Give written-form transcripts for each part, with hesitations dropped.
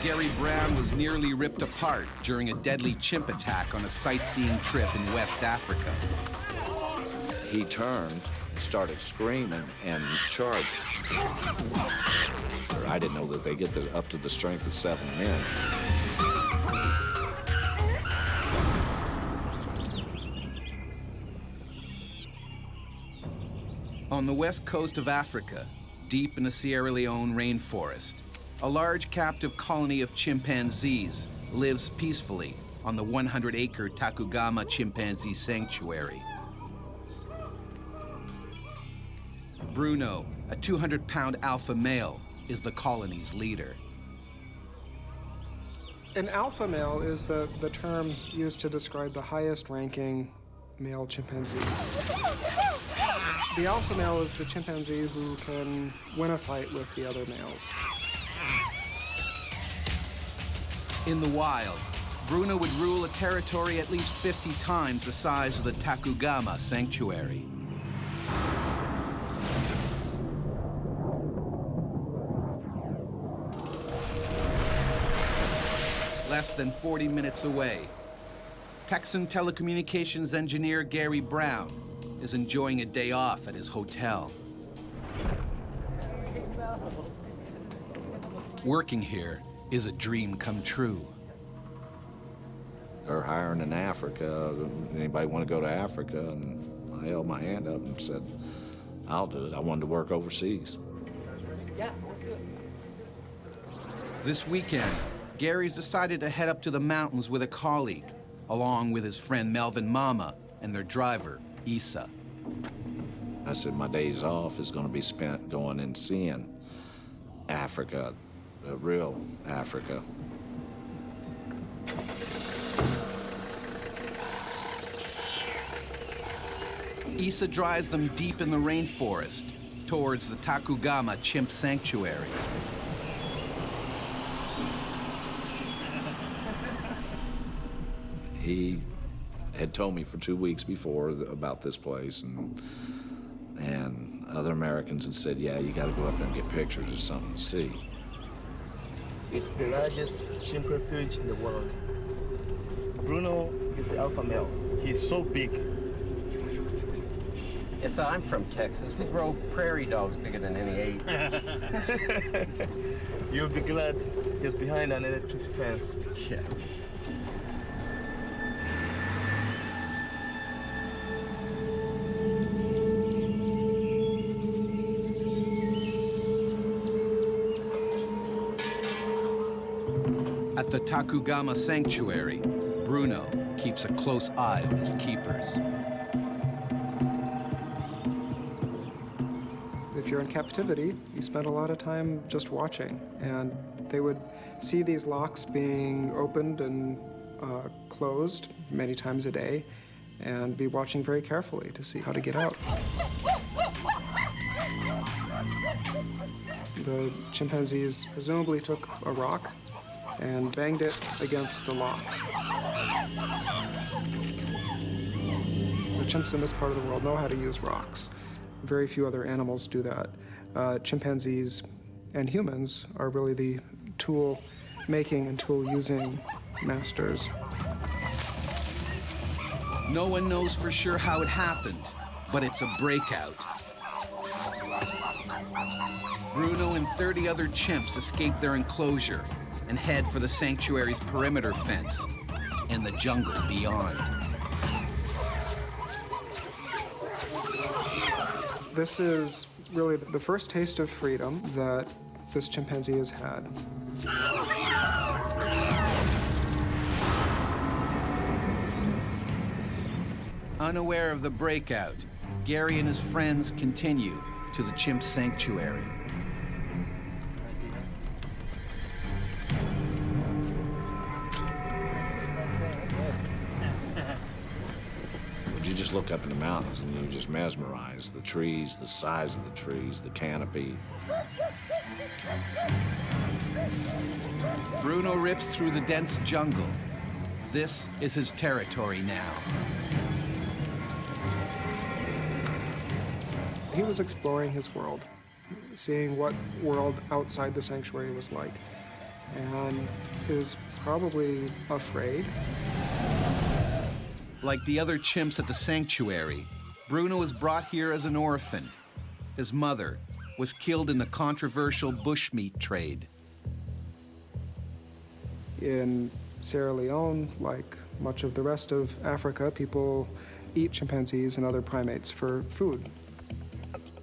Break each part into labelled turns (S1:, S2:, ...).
S1: Gary Brown was nearly ripped apart during a deadly chimp attack on a sightseeing trip in West Africa.
S2: He turned, started screaming, and charged. I didn't know that they get up to the strength of 7 men.
S1: On the west coast of Africa, deep in the Sierra Leone rainforest, a large captive colony of chimpanzees lives peacefully on the 100-acre Takugama Chimpanzee Sanctuary. Bruno, a 200-pound alpha male, is the colony's leader.
S3: An alpha male is the term used to describe the highest-ranking male chimpanzee. The alpha male is the chimpanzee who can win a fight with the other males.
S1: In the wild, Bruno would rule a territory at least 50 times the size of the Takugama Sanctuary. Less than 40 minutes away, Texan telecommunications engineer Gary Brown is enjoying a day off at his hotel. Working here is a dream come true.
S2: They're hiring in Africa. Anybody want to go to Africa? And I held my hand up and said, I'll do it. I wanted to work overseas.
S4: Yeah, let's do it.
S1: This weekend, Gary's decided to head up to the mountains with a colleague, along with his friend Melvin Mama and their driver, Issa.
S2: I said my days off is going to be spent going and seeing Africa, real Africa.
S1: Issa drives them deep in the rainforest towards the Takugama Chimp Sanctuary.
S2: He had told me for 2 weeks before about this place, and other Americans had said, yeah, you got to go up there and get pictures of something to see.
S4: It's the largest chimp refuge in the world. Bruno is the alpha male. He's so big.
S5: Yes, I'm from Texas. We grow prairie dogs bigger than any ape.
S4: You'll be glad he's behind an electric fence.
S5: Yeah.
S1: At the Takugama Sanctuary, Bruno keeps a close eye on his keepers.
S3: If you're in captivity, you spend a lot of time just watching, and they would see these locks being opened and closed many times a day, and be watching very carefully to see how to get out. The chimpanzees presumably took a rock and banged it against the lock. The chimps in this part of the world know how to use rocks. Very few other animals do that. Chimpanzees and humans are really the tool-making and tool-using masters.
S1: No one knows for sure how it happened, but it's a breakout. Bruno and 30 other chimps escape their enclosure and head for the sanctuary's perimeter fence and the jungle beyond.
S3: This is really the first taste of freedom that this chimpanzee has had.
S1: Unaware of the breakout, Gary and his friends continue to the chimp sanctuary.
S2: You just look up in the mountains and you're just mesmerized. The trees, the size of the trees, the canopy.
S1: Bruno rips through the dense jungle. This is his territory now.
S3: He was exploring his world, seeing what world outside the sanctuary was like. and is probably afraid.
S1: Like the other chimps at the sanctuary, Bruno was brought here as an orphan. His mother was killed in the controversial bushmeat trade.
S3: In Sierra Leone, like much of the rest of Africa, people eat chimpanzees and other primates for food.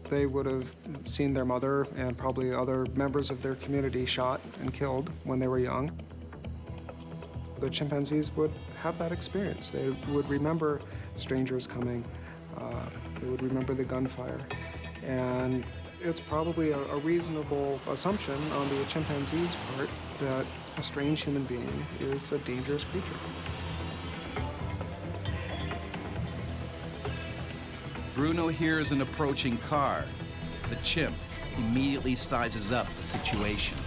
S3: They would have seen their mother and probably other members of their community shot and killed when they were young. The chimpanzees would have that experience. They would remember strangers coming. They would remember the gunfire. And it's probably a reasonable assumption on the chimpanzee's part that a strange human being is a dangerous creature.
S1: Bruno hears an approaching car. The chimp immediately sizes up the situation.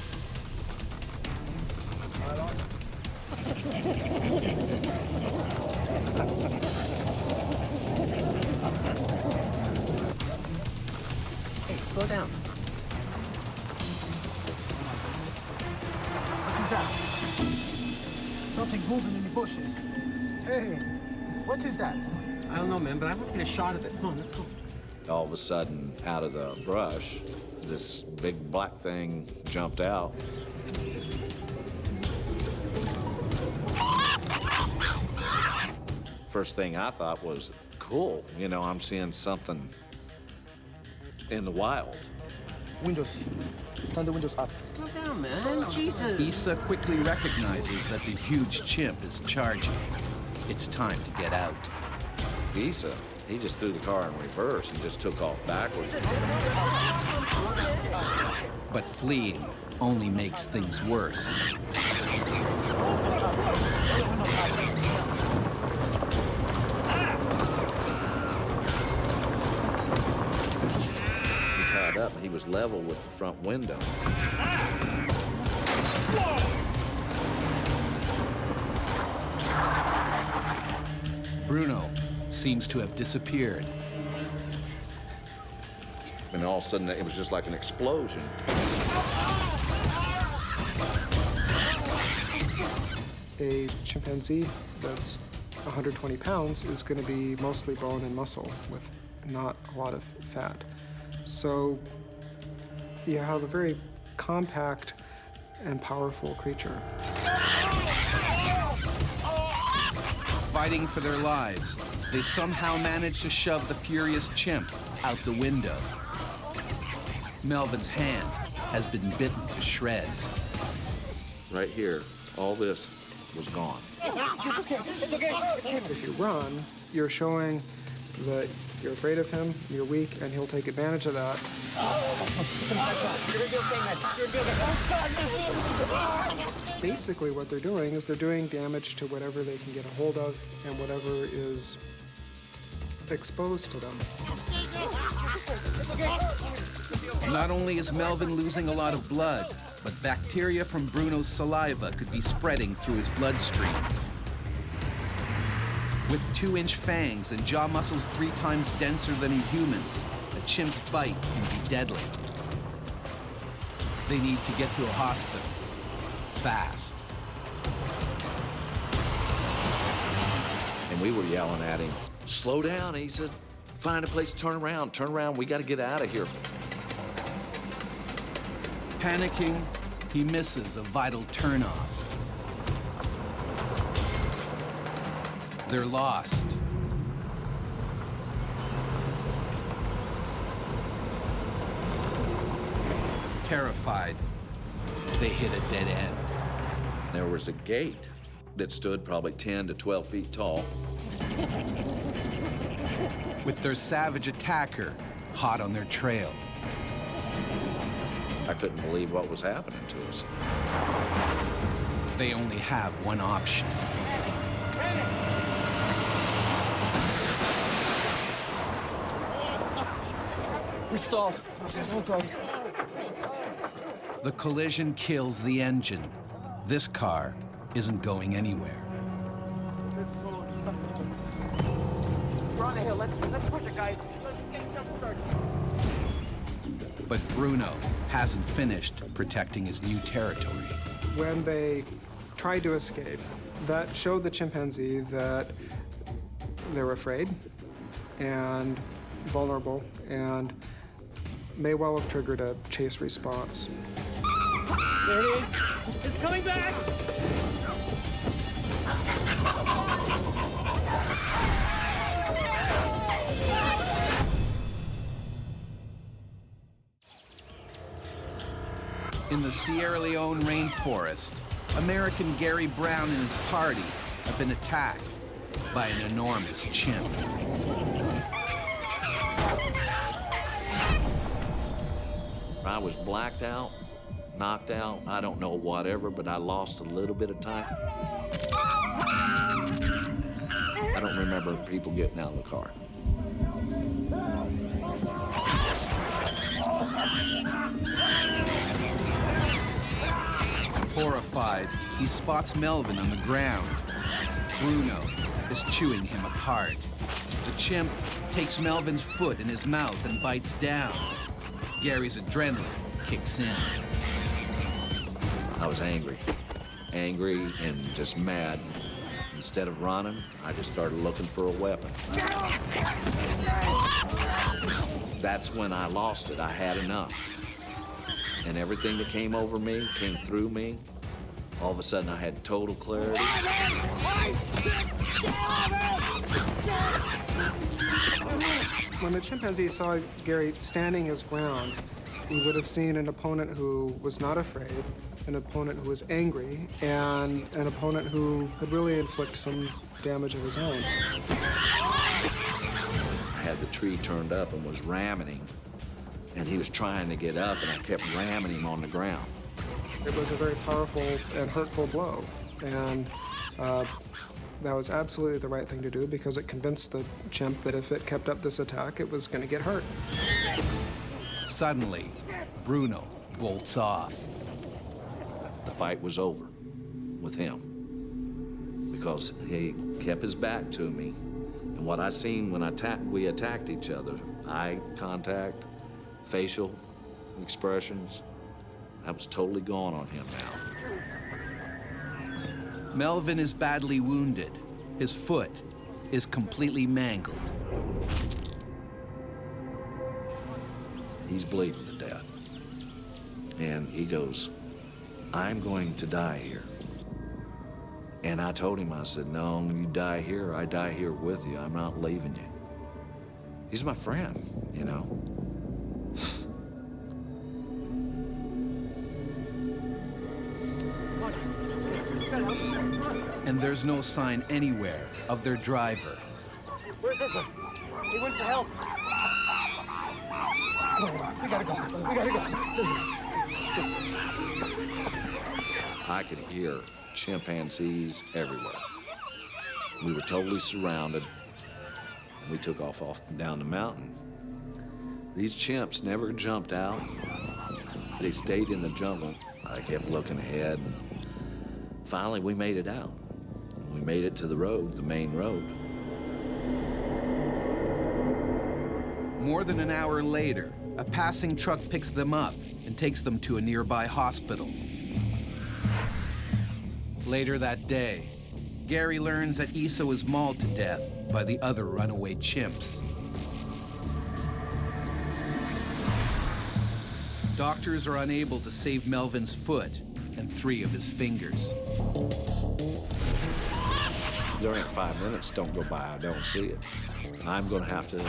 S5: Hey, slow down.
S6: What's that? Something moving in the bushes. Hey, what is that?
S5: I don't know, man, but I want to get a shot of it. Come on, let's go.
S2: All of a sudden, out of the brush, this big black thing jumped out. First thing I thought was, cool, you know, I'm seeing something in the wild.
S4: Windows. Turn the windows up.
S5: Slow down, man. Jesus.
S1: Issa quickly recognizes that the huge chimp is charging. It's time to get out.
S2: Issa, he just threw the car in reverse and just took off backwards.
S1: But fleeing only makes things worse.
S2: He caught up and he was level with the front window.
S1: Bruno seems to have disappeared.
S2: And all of a sudden, it was just like an explosion.
S3: A chimpanzee that's 120 pounds is going to be mostly bone and muscle with not a lot of fat. So you have a very compact and powerful creature.
S1: Fighting for their lives, they somehow manage to shove the furious chimp out the window. Melvin's hand has been bitten to shreds.
S2: Right here, all this was gone.
S3: If you run, you're showing that you're afraid of him, you're weak, and he'll take advantage of that. Basically, what they're doing is they're doing damage to whatever they can get a hold of and whatever is exposed to them.
S1: Not only is Melvin losing a lot of blood, but bacteria from Bruno's saliva could be spreading through his bloodstream. With 2-inch fangs and jaw muscles 3 times denser than a human's, a chimp's bite can be deadly. They need to get to a hospital, fast.
S2: And we were yelling at him, slow down. He said, find a place to turn around, we gotta get out of here.
S1: Panicking, he misses a vital turnoff. They're lost. Terrified, they hit a dead end.
S2: There was a gate that stood probably 10 to 12 feet tall.
S1: With their savage attacker hot on their trail.
S2: I couldn't believe what was happening to us.
S1: They only have one option.
S6: We stalled. Guys.
S1: The collision kills the engine. This car isn't going anywhere.
S6: We're on the hill. Let's push it, guys.
S1: But Bruno hasn't finished protecting his new territory.
S3: When they tried to escape, that showed the chimpanzee that they were afraid and vulnerable and may well have triggered a chase response.
S7: There it is. It's coming back.
S1: In the Sierra Leone rainforest, American Gary Brown and his party have been attacked by an enormous chimp.
S2: I was blacked out, knocked out, I don't know whatever, but I lost a little bit of time. I don't remember people getting out of the car.
S1: Horrified, he spots Melvin on the ground. Bruno is chewing him apart. The chimp takes Melvin's foot in his mouth and bites down. Gary's adrenaline kicks in.
S2: I was angry and just mad. Instead of running, I just started looking for a weapon. That's when I lost it. I had enough. And everything that came over me, came through me, all of a sudden I had total clarity.
S3: When the chimpanzee saw Gary standing his ground, he would have seen an opponent who was not afraid, an opponent who was angry, and an opponent who could really inflict some damage of his own.
S2: I had the tree turned up and was ramming him, and he was trying to get up, and I kept ramming him on the ground.
S3: It was a very powerful and hurtful blow, and that was absolutely the right thing to do because it convinced the chimp that if it kept up this attack, it was going to get hurt.
S1: Suddenly, Bruno bolts off.
S2: The fight was over with him because he kept his back to me. And what I seen when we attacked each other, eye contact, facial expressions, that was totally gone on him now.
S1: Melvin is badly wounded. His foot is completely mangled.
S2: He's bleeding to death. And he goes, "I'm going to die here." And I told him, I said, "No, you die here, I die here with you. I'm not leaving you." He's my friend, you know.
S1: And there's no sign anywhere of their driver.
S7: Where's this one? He went for help. We gotta go. We gotta go.
S2: I could hear chimpanzees everywhere. We were totally surrounded. We took off down the mountain. These chimps never jumped out. They stayed in the jungle. I kept looking ahead. Finally, we made it out. We made it to the road, the main road.
S1: More than an hour later, a passing truck picks them up and takes them to a nearby hospital. Later that day, Gary learns that Issa was mauled to death by the other runaway chimps. Doctors are unable to save Melvin's foot and 3 of his fingers.
S2: There ain't 5 minutes don't go by I don't see it. I'm gonna have to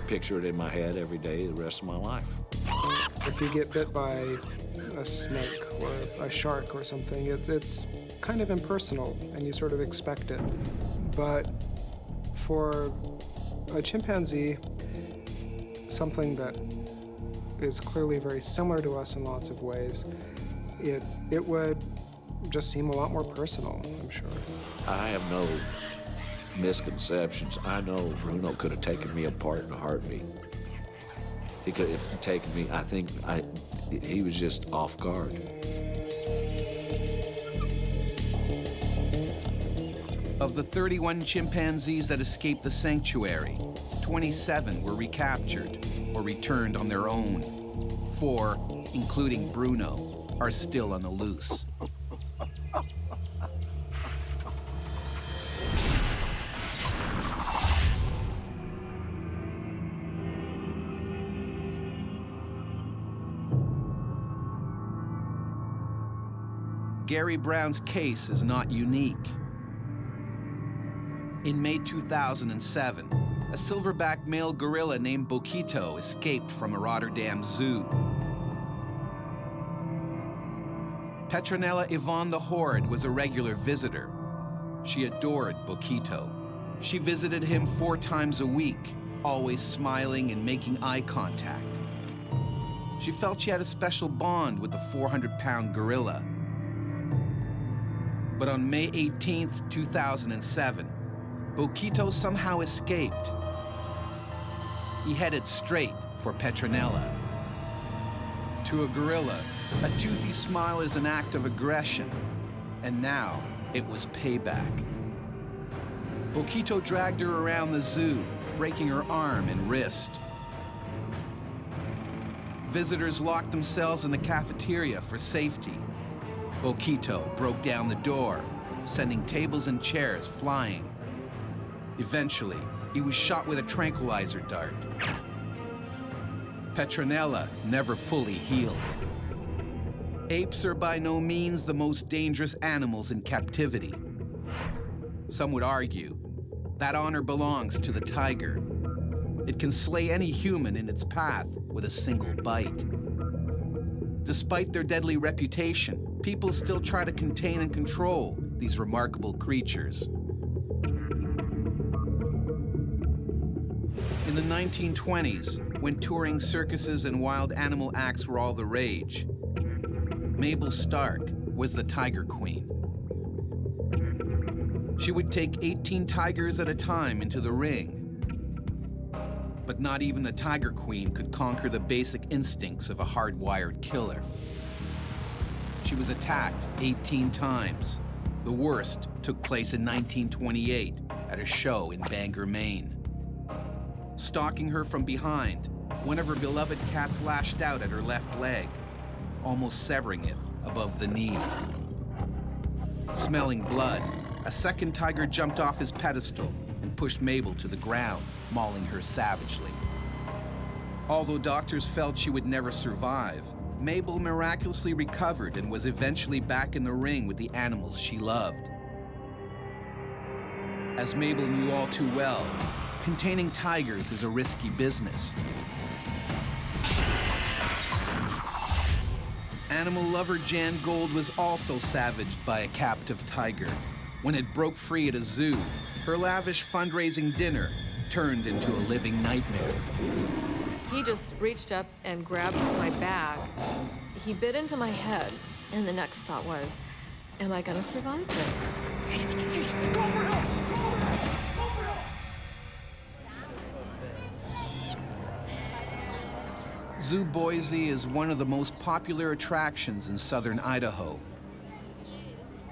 S2: picture it in my head every day the rest of my life.
S3: If you get bit by a snake or a shark or something, it's kind of impersonal and you sort of expect it. But for a chimpanzee, something that is clearly very similar to us in lots of ways, it would just seem a lot more personal, I'm sure.
S2: I have no misconceptions. I know Bruno could have taken me apart in a heartbeat. He could have taken me, he was just off guard.
S1: Of the 31 chimpanzees that escaped the sanctuary, 27 were recaptured. or returned on their own. 4, including Bruno, are still on the loose. Gary Brown's case is not unique. In May 2007, a silverback male gorilla named Boquito escaped from a Rotterdam zoo. Petronella Yvonne the Horde was a regular visitor. She adored Boquito. She visited him 4 times a week, always smiling and making eye contact. She felt she had a special bond with the 400-pound gorilla. But on May 18th, 2007, Boquito somehow escaped. He headed straight for Petronella. To a gorilla, a toothy smile is an act of aggression, and now it was payback. Boquito dragged her around the zoo, breaking her arm and wrist. Visitors locked themselves in the cafeteria for safety. Boquito broke down the door, sending tables and chairs flying. Eventually, he was shot with a tranquilizer dart. Petronella never fully healed. Apes are by no means the most dangerous animals in captivity. Some would argue that honor belongs to the tiger. It can slay any human in its path with a single bite. Despite their deadly reputation, people still try to contain and control these remarkable creatures. In the 1920s, when touring circuses and wild animal acts were all the rage, Mabel Stark was the Tiger Queen. She would take 18 tigers at a time into the ring. But not even the Tiger Queen could conquer the basic instincts of a hardwired killer. She was attacked 18 times. The worst took place in 1928 at a show in Bangor, Maine. Stalking her from behind, one of her beloved cats lashed out at her left leg, almost severing it above the knee. Smelling blood, a second tiger jumped off his pedestal and pushed Mabel to the ground, mauling her savagely. Although doctors felt she would never survive, Mabel miraculously recovered and was eventually back in the ring with the animals she loved. As Mabel knew all too well, containing tigers is a risky business. Animal lover Jan Gold was also savaged by a captive tiger. When it broke free at a zoo, her lavish fundraising dinner turned into a living nightmare.
S8: He just reached up and grabbed my bag. He bit into my head, and the next thought was, am I gonna survive this?
S1: Zoo Boise is one of the most popular attractions in southern Idaho.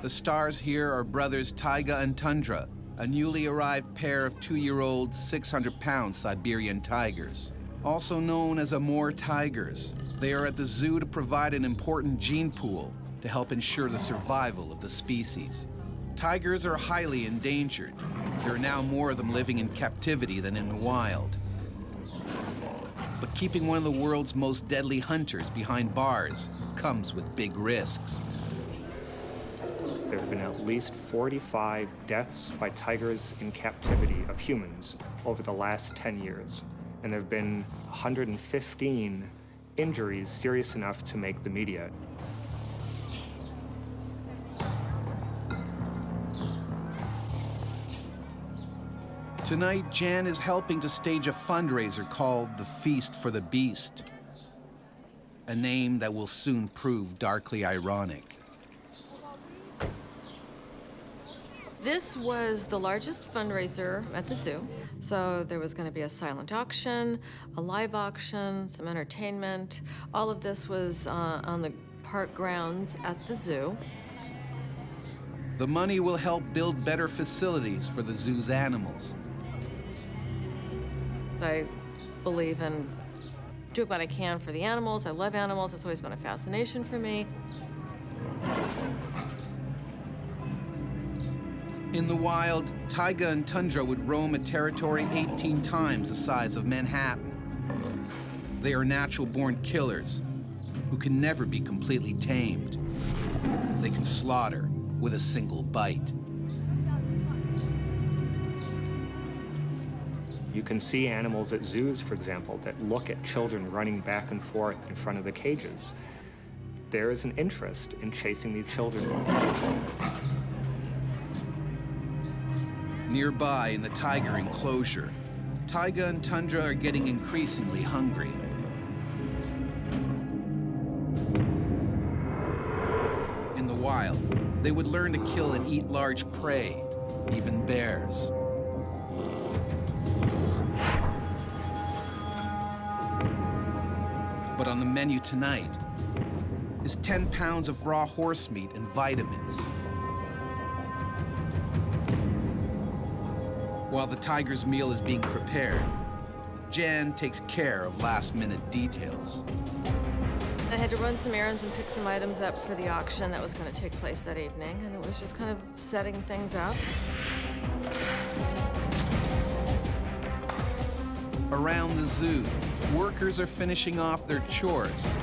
S1: The stars here are brothers Taiga and Tundra, a newly arrived pair of 2-year-old, 600-pound Siberian tigers. Also known as Amur tigers, they are at the zoo to provide an important gene pool to help ensure the survival of the species. Tigers are highly endangered. There are now more of them living in captivity than in the wild. But keeping one of the world's most deadly hunters behind bars comes with big risks.
S9: There have been at least 45 deaths by tigers in captivity of humans over the last 10 years. And there have been 115 injuries serious enough to make the media.
S1: Tonight, Jan is helping to stage a fundraiser called the Feast for the Beast, a name that will soon prove darkly ironic.
S8: This was the largest fundraiser at the zoo. So there was going to be a silent auction, a live auction, some entertainment. All of this was on the park grounds at the zoo.
S1: The money will help build better facilities for the zoo's animals.
S8: I believe in doing what I can for the animals. I love animals. It's always been a fascination for me.
S1: In the wild, taiga and tundra would roam a territory 18 times the size of Manhattan. They are natural-born killers who can never be completely tamed. They can slaughter with a single bite.
S9: You can see animals at zoos, for example, that look at children running back and forth in front of the cages. There is an interest in chasing these children.
S1: Nearby in the tiger enclosure, taiga and tundra are getting increasingly hungry. In the wild, they would learn to kill and eat large prey, even bears. But on the menu tonight is 10 pounds of raw horse meat and vitamins. While the tiger's meal is being prepared, Jan takes care of last-minute details.
S8: I had to run some errands and pick some items up for the auction that was going to take place that evening, and it was just kind of setting things up.
S1: Around the zoo, workers are finishing off their chores.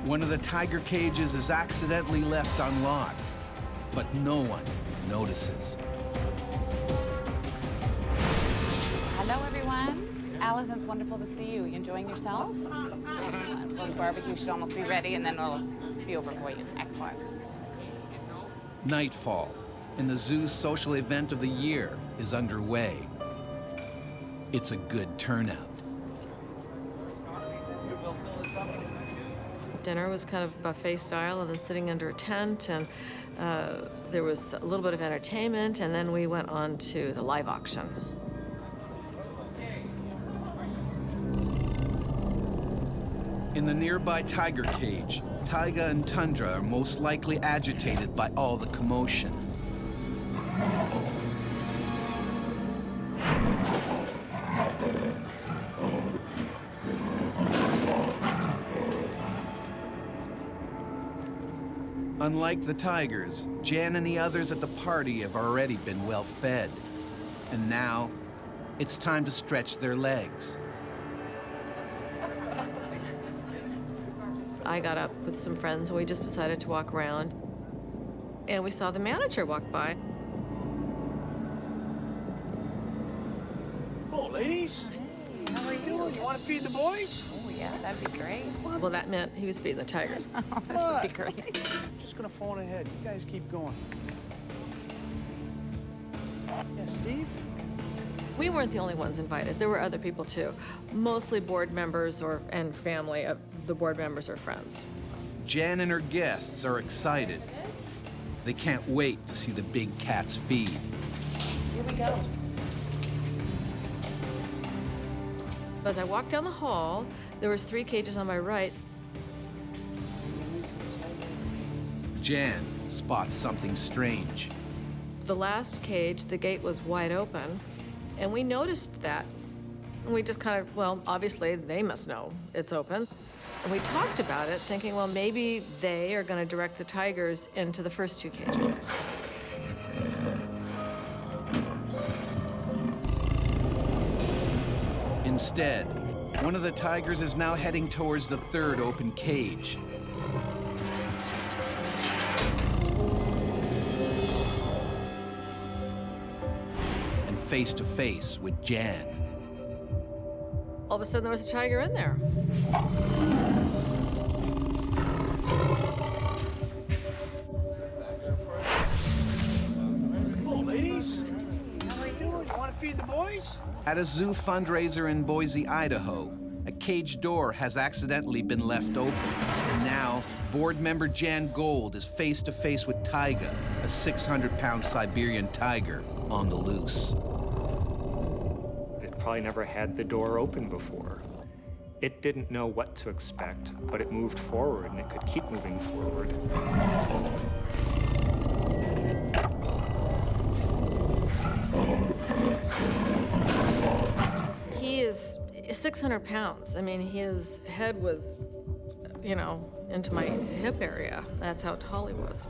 S1: One of the tiger cages is accidentally left unlocked, but no one notices.
S10: Hello, everyone. Allison, it's wonderful to see you. You enjoying yourself? Excellent. Well, the barbecue should almost be ready, and then it'll be over for you. Excellent.
S1: Nightfall, and the zoo's social event of the year is underway. It's a good turnout.
S8: Dinner was kind of buffet style, and then sitting under a tent, and there was a little bit of entertainment, and then we went on to the live auction.
S1: In the nearby tiger cage, taiga and tundra are most likely agitated by all the commotion. Unlike the tigers, Jan and the others at the party have already been well fed. And now, it's time to stretch their legs.
S8: I got up with some friends, and we just decided to walk around. And we saw the manager walk by.
S6: Hello, ladies.
S10: Hey, how are you?
S6: You want to feed the boys?
S10: Oh, yeah, that'd be great.
S8: Well, that meant he was feeding the tigers.
S10: That'd be great.
S6: I'm just going to phone ahead. You guys keep going. Yeah, Steve?
S8: We weren't the only ones invited. There were other people, too. Mostly board members and family of the board members or friends.
S1: Jan and her guests are excited. They can't wait to see the big cats feed.
S10: Here we go.
S8: As I walked down the hall, there was 3 cages on my right.
S1: Jan spots something strange.
S8: The last cage, the gate was wide open, and we noticed that. And we just kind of, well, obviously they must know it's open. And we talked about it, thinking, well, maybe they are going to direct the tigers into the first 2 cages.
S1: Instead, one of the tigers is now heading towards the 3rd open cage. And face to face with Jan.
S8: All of a sudden, there was a tiger in there.
S6: Hello, ladies. How are you doing? You want to feed the boys?
S1: At a zoo fundraiser in Boise, Idaho, a cage door has accidentally been left open. And now, board member Jan Gold is face to face with Taiga, a 600-pound Siberian tiger on the loose.
S9: It probably never had the door open before. It didn't know what to expect, but it moved forward, and it could keep moving forward.
S8: was 600 pounds. I mean, his head was, you know, into my hip area. That's how tall he was.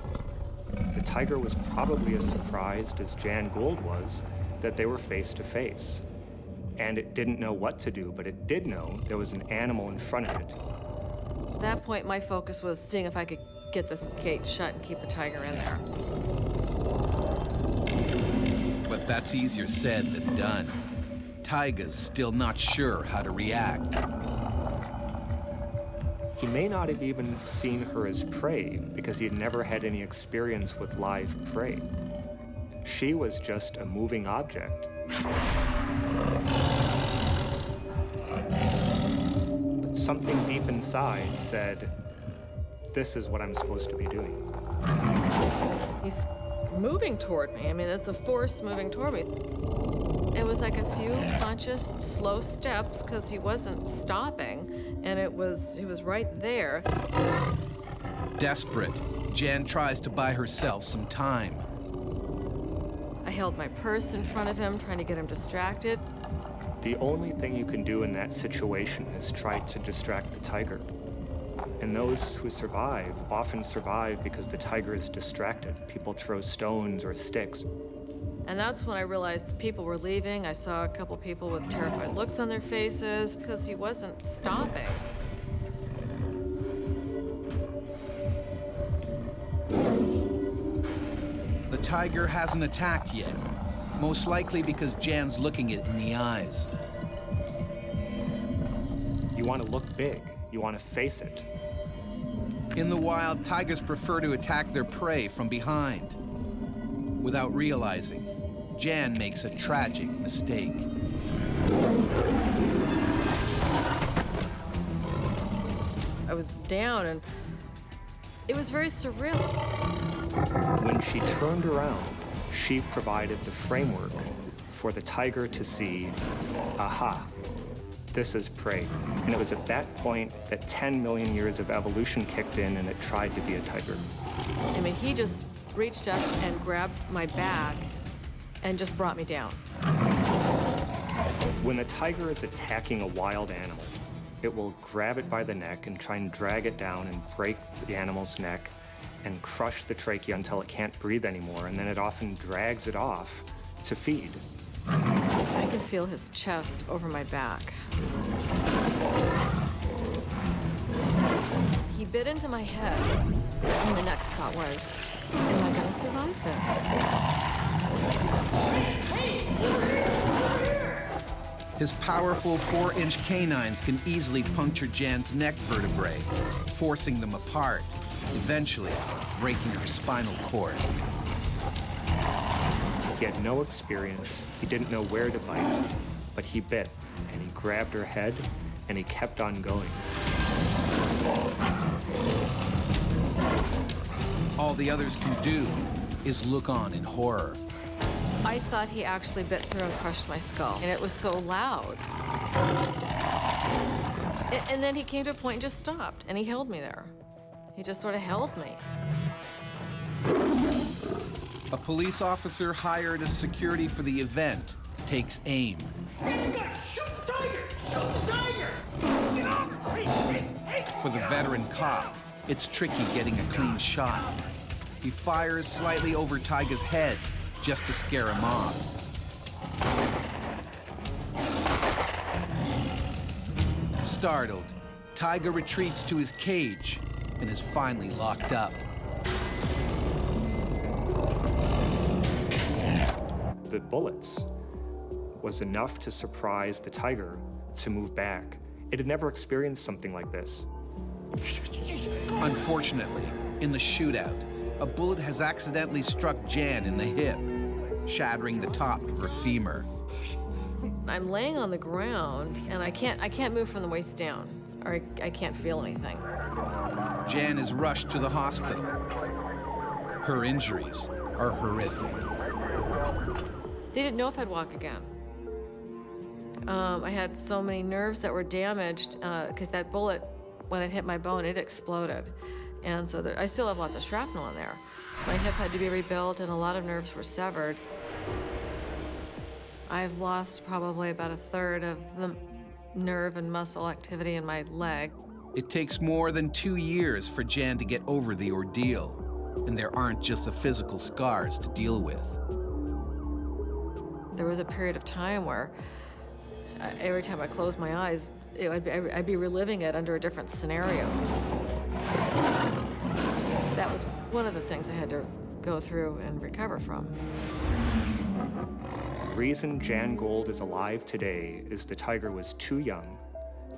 S9: The tiger was probably as surprised as Jan Gould was that they were face to face. And it didn't know what to do, but it did know there was an animal in front of it.
S8: At that point, my focus was seeing if I could get this gate shut and keep the tiger in there.
S1: But that's easier said than done. Tyga's still not sure how to react.
S9: He may not have even seen her as prey because he had never had any experience with live prey. She was just a moving object. But something deep inside said, this is what I'm supposed to be doing.
S8: He's moving toward me. I mean, it's a force moving toward me. It was like a few conscious, slow steps because he wasn't stopping, and he was right there.
S1: Desperate, Jan tries to buy herself some time.
S8: I held my purse in front of him, trying to get him distracted.
S9: The only thing you can do in that situation is try to distract the tiger. And those who survive often survive because the tiger is distracted. People throw stones or sticks.
S8: And that's when I realized the people were leaving. I saw a couple people with terrified looks on their faces because he wasn't stopping.
S1: The tiger hasn't attacked yet, most likely because Jan's looking it in the eyes.
S9: You want to look big. You want to face it.
S1: In the wild, tigers prefer to attack their prey from behind. Without realizing, Jan makes a tragic mistake.
S8: I was down, and it was very surreal.
S9: When she turned around, she provided the framework for the tiger to see, aha, this is prey. And it was at that point that 10 million years of evolution kicked in and it tried to be a tiger.
S8: I mean, he just reached up and grabbed my bag and just brought me down.
S9: When a tiger is attacking a wild animal, it will grab it by the neck and try and drag it down and break the animal's neck and crush the trachea until it can't breathe anymore, and then it often drags it off to feed.
S8: I can feel his chest over my back. He bit into my head, and the next thought was, am I gonna survive this?
S1: His powerful 4-inch canines can easily puncture Jan's neck vertebrae, forcing them apart, eventually breaking her spinal cord.
S9: He had no experience. He didn't know where to bite, but he bit, and he grabbed her head, and he kept on going.
S1: All the others can do is look on in horror.
S8: I thought he actually bit through and crushed my skull, and it was so loud. And then he came to a point and just stopped, and he held me there. He just sort of held me.
S1: A police officer hired as security for the event takes aim.
S7: You gotta shoot the tiger! Shoot the tiger! Get on! Hey!
S1: For the veteran cop, it's tricky getting a clean shot. He fires slightly over Tyga's head just to scare him off. Startled, Tyga retreats to his cage and is finally locked up.
S9: The bullets was enough to surprise the tiger to move back. It had never experienced something like this.
S1: Unfortunately, in the shootout, a bullet has accidentally struck Jan in the hip, shattering the top of her femur.
S8: I'm laying on the ground, and I can't move from the waist down, or I can't feel anything.
S1: Jan is rushed to the hospital. Her injuries are horrific.
S8: They didn't know if I'd walk again. I had so many nerves that were damaged because that bullet, when it hit my bone, it exploded. And so I still have lots of shrapnel in there. My hip had to be rebuilt, and a lot of nerves were severed. I've lost probably about a third of nerve and muscle activity in my leg.
S1: It takes more than 2 years for Jan to get over the ordeal, and there aren't just the physical scars to deal with.
S8: There was a period of time where every time I closed my eyes, I'd be reliving it under a different scenario. That was one of the things I had to go through and recover from.
S9: The reason Jan Gold is alive today is the tiger was too young,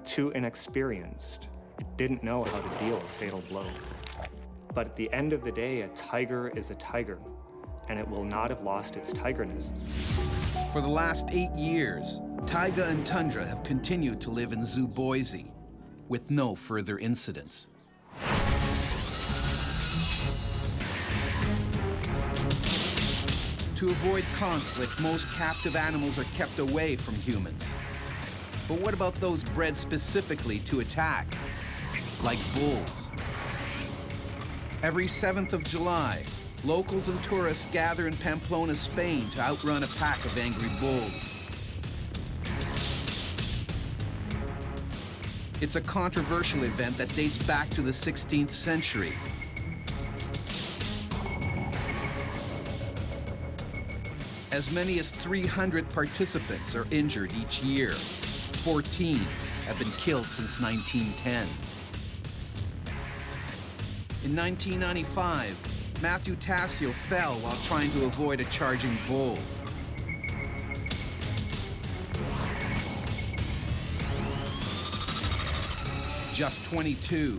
S9: too inexperienced. It didn't know how to deal a fatal blow. But at the end of the day, a tiger is a tiger, and it will not have lost its tigerness.
S1: For the last 8 years, Taiga and Tundra have continued to live in Zoo Boise, with no further incidents. To avoid conflict, most captive animals are kept away from humans. But what about those bred specifically to attack, like bulls? Every 7th of July, locals and tourists gather in Pamplona, Spain to outrun a pack of angry bulls. It's a controversial event that dates back to the 16th century. As many as 300 participants are injured each year. 14 have been killed since 1910. In 1995, Matthew Tassio fell while trying to avoid a charging bull. Just 22,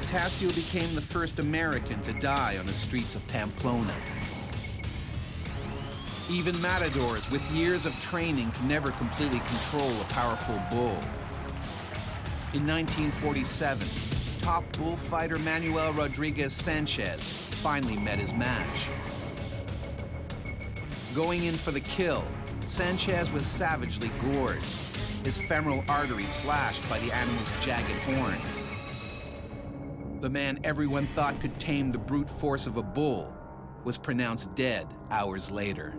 S1: Tassio became the first American to die on the streets of Pamplona. Even matadors with years of training can never completely control a powerful bull. In 1947, top bullfighter Manuel Rodriguez Sanchez finally met his match. Going in for the kill, Sanchez was savagely gored, his femoral artery slashed by the animal's jagged horns. The man everyone thought could tame the brute force of a bull was pronounced dead hours later.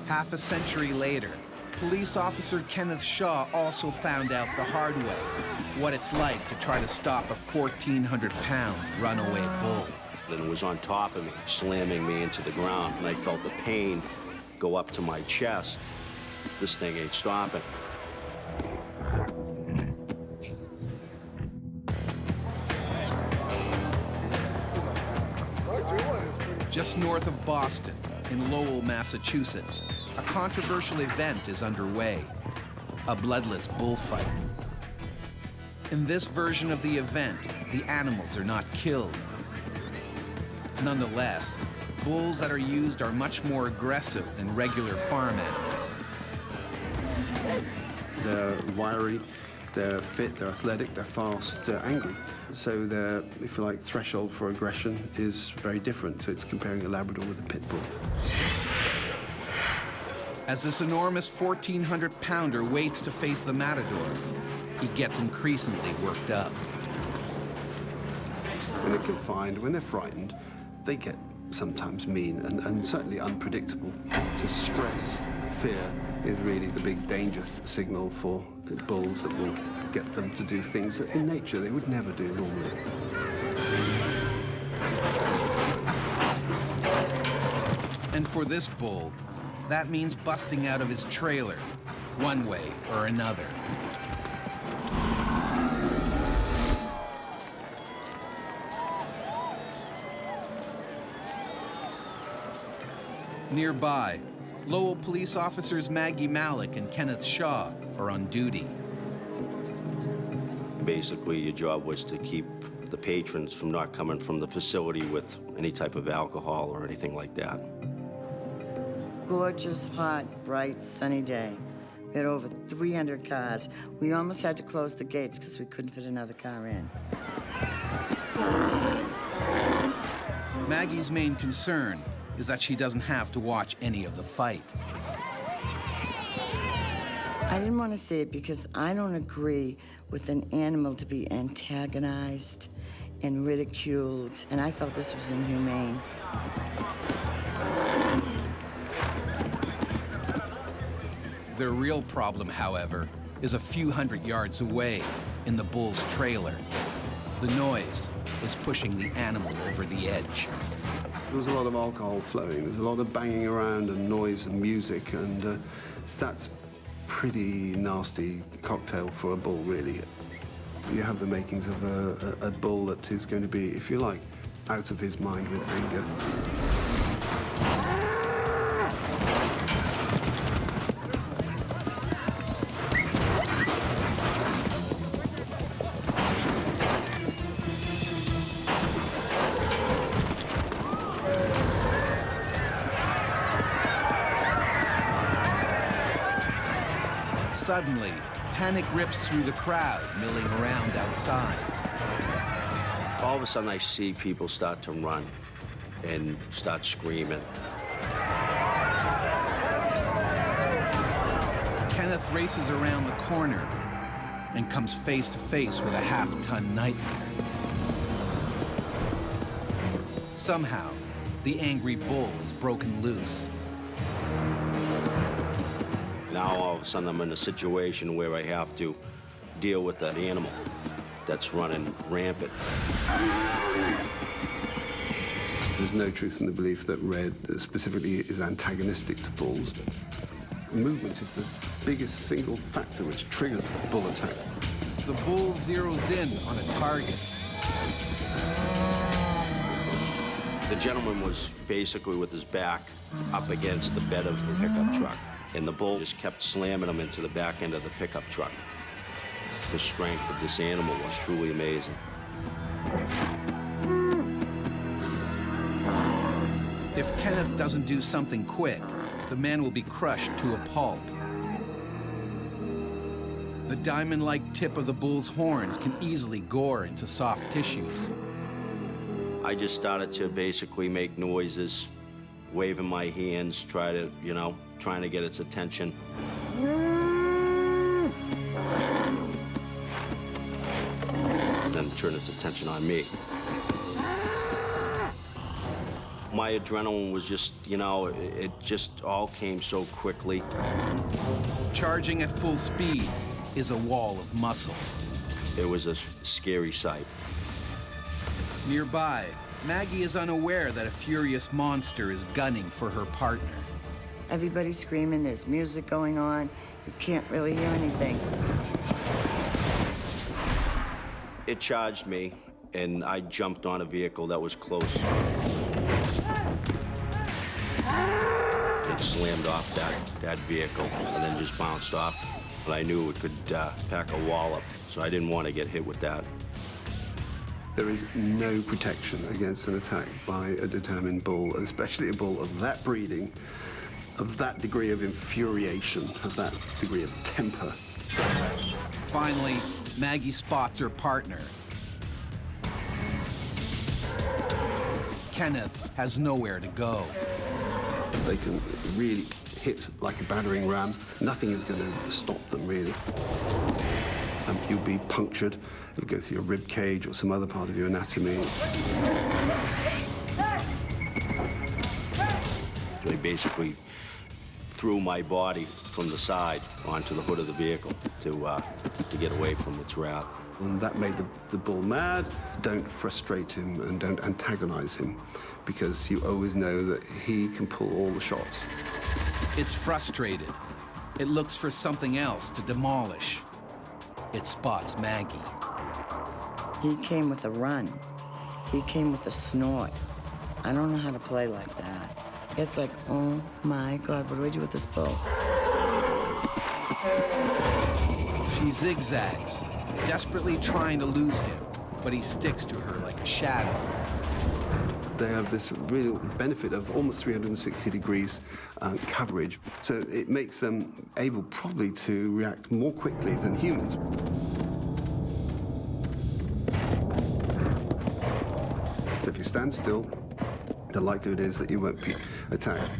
S1: Half a century later, police officer Kenneth Shaw also found out the hard way what it's like to try to stop a 1,400-pound runaway bull.
S11: And it was on top of me, slamming me into the ground, and I felt the pain go up to my chest. This thing ain't stopping.
S1: Just north of Boston, in Lowell, Massachusetts, a controversial event is underway, a bloodless bullfight. In this version of the event, the animals are not killed. Nonetheless, bulls that are used are much more aggressive than regular farm animals.
S12: They're wiry, they're fit, they're athletic, they're fast, they're angry. So their, if you like, threshold for aggression is very different. So it's comparing a Labrador with a pit bull.
S1: As this enormous 1,400-pounder waits to face the matador, he gets increasingly worked up.
S12: When they're confined, when they're frightened, they get sometimes mean and certainly unpredictable. So stress, fear is really the big danger signal for bulls that will get them to do things that in nature they would never do normally.
S1: And for this bull, that means busting out of his trailer, one way or another. Nearby, Lowell police officers Maggie Malik and Kenneth Shaw are on duty.
S11: Basically, your job was to keep the patrons from not coming from the facility with any type of alcohol or anything like that.
S13: Gorgeous, hot, bright, sunny day. We had over 300 cars. We almost had to close the gates because we couldn't fit another car in.
S1: Maggie's main concern is that she doesn't have to watch any of the fight.
S13: I didn't want to say it because I don't agree with an animal to be antagonized and ridiculed, and I felt this was inhumane.
S1: Their real problem, however, is a few hundred yards away in the bull's trailer. The noise is pushing the animal over the edge.
S12: There was a lot of alcohol flowing. There's a lot of banging around and noise and music, and that's pretty nasty cocktail for a bull, really. You have the makings of a bull that is going to be, if you like, out of his mind with anger.
S1: Suddenly, panic rips through the crowd milling around outside.
S11: All of a sudden, I see people start to run and start screaming.
S1: Kenneth races around the corner and comes face to face with a half-ton nightmare. Somehow, the angry bull is broken loose.
S11: Now, all of a sudden, I'm in a situation where I have to deal with that animal that's running rampant.
S12: There's no truth in the belief that red specifically is antagonistic to bulls. Movement is the biggest single factor which triggers a bull attack.
S1: The bull zeroes in on a target.
S11: The gentleman was basically with his back up against the bed of the pickup truck, and the bull just kept slamming him into the back end of the pickup truck. The strength of this animal was truly amazing.
S1: If Kenneth doesn't do something quick, the man will be crushed to a pulp. The diamond-like tip of the bull's horns can easily gore into soft tissues.
S11: I just started to basically make noises, waving my hands, trying to get its attention. Then turn its attention on me. My adrenaline was just, it just all came so quickly.
S1: Charging at full speed is a wall of muscle.
S11: It was a scary sight.
S1: Nearby, Maggie is unaware that a furious monster is gunning for her partner.
S13: Everybody's screaming, there's music going on. You can't really hear anything.
S11: It charged me, and I jumped on a vehicle that was close. It slammed off that vehicle and then just bounced off. But I knew it could pack a wallop, so I didn't want to get hit with that.
S12: There is no protection against an attack by a determined bull, especially a bull of that breeding, of that degree of infuriation, of that degree of temper.
S1: Finally, Maggie spots her partner. Kenneth has nowhere to go.
S12: They can really hit like a battering ram. Nothing is going to stop them, really. You'll be punctured. It'll go through your rib cage or some other part of your anatomy.
S11: So he basically threw my body from the side onto the hood of the vehicle to get away from its wrath.
S12: And that made the bull mad. Don't frustrate him and don't antagonize him, because you always know that he can pull all the shots.
S1: It's frustrated. It looks for something else to demolish. It spots Maggie.
S13: He came with a run. He came with a snort. I don't know how to play like that. It's like, oh my God, what do I do with this bull?
S1: She zigzags, desperately trying to lose him, but he sticks to her like a shadow.
S12: They have this real benefit of almost 360 degrees coverage, so it makes them able probably to react more quickly than humans. So if you stand still, the likelihood is that you won't be attacked.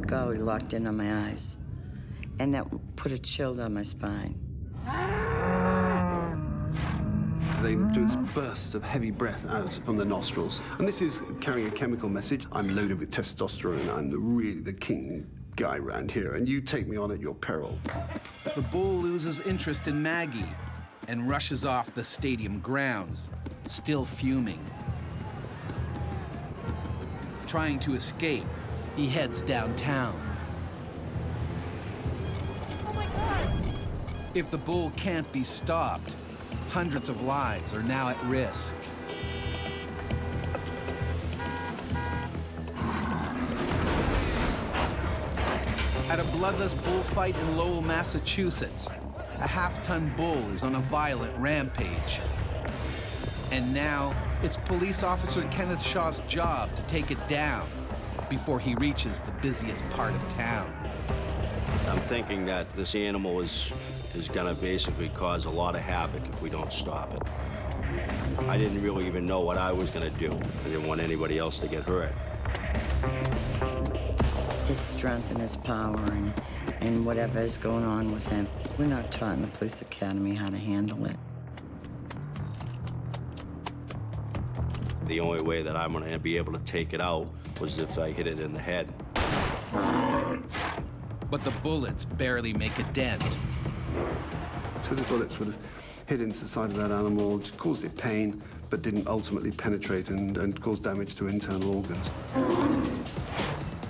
S13: Golly, locked in on my eyes. And that put a chill down my spine.
S12: They do this burst of heavy breath out from the nostrils. And this is carrying a chemical message. I'm loaded with testosterone. I'm really the king guy around here, and you take me on at your peril.
S1: The bull loses interest in Maggie and rushes off the stadium grounds, still fuming. Trying to escape, he heads downtown.
S7: Oh my God!
S1: If the bull can't be stopped, hundreds of lives are now at risk. At a bloodless bullfight in Lowell, Massachusetts, a half-ton bull is on a violent rampage. And now, it's police officer Kenneth Shaw's job to take it down before he reaches the busiest part of town.
S11: I'm thinking that this animal is gonna basically cause a lot of havoc if we don't stop it. I didn't really even know what I was gonna do. I didn't want anybody else to get hurt.
S13: His strength and his power and whatever is going on with him. We're not taught in the police academy how to handle it.
S11: The only way that I'm gonna be able to take it out was if I hit it in the head.
S1: But the bullets barely make a dent.
S12: So the bullets would have hit into the side of that animal, caused it pain, but didn't ultimately penetrate and cause damage to internal organs.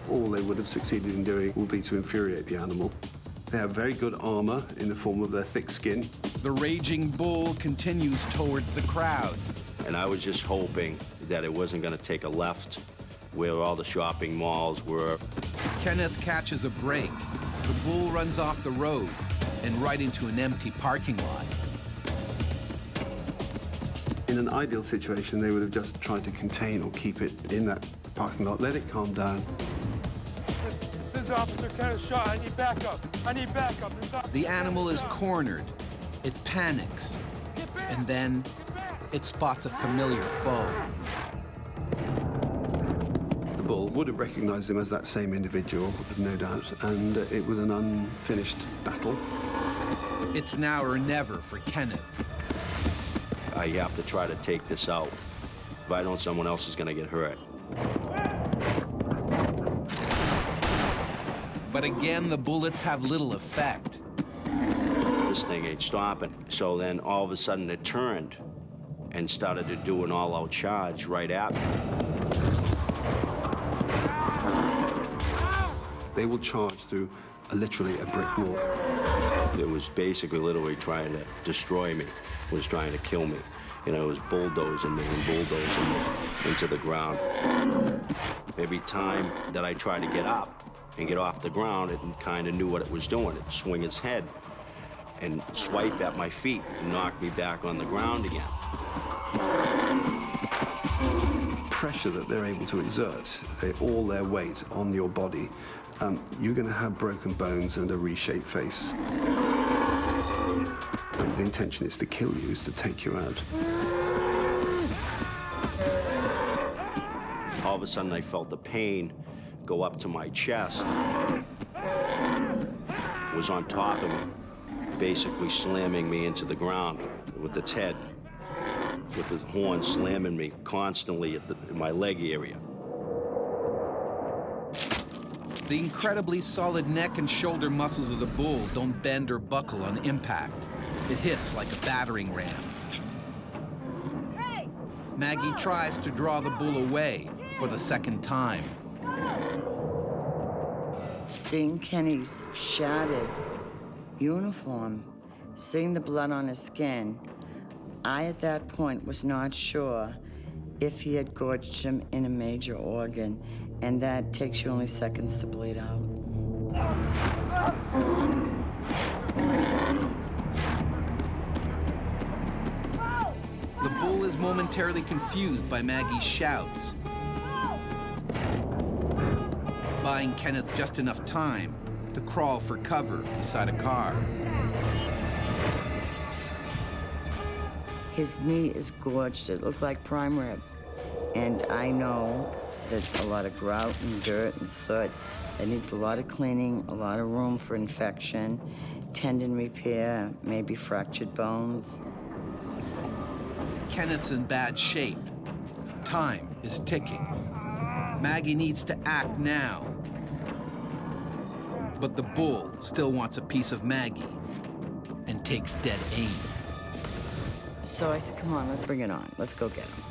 S12: All they would have succeeded in doing would be to infuriate the animal. They have very good armor in the form of their thick skin.
S1: The raging bull continues towards the crowd.
S11: And I was just hoping that it wasn't gonna take a left where all the shopping malls were.
S1: Kenneth catches a break. The bull runs off the road and right into an empty parking lot.
S12: In an ideal situation, they would have just tried to contain or keep it in that parking lot, let it calm down.
S14: This is Officer Kenneth Shaw. I need backup. I need backup.
S1: The animal is cornered. It panics. And then it spots a familiar foe.
S12: The bull would have recognized him as that same individual, no doubt, and it was an unfinished battle.
S1: It's now or never for Kenneth.
S11: I have to try to take this out. If I don't, someone else is gonna get hurt.
S1: But again, the bullets have little effect.
S11: This thing ain't stopping. So then all of a sudden it turned and started to do an all-out charge right at me.
S12: They will charge through literally a brick wall.
S11: It was basically literally trying to destroy me, was trying to kill me. You know, it was bulldozing me and bulldozing me into the ground. Every time that I tried to get up and get off the ground, it kind of knew what it was doing. It'd swing its head and swipe at my feet and knock me back on the ground again.
S12: Pressure that they're able to exert, all their weight on your body, you're going to have broken bones and a reshaped face. And the intention is to kill you, is to take you out.
S11: All of a sudden, I felt the pain go up to my chest. It was on top of me, basically slamming me into the ground with its head, with the horn slamming me constantly in my leg area.
S1: The incredibly solid neck and shoulder muscles of the bull don't bend or buckle on impact. It hits like a battering ram. Maggie tries to draw the bull away for the second time.
S13: Seeing Kenny's shattered uniform, seeing the blood on his skin, I at that point was not sure if he had gorged him in a major organ, and that takes you only seconds to bleed out.
S1: The bull is momentarily confused by Maggie's shouts, buying Kenneth just enough time to crawl for cover beside a car.
S13: His knee is gorged. It looked like prime rib. And I know that a lot of grout and dirt and soot. It needs a lot of cleaning, a lot of room for infection, tendon repair, maybe fractured bones.
S1: Kenneth's in bad shape. Time is ticking. Maggie needs to act now. But the bull still wants a piece of Maggie and takes dead aim.
S13: So I said, come on, let's bring it on. Let's go get him.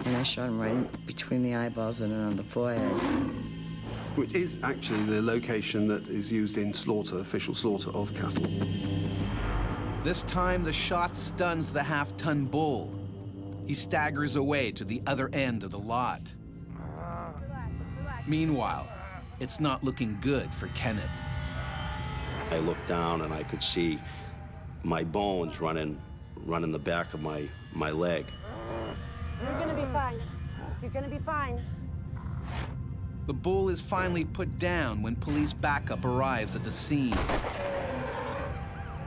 S13: And I shot him right between the eyeballs and on the forehead.
S12: Which is actually the location that is used in slaughter, official slaughter of cattle.
S1: This time, the shot stuns the half-ton bull. He staggers away to the other end of the lot. Meanwhile, it's not looking good for Kenneth.
S11: I looked down and I could see my bones running the back of my leg.
S15: You're gonna be fine. You're gonna be fine.
S1: The bull is finally put down when police backup arrives at the scene.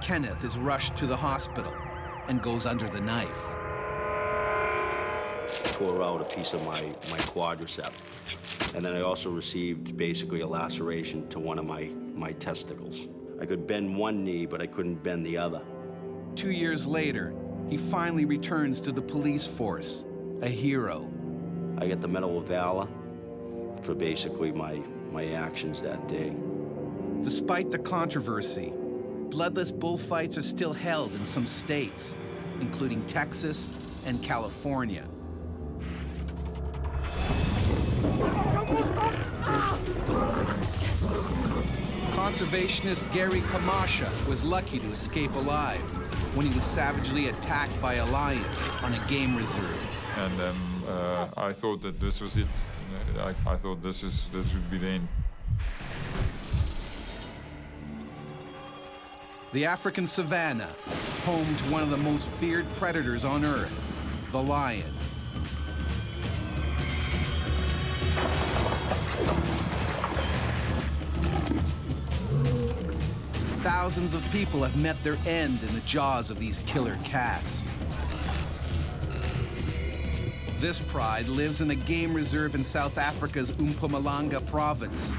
S1: Kenneth is rushed to the hospital and goes under the knife.
S11: Tore out a piece of my quadricep. And then I also received basically a laceration to one of my testicles. I could bend one knee, but I couldn't bend the other.
S1: 2 years later, he finally returns to the police force, a hero.
S11: I get the Medal of Valor for basically my actions that day.
S1: Despite the controversy, bloodless bullfights are still held in some states, including Texas and California. Conservationist Gary Kamasha was lucky to escape alive when he was savagely attacked by a lion on a game reserve.
S16: And then I thought that this was it. I thought this would be the end.
S1: The African savanna, home to one of the most feared predators on Earth, the lion. Thousands of people have met their end in the jaws of these killer cats. This pride lives in a game reserve in South Africa's Mpumalanga province.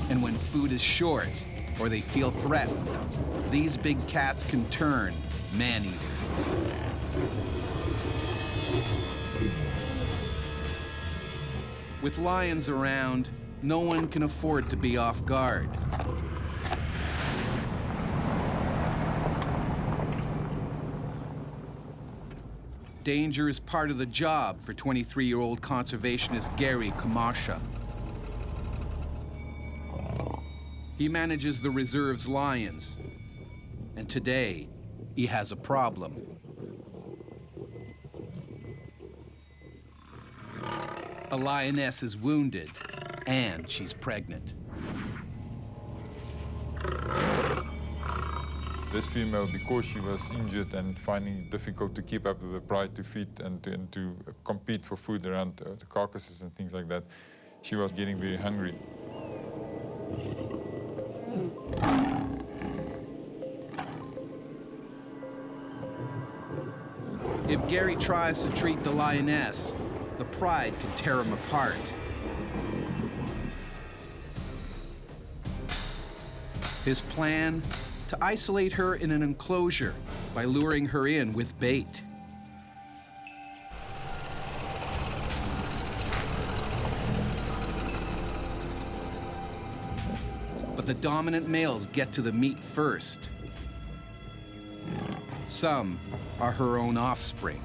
S1: And when food is short or they feel threatened, these big cats can turn man-eater. With lions around, no one can afford to be off guard. Danger is part of the job for 23-year-old conservationist Gary Kamasha. He manages the reserve's lions, and today he has a problem. A lioness is wounded, and she's pregnant.
S16: This female, because she was injured and finding it difficult to keep up with the pride to feed and to compete for food around the carcasses and things like that, she was getting very hungry.
S1: If Gary tries to treat the lioness, the pride can tear him apart. His plan? To isolate her in an enclosure by luring her in with bait. But the dominant males get to the meat first. Some are her own offspring.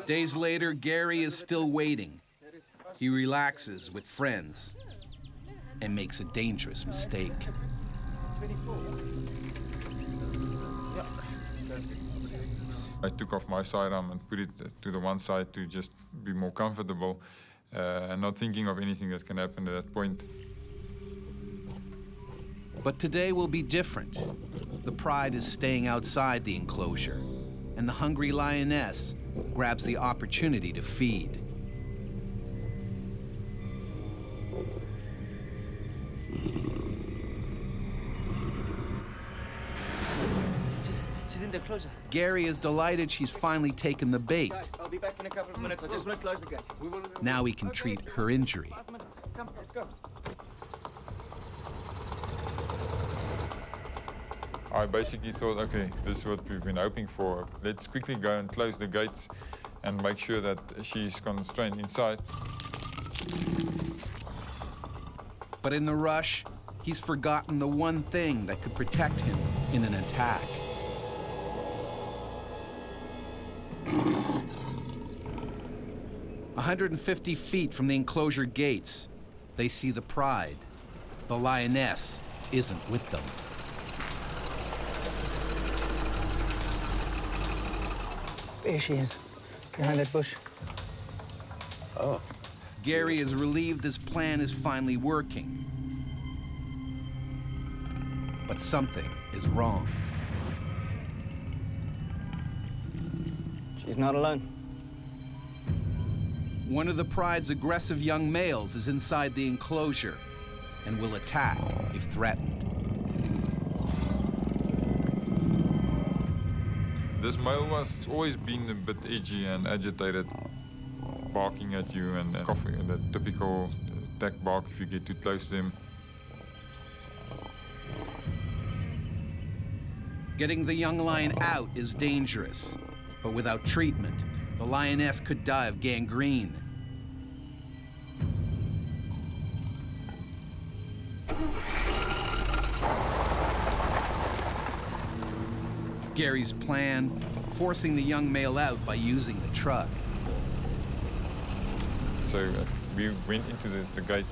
S1: Days later, Gary is still waiting. He relaxes with friends and makes a dangerous mistake.
S16: I took off my sidearm and put it to the one side to just be more comfortable and not thinking of anything that can happen at that point.
S1: But today will be different. The pride is staying outside the enclosure, and the hungry lioness grabs the opportunity to feed.
S4: She's in
S17: in the closer.
S1: Gary is delighted she's finally taken the bait.
S17: Guys, I'll be back in a couple of minutes. I just want to close the gate.
S1: Now he can treat her injury.
S17: 5 minutes. Come, let's go.
S16: I basically thought, okay, this is what we've been hoping for. Let's quickly go and close the gates and make sure that she's constrained inside.
S1: But in the rush, he's forgotten the one thing that could protect him in an attack. "150 feet from the enclosure gates, they see the pride. The lioness isn't with them.
S6: There she is, behind that bush.
S1: Oh. Gary is relieved his plan is finally working. But something is wrong.
S17: She's not alone.
S1: One of the pride's aggressive young males is inside the enclosure and will attack if threatened.
S16: This male was always been a bit edgy and agitated, barking at you and coughing, the typical attack bark if you get too close to him.
S1: Getting the young lion out is dangerous, but without treatment, the lioness could die of gangrene. Gary's plan, forcing the young male out by using the truck.
S16: So we went into the gate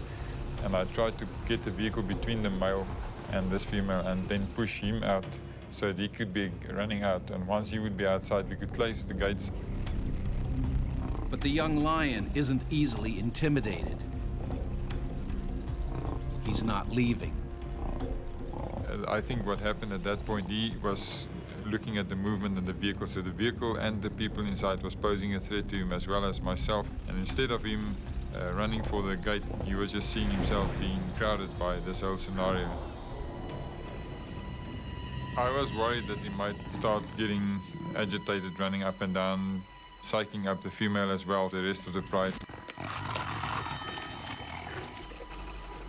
S16: and I tried to get the vehicle between the male and this female and then push him out so that he could be running out. And once he would be outside, we could close the gates.
S1: But the young lion isn't easily intimidated. He's not leaving.
S16: I think what happened at that point, he was looking at the movement of the vehicle. So the vehicle and the people inside was posing a threat to him as well as myself. And instead of him running for the gate, he was just seeing himself being crowded by this whole scenario. I was worried that he might start getting agitated, running up and down, psyching up the female as well, the rest of the pride.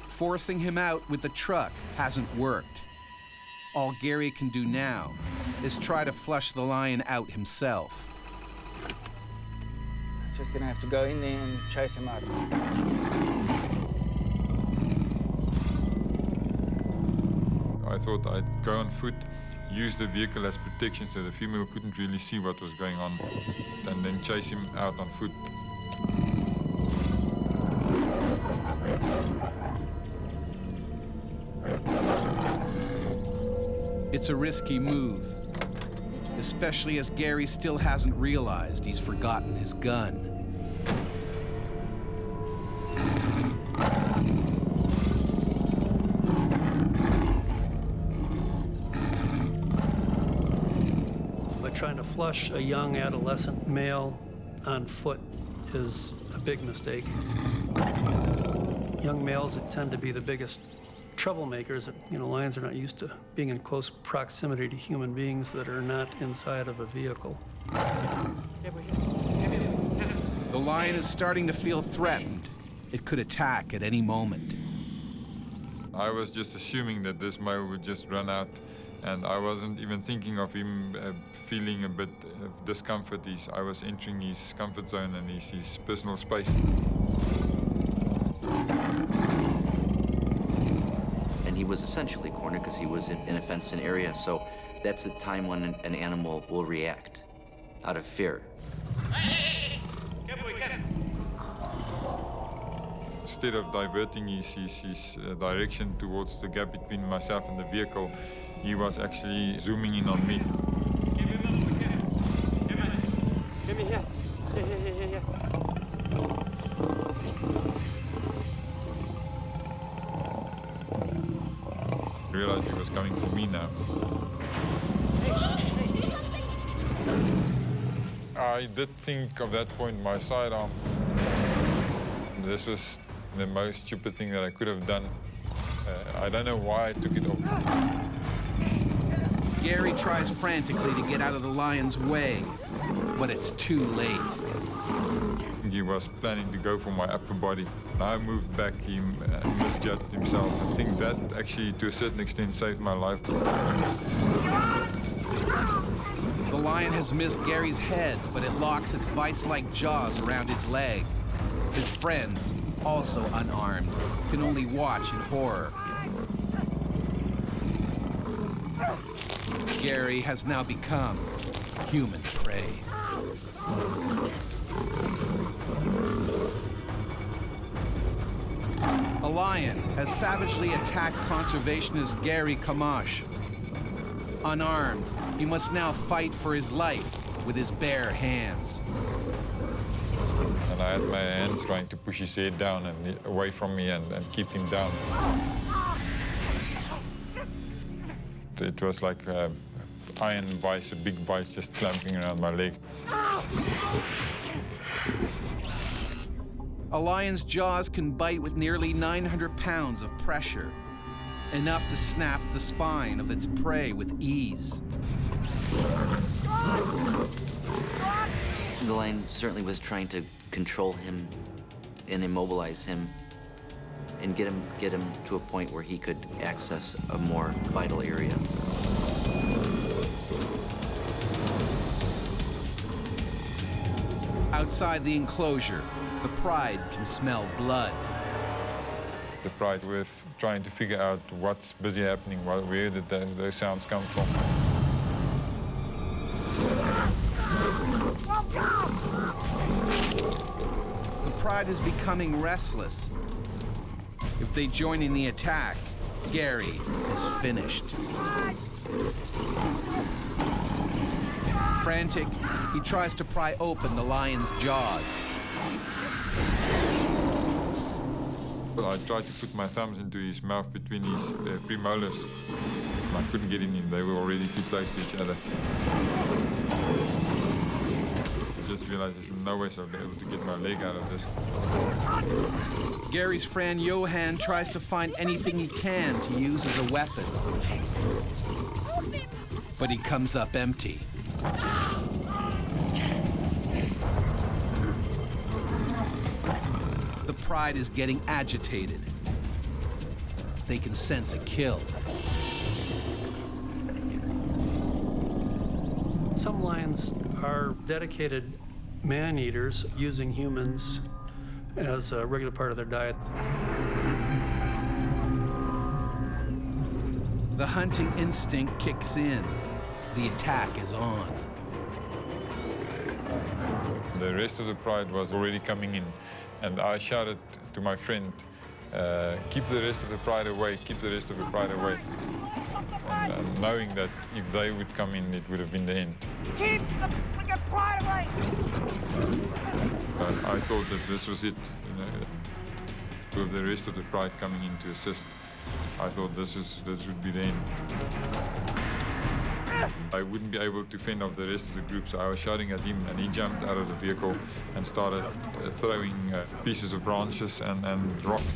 S1: Forcing him out with the truck hasn't worked. All Gary can do now is try to flush the lion out himself.
S17: Just gonna have to go in there and chase him out.
S16: I thought I'd go on foot, use the vehicle as protection so the female couldn't really see what was going on, and then chase him out on foot.
S1: It's a risky move, especially as Gary still hasn't realized he's forgotten his gun.
S18: But trying to flush a young adolescent male on foot is a big mistake. Young males tend to be the biggest troublemakers. Lions are not used to being in close proximity to human beings that are not inside of a vehicle.
S1: The lion is starting to feel threatened. It could attack at any moment.
S16: I was just assuming that this male would just run out, and I wasn't even thinking of him feeling a bit of discomfort. I was entering his comfort zone and his personal space.
S19: He was essentially cornered because he was in a fenced-in area, so that's the time when an animal will react out of fear.
S16: Instead of diverting his direction towards the gap between myself and the vehicle, he was actually zooming in on me.
S14: Give me here. Here.
S16: I realized he was coming for me now. I did think of that point my sidearm. This was the most stupid thing that I could have done. I don't know why I took it off.
S1: Gary tries frantically to get out of the lion's way, but it's too late.
S16: He was planning to go for my upper body. I moved back, he misjudged himself. I think that actually, to a certain extent, saved my life.
S1: The lion has missed Gary's head, but it locks its vice-like jaws around his leg. His friends, also unarmed, can only watch in horror. Gary has now become human prey. A lion has savagely attacked conservationist Gary Camacho. Unarmed, he must now fight for his life with his bare hands.
S16: And I had my hands trying to push his head down and away from me and keep him down. It was like an iron vice, a big vice just clamping around my leg.
S1: A lion's jaws can bite with nearly 900 pounds of pressure, enough to snap the spine of its prey with ease.
S19: The lion certainly was trying to control him and immobilize him and get him to a point where he could access a more vital area.
S1: Outside the enclosure, the pride can smell blood.
S16: The pride were trying to figure out what's busy happening, where did those sounds come from.
S1: The pride is becoming restless. If they join in the attack, Gary is finished. Frantic, he tries to pry open the lion's jaws.
S16: I tried to put my thumbs into his mouth between his premolars. I couldn't get him in, they were already too close to each other. I just realized there's no way I'll be able to get my leg out of this.
S1: Gary's friend Johan tries to find anything he can to use as a weapon. But he comes up empty. The pride is getting agitated. They can sense a kill.
S18: Some lions are dedicated man-eaters, using humans as a regular part of their diet.
S1: The hunting instinct kicks in. The attack is on.
S16: The rest of the pride was already coming in, and I shouted to my friend, keep the rest of the pride away, keep the rest of the pride away. And knowing that if they would come in, it would have been the end.
S7: Keep the freaking pride away!
S16: I thought that this was it, with the rest of the pride coming in to assist. I thought this would be the end. I wouldn't be able to fend off the rest of the group, so I was shouting at him, and he jumped out of the vehicle and started throwing pieces of branches and rocks.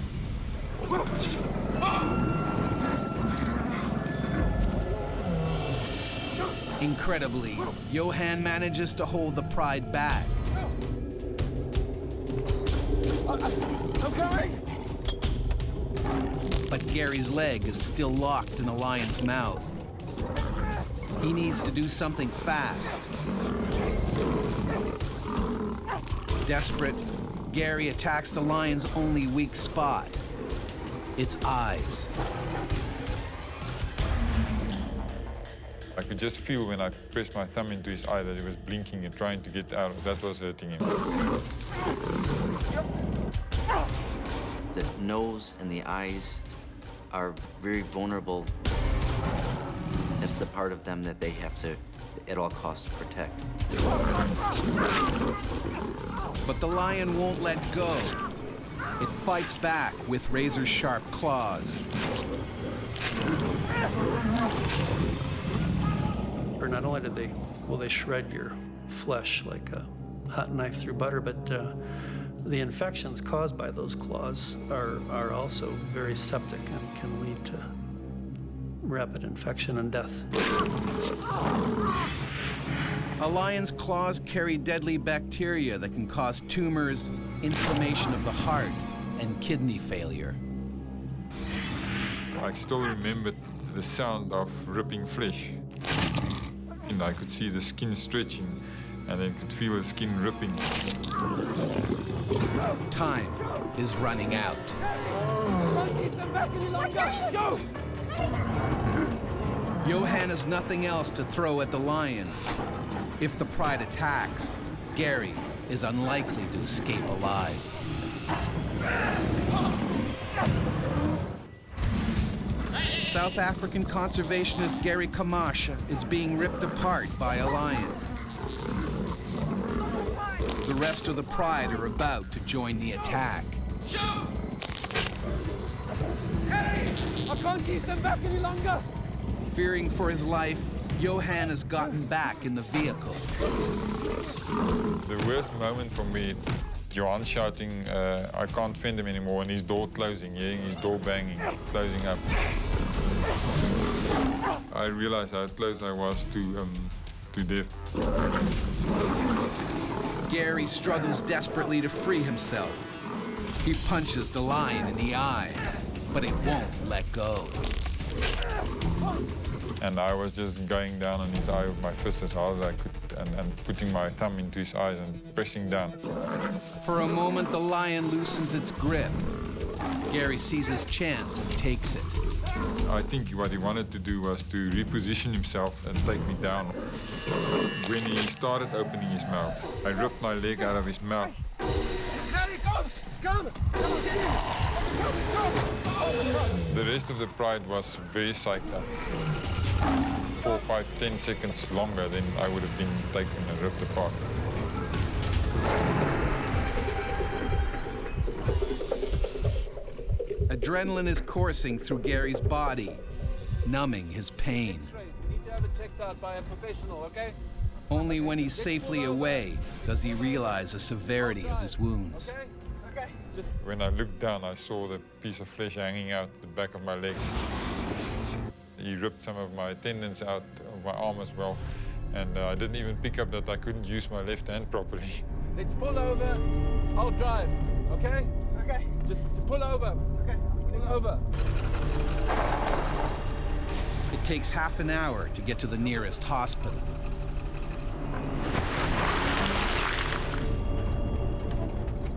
S1: Incredibly, Johan manages to hold the pride back.
S7: I'm coming!
S1: But Gary's leg is still locked in the lion's mouth. He needs to do something fast. Desperate, Gary attacks the lion's only weak spot, its eyes.
S16: I could just feel when I pressed my thumb into his eye that he was blinking and trying to get out. That was hurting him.
S19: The nose and the eyes are very vulnerable. It's the part of them that they have to, at all costs, protect.
S1: But the lion won't let go. It fights back with razor-sharp claws.
S18: Or not only did they shred your flesh like a hot knife through butter, but the infections caused by those claws are also very septic and can lead to rapid infection and death.
S1: A lion's claws carry deadly bacteria that can cause tumors, inflammation of the heart, and kidney failure.
S16: I still remembered the sound of ripping flesh. And I could see the skin stretching, and I could feel the skin ripping.
S1: Time is running out. Johan has nothing else to throw at the lions. If the pride attacks, Gary is unlikely to escape alive. South African conservationist Gary Kamasha is being ripped apart by a lion. The rest of the pride are about to join the attack.
S14: Hey! I can't keep them back any longer!
S1: Fearing for his life, Johan has gotten back in the vehicle.
S16: The worst moment for me, Johan shouting, I can't fend him anymore, and his door closing, hearing his door banging, closing up. I realized how close I was to death.
S1: Gary struggles desperately to free himself. He punches the lion in the eye, but it won't let go.
S16: And I was just going down on his eye with my fist as hard as I could and putting my thumb into his eyes and pressing down.
S1: For a moment, the lion loosens its grip. Gary sees his chance and takes it.
S16: I think what he wanted to do was to reposition himself and take me down. When he started opening his mouth, I ripped my leg out of his mouth. The rest of the pride was very psyched up. 4, 5, 10 seconds longer, then I would have been taken and ripped apart.
S1: Adrenaline is coursing through Gary's body, numbing his pain.
S14: We need to have it checked out by a professional, okay?
S1: Only when he's safely away does he realize the severity of his wounds.
S14: Okay.
S16: When I looked down, I saw the piece of flesh hanging out the back of my leg. He ripped some of my tendons out of my arm as well, and I didn't even pick up that I couldn't use my left hand properly.
S14: Let's pull over. I'll drive, okay? Okay. Just pull over. Okay. Pull over.
S1: It takes half an hour to get to the nearest hospital.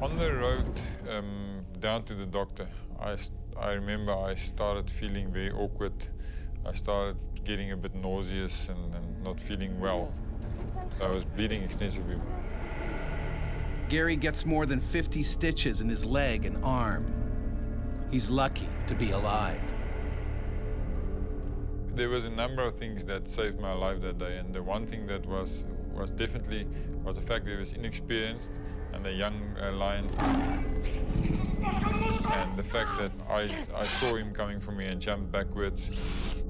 S16: On the road down to the doctor, I remember I started feeling very awkward. I started getting a bit nauseous and not feeling well. I was bleeding extensively.
S1: Gary gets more than 50 stitches in his leg and arm. He's lucky to be alive.
S16: There was a number of things that saved my life that day, and the one thing that was definitely the fact that he was inexperienced and a young lion, and the fact that I saw him coming for me and jumped backwards.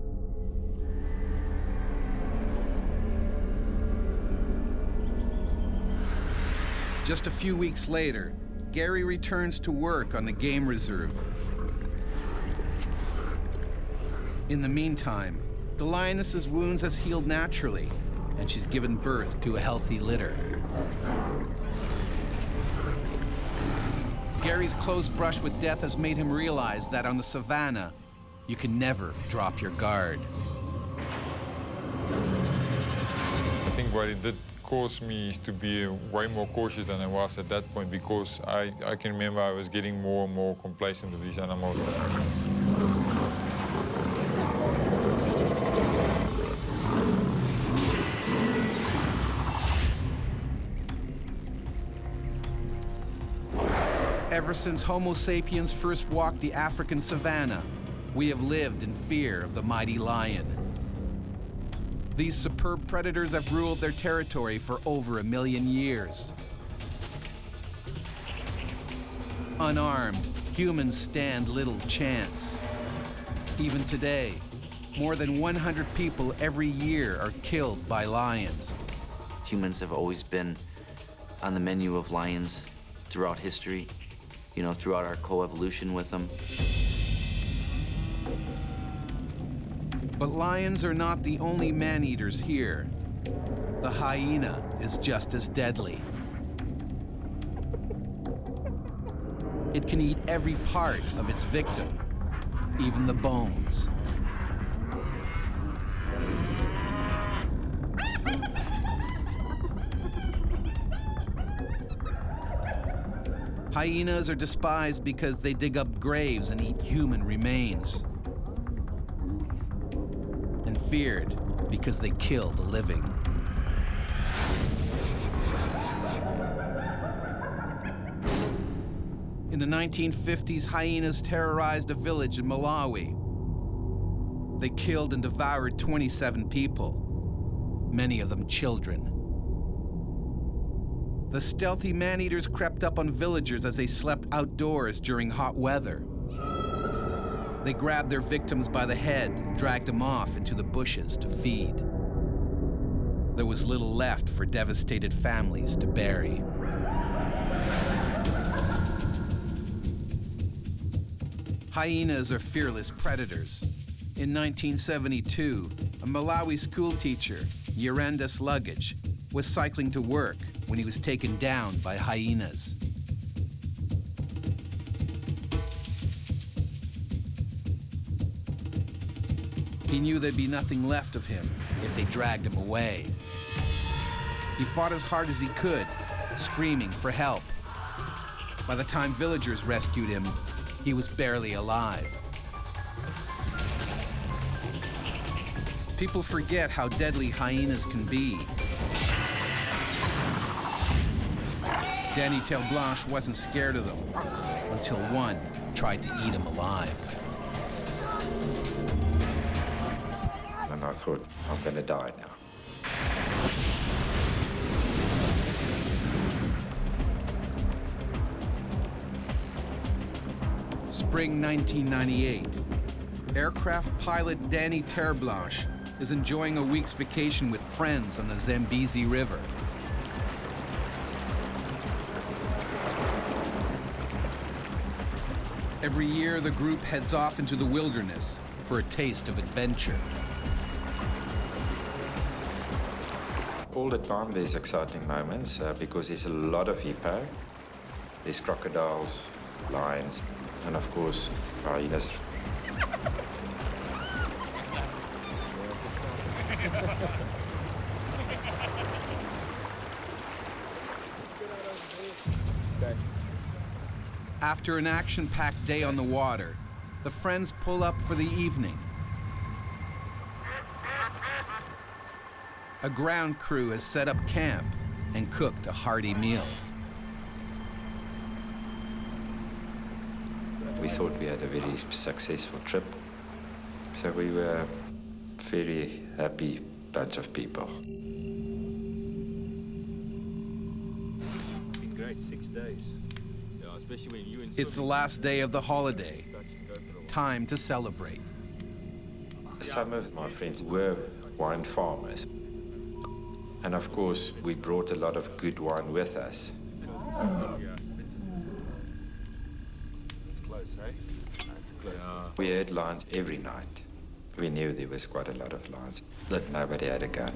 S1: Just a few weeks later, Gary returns to work on the game reserve. In the meantime, the lioness's wounds has healed naturally, and she's given birth to a healthy litter. Gary's close brush with death has made him realize that on the savannah, you can never drop your guard.
S16: I think what it did cause me is to be way more cautious than I was at that point, because I can remember I was getting more and more complacent with these animals.
S1: Ever since Homo sapiens first walked the African savanna, we have lived in fear of the mighty lion. These superb predators have ruled their territory for over 1 million years. Unarmed, humans stand little chance. Even today, more than 100 people every year are killed by lions.
S19: Humans have always been on the menu of lions throughout history, you know, throughout our coevolution with them.
S1: But lions are not the only man-eaters here. The hyena is just as deadly. It can eat every part of its victim, even the bones. Hyenas are despised because they dig up graves and eat human remains. And feared because they kill the living. In the 1950s, hyenas terrorized a village in Malawi. They killed and devoured 27 people, many of them children. The stealthy man-eaters crept up on villagers as they slept outdoors during hot weather. They grabbed their victims by the head and dragged them off into the bushes to feed. There was little left for devastated families to bury. Hyenas are fearless predators. In 1972, a Malawi schoolteacher, Yeranda Luggage, was cycling to work when he was taken down by hyenas. He knew there'd be nothing left of him if they dragged him away. He fought as hard as he could, screaming for help. By the time villagers rescued him, he was barely alive. People forget how deadly hyenas can be. Danny Tail Blanche wasn't scared of them until one tried to eat him alive.
S2: And I thought, I'm gonna die now.
S1: Spring 1998. Aircraft pilot Danny Terreblanche is enjoying a week's vacation with friends on the Zambesi River. Every year, the group heads off into the wilderness for a taste of adventure.
S20: All the time there's exciting moments because there's a lot of hippo. There's crocodiles, lions, and of course, hyenas.
S1: After an action-packed day on the water, the friends pull up for the evening. A ground crew has set up camp and cooked a hearty meal.
S20: We thought we had a very successful trip, so we were a very happy bunch of people.
S14: It's been great, 6 days. Especially when you
S1: It's the last day of the holiday. Time to celebrate.
S20: Some of my friends were wine farmers. And of course, we brought a lot of good wine with us.
S14: It's close, eh?
S20: We heard lions every night. We knew there was quite a lot of lions, that nobody had a gun.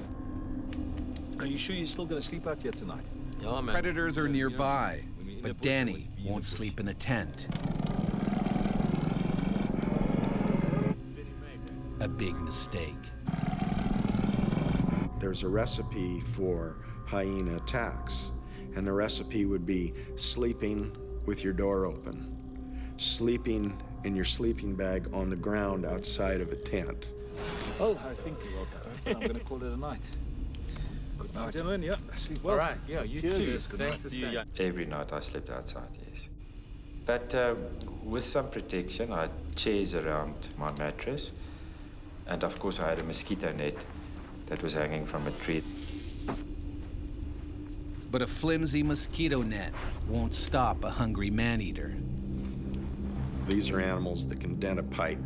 S14: Are you sure you're still going to sleep out here tonight?
S11: Yeah, man.
S1: Predators are nearby, but Danny won't sleep in a tent. A big mistake.
S21: There's a recipe for hyena attacks, and the recipe would be sleeping with your door open, sleeping in your sleeping bag on the ground outside of a tent.
S14: Well, I think I'm going to call it a night. Good night, gentlemen. Yeah, sleep well.
S11: All right, yeah, you too.
S14: Good night.
S11: Thanks to you.
S20: Every night I slept outside, yes. But with some protection, I had chairs around my mattress, and of course I had a mosquito net that was hanging from a tree.
S1: But a flimsy mosquito net won't stop a hungry man-eater.
S21: These are animals that can dent a pipe,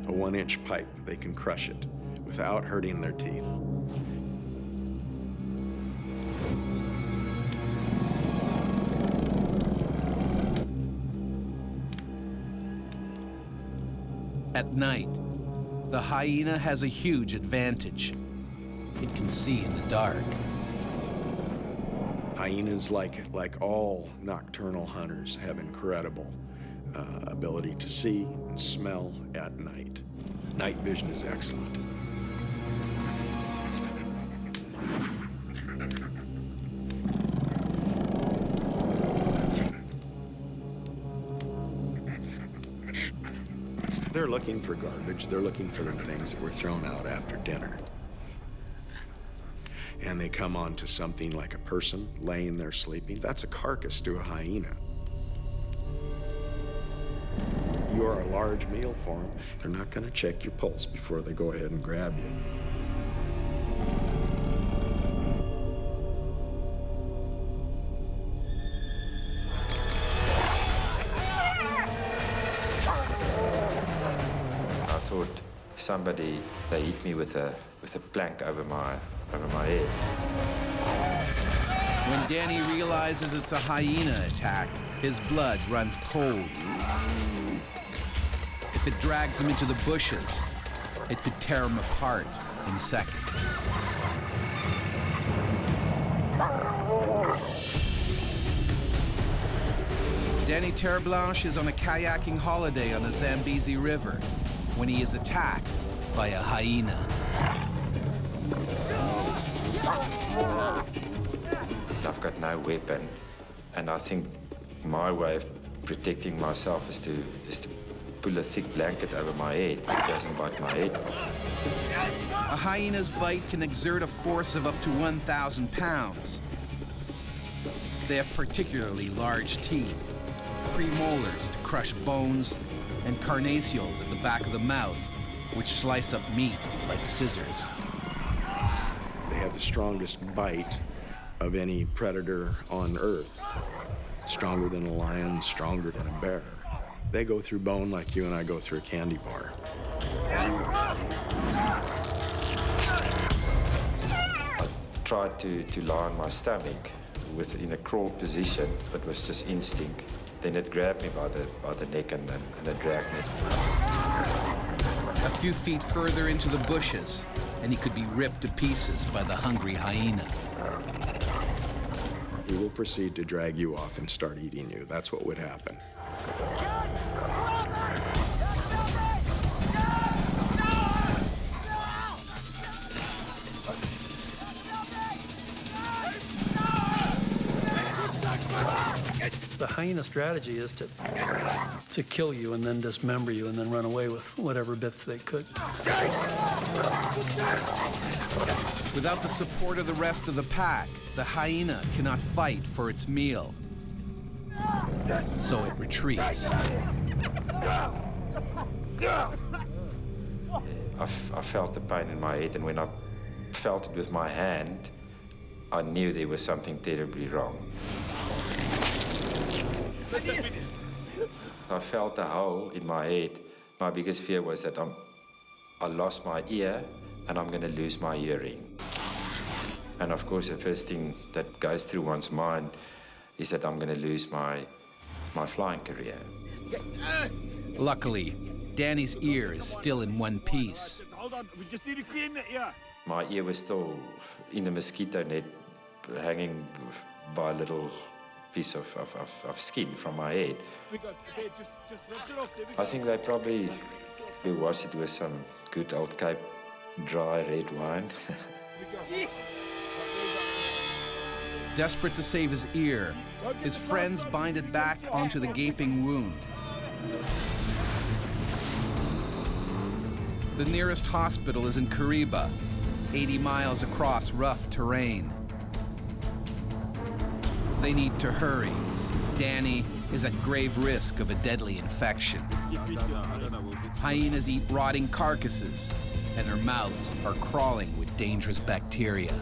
S21: a 1-inch pipe. They can crush it without hurting their teeth.
S1: At night, The hyena has a huge advantage. It can see in the dark.
S21: Hyenas, like all nocturnal hunters, have incredible ability to see and smell at night. Night vision is excellent. They're looking for garbage. They're looking for the things that were thrown out after dinner. And they come onto something like a person laying there sleeping. That's a carcass to a hyena. You are a large meal for them. They're not going to check your pulse before they go ahead and grab you.
S20: I thought somebody, they hit me with a plank over my head.
S1: When Danny realizes it's a hyena attack, his blood runs cold. If it drags him into the bushes, it could tear him apart in seconds. Danny Terreblanche is on a kayaking holiday on the Zambesi River when he is attacked by a hyena.
S20: I've got no weapon, and I think my way of protecting myself is to pull a thick blanket over my head. It doesn't bite my head.
S1: A hyena's bite can exert a force of up to 1,000 pounds. They have particularly large teeth, premolars to crush bones, and carnassials at the back of the mouth, which slice up meat like scissors.
S21: They have the strongest bite of any predator on Earth. Stronger than a lion, stronger than a bear. They go through bone like you and I go through a candy bar.
S20: I tried to lie on my stomach in a crawl position, but it was just instinct. Then it grabbed me by the neck and it dragged me.
S1: A few feet further into the bushes, and he could be ripped to pieces by the hungry hyena.
S21: He will proceed to drag you off and start eating you. That's what would happen.
S18: The hyena strategy is to kill you and then dismember you and then run away with whatever bits they could.
S1: Without the support of the rest of the pack, the hyena cannot fight for its meal. So it retreats.
S20: I felt the pain in my head, and when I felt it with my hand, I knew there was something terribly wrong. I felt a hole in my head. My biggest fear was that I lost my ear and I'm going to lose my hearing. And of course, the first thing that goes through one's mind is that I'm going to lose my flying career.
S1: Luckily, Danny's ear is still in one piece.
S14: Hold on, we just need to clean the ear.
S20: My ear was still in a mosquito net, hanging by a little piece of skin from my head. I think they probably will wash it with some good old Cape dry red wine.
S1: Desperate to save his ear, his friends bind it back onto the gaping wound. The nearest hospital is in Kariba, 80 miles across rough terrain. They need to hurry. Danny is at grave risk of a deadly infection. Hyenas eat rotting carcasses, and their mouths are crawling with dangerous bacteria.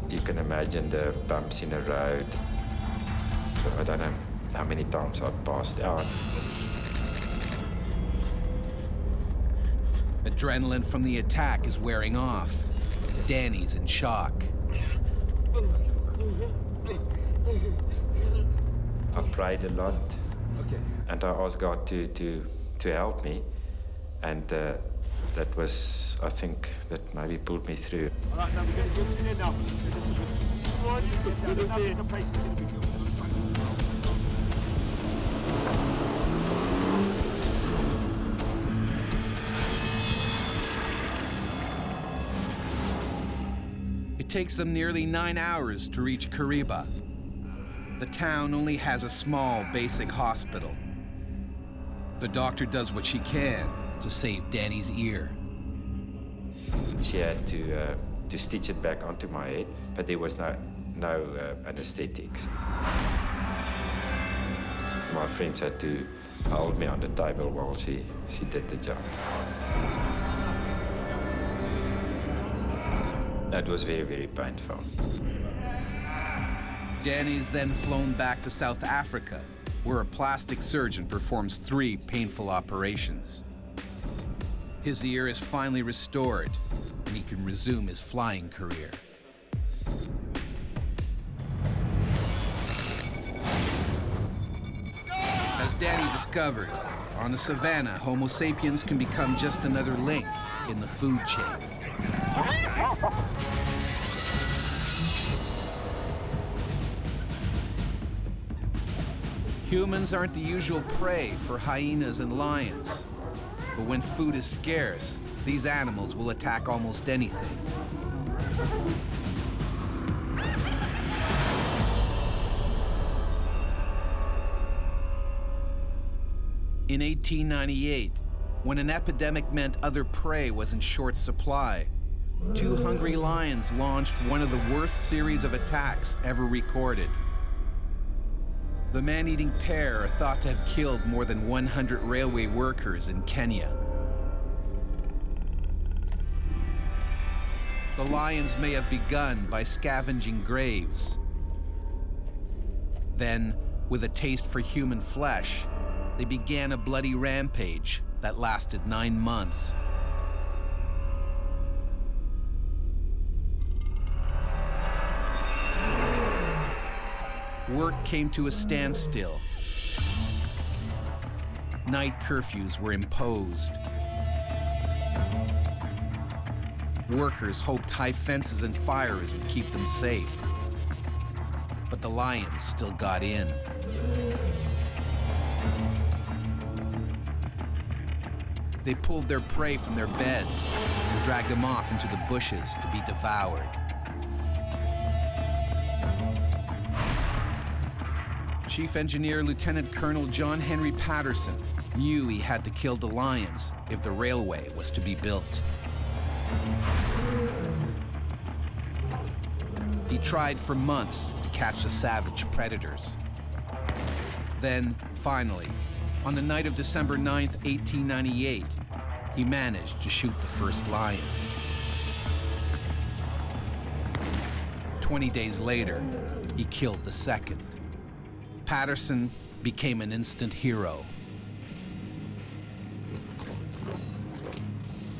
S20: You can imagine the bumps in the road. I don't know how many times I've passed out.
S1: Adrenaline from the attack is wearing off. Danny's in shock.
S20: I prayed a lot, and I asked God to help me. And that was, I think, that maybe pulled me through.
S7: All right, now we're going to get in there now. Come on, it's good as there. The place is going to be good.
S1: It takes them nearly 9 hours to reach Kariba. The town only has a small, basic hospital. The doctor does what she can to save Danny's ear.
S20: She had to stitch it back onto my head, but there was no anesthetics. My friends had to hold me on the table while she did the job. That was very, very painful.
S1: Danny's then flown back to South Africa, where a plastic surgeon performs 3 painful operations. His ear is finally restored, and he can resume his flying career. As Danny discovered, on the savannah, Homo sapiens can become just another link in the food chain. Humans aren't the usual prey for hyenas and lions. But when food is scarce, these animals will attack almost anything. In 1898, when an epidemic meant other prey was in short supply, 2 hungry lions launched one of the worst series of attacks ever recorded. The man-eating pair are thought to have killed more than 100 railway workers in Kenya. The lions may have begun by scavenging graves. Then, with a taste for human flesh, they began a bloody rampage that lasted 9 months. Work came to a standstill. Night curfews were imposed. Workers hoped high fences and fires would keep them safe. But the lions still got in. They pulled their prey from their beds and dragged them off into the bushes to be devoured. Chief Engineer Lieutenant Colonel John Henry Patterson knew he had to kill the lions if the railway was to be built. He tried for months to catch the savage predators. Then, finally, on the night of December 9th, 1898, he managed to shoot the first lion. 20 days later, he killed the second. Patterson became an instant hero.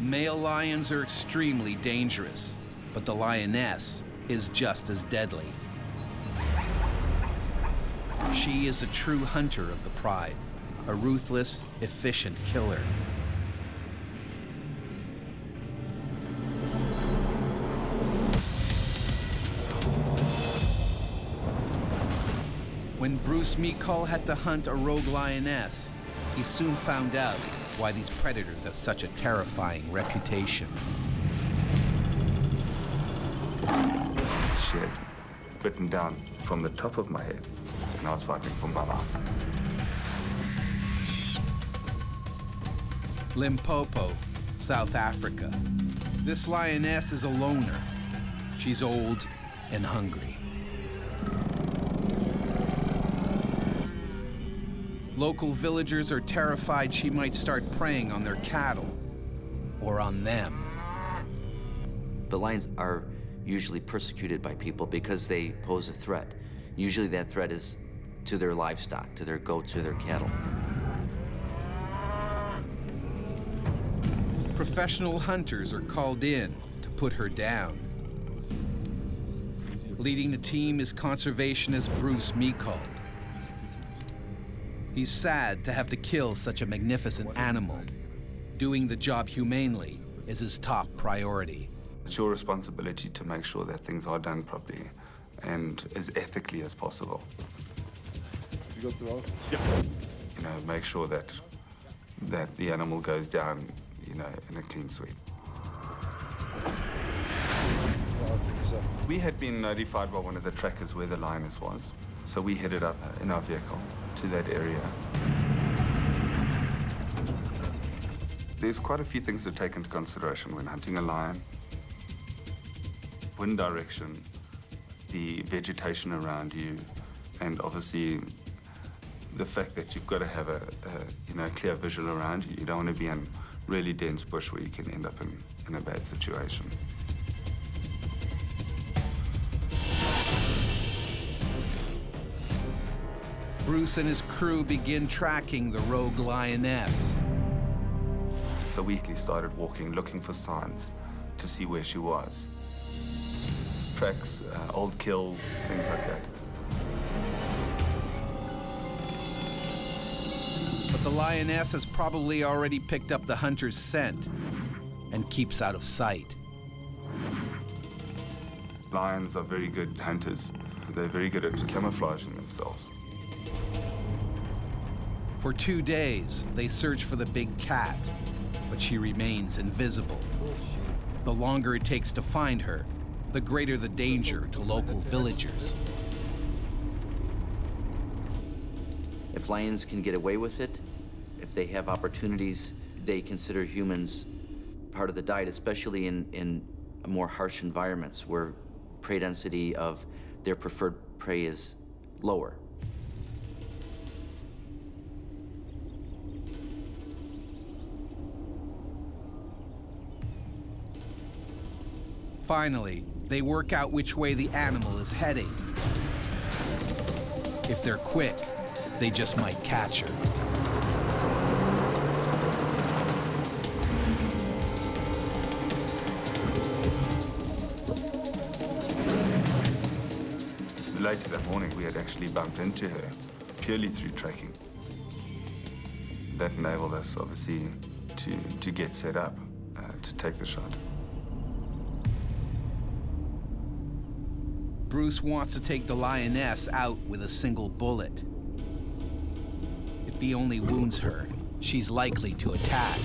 S1: Male lions are extremely dangerous, but the lioness is just as deadly. She is a true hunter of the pride, a ruthless, efficient killer. When Bruce Meekall had to hunt a rogue lioness, he soon found out why these predators have such a terrifying reputation.
S5: She had bitten down from the top of my head. Now it's fighting from my mouth.
S1: Limpopo, South Africa. This lioness is a loner. She's old and hungry. Local villagers are terrified she might start preying on their cattle, or on them.
S19: The lions are usually persecuted by people because they pose a threat. Usually that threat is to their livestock, to their goats or their cattle.
S1: Professional hunters are called in to put her down. Leading the team is conservationist Bruce Meekall. He's sad to have to kill such a magnificent animal, Doing the job humanely is his top priority.
S5: It's your responsibility to make sure that things are done properly and as ethically as possible.
S3: You got the rope?
S5: You know, make sure that the animal goes down, you know, in a clean sweep. We had been notified by one of the trackers where the lioness was, so we headed up in our vehicle to that area. There's quite a few things to take into consideration when hunting a lion. Wind direction, the vegetation around you, and obviously the fact that you've got to have a clear visual around you. You don't want to be in really dense bush where you can end up in a bad situation.
S1: Bruce and his crew begin tracking the rogue lioness.
S5: So we started walking, looking for signs to see where she was. Tracks, old kills, things like that.
S1: But the lioness has probably already picked up the hunter's scent and keeps out of sight.
S5: Lions are very good hunters. They're very good at camouflaging themselves.
S1: For 2 days, they search for the big cat, but she remains invisible. The longer it takes to find her, the greater the danger to local villagers.
S19: If lions can get away with it, if they have opportunities, they consider humans part of the diet, especially in more harsh environments where prey density of their preferred prey is lower.
S1: Finally, they work out which way the animal is heading. If they're quick, they just might catch her.
S5: Later that morning, we had actually bumped into her purely through tracking. That enabled us, obviously, to get set up to take the shot.
S1: Bruce wants to take the lioness out with a single bullet. If he only wounds her, she's likely to attack.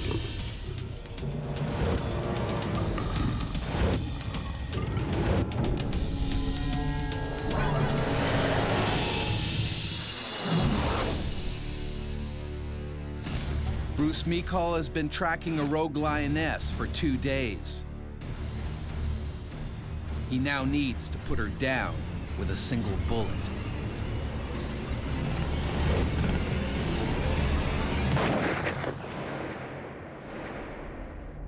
S1: Bruce Meekall has been tracking a rogue lioness for 2 days. He now needs to put her down with a single bullet.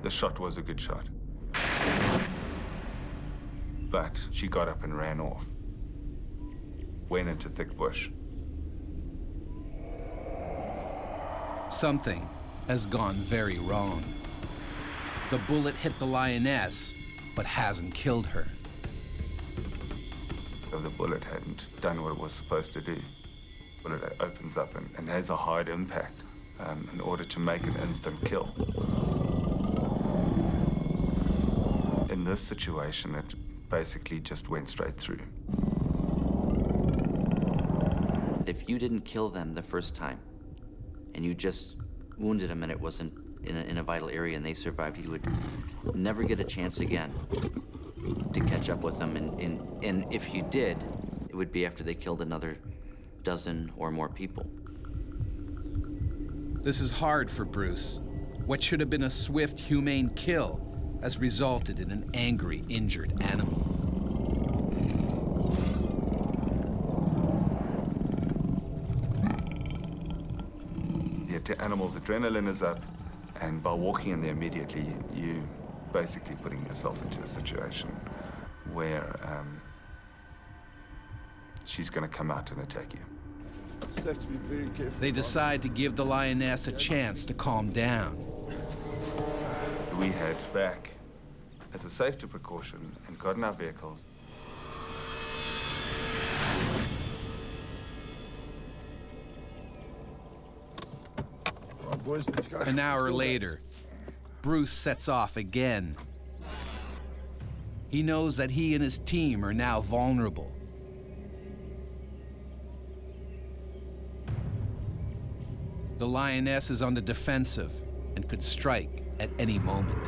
S5: The shot was a good shot. But she got up and ran off. Went into thick bush.
S1: Something has gone very wrong. The bullet hit the lioness, but hasn't killed her.
S5: So the bullet hadn't done what it was supposed to do. The bullet opens up and has a hard impact in order to make an instant kill. In this situation, it basically just went straight through.
S19: If you didn't kill them the first time, and you just wounded them and it wasn't in a vital area and they survived, he would never get a chance again to catch up with them. And if you did, it would be after they killed another dozen or more people.
S1: This is hard for Bruce. What should have been a swift, humane kill has resulted in an angry, injured animal.
S5: The animal's adrenaline is up, and by walking in there immediately, you basically putting yourself into a situation where she's going to come out and attack you.
S3: Just have to be very careful.
S1: They decide to give the lioness a chance to calm down.
S5: We head back as a safety precaution and got in our vehicles.
S1: An hour later, Bruce sets off again. He knows that he and his team are now vulnerable. The lioness is on the defensive and could strike at any moment.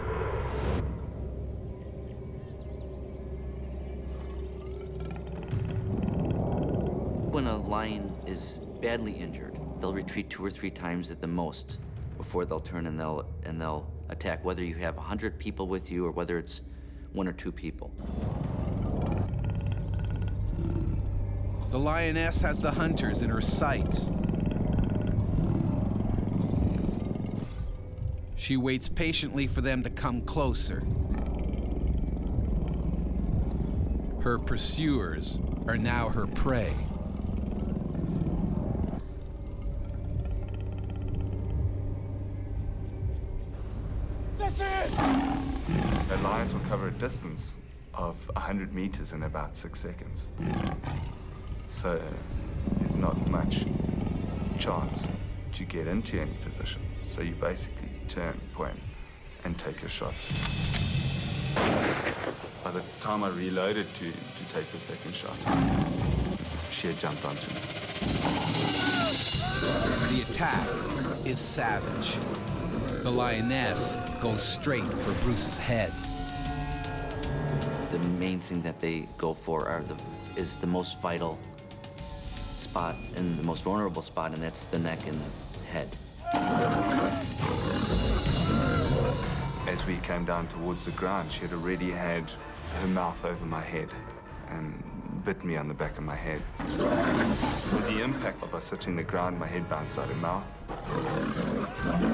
S19: When a lion is badly injured, they'll retreat 2 or 3 times at the most before they'll turn and they'll attack, whether you have 100 people with you or whether it's 1 or 2 people.
S1: The lioness has the hunters in her sights. She waits patiently for them to come closer. Her pursuers are now her prey.
S5: The lions will cover a distance of 100 meters in about 6 seconds. So there's not much chance to get into any position. So you basically turn, point, and take your shot. By the time I reloaded to take the second shot, she had jumped onto me.
S1: The attack is savage. The lioness goes straight for Bruce's head.
S19: The main thing that they go for is the most vital spot and the most vulnerable spot, and that's the neck and the head.
S5: As we came down towards the ground, she had already had her mouth over my head and bit me on the back of my head. With the impact of us hitting the ground, my head bounced out of her mouth.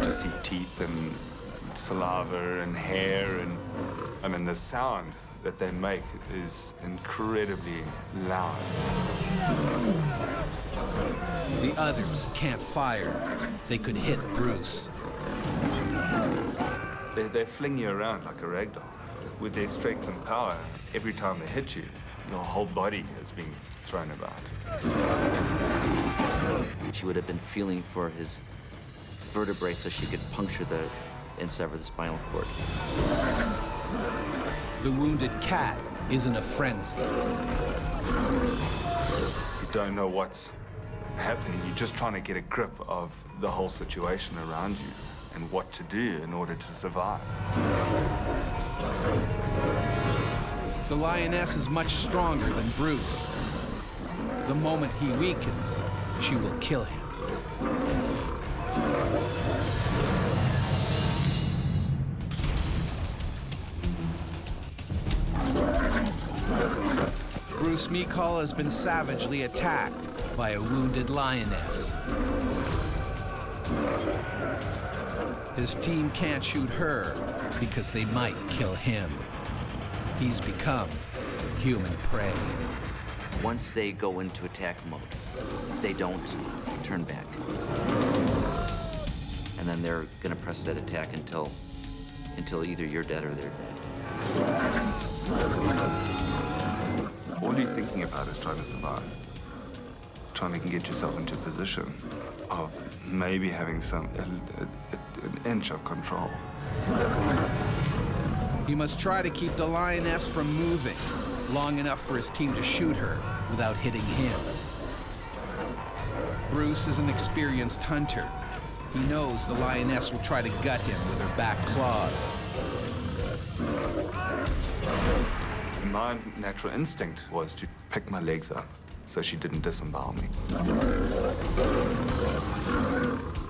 S5: To see teeth and saliva and hair, and I mean, the sound that they make is incredibly loud.
S1: The others can't fire. They could hit Bruce.
S5: They fling you around like a rag doll. With their strength and power, every time they hit you, your whole body is being thrown about.
S19: She would have been feeling for his vertebrae so she could puncture and sever the spinal cord.
S1: The wounded cat is in a frenzy.
S5: You don't know what's happening. You're just trying to get a grip of the whole situation around you and what to do in order to survive.
S1: The lioness is much stronger than Bruce. The moment he weakens, she will kill him. Bruce Meekall has been savagely attacked by a wounded lioness. His team can't shoot her because they might kill him. He's become human prey.
S19: Once they go into attack mode, they don't turn back. And then they're gonna press that attack until either you're dead or they're dead.
S5: All you're thinking about is trying to survive. Trying to get yourself into a position of maybe having an inch of control.
S1: He must try to keep the lioness from moving long enough for his team to shoot her without hitting him. Bruce is an experienced hunter. He knows the lioness will try to gut him with her back claws.
S5: My natural instinct was to pick my legs up so she didn't disembowel me.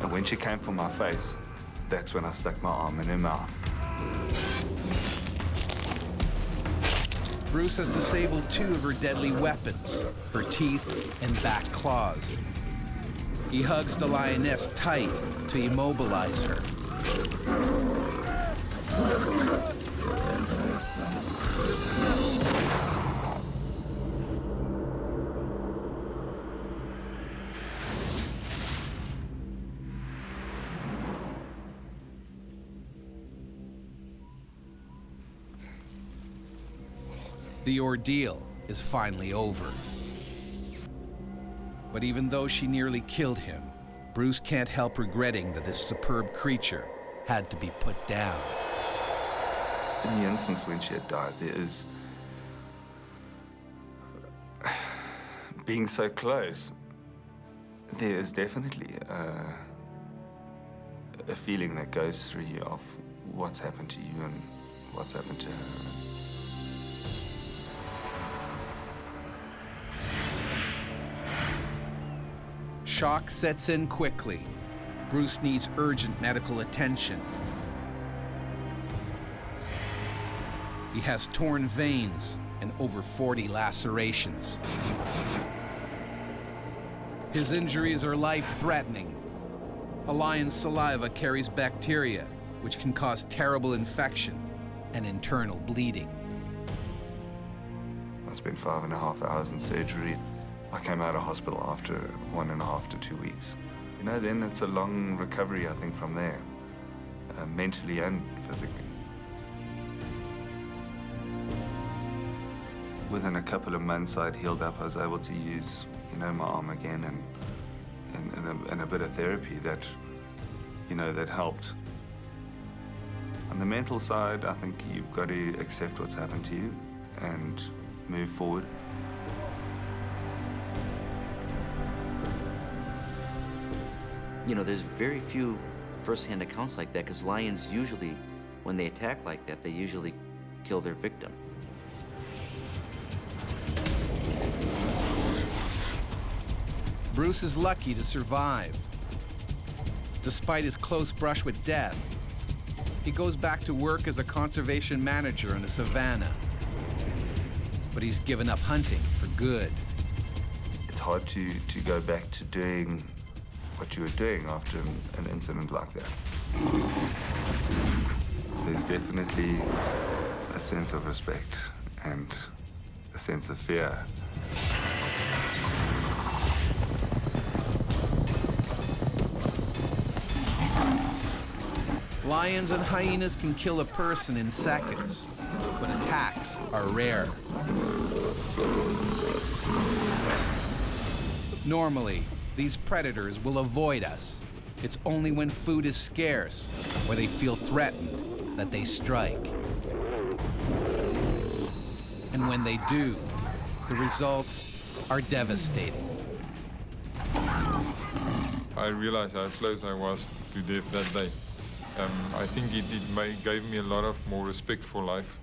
S5: And when she came for my face, that's when I stuck my arm in her mouth.
S1: Bruce has disabled 2 of her deadly weapons, her teeth and back claws. He hugs the lioness tight to immobilize her. The ordeal is finally over. But even though she nearly killed him, Bruce can't help regretting that this superb creature had to be put down.
S5: In the instance when she had died, there is, being so close, there is definitely a feeling that goes through you of what's happened to you and what's happened to her.
S1: Shock sets in quickly. Bruce needs urgent medical attention. He has torn veins and over 40 lacerations. His injuries are life-threatening. A lion's saliva carries bacteria, which can cause terrible infection and internal bleeding.
S5: I spent 5.5 hours in surgery. I came out of hospital after 1.5 to 2 weeks. You know, then it's a long recovery, I think, from there, mentally and physically. Within a couple of months, I'd healed up. I was able to use, you know, my arm again and a bit of therapy that, you know, that helped. On the mental side, I think you've got to accept what's happened to you and move forward.
S19: You know, there's very few first-hand accounts like that, because lions usually, when they attack like that, they usually kill their victim.
S1: Bruce is lucky to survive. Despite his close brush with death, he goes back to work as a conservation manager in the savannah. But he's given up hunting for good.
S5: It's hard to go back to doing what you were doing after an incident like that. There's definitely a sense of respect and a sense of fear.
S1: Lions and hyenas can kill a person in seconds, but attacks are rare. Normally, these predators will avoid us. It's only when food is scarce or they feel threatened that they strike. And when they do, the results are devastating.
S16: I realized how close I was to death that day. I think it gave me a lot of more respect for life.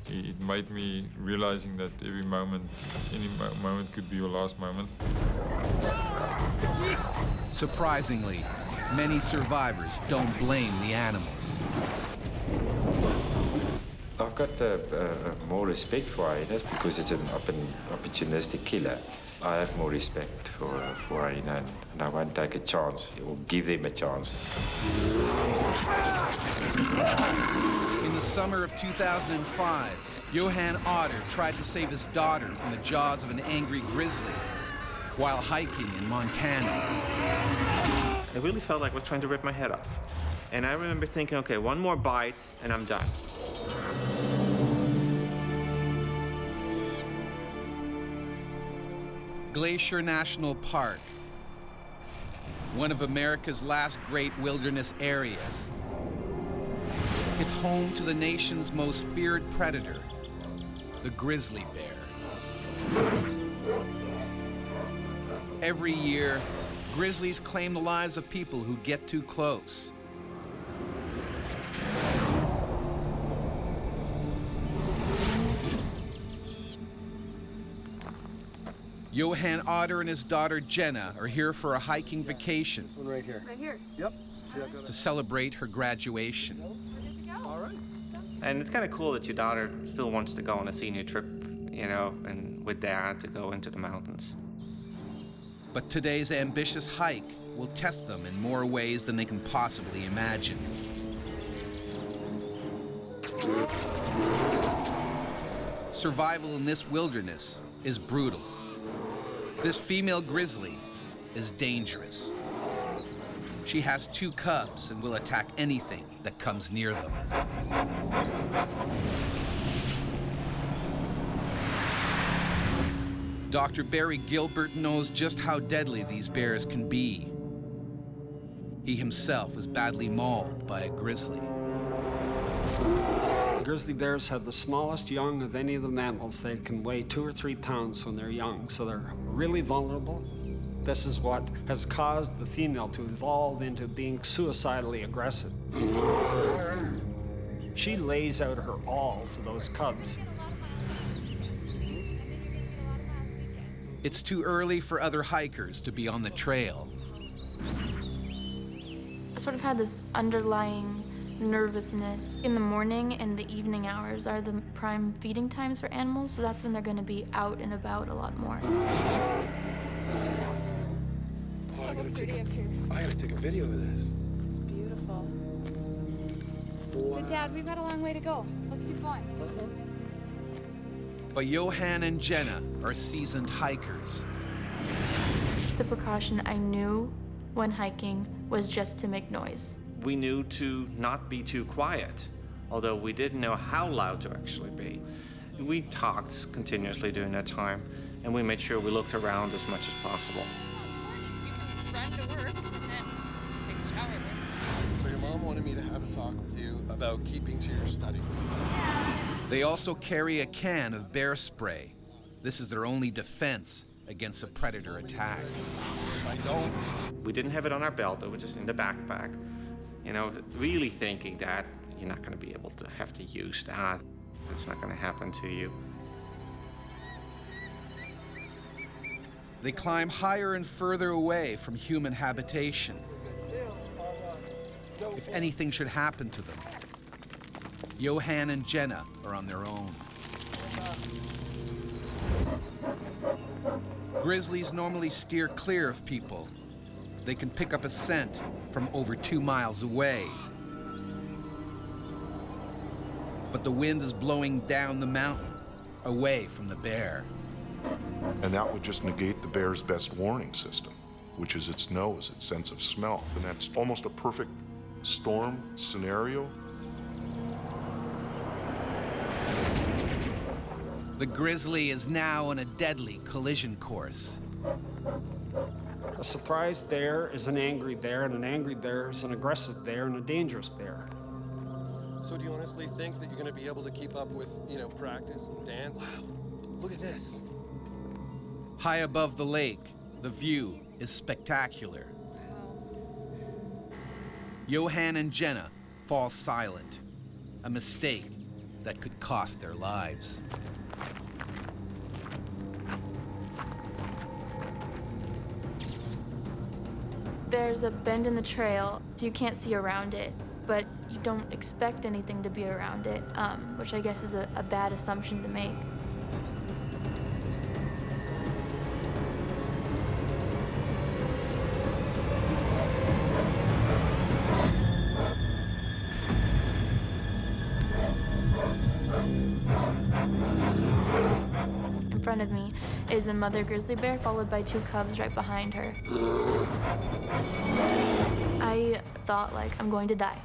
S16: It made me realizing that any moment could be your last moment.
S1: Surprisingly, many survivors don't blame the animals.
S20: I've got more respect for hyenas because it's an opportunistic killer. I have more respect for hyena, and I won't take a chance or give them a chance.
S1: In the summer of 2005, Johan Otter tried to save his daughter from the jaws of an angry grizzly while hiking in Montana.
S10: I really felt like I was trying to rip my head off. And I remember thinking, okay, one more bite and I'm done.
S1: Glacier National Park, one of America's last great wilderness areas. It's home to the nation's most feared predator, the grizzly bear. Every year, grizzlies claim the lives of people who get too close. Johan Otter and his daughter Jenna are here for a hiking vacation.
S6: This one right here.
S15: Right here.
S6: Yep.
S1: To celebrate her graduation.
S6: All right.
S10: And it's kind of cool that your daughter still wants to go on a senior trip, you know, and with Dad to go into the mountains.
S1: But today's ambitious hike will test them in more ways than they can possibly imagine. Survival in this wilderness is brutal. This female grizzly is dangerous. She has 2 cubs and will attack anything that comes near them. Dr. Barry Gilbert knows just how deadly these bears can be. He himself was badly mauled by a grizzly.
S8: Grizzly bears have the smallest young of any of the mammals. They can weigh 2 or 3 pounds when they're young, so they're really vulnerable. This is what has caused the female to evolve into being suicidally aggressive. She lays out her all for those cubs.
S1: It's too early for other hikers to be on the trail.
S22: I sort of had this underlying nervousness. In the morning and the evening hours are the prime feeding times for animals, so that's when they're going to be out and about a lot more.
S14: I gotta take a video of this.
S15: This is beautiful. But Dad, we've got a long way to go. Let's keep going.
S1: But Johan and Jenna are seasoned hikers.
S22: The precaution I knew when hiking was just to make noise.
S10: We knew to not be too quiet, although we didn't know how loud to actually be. We talked continuously during that time, and we made sure we looked around as much as possible.
S7: Run to work and then take a shower.
S14: So your mom wanted me to have a talk with you about keeping to your studies.
S1: They also carry a can of bear spray. This is their only defense against a predator attack.
S10: If I don't... We didn't have it on our belt, it was just in the backpack. You know, really thinking that you're not going to be able to have to use that. It's not going to happen to you.
S1: They climb higher and further away from human habitation. If anything should happen to them, Johan and Jenna are on their own. Grizzlies normally steer clear of people. They can pick up a scent from over 2 miles away. But the wind is blowing down the mountain, away from the bear.
S23: And that would just negate the bear's best warning system, which is its nose, its sense of smell. And that's almost a perfect storm scenario.
S1: The grizzly is now on a deadly collision course.
S8: A surprised bear is an angry bear, and an angry bear is an aggressive bear and a dangerous bear.
S14: So do you honestly think that you're going to be able to keep up with, practice and dance? Look at this.
S1: High above the lake, the view is spectacular. Johan and Jenna fall silent, a mistake that could cost their lives.
S22: There's a bend in the trail, so you can't see around it, but you don't expect anything to be around it, which I guess is a bad assumption to make. In front of me is a mother grizzly bear, followed by 2 cubs right behind her. I thought, I'm going to die.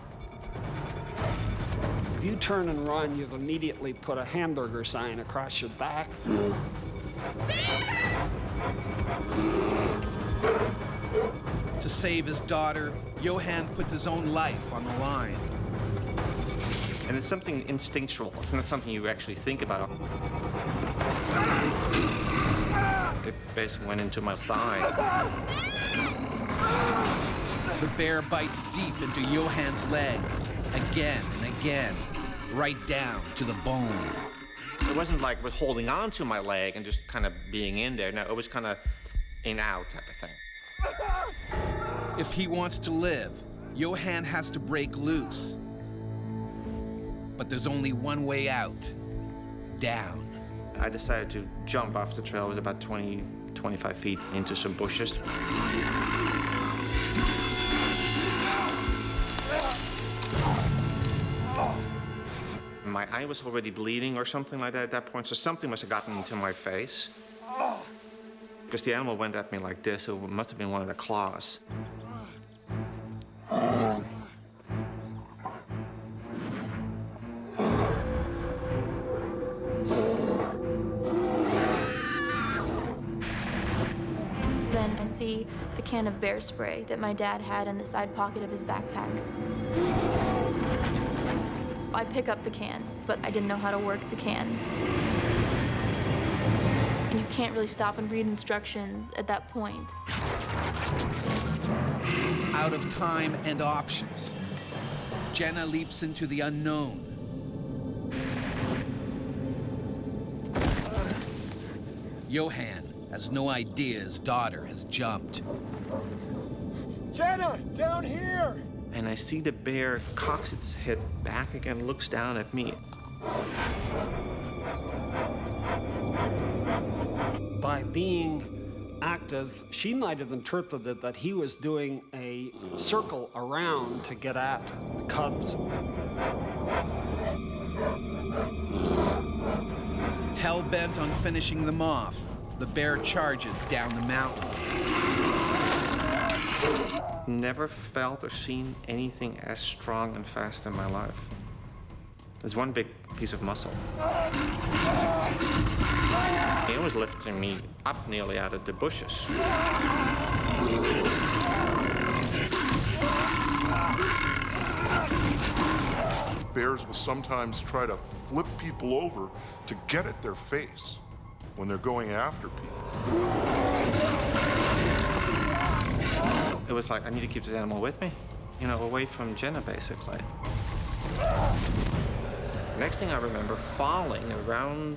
S8: If you turn and run, you've immediately put a hamburger sign across your back.
S1: To save his daughter, Johan puts his own life on the line.
S10: And it's something instinctual. It's not something you actually think about. It basically went into my thigh.
S1: The bear bites deep into Johan's leg, again and again, right down to the bone.
S10: It wasn't like we're holding on to my leg and just kind of being in there. No, it was kind of in-out type of thing.
S1: If he wants to live, Johan has to break loose. But there's only one way out, down.
S10: I decided to jump off the trail. It was about 20, 25 feet into some bushes. My eye was already bleeding or something like that at that point, so something must have gotten into my face. Because the animal went at me like this, so it must have been one of the claws.
S22: see the can of bear spray that my dad had in the side pocket of his backpack. I pick up the can, but I didn't know how to work the can. And you can't really stop and read instructions at that point.
S1: Out of time and options, Jenna leaps into the unknown. Johan has no idea his daughter has jumped.
S7: Jenna, down here!
S10: And I see the bear cocks its head back again, looks down at me.
S8: By being active, she might have interpreted that he was doing a circle around to get at the cubs.
S1: Hell-bent on finishing them off, the bear charges down the mountain.
S10: Never felt or seen anything as strong and fast in my life. There's one big piece of muscle. It was lifting me up nearly out of the bushes.
S23: Bears will sometimes try to flip people over to get at their face when they're going after people.
S10: It was like, I need to keep this animal with me, you know, away from Jenna, basically. Next thing I remember, falling around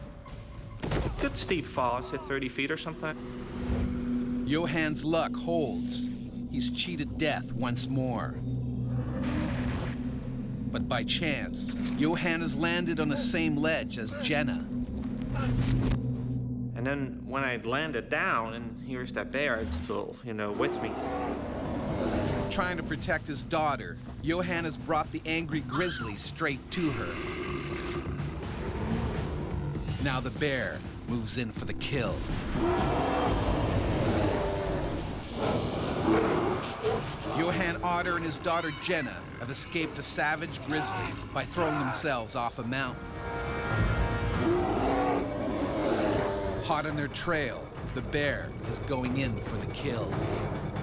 S10: a good steep fall, I'd say 30 feet or something.
S1: Johan's luck holds. He's cheated death once more. But by chance, Johan has landed on the same ledge as Jenna.
S10: And then when I landed down, and here's that bear, it's still, you know, with me.
S1: Trying to protect his daughter, Johan has brought the angry Grizzly straight to her. Now the bear moves in for the kill. Johan Otter and his daughter Jenna have escaped a savage grizzly by throwing themselves off a mountain. Hot on their trail, the bear is going in for the kill.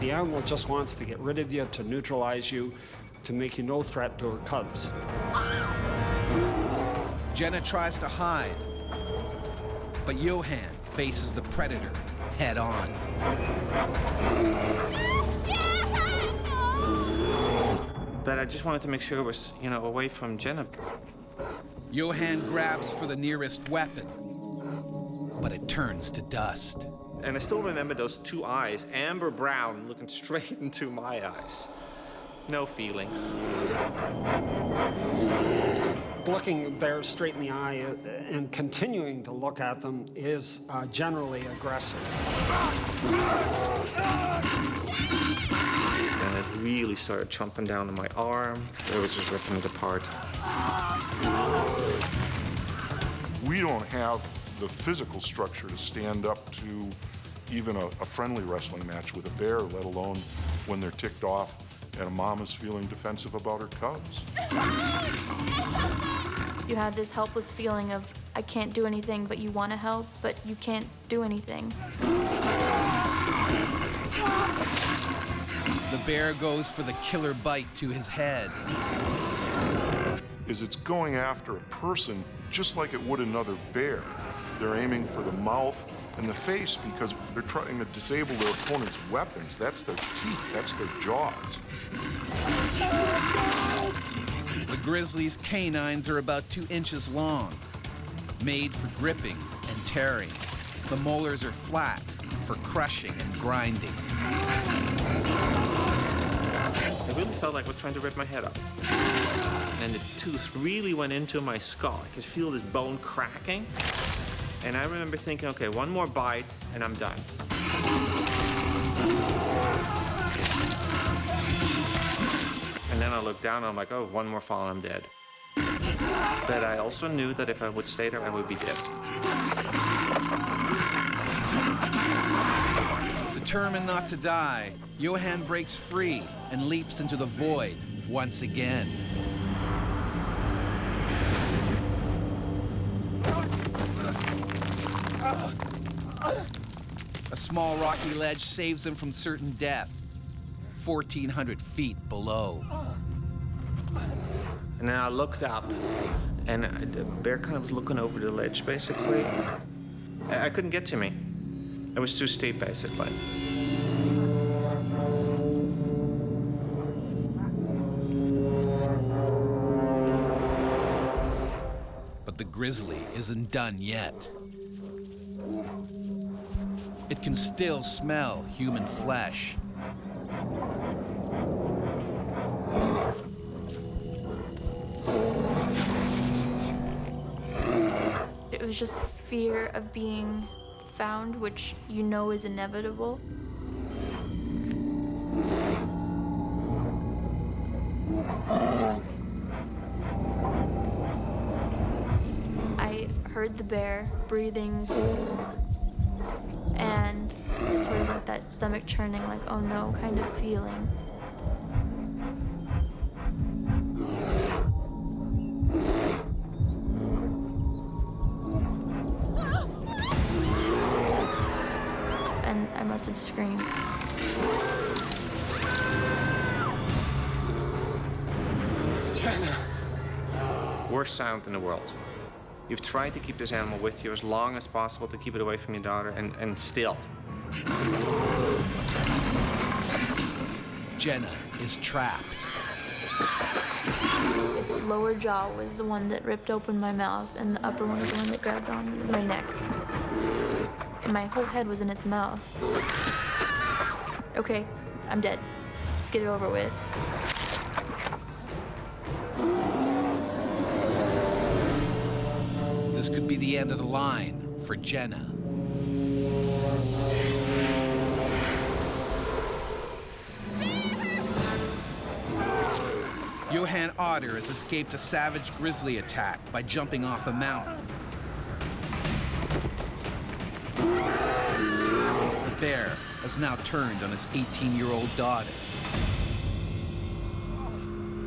S8: The animal just wants to get rid of you, to neutralize you, to make you no threat to her cubs.
S1: Jenna tries to hide, but Johan faces the predator head on.
S10: But I just wanted to make sure it was, you know, away from Jenna.
S1: Johan grabs for the nearest weapon, but it turns to dust.
S10: And I still remember those two eyes, amber brown, looking straight into my eyes. No feelings.
S8: Looking bears straight in the eye and continuing to look at them is generally aggressive.
S10: And it really started chomping down on my arm. It was just ripping it apart.
S23: We don't have the physical structure to stand up to even a friendly wrestling match with a bear, let alone when they're ticked off and a mom is feeling defensive about her cubs.
S22: You have this helpless feeling of, I can't do anything, but you want to help, but you can't do anything.
S1: The bear goes for the killer bite to his head.
S23: It's going after a person just like it would another bear. They're aiming for the mouth and the face because they're trying to disable their opponent's weapons. That's their teeth, that's their jaws.
S1: The grizzly's canines are about 2 inches long, made for gripping and tearing. The molars are flat for crushing and grinding.
S10: It really felt like it was trying to rip my head up. And the tooth really went into my skull. I could feel this bone cracking. And I remember thinking, okay, one more bite and I'm done. And then I looked down and I'm like, oh, one more fall and I'm dead. But I also knew that if I would stay there, I would be dead.
S1: Determined not to die, Johan breaks free and leaps into the void once again. A small rocky ledge saves him from certain death, 1,400 feet below.
S10: And then I looked up, and the bear kind of was looking over the ledge, basically. I couldn't get to me. It was too steep, basically.
S1: But the grizzly isn't done yet. It can still smell human flesh.
S22: It was just fear of being found, which you know is inevitable. I heard the bear breathing, and it's sort of like that stomach churning, like, oh no, kind of feeling. And I must have screamed.
S10: Worst sound in the world. You've tried to keep this animal with you as long as possible to keep it away from your daughter, and still.
S1: Jenna is trapped.
S22: Its lower jaw was the one that ripped open my mouth, and the upper one was the one that grabbed on my neck. And my whole head was in its mouth. Okay, I'm dead. Let's get it over with.
S1: This could be the end of the line for Jenna. Johan Otter has escaped a savage grizzly attack by jumping off a mountain. The bear has now turned on his 18-year-old daughter.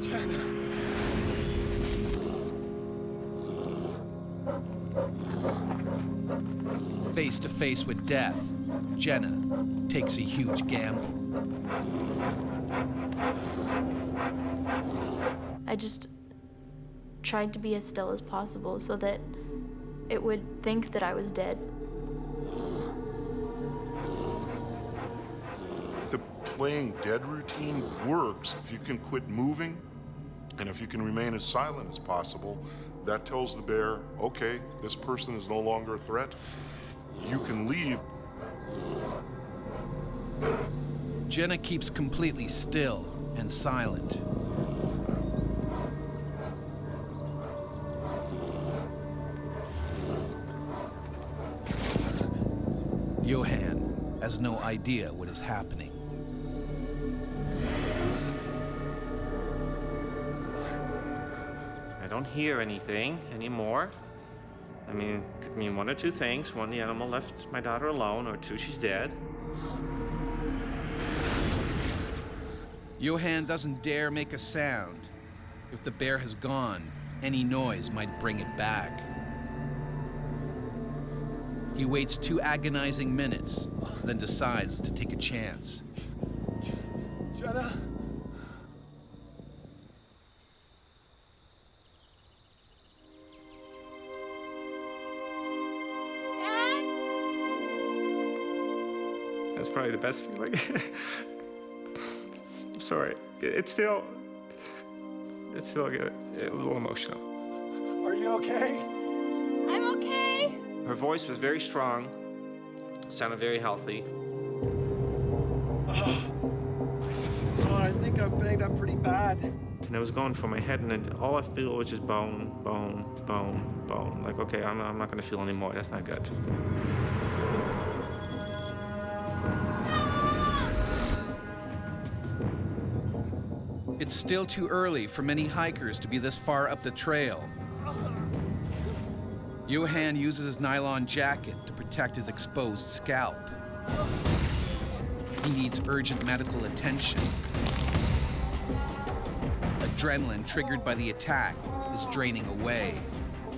S7: Jenna.
S1: Face to face with death, Jenna takes a huge gamble.
S22: I just tried to be as still as possible so that it would think that I was dead.
S23: The playing dead routine works if you can quit moving, and if you can remain as silent as possible. That tells the bear, okay, this person is no longer a threat. You can leave.
S1: Jenna keeps completely still and silent. Johan has no idea what is happening.
S10: I don't hear anything anymore. I mean, it could mean one or two things. One, the animal left my daughter alone, or two, she's dead.
S1: Johan doesn't dare make a sound. If the bear has gone, any noise might bring it back. He waits 2 agonizing minutes, then decides to take a chance.
S7: Jenna.
S10: That's probably the best feeling. I'm sorry. It's still good. It was a little emotional.
S7: Are you okay?
S15: I'm okay.
S10: Her voice was very strong, sounded very healthy.
S6: Oh, I think I'm banged up pretty bad.
S10: And it was going for my head, and then all I feel was just bone, bone, bone, bone. Like, okay, I'm not gonna feel anymore. That's not good.
S1: It's still too early for many hikers to be this far up the trail. Johan uses his nylon jacket to protect his exposed scalp. He needs urgent medical attention. Adrenaline triggered by the attack is draining away.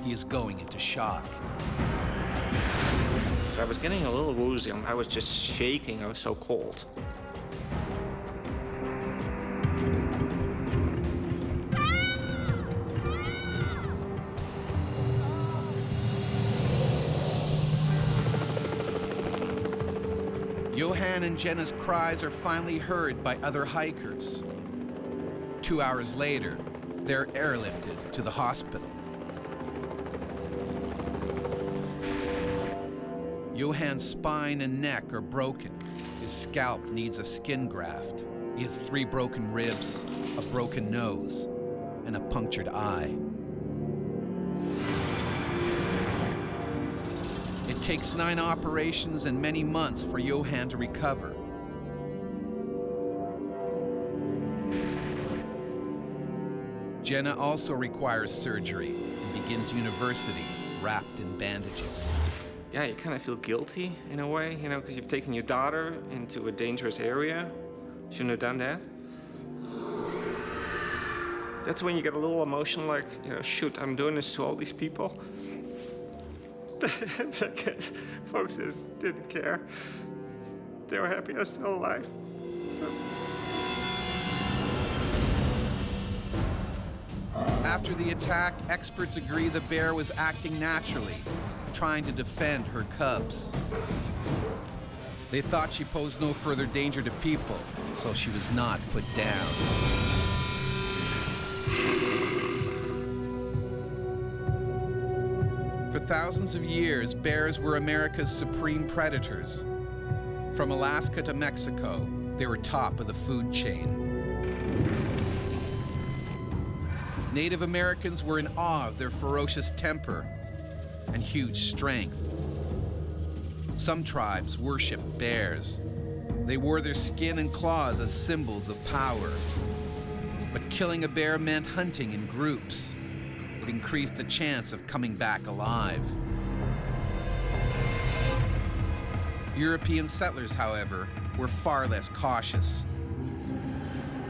S1: He is going into shock.
S10: I was getting a little woozy. I was just shaking. I was so cold.
S1: Johan and Jenna's cries are finally heard by other hikers. 2 hours later, they're airlifted to the hospital. Johan's spine and neck are broken. His scalp needs a skin graft. He has 3 broken ribs, a broken nose, and a punctured eye. It takes 9 operations and many months for Johan to recover. Jenna also requires surgery and begins university wrapped in bandages.
S10: Yeah, you kind of feel guilty in a way, you know, because you've taken your daughter into a dangerous area. Shouldn't have done that. That's when you get a little emotional, like, you know, shoot, I'm doing this to all these people. I guess folks didn't care. They were happy I was still alive. So.
S1: After the attack, experts agree the bear was acting naturally, trying to defend her cubs. They thought she posed no further danger to people, so she was not put down. For thousands of years, bears were America's supreme predators. From Alaska to Mexico, they were top of the food chain. Native Americans were in awe of their ferocious temper and huge strength. Some tribes worshipped bears. They wore their skin and claws as symbols of power. But killing a bear meant hunting in groups. It increased the chance of coming back alive. European settlers, however, were far less cautious.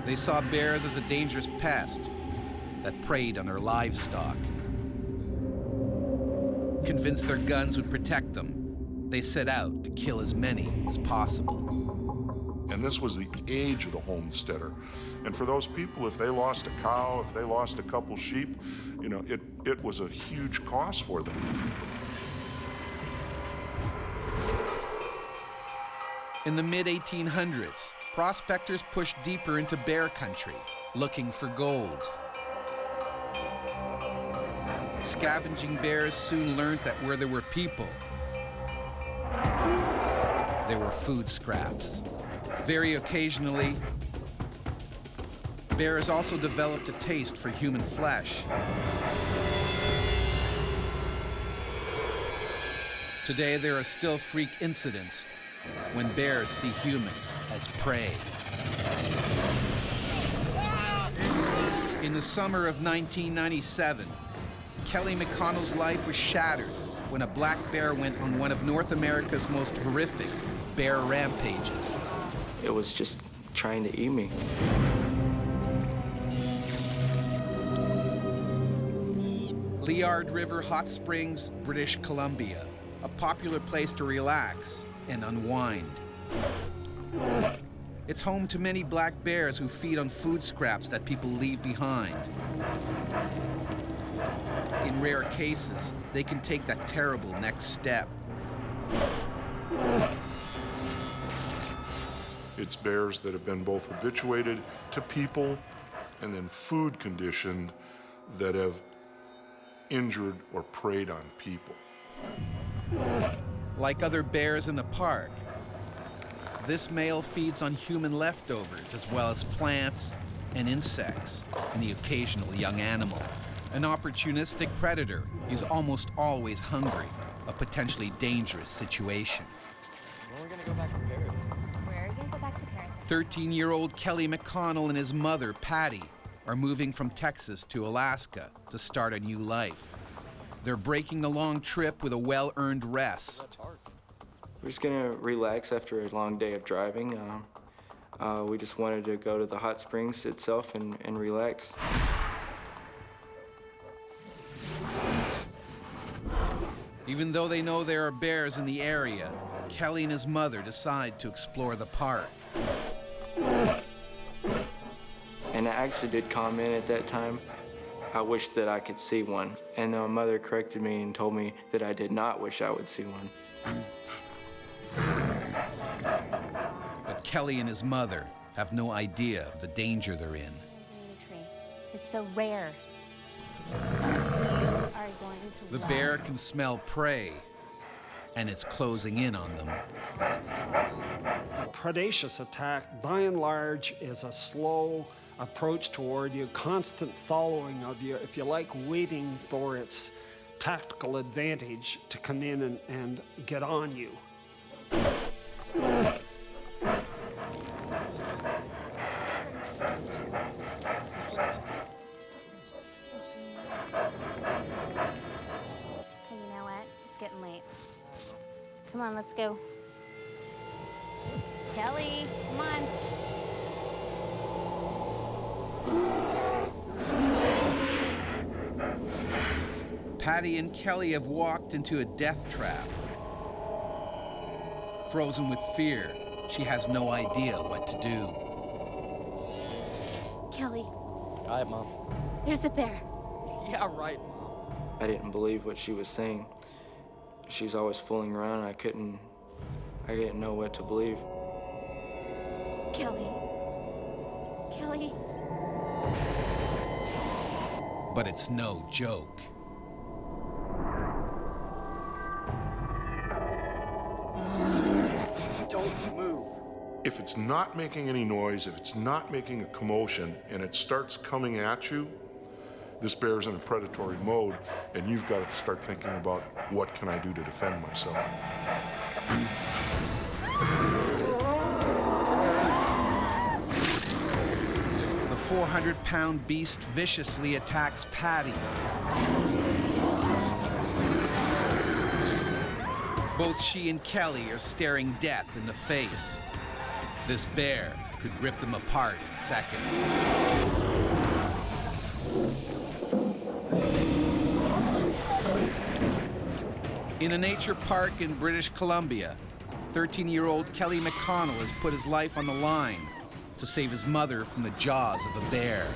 S1: They saw bears as a dangerous pest that preyed on their livestock. Convinced their guns would protect them, they set out to kill as many as possible.
S23: And this was the age of the homesteader. And for those people, if they lost a cow, if they lost a couple sheep, you know, it was a huge cost for them.
S1: In the mid-1800s, prospectors pushed deeper into bear country, looking for gold. Scavenging bears soon learned that where there were people, there were food scraps. Very occasionally, bears also developed a taste for human flesh. Today, there are still freak incidents when bears see humans as prey. In the summer of 1997, Kelly McConnell's life was shattered when a black bear went on one of North America's most horrific bear rampages.
S4: It was just trying to eat me.
S1: Liard River Hot Springs, British Columbia, a popular place to relax and unwind. It's home to many black bears who feed on food scraps that people leave behind. In rare cases, they can take that terrible next step.
S23: It's bears that have been both habituated to people and then food conditioned that have injured or preyed on people.
S1: Like other bears in the park, this male feeds on human leftovers as well as plants and insects and the occasional young animal. An opportunistic predator, he's almost always hungry, a potentially dangerous situation.
S9: When are we gonna go back to Paris? Where are you gonna go back to Paris?
S1: 13-year-old Kelly McConnell and his mother, Patty, are moving from Texas to Alaska to start a new life. They're breaking the long trip with a well-earned rest.
S4: We're just gonna relax after a long day of driving. We just wanted to go to the hot springs itself and relax.
S1: Even though they know there are bears in the area, Kelly and his mother decide to explore the park.
S4: And I actually did comment at that time, I wish that I could see one. And my mother corrected me and told me that I did not wish I would see one.
S1: But Kelly and his mother have no idea of the danger they're in.
S9: It's so rare. Are going to
S1: The bear can smell prey, and it's closing in on them.
S8: A predaceous attack, by and large, is a slow approach toward you, constant following of you, if you like, waiting for its tactical advantage to come in and get on you.
S9: Come on, let's go. Kelly, come on.
S1: Patty and Kelly have walked into a death trap. Frozen with fear, she has no idea what to do.
S9: Kelly.
S12: All right, Mom.
S9: There's a bear.
S12: Yeah, right, Mom.
S4: I didn't believe what she was saying. She's always fooling around, and I didn't know what to believe.
S9: Kelly. Kelly.
S1: But it's no joke.
S12: Don't move.
S23: If it's not making any noise, if it's not making a commotion, and it starts coming at you, this bear's in a predatory mode, and you've got to start thinking about what can I do to defend myself.
S1: The 400-pound beast viciously attacks Patty. Both she and Kelly are staring death in the face. This bear could rip them apart in seconds. In a nature park in British Columbia, 13-year-old Kelly McConnell has put his life on the line to save his mother from the jaws of a bear.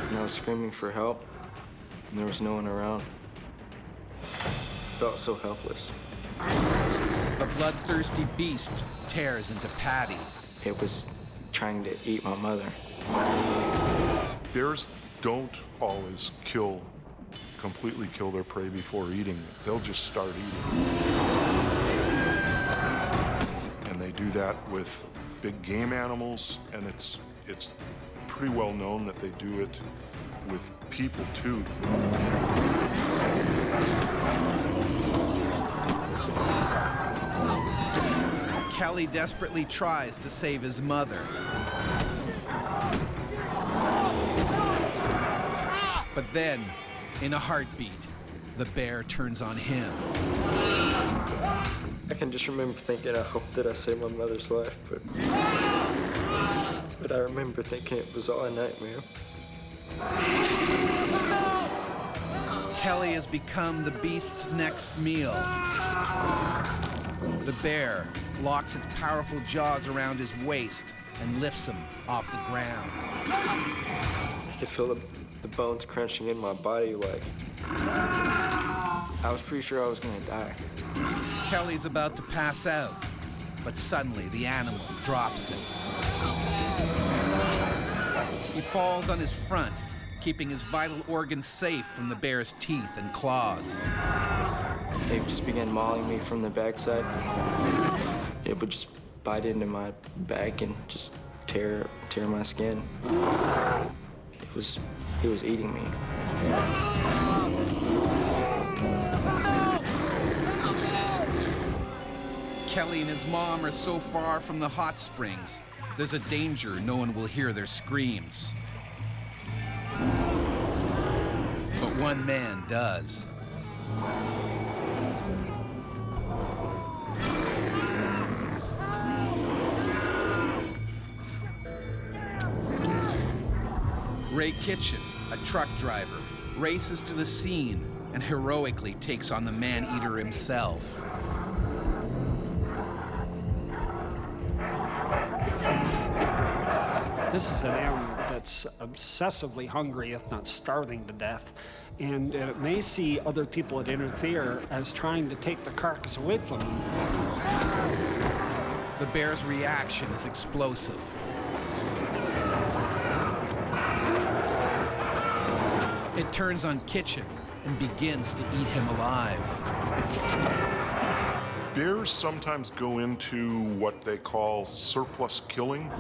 S4: And I was screaming for help, and there was no one around. I felt so helpless.
S1: The bloodthirsty beast tears into Patty.
S4: It was trying to eat my mother.
S23: Bears don't always completely kill their prey before eating it. They'll just start eating. And they do that with big game animals, and it's pretty well known that they do it with people too.
S1: Kelly desperately tries to save his mother. But then, in a heartbeat, the bear turns on him.
S4: I can just remember thinking, I hope that I saved my mother's life, but I remember thinking it was all a nightmare.
S1: Kelly has become the beast's next meal. The bear locks its powerful jaws around his waist and lifts him off the ground.
S4: I could feel the bones crunching in my body like I was pretty sure I was gonna die.
S1: Kelly's about to pass out, but suddenly the animal drops him. He falls on his front, keeping his vital organs safe from the bear's teeth and claws.
S4: They just began mauling me from the backside. It would just bite into my back and just tear my skin. He was eating me.
S1: Kelly and his mom are so far from the hot springs, there's a danger no one will hear their screams. But one man does. Ray Kitchen, a truck driver, races to the scene and heroically takes on the man-eater himself.
S8: This is an animal that's obsessively hungry, if not starving to death, and it may see other people that interfere as trying to take the carcass away from them.
S1: The bear's reaction is explosive. It turns on Kitchen and begins to eat him alive.
S23: Bears sometimes go into what they call surplus killing.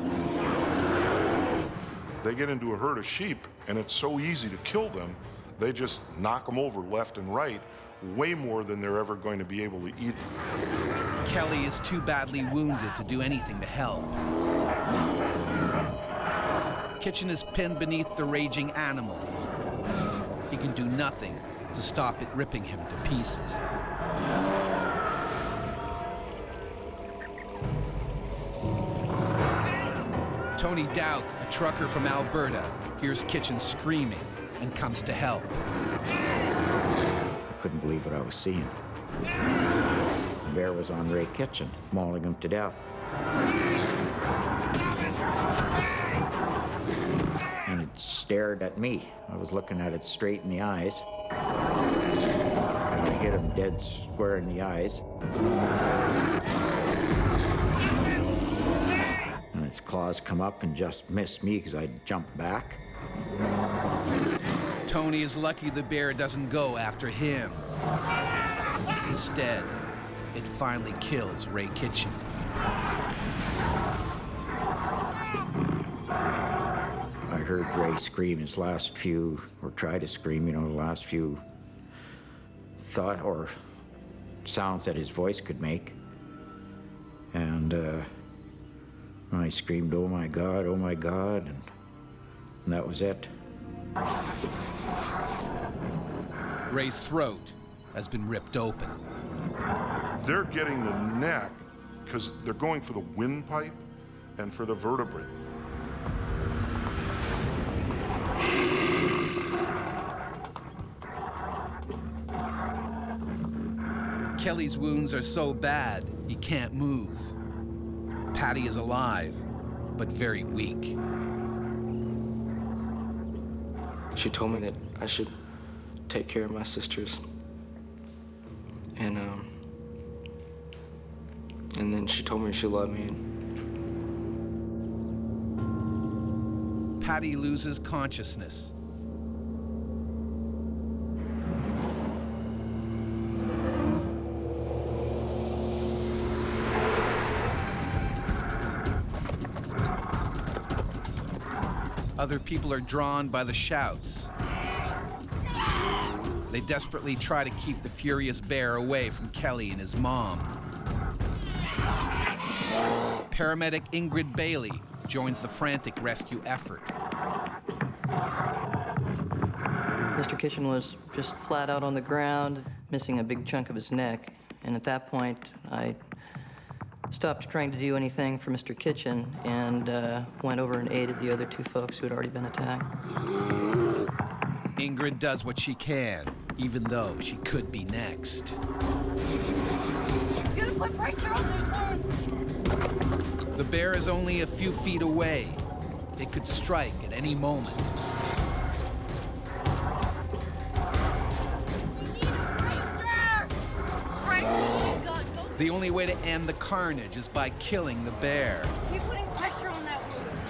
S23: They get into a herd of sheep, and it's so easy to kill them, they just knock them over left and right, way more than they're ever going to be able to eat.
S1: Kelly is too badly wounded to do anything to help. Kitchen is pinned beneath the raging animal. He can do nothing to stop it ripping him to pieces. Tony Dowd, a trucker from Alberta, hears Kitchen screaming and comes to help.
S2: I couldn't believe what I was seeing. The bear was on Ray Kitchen, mauling him to death. And it stared at me. I was looking at it straight in the eyes. And I hit him dead square in the eyes. And its claws come up and just missed me because I jumped back.
S1: Tony is lucky the bear doesn't go after him. Instead, it finally kills Ray Kitchen.
S2: I heard Ray scream his last few, or try to scream, the last few thought or sounds that his voice could make. And I screamed, oh my God, and that was it.
S1: Ray's throat has been ripped open.
S23: They're getting the neck because they're going for the windpipe and for the vertebrae.
S1: Kelly's wounds are so bad, he can't move. Patty is alive, but very weak.
S4: She told me that I should take care of my sisters. And then she told me she loved me.
S1: Patty loses consciousness. Other people are drawn by the shouts. They desperately try to keep the furious bear away from Kelly and his mom. Paramedic Ingrid Bailey joins the frantic rescue effort.
S13: Mr. Kitchen was just flat out on the ground, missing a big chunk of his neck. And at that point, I stopped trying to do anything for Mr. Kitchen and went over and aided the other two folks who had already been attacked.
S1: Ingrid does what she can, even though she could be next.
S7: You gotta put pressure on those wounds.
S1: The bear is only a few feet away. It could strike at any moment. The only way to end the carnage is by killing the bear.
S7: Keep putting pressure on that wound.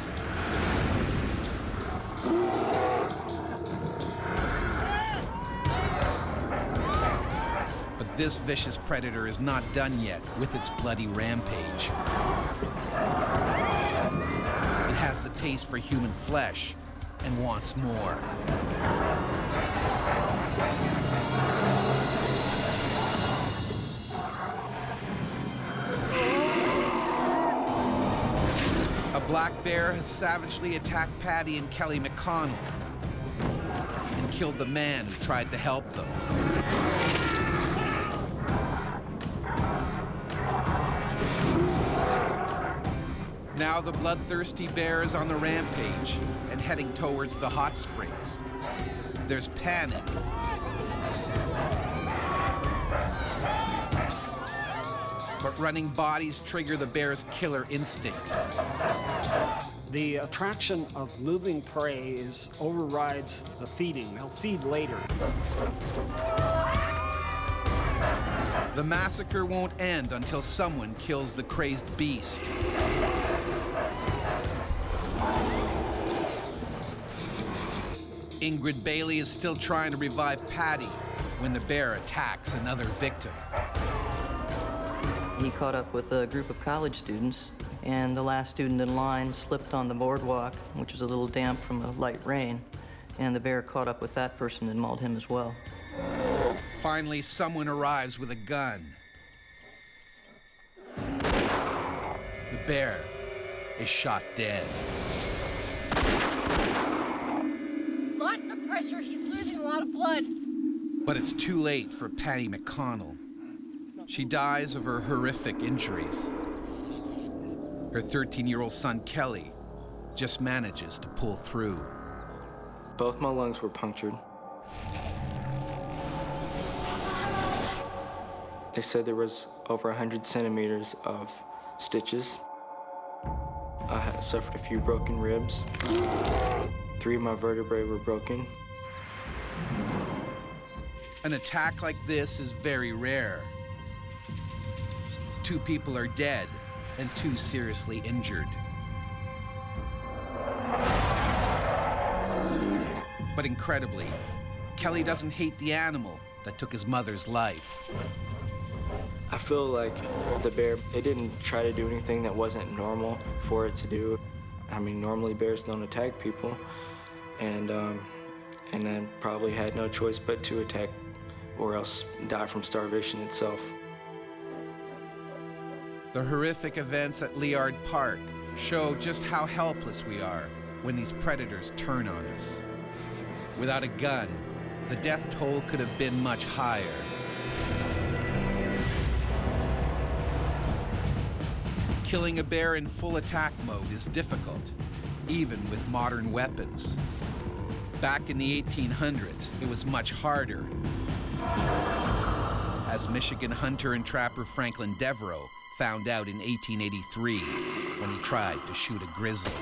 S1: But this vicious predator is not done yet with its bloody rampage. It has the taste for human flesh and wants more. A black bear has savagely attacked Patty and Kelly McConnell and killed the man who tried to help them. Now the bloodthirsty bear is on the rampage and heading towards the hot springs. There's panic. but running bodies trigger the bear's killer instinct.
S8: The attraction of moving prey overrides the feeding. They'll feed later.
S1: The massacre won't end until someone kills the crazed beast. Ingrid Bailey is still trying to revive Patty when the bear attacks another victim.
S13: He caught up with a group of college students, and the last student in line slipped on the boardwalk, which was a little damp from a light rain, and the bear caught up with that person and mauled him as well.
S1: Finally, someone arrives with a gun. The bear is shot dead.
S9: Lots of pressure. He's losing a lot of blood.
S1: But it's too late for Patty McConnell. She dies of her horrific injuries. Her 13-year-old son, Kelly, just manages to pull through.
S4: Both my lungs were punctured. They said there was over 100 centimeters of stitches. I had suffered a few broken ribs. 3 of my vertebrae were broken.
S1: An attack like this is very rare. 2 people are dead and 2 seriously injured. But incredibly, Kelly doesn't hate the animal that took his mother's life.
S4: I feel like the bear, it didn't try to do anything that wasn't normal for it to do. I mean, normally bears don't attack people, and then probably had no choice but to attack or else die from starvation itself.
S1: The horrific events at Liard Park show just how helpless we are when these predators turn on us. Without a gun, the death toll could have been much higher. Killing a bear in full attack mode is difficult, even with modern weapons. Back in the 1800s, it was much harder. As Michigan hunter and trapper Franklin Devereaux found out in 1883 when he tried to shoot a grizzly.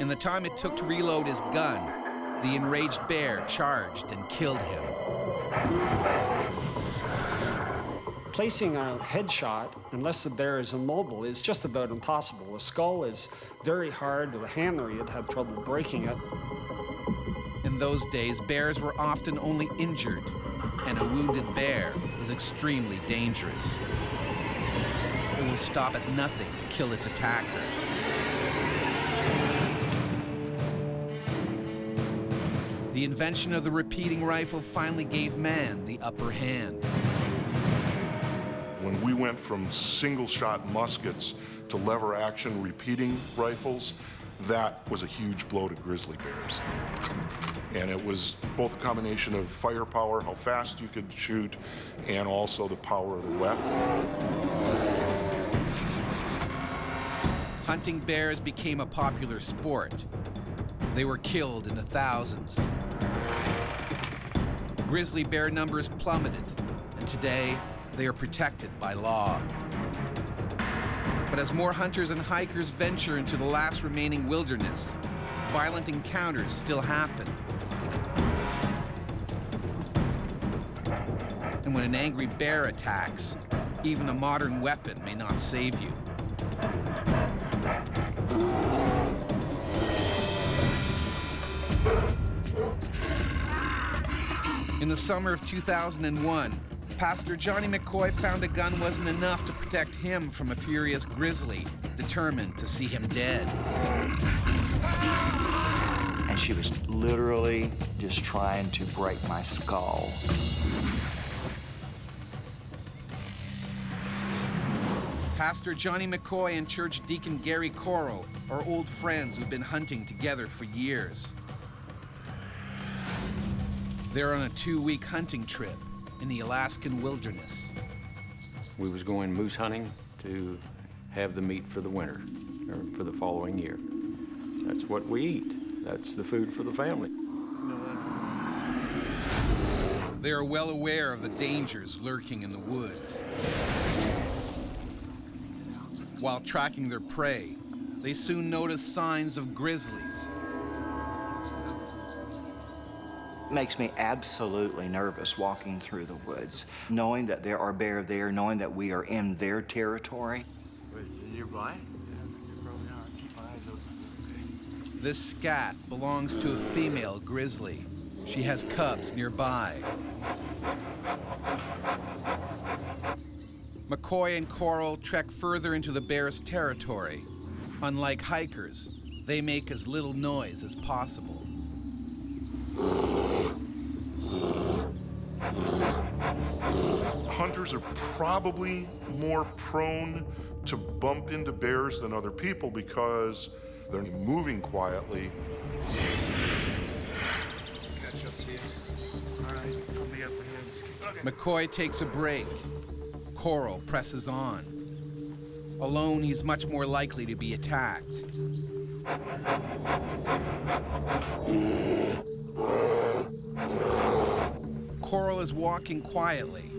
S1: In the time it took to reload his gun, the enraged bear charged and killed him.
S8: Placing a headshot, unless the bear is immobile, is just about impossible. The skull is very hard. With a hammer, you'd have trouble breaking it.
S1: In those days, bears were often only injured, and a wounded bear is extremely dangerous. It will stop at nothing to kill its attacker. The invention of the repeating rifle finally gave man the upper hand.
S23: When we went from single-shot muskets to lever-action repeating rifles, that was a huge blow to grizzly bears. And it was both a combination of firepower, how fast you could shoot, and also the power of the weapon.
S1: Hunting bears became a popular sport. They were killed in the thousands. Grizzly bear numbers plummeted, and today they are protected by law. But as more hunters and hikers venture into the last remaining wilderness, violent encounters still happen. And when an angry bear attacks, even a modern weapon may not save you. In the summer of 2001, Pastor Johnny McCoy found a gun wasn't enough to protect him from a furious grizzly, determined to see him dead.
S11: And she was literally just trying to break my skull.
S1: Pastor Johnny McCoy and church deacon Gary Coro are old friends who've been hunting together for years. They're on a 2-week hunting trip in the Alaskan wilderness.
S17: We was going moose hunting to have the meat for the winter, or for the following year. That's what we eat. That's the food for the family.
S1: They are well aware of the dangers lurking in the woods. While tracking their prey, they soon notice signs of grizzlies.
S11: Makes me absolutely nervous walking through the woods, knowing that there are bear there, knowing that we are in their territory.
S17: Wait, nearby?
S1: This scat belongs to a female grizzly. She has cubs nearby. McCoy and Coral trek further into the bear's territory. Unlike hikers, they make as little noise as possible.
S23: Hunters are probably more prone to bump into bears than other people because they're moving quietly.
S6: Catch up to you. All right, I'll be up ahead.
S1: McCoy takes a break. Coral presses on. Alone, he's much more likely to be attacked. Coral is walking quietly.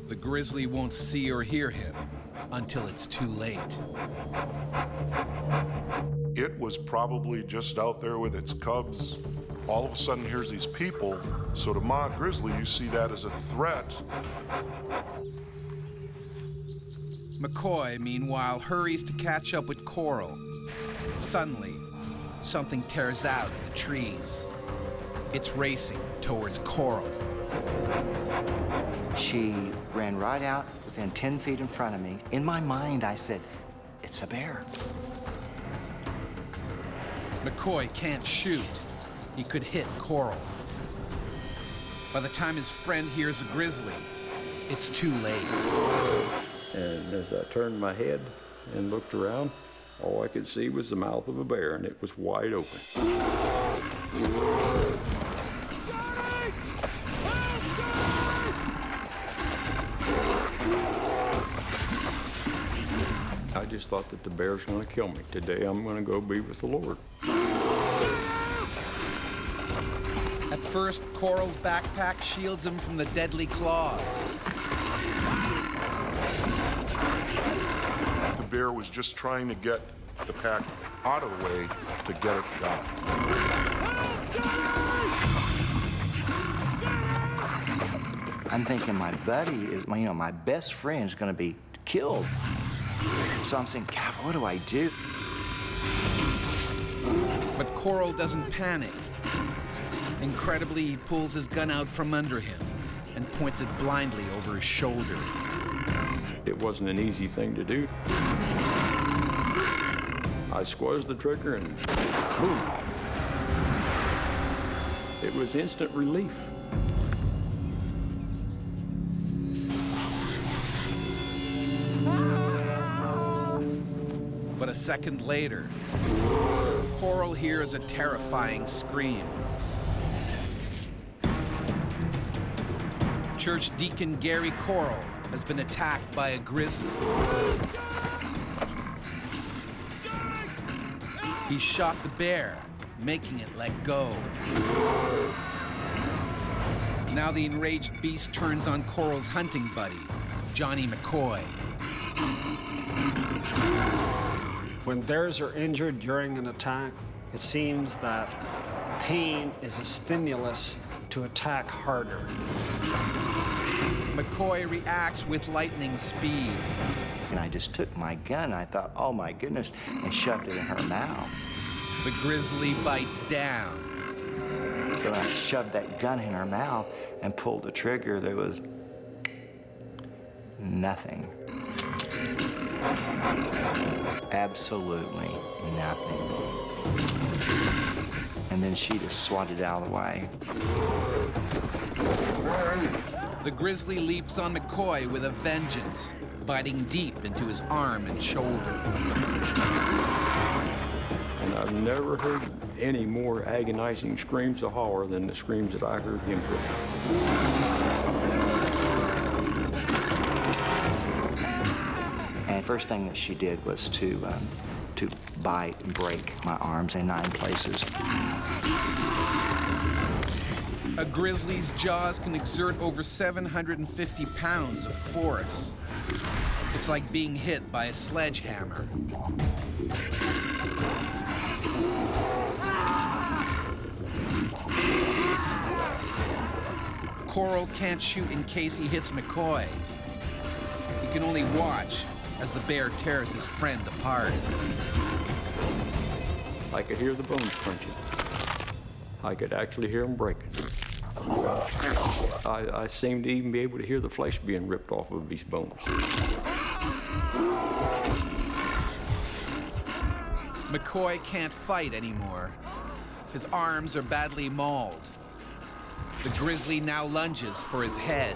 S1: The grizzly won't see or hear him until it's too late.
S23: It was probably just out there with its cubs. All of a sudden, here's these people. So to Ma Grizzly, you see that as a threat.
S1: McCoy, meanwhile, hurries to catch up with Coral. Suddenly, something tears out of the trees. It's racing towards Coral.
S11: She ran right out within 10 feet in front of me. In my mind, I said, it's a bear.
S1: McCoy can't shoot. He could hit Coral. By the time his friend hears a grizzly, it's too late.
S17: And as I turned my head and looked around, all I could see was the mouth of a bear, and it was wide open. I just thought that the bear's gonna kill me. Today I'm gonna go be with the Lord.
S1: At first, Coral's backpack shields him from the deadly claws.
S23: The bear was just trying to get the pack out of the way to get it down.
S11: I'm thinking my buddy is, my best friend is going to be killed. So I'm saying, God, what do I do?
S1: But Coral doesn't panic. Incredibly, he pulls his gun out from under him and points it blindly over his shoulder.
S17: It wasn't an easy thing to do. I squeezed the trigger and boom. It was instant relief.
S1: But a second later, Coral hears a terrifying scream. Church Deacon Gary Coral has been attacked by a grizzly. He shot the bear, making it let go. Now the enraged beast turns on Coral's hunting buddy, Johnny McCoy.
S8: When bears are injured during an attack, it seems that pain is a stimulus to attack harder.
S1: McCoy reacts with lightning speed.
S11: And I just took my gun, I thought, oh my goodness, and shoved it in her mouth.
S1: The grizzly bites down.
S11: When I shoved that gun in her mouth and pulled the trigger, there was nothing. Absolutely nothing. And then she just swatted out of the way.
S1: The grizzly leaps on McCoy with a vengeance, biting deep into his arm and shoulder.
S17: And I've never heard any more agonizing screams of horror than the screams that I heard him put.
S11: And first thing that she did was to bite and break my arms in 9 places.
S1: A grizzly's jaws can exert over 750 pounds of force. It's like being hit by a sledgehammer. Coral can't shoot in case he hits McCoy. He can only watch as the bear tears his friend apart.
S17: I could hear the bones crunching. I could actually hear them breaking. I seemed to even be able to hear the flesh being ripped off of these bones.
S1: McCoy can't fight anymore. His arms are badly mauled. The grizzly now lunges for his head,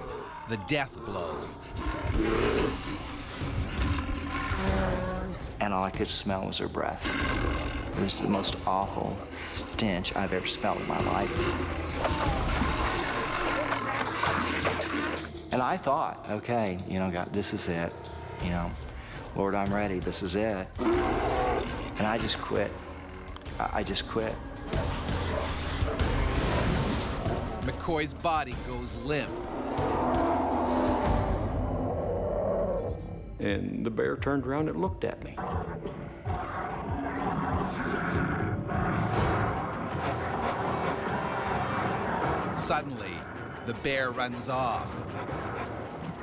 S1: the death blow.
S11: And all I could smell was her breath. It was the most awful stench I've ever smelled in my life. And I thought, okay, you know, God, this is it. You know, Lord, I'm ready. This is it. And I just quit. I just quit.
S1: McCoy's body goes limp.
S17: And the bear turned around and looked at me.
S1: Suddenly, the bear runs off.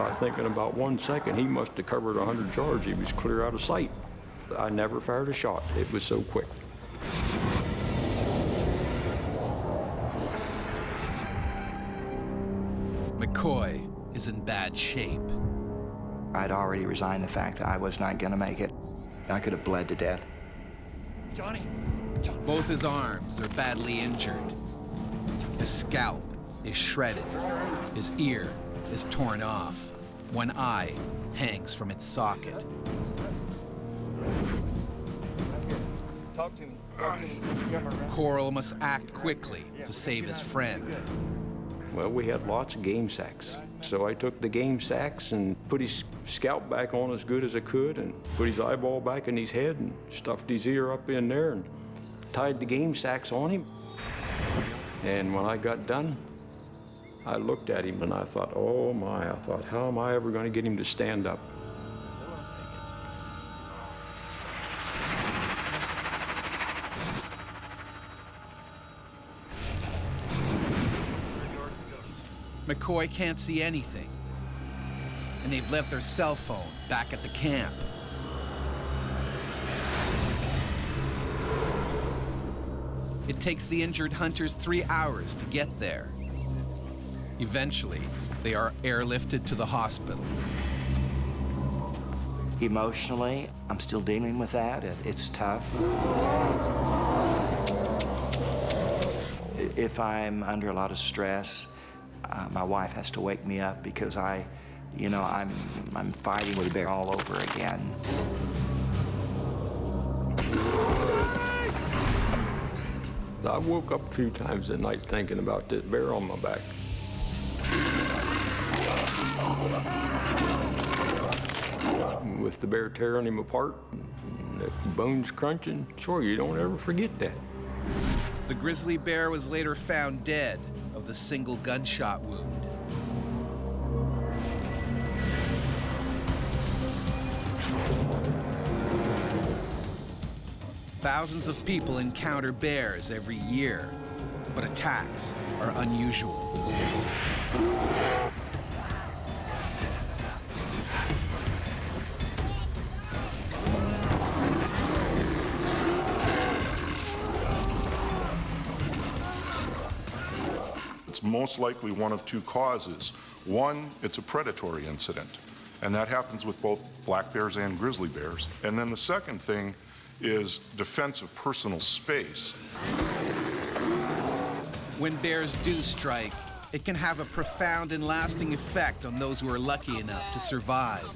S17: I think in about 1 second, he must have covered 100 yards. He was clear out of sight. I never fired a shot. It was so quick.
S1: McCoy is in bad shape.
S11: I'd already resigned the fact that I was not gonna make it. I could have bled to death.
S7: Johnny.
S1: Both his arms are badly injured. His scalp is shredded. His ear is torn off. One eye hangs from its socket.
S7: Talk to me.
S1: Coral must act quickly to save his friend.
S17: Well, we had lots of game sacks. So I took the game sacks and put his scalp back on as good as I could and put his eyeball back in his head and stuffed his ear up in there and tied the game sacks on him. And when I got done, I looked at him and I thought, oh my, I thought, how am I ever going to get him to stand up?
S1: McCoy can't see anything, and they've left their cell phone back at the camp. It takes the injured hunters 3 hours to get there. Eventually, they are airlifted to the hospital.
S11: Emotionally, I'm still dealing with that. It's tough. If I'm under a lot of stress, my wife has to wake me up because I'm fighting with a bear all over again.
S17: I woke up a few times at night thinking about this bear on my back. With the bear tearing him apart, and the bones crunching, sure, you don't ever forget that.
S1: The grizzly bear was later found dead of the single gunshot wound. Thousands of people encounter bears every year, but attacks are unusual.
S23: It's most likely one of two causes. One, it's a predatory incident, and that happens with both black bears and grizzly bears. And then the second thing is defense of personal space.
S1: When bears do strike, it can have a profound and lasting effect on those who are lucky enough to survive.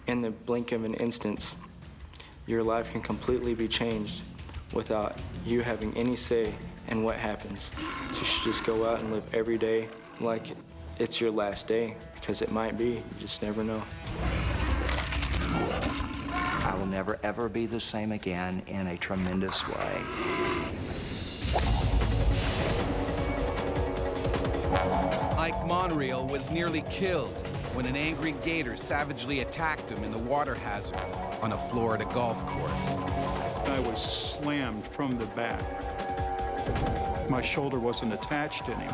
S4: In the blink of an instant, your life can completely be changed without you having any say in what happens. So you should just go out and live every day like it's your last day, because it might be. You just never know.
S11: I will never, ever be the same again in a tremendous way.
S1: Ike Monreal was nearly killed when an angry gator savagely attacked him in the water hazard on a Florida golf course.
S3: I was slammed from the back. My shoulder wasn't attached anymore.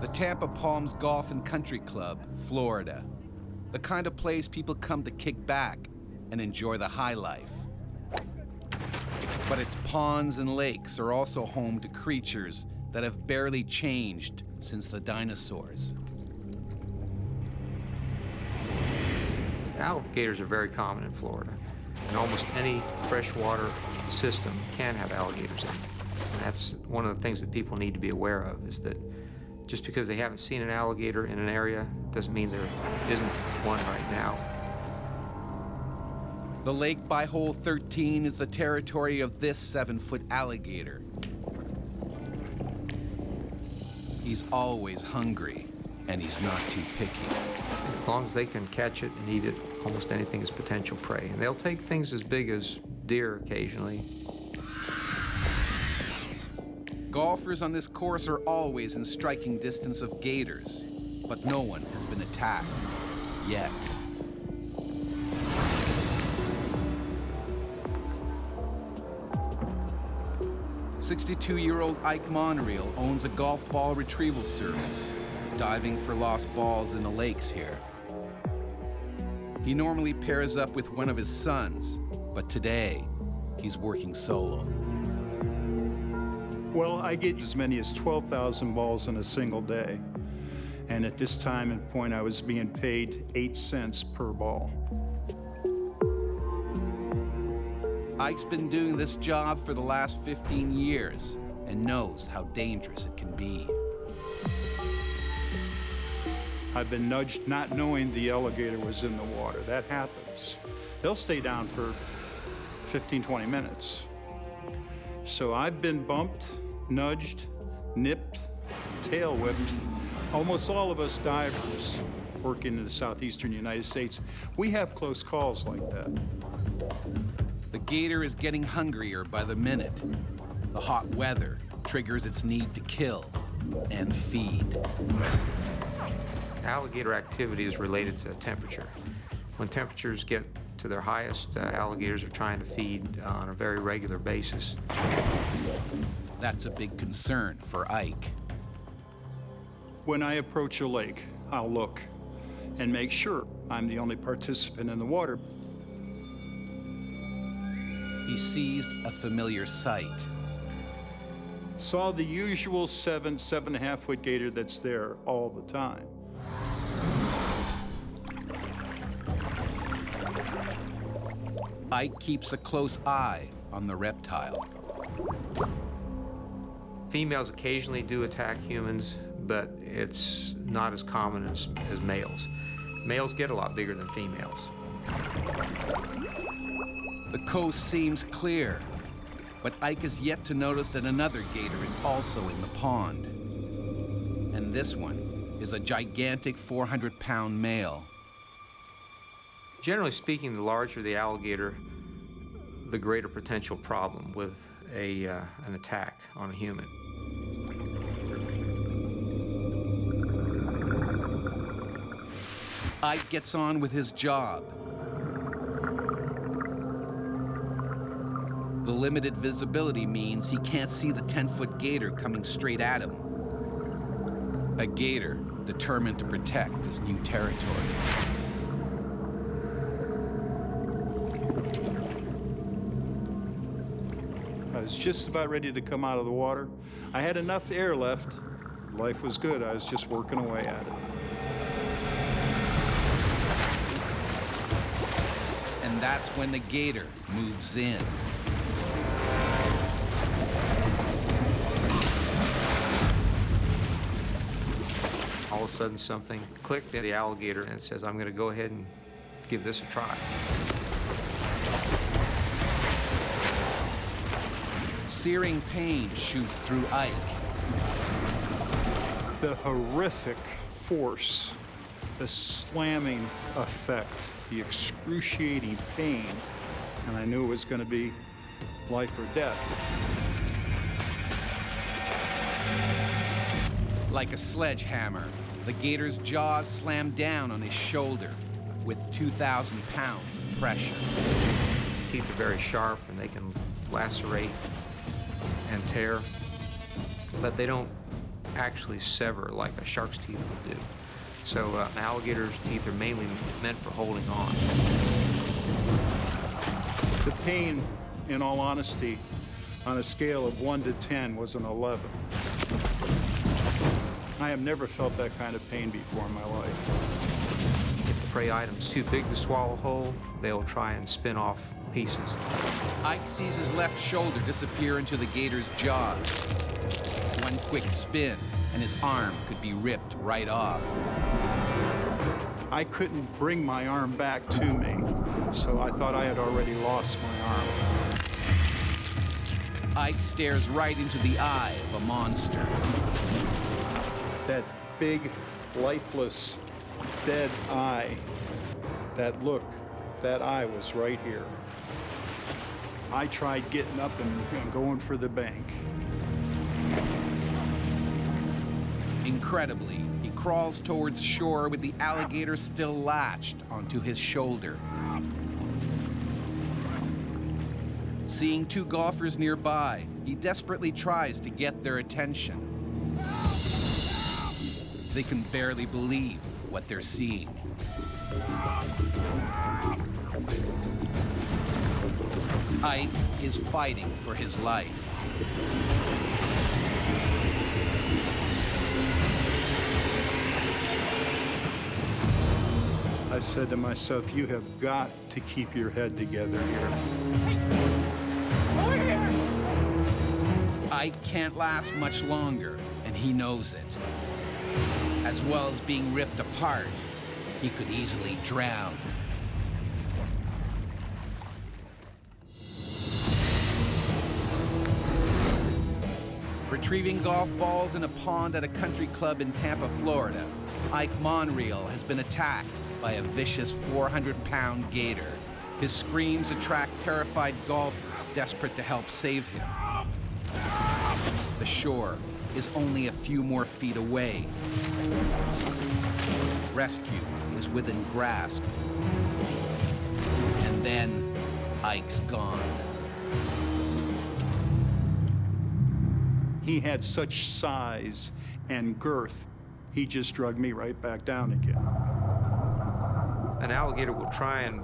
S1: The Tampa Palms Golf and Country Club, Florida. The kind of place people come to kick back and enjoy the high life. But its ponds and lakes are also home to creatures that have barely changed since the dinosaurs.
S18: Alligators are very common in Florida, and almost any freshwater system can have alligators in it. And that's one of the things that people need to be aware of, is that just because they haven't seen an alligator in an area doesn't mean there isn't one right now.
S1: The lake by hole 13 is the territory of this 7-foot alligator. He's always hungry, and he's not too picky.
S18: As long as they can catch it and eat it, almost anything is potential prey. And they'll take things as big as deer occasionally.
S1: Golfers on this course are always in striking distance of gators, but no one has been attacked yet. "62-year-old Ike Monreal owns a golf ball retrieval service, diving for lost balls in the lakes here. He normally pairs up with one of his sons, but today he's working solo.
S3: Well, I get as many as 12,000 balls in a single day. And at this time and point, I was being paid 8 cents per ball.
S1: Ike's been doing this job for the last 15 years and knows how dangerous it can be.
S3: I've been nudged not knowing the alligator was in the water. That happens. They'll stay down for 15, 20 minutes. So I've been bumped, nudged, nipped, tail whipped. Almost all of us divers working in the southeastern United States, we have close calls like that.
S1: The gator is getting hungrier by the minute. The hot weather triggers its need to kill and feed.
S18: Alligator activity is related to temperature. When temperatures get to their highest, alligators are trying to feed on a very regular basis.
S1: That's a big concern for Ike.
S3: When I approach a lake, I'll look and make sure I'm the only participant in the water.
S1: He sees a familiar sight.
S3: Saw the usual 7.5 foot gator that's there all the time.
S1: Ike keeps a close eye on the reptile.
S18: Females occasionally do attack humans, but it's not as common as males. Males get a lot bigger than females.
S1: The coast seems clear, but Ike is yet to notice that another gator is also in the pond. And this one is a gigantic 400-pound male.
S18: Generally speaking, the larger the alligator, the greater potential problem with an attack on a human.
S1: Ike gets on with his job. The limited visibility means he can't see the 10-foot gator coming straight at him. A gator determined to protect his new territory.
S3: I was just about ready to come out of the water. I had enough air left. Life was good. I was just working away at it.
S1: And that's when the gator moves in.
S18: All of a sudden something clicked in the alligator and it says, I'm going to go ahead and give this a try.
S1: Searing pain shoots through Ike.
S3: The horrific force, the slamming effect, the excruciating pain, and I knew it was going to be life or death.
S1: Like a sledgehammer, the gator's jaws slam down on his shoulder with 2,000 pounds of pressure.
S18: Teeth are very sharp and they can lacerate and tear, but they don't actually sever like a shark's teeth would do. So an alligator's teeth are mainly meant for holding on.
S3: The pain, in all honesty, on a scale of 1 to 10 was an 11. I have never felt that kind of pain before in my life.
S18: If the prey item's too big to swallow whole, they'll try and spin off pieces.
S1: Ike sees his left shoulder disappear into the gator's jaws. One quick spin, and his arm could be ripped right off.
S3: I couldn't bring my arm back to me, so I thought I had already lost my arm.
S1: Ike stares right into the eye of a monster.
S3: That big, lifeless, dead eye, that look, that eye was right here. I tried getting up and going for the bank.
S1: Incredibly, he crawls towards shore with the alligator still latched onto his shoulder. Seeing two golfers nearby, he desperately tries to get their attention. They can barely believe what they're seeing. Ike is fighting for his life.
S3: I said to myself, you have got to keep your head together here.
S7: Over here!
S1: Ike can't last much longer, and he knows it. As well as being ripped apart, he could easily drown. Retrieving golf balls in a pond at a country club in Tampa, Florida, Ike Monreal has been attacked by a vicious 400-pound gator. His screams attract terrified golfers desperate to help save him. The shore is only a few more feet away. Rescue is within grasp. And then Ike's gone.
S3: He had such size and girth, he just dragged me right back down again.
S18: An alligator will try and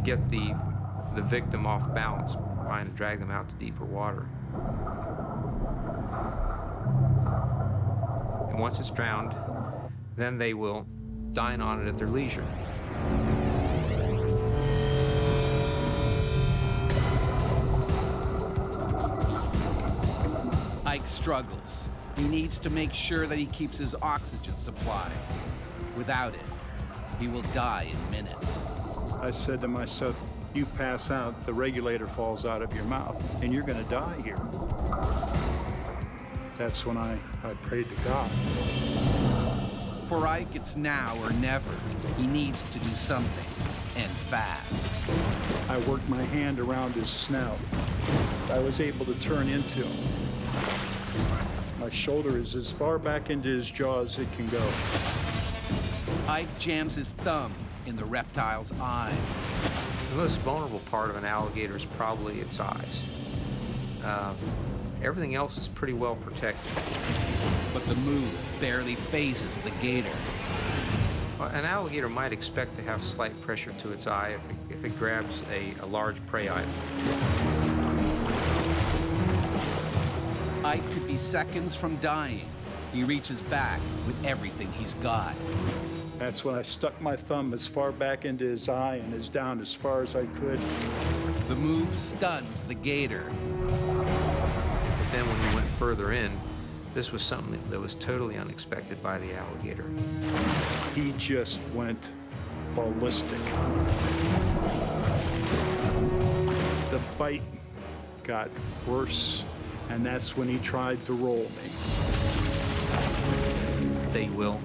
S18: get the victim off balance, trying to drag them out to deeper water. And once it's drowned, then they will dine on it at their leisure.
S1: Ike struggles. He needs to make sure that he keeps his oxygen supply. Without it, he will die in minutes.
S3: I said to myself, you pass out, the regulator falls out of your mouth, and you're gonna die here. That's when I prayed to God.
S1: For Ike, it's now or never. He needs to do something, and fast.
S3: I worked my hand around his snout. I was able to turn into him. My shoulder is as far back into his jaw as it can go.
S1: Ike jams his thumb in the reptile's eye.
S18: The most vulnerable part of an alligator is probably its eyes. Everything else is pretty well protected.
S1: But the move barely phases the gator.
S18: Well, an alligator might expect to have slight pressure to its eye if it grabs a large prey item.
S1: Ike could be seconds from dying. He reaches back with everything he's got.
S3: That's when I stuck my thumb as far back into his eye and as down as far as I could.
S1: The move stuns the gator.
S18: But then when he went further in, this was something that was totally unexpected by the alligator.
S3: He just went ballistic. The bite got worse, and that's when he tried to roll me.
S18: They will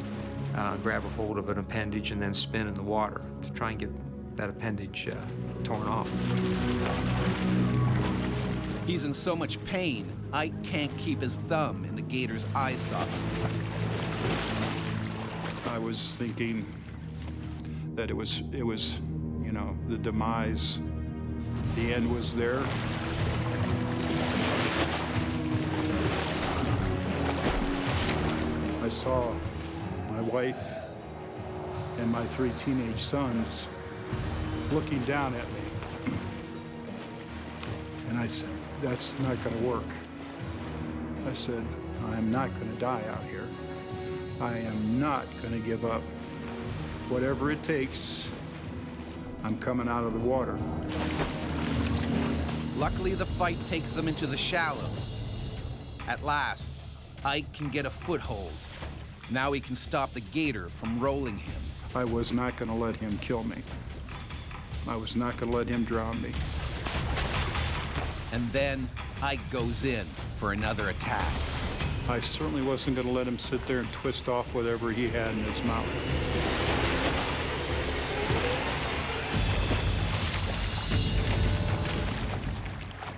S18: grab a hold of an appendage and then spin in the water to try and get that appendage torn off.
S1: He's in so much pain Ike can't keep his thumb in the gator's eye socket.
S3: I was thinking that it was, you know, the demise. The end was there. I saw my wife and my 3 teenage sons looking down at me. And I said, that's not going to work. I said, I'm not going to die out here. I am not going to give up. Whatever it takes, I'm coming out of the water.
S1: Luckily, the fight takes them into the shallows. At last, Ike can get a foothold. Now he can stop the gator from rolling him.
S3: I was not going to let him kill me. I was not going to let him drown me.
S1: And then Ike goes in for another attack.
S3: I certainly wasn't going to let him sit there and twist off whatever he had in his mouth.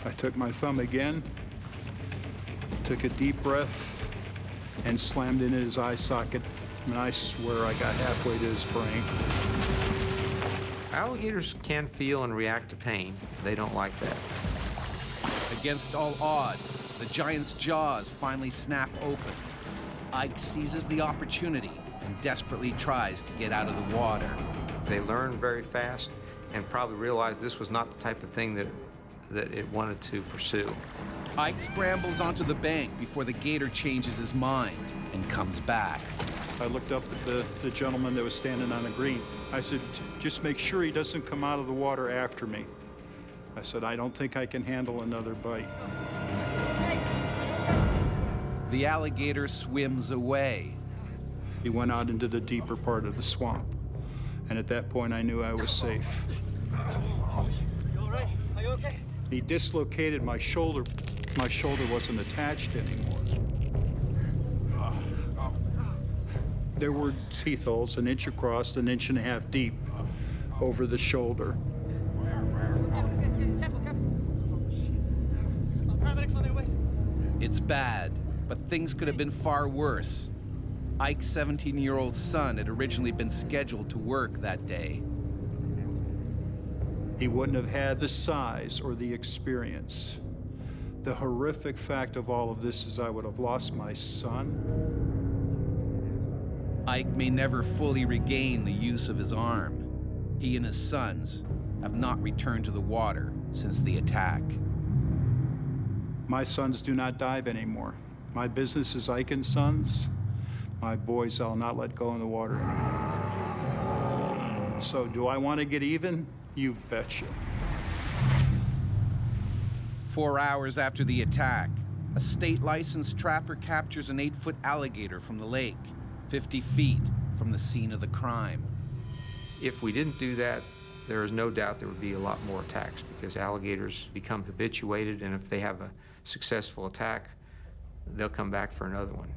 S3: I took my thumb again, took a deep breath, and slammed it in his eye socket, and I swear I got halfway to his brain.
S18: Alligators can feel and react to pain. They don't like that.
S1: Against all odds, the giant's jaws finally snap open. Ike seizes the opportunity and desperately tries to get out of the water.
S18: They learn very fast and probably realized this was not the type of thing that it wanted to pursue.
S1: Ike scrambles onto the bank before the gator changes his mind and comes back.
S3: I looked up at the gentleman that was standing on the green. I said, just make sure he doesn't come out of the water after me. I said, I don't think I can handle another bite.
S1: The alligator swims away.
S3: He went out into the deeper part of the swamp. And at that point, I knew I was safe.
S7: You all right? Are you okay?
S3: He dislocated my shoulder. My shoulder wasn't attached anymore. There were teeth holes 1 inch across, 1.5 inches deep over the shoulder.
S7: Paramedics on their way.
S1: It's bad, but things could have been far worse. Ike's 17-year-old son had originally been scheduled to work that day.
S3: He wouldn't have had the size or the experience. The horrific fact of all of this is I would have lost my son.
S1: Ike may never fully regain the use of his arm. He and his sons have not returned to the water since the attack.
S3: My sons do not dive anymore. My business is Ike and Sons. My boys I'll not let go in the water anymore. So do I want to get even? You betcha.
S1: 4 hours after the attack, a state-licensed trapper captures an 8-foot alligator from the lake, 50 feet from the scene of the crime.
S18: If we didn't do that, there is no doubt there would be a lot more attacks because alligators become habituated, and if they have a successful attack, they'll come back for another one.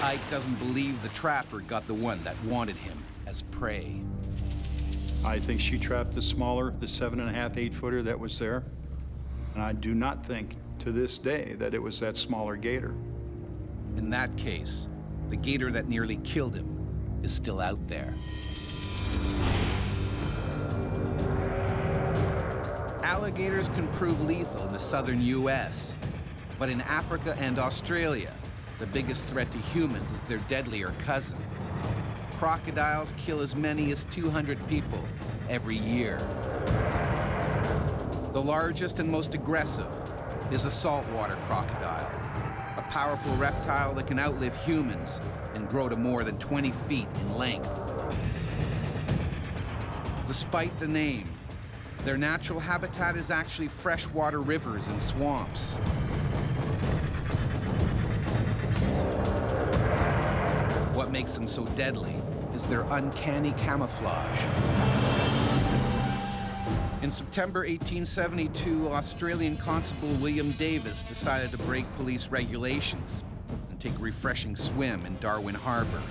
S1: Ike doesn't believe the trapper got the one that wanted him as prey.
S3: I think she trapped the smaller, the 7.5, 8-footer that was there. And I do not think to this day that it was that smaller gator.
S1: In that case, the gator that nearly killed him is still out there. Alligators can prove lethal in the southern U.S., but in Africa and Australia, the biggest threat to humans is their deadlier cousin. Crocodiles kill as many as 200 people every year. The largest and most aggressive is a saltwater crocodile, a powerful reptile that can outlive humans and grow to more than 20 feet in length. Despite the name, their natural habitat is actually freshwater rivers and swamps. What makes them so deadly is their uncanny camouflage. In September 1872, Australian Constable William Davis decided to break police regulations and take a refreshing swim in Darwin Harbor.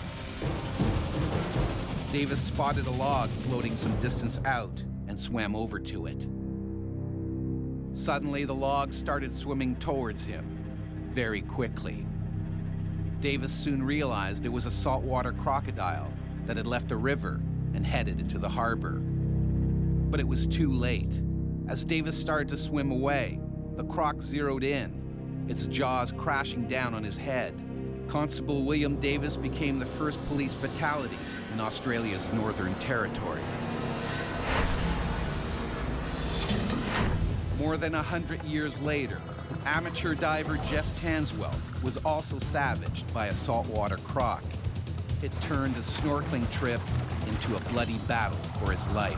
S1: Davis spotted a log floating some distance out and swam over to it. Suddenly, the log started swimming towards him, very quickly. Davis soon realized it was a saltwater crocodile that had left a river and headed into the harbor. But it was too late. As Davis started to swim away, the croc zeroed in, its jaws crashing down on his head. Constable William Davis became the first police fatality in Australia's Northern Territory. More than 100 years later, amateur diver Jeff Tanswell was also savaged by a saltwater croc. It turned a snorkeling trip into a bloody battle for his life.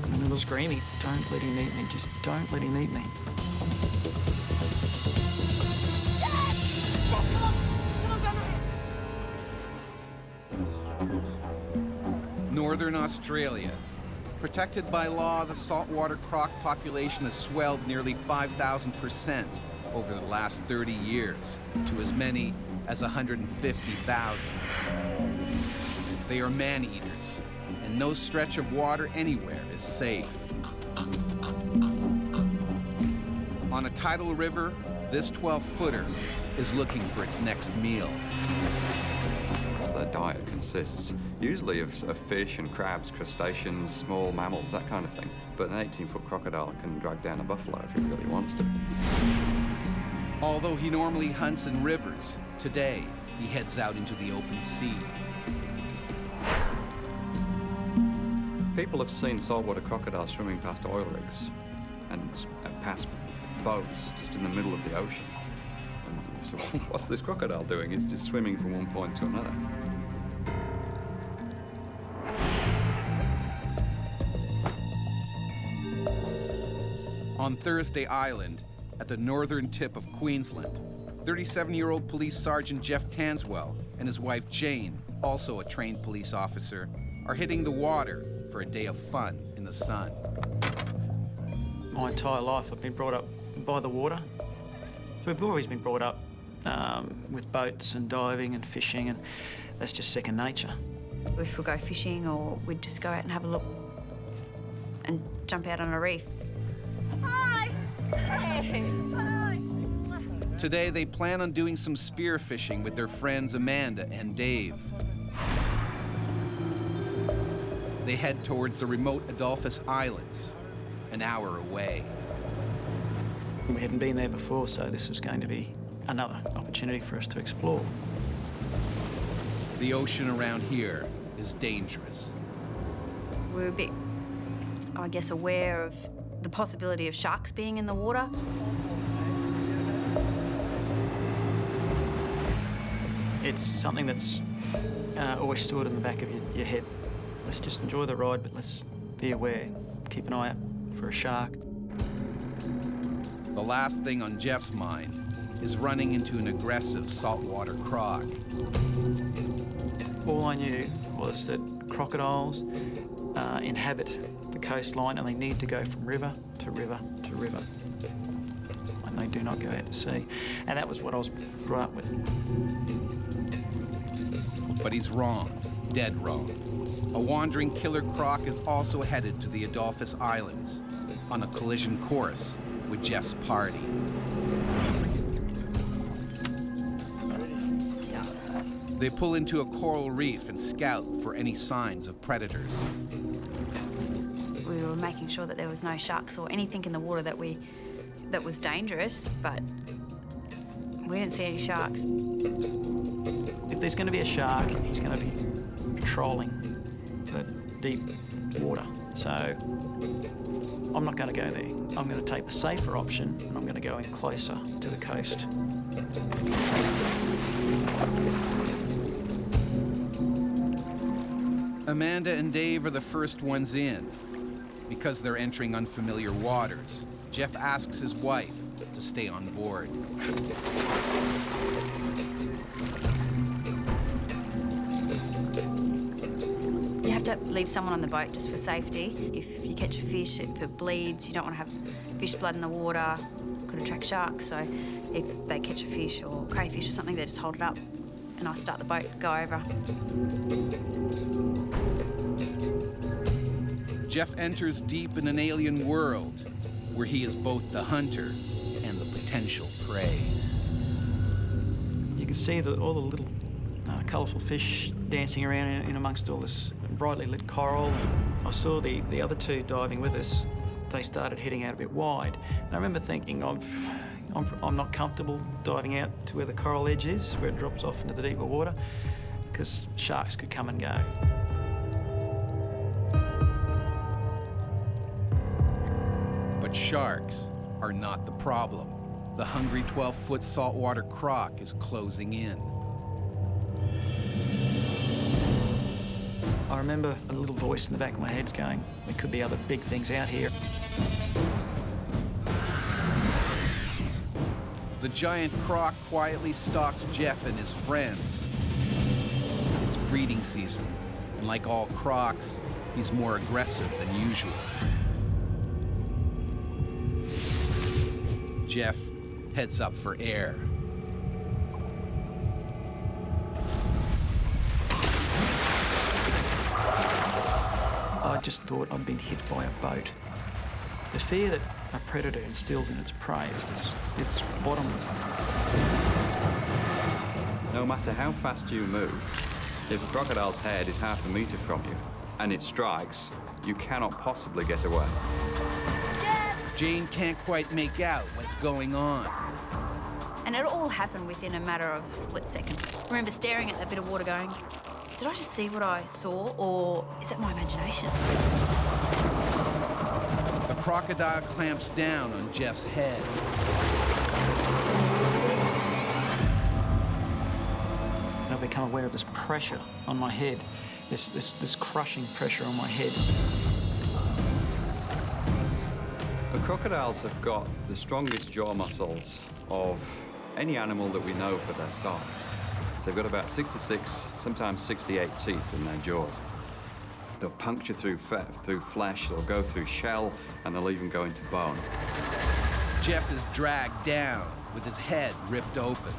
S2: And I was screaming, "Don't let him eat me, just don't let him eat me."
S1: Northern Australia. Protected by law, the saltwater croc population has swelled nearly 5,000% over the last 30 years to as many as 150,000. They are man-eaters, and no stretch of water anywhere is safe. On a tidal river, this 12-footer is looking for its next meal.
S5: Their diet consists usually of fish and crabs, crustaceans, small mammals, that kind of thing. But an 18-foot crocodile can drag down a buffalo if he really wants to.
S1: Although he normally hunts in rivers, today he heads out into the open sea.
S5: People have seen saltwater crocodiles swimming past oil rigs and past boats just in the middle of the ocean. And so what's this crocodile doing? It's just swimming from one point to another. On Thursday Island, at the northern tip of Queensland, 37-year-old police sergeant Jeff Tanswell and his wife Jane, also a trained police officer, are hitting the water for a day of fun in the sun.
S2: My entire life I've been brought up by the water. So we've always been brought up with boats and diving and fishing, and that's just second nature.
S19: If we go fishing, or we'd just go out and have a look and jump out on a reef.
S15: Hi! Hey! Hi!
S1: Today, they plan on doing some spearfishing with their friends Amanda and Dave. They head towards the remote Adolphus Islands, an hour away.
S2: We hadn't been there before, so this is going to be another opportunity for us to explore.
S1: The ocean around here is dangerous.
S19: We're a bit, I guess, aware of the possibility of sharks being in the water.
S2: It's something that's always stored in the back of your head. Let's just enjoy the ride, but let's be aware. Keep an eye out for a shark.
S1: The last thing on Jeff's mind is running into an aggressive saltwater croc.
S2: All I knew was that crocodiles inhabit the coastline, and they need to go from river to river to river. And they do not go out to sea. And that was what I was brought up with.
S1: But he's wrong, dead wrong. A wandering killer croc is also headed to the Adolphus Islands on a collision course with Jeff's party. They pull into a coral reef and scout for any signs of predators.
S19: We were making sure that there was no sharks or anything in the water that was dangerous, but we didn't see any sharks.
S2: If there's going to be a shark, he's going to be patrolling the deep water. So I'm not going to go there. I'm going to take the safer option, and I'm going to go in closer to the coast.
S1: Amanda and Dave are the first ones in. Because they're entering unfamiliar waters, Jeff asks his wife to stay on board.
S19: You have to leave someone on the boat just for safety. If you catch a fish, if it bleeds, you don't want to have fish blood in the water. Could attract sharks, so if they catch a fish or crayfish or something, they just hold it up and I start the boat, go over.
S1: Jeff enters deep in an alien world where he is both the hunter and the potential prey.
S16: You can see all the little colourful fish dancing around in amongst all this brightly lit coral. I saw the other two diving with us. They started heading out a bit wide. And I remember thinking, I'm not comfortable diving out to where the coral edge is, where it drops off into the deeper water, because sharks could come and go.
S1: But sharks are not the problem. The hungry 12-foot saltwater croc is closing in.
S16: I remember a little voice in the back of my head going, there could be other big things out here.
S1: The giant croc quietly stalks Jeff and his friends. It's breeding season, and like all crocs, he's more aggressive than usual. Jeff heads up for air.
S16: I just thought I'd been hit by a boat. The fear that a predator instills in its prey, it's bottomless.
S20: No matter how fast you move, if a crocodile's head is half a metre from you and it strikes, you cannot possibly get away.
S1: Jane can't quite make out what's going on.
S19: And it all happened within a matter of a split second. I remember staring at that bit of water going, did I just see what I saw, or is it my imagination?
S1: The crocodile clamps down on Jeff's head.
S16: And I've become aware of this pressure on my head, this crushing pressure on my head.
S20: The crocodiles have got the strongest jaw muscles of any animal that we know for their size. They've got about 66, sometimes 68 teeth in their jaws. They'll puncture through flesh, they'll go through shell, and they'll even go into bone.
S1: Jeff is dragged down with his head ripped open.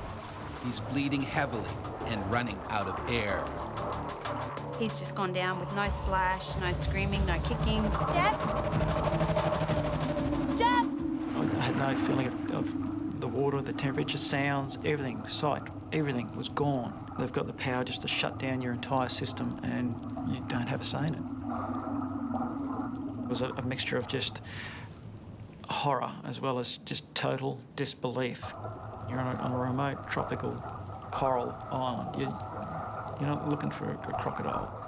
S1: He's bleeding heavily and running out of air.
S19: He's just gone down with no splash, no screaming, no kicking. Jeff? Jeff?
S16: I had no feeling of the water, the temperature, sounds, everything, sight, everything was gone. They've got the power just to shut down your entire system and you don't have a say in it. It was a mixture of just horror as well as just total disbelief. You're on a remote tropical coral island. You're not looking for a crocodile.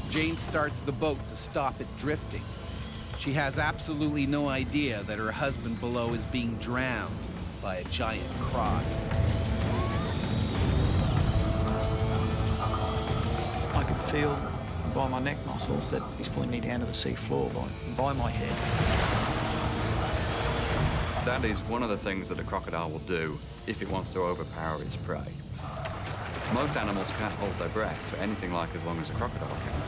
S1: Jane starts the boat to stop it drifting. She has absolutely no idea that her husband below is being drowned by a giant croc.
S16: I could feel by my neck muscles that he's pulling me down to the sea floor by my head.
S20: That is one of the things that a crocodile will do if it wants to overpower its prey. Most animals can't hold their breath for anything like as long as a crocodile can.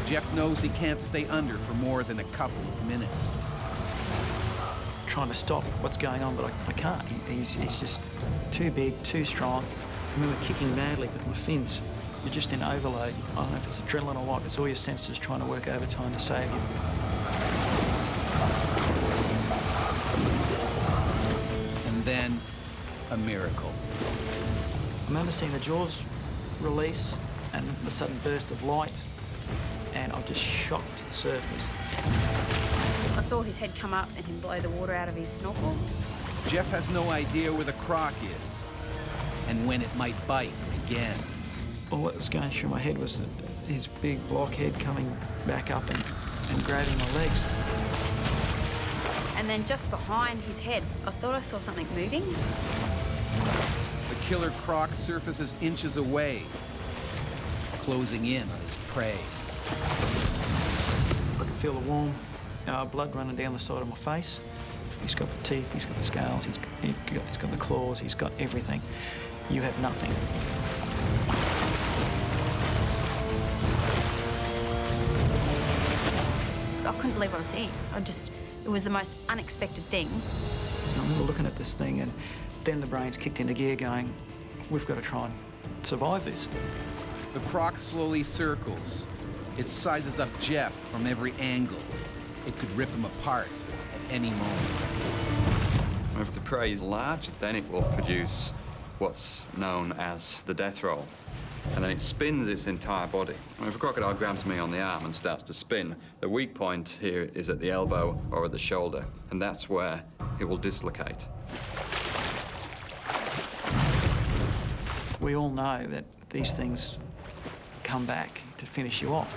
S1: Jeff knows he can't stay under for more than a couple of minutes.
S16: Trying to stop what's going on, but I can't. He's just too big, too strong. I remember kicking madly with my fins. You're just in overload. I don't know if it's adrenaline or what, it's all your senses trying to work overtime to save you.
S1: And then, a miracle.
S16: I remember seeing the jaws release and the sudden burst of light, and I just shot to the surface.
S19: I saw his head come up and him blow the water out of his snorkel.
S1: Jeff has no idea where the croc is and when it might bite again.
S16: Well, what was going through my head was his big blockhead coming back up and grabbing my legs.
S19: And then just behind his head, I thought I saw something moving.
S1: The killer croc surfaces inches away, closing in on his prey.
S16: I could feel the warm blood running down the side of my face. He's got the teeth, he's got the scales, he's got the claws, he's got everything. You have nothing.
S19: I couldn't believe what I was seeing. It was the most unexpected thing.
S16: we were looking at this thing, and then the brains kicked into gear going, we've got to try and survive this.
S1: The Croc slowly circles. It sizes up Jeff from every angle. It could rip him apart at any moment.
S20: If the prey is large, then it will produce what's known as the death roll. And then it spins its entire body. And if a crocodile grabs me on the arm and starts to spin, the weak point here is at the elbow or at the shoulder, and that's where it will dislocate.
S16: We all know that these things come back to finish you off.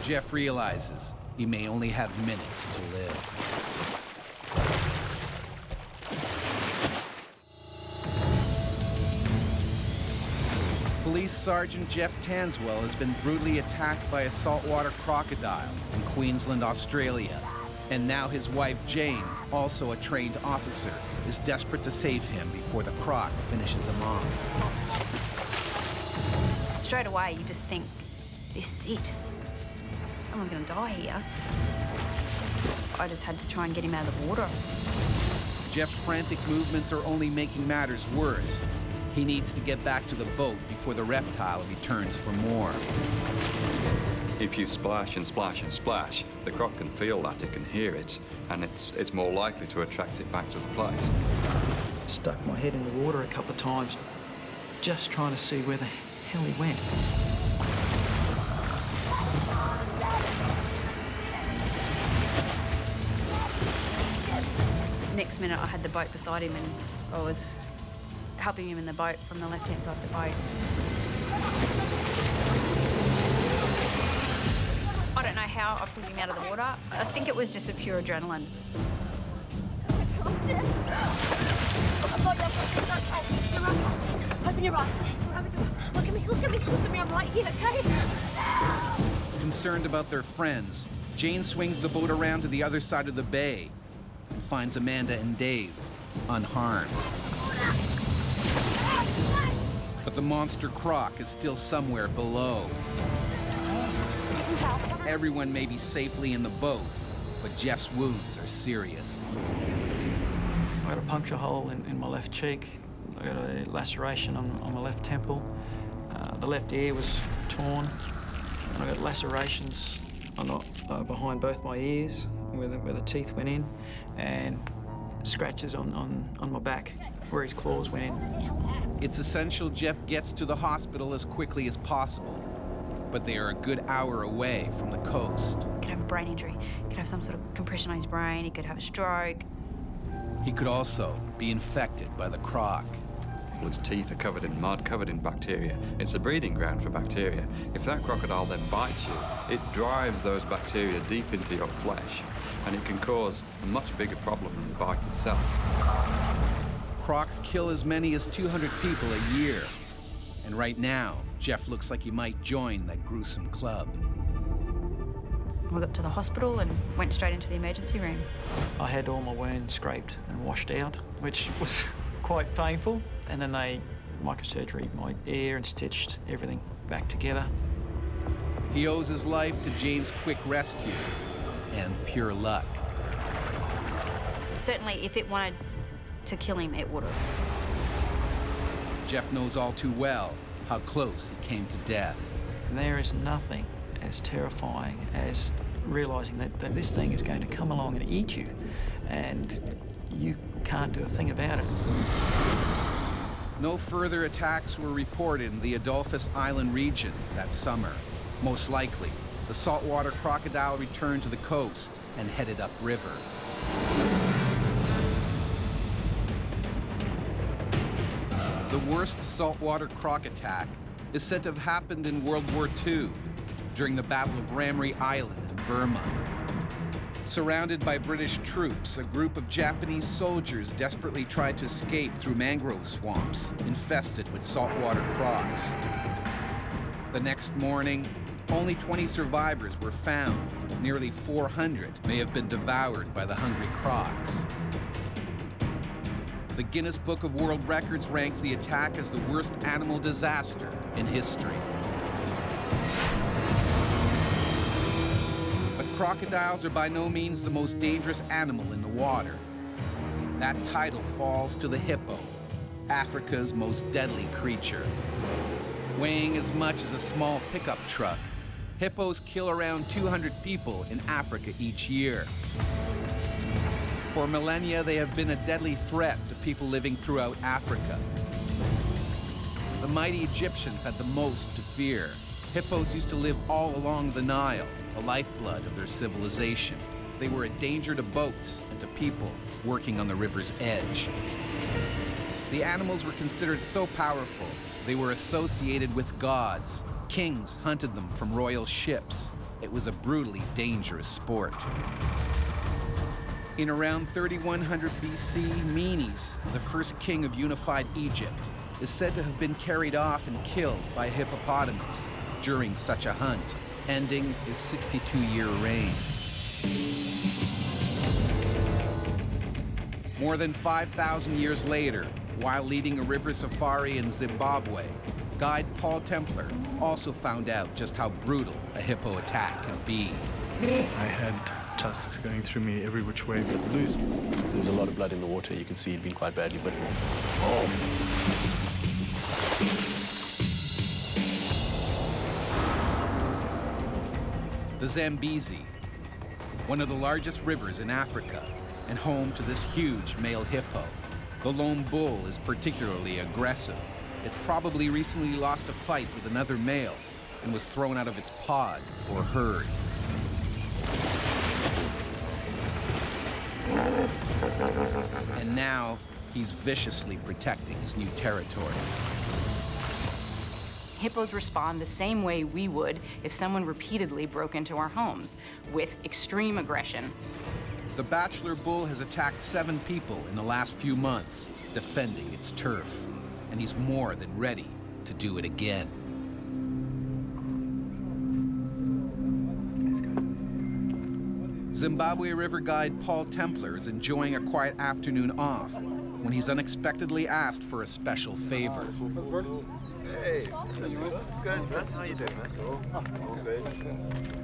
S1: Jeff realizes he may only have minutes to live. Police Sergeant Jeff Tanswell has been brutally attacked by a saltwater crocodile in Queensland, Australia. And now his wife, Jane, also a trained officer, is desperate to save him before the Croc finishes him off.
S19: Straight away, you just think, this is it. Someone's gonna die here. I just had to try and get him out of the water.
S1: Jeff's frantic movements are only making matters worse. He needs to get back to the boat before the reptile returns for more.
S20: If you splash and splash and splash, the Croc can feel that, it can hear it, and it's more likely to attract it back to the place.
S16: Stuck my head in the water a couple of times, just trying to see where the hell he went.
S19: Next minute, I had the boat beside him and I was helping him in the boat from the left-hand side of the boat. I don't know how I pulled him out of the water. I think it was just a pure adrenaline.
S7: Open your eyes. Open your eyes. Look at me, look at me, look at me. I'm right here, okay?
S1: Concerned about their friends, Jane swings the boat around to the other side of the bay and finds Amanda and Dave unharmed. But the monster Croc is still somewhere below. Everyone may be safely in the boat, but Jeff's wounds are serious.
S16: I got a puncture hole in my left cheek. I got a laceration on my left temple. The left ear was torn. I got lacerations behind both my ears where the teeth went in, and scratches on my back where his claws went in.
S1: It's essential Jeff gets to the hospital as quickly as possible, but they are a good hour away from the coast.
S19: He could have a brain injury. He could have some sort of compression on his brain. He could have a stroke.
S1: He could also be infected by the Croc.
S20: Well, his teeth are covered in mud, covered in bacteria. It's a breeding ground for bacteria. If that crocodile then bites you, it drives those bacteria deep into your flesh, and it can cause a much bigger problem than the bite itself.
S1: Crocs kill as many as 200 people a year. And right now, Jeff looks like he might join that gruesome club.
S19: We got to the hospital and went straight into the emergency room.
S16: I had all my wounds scraped and washed out, which was quite painful. And then they microsurgery my ear and stitched everything back together.
S1: He owes his life to Jane's quick rescue and pure luck.
S19: Certainly, if it wanted to kill him, it would have.
S1: Jeff knows all too well how close it came to death.
S16: And there is nothing as terrifying as realising that this thing is going to come along and eat you, and you can't do a thing about it.
S1: No further attacks were reported in the Adolphus Island region that summer. Most likely, the saltwater crocodile returned to the coast and headed upriver. The worst saltwater croc attack is said to have happened in World War II during the Battle of Ramree Island in Burma. Surrounded by British troops, a group of Japanese soldiers desperately tried to escape through mangrove swamps infested with saltwater crocs. The next morning, only 20 survivors were found. Nearly 400 may have been devoured by the hungry crocs. The Guinness Book of World Records ranks the attack as the worst animal disaster in history. But Crocodiles are by no means the most dangerous animal in the water. That title falls to the hippo, Africa's most deadly creature. Weighing as much as a small pickup truck, hippos kill around 200 people in Africa each year. For millennia, they have been a deadly threat to people living throughout Africa. The mighty Egyptians had the most to fear. Hippos used to live all along the Nile, the lifeblood of their civilization. They were a danger to boats and to people working on the river's edge. The animals were considered so powerful, they were associated with gods. Kings hunted them from royal ships. It was a brutally dangerous sport. In around 3100 BC, Menes, the first king of unified Egypt, is said to have been carried off and killed by a hippopotamus during such a hunt, ending his 62-year reign. More than 5,000 years later, while leading a river safari in Zimbabwe, guide Paul Templar also found out just how brutal a hippo attack could be.
S14: I had tusks going through me every which way but loose. There was a lot of blood in the water. You can see he'd been quite badly bitten.
S1: The Zambesi, one of the largest rivers in Africa, and home to this huge male hippo. The lone bull is particularly aggressive. It probably recently lost a fight with another male and was thrown out of its pod or herd. And now he's viciously protecting his new territory.
S21: Hippos respond the same way we would if someone repeatedly broke into our homes, with extreme aggression.
S1: The bachelor bull has attacked 7 people in the last few months, defending its turf. And he's more than ready to do it again. Zimbabwe River guide Paul Templar is enjoying a quiet afternoon off when he's unexpectedly asked for a special favor.
S6: Hey, good. How are you doing? That's cool. All good.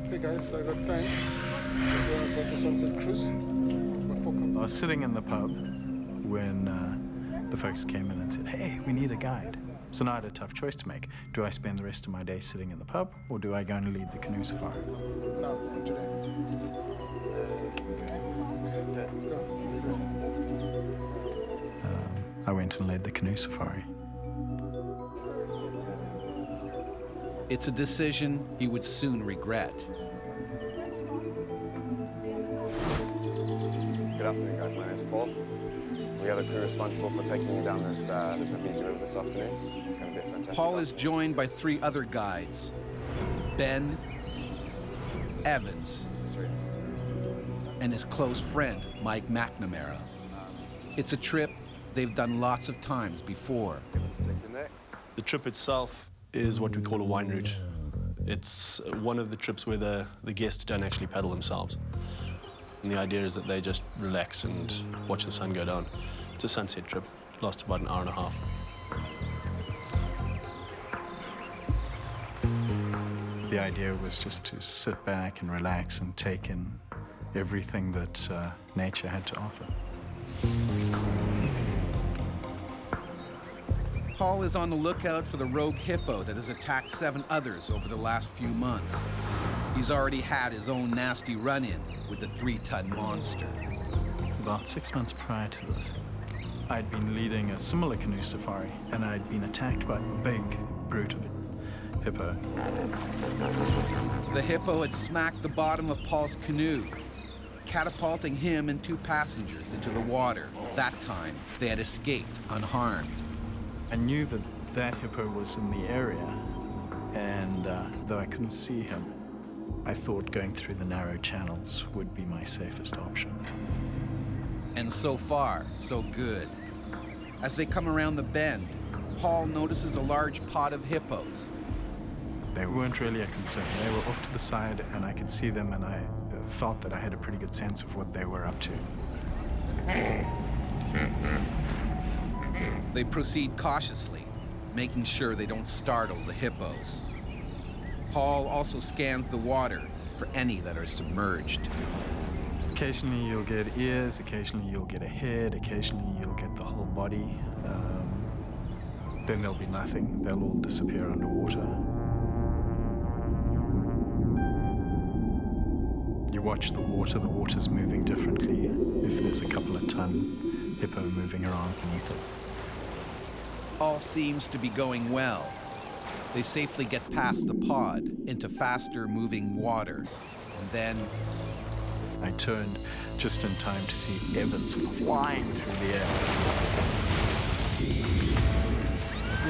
S6: Hey guys, I got plans. Go to Sunset Cruise.
S14: I was sitting in the pub when the folks came in and said, hey, we need a guide. So now I had a tough choice to make. Do I spend the rest of my day sitting in the pub, or do I go and lead the canoe safari?
S6: No, for today. Let's go.
S14: I went and led the canoe safari.
S1: It's a decision he would soon regret.
S22: Good afternoon, guys. My name's Paul. We are the crew responsible for taking you down this Zambesi River this afternoon. It's going to be a fantastic
S1: Paul is joined by 3 other guides, Ben, Evans, and his close friend, Mike McNamara. It's a trip they've done lots of times before.
S24: The trip itself is what we call a wine route. It's one of the trips where the guests don't actually paddle themselves. And the idea is that they just relax and watch the sun go down. It's a sunset trip. It lasts about an hour and a half.
S14: The idea was just to sit back and relax and take in everything that nature had to offer.
S1: Paul is on the lookout for the rogue hippo that has attacked 7 others over the last few months. He's already had his own nasty run-in with the 3-ton monster.
S14: About 6 months prior to this, I'd been leading a similar canoe safari, and I'd been attacked by a big brute of a hippo.
S1: The hippo had smacked the bottom of Paul's canoe, catapulting him and 2 passengers into the water. That time, they had escaped unharmed.
S14: I knew that that hippo was in the area, and though I couldn't see him, I thought going through the narrow channels would be my safest option.
S1: And so far, so good. As they come around the bend, Paul notices a large pod of hippos.
S14: They weren't really a concern. They were off to the side, and I could see them, and I felt that I had a pretty good sense of what they were up to.
S1: They proceed cautiously, making sure they don't startle the hippos. Paul also scans the water, for any that are submerged.
S14: Occasionally you'll get ears, occasionally you'll get a head, occasionally you'll get the whole body. Then there'll be nothing. They'll all disappear underwater. You watch the water's moving differently. If there's a couple of ton hippo moving around beneath it.
S1: All seems to be going well. They safely get past the pod into faster moving water. And then
S14: I turned just in time to see Evans flying through the air.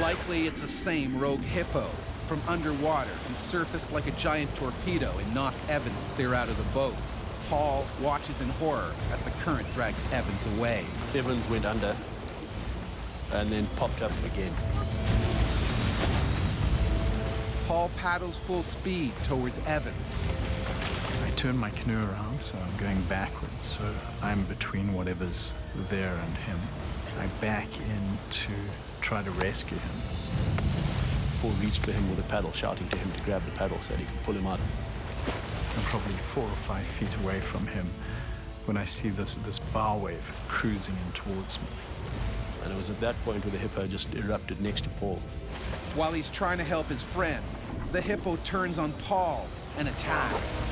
S1: Likely it's the same rogue hippo. From underwater, he surfaced like a giant torpedo and knocked Evans clear out of the boat. Paul watches in horror as the current drags Evans away.
S24: Evans went under and then popped up again.
S1: Paul paddles full speed towards Evans.
S14: I turn my canoe around, so I'm going backwards, so I'm between whatever's there and him. I back in to try to rescue him.
S24: Paul reached for him with a paddle, shouting to him to grab the paddle so that he could pull him out.
S14: I'm probably 4 or 5 feet away from him when I see this bow wave cruising in towards me.
S24: And it was at that point where the hippo just erupted next to Paul.
S1: While he's trying to help his friend, the hippo turns on Paul and attacks.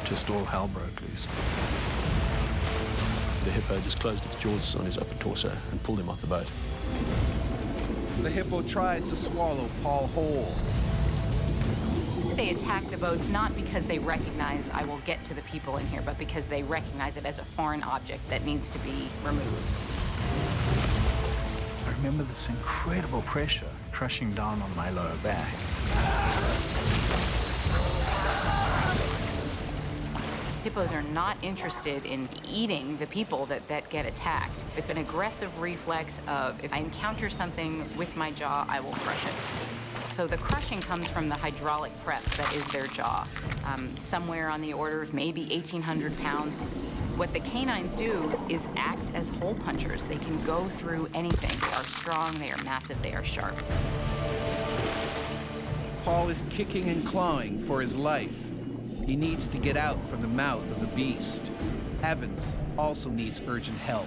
S14: Just all hell broke loose.
S24: The hippo just closed its jaws on his upper torso and pulled him off the boat.
S1: The hippo tries to swallow Paul whole.
S21: They attack the boats not because they recognize I will get to the people in here, but because they recognize it as a foreign object that needs to be removed.
S14: I remember this incredible pressure crushing down on my lower back.
S21: Hippos are not interested in eating the people that get attacked. It's an aggressive reflex of, if I encounter something with my jaw, I will crush it. So the crushing comes from the hydraulic press that is their jaw, somewhere on the order of maybe 1,800 pounds. What the canines do is act as hole punchers. They can go through anything. They are strong, they are massive, they are sharp.
S1: Paul is kicking and clawing for his life. He needs to get out from the mouth of the beast. Evans also needs urgent help.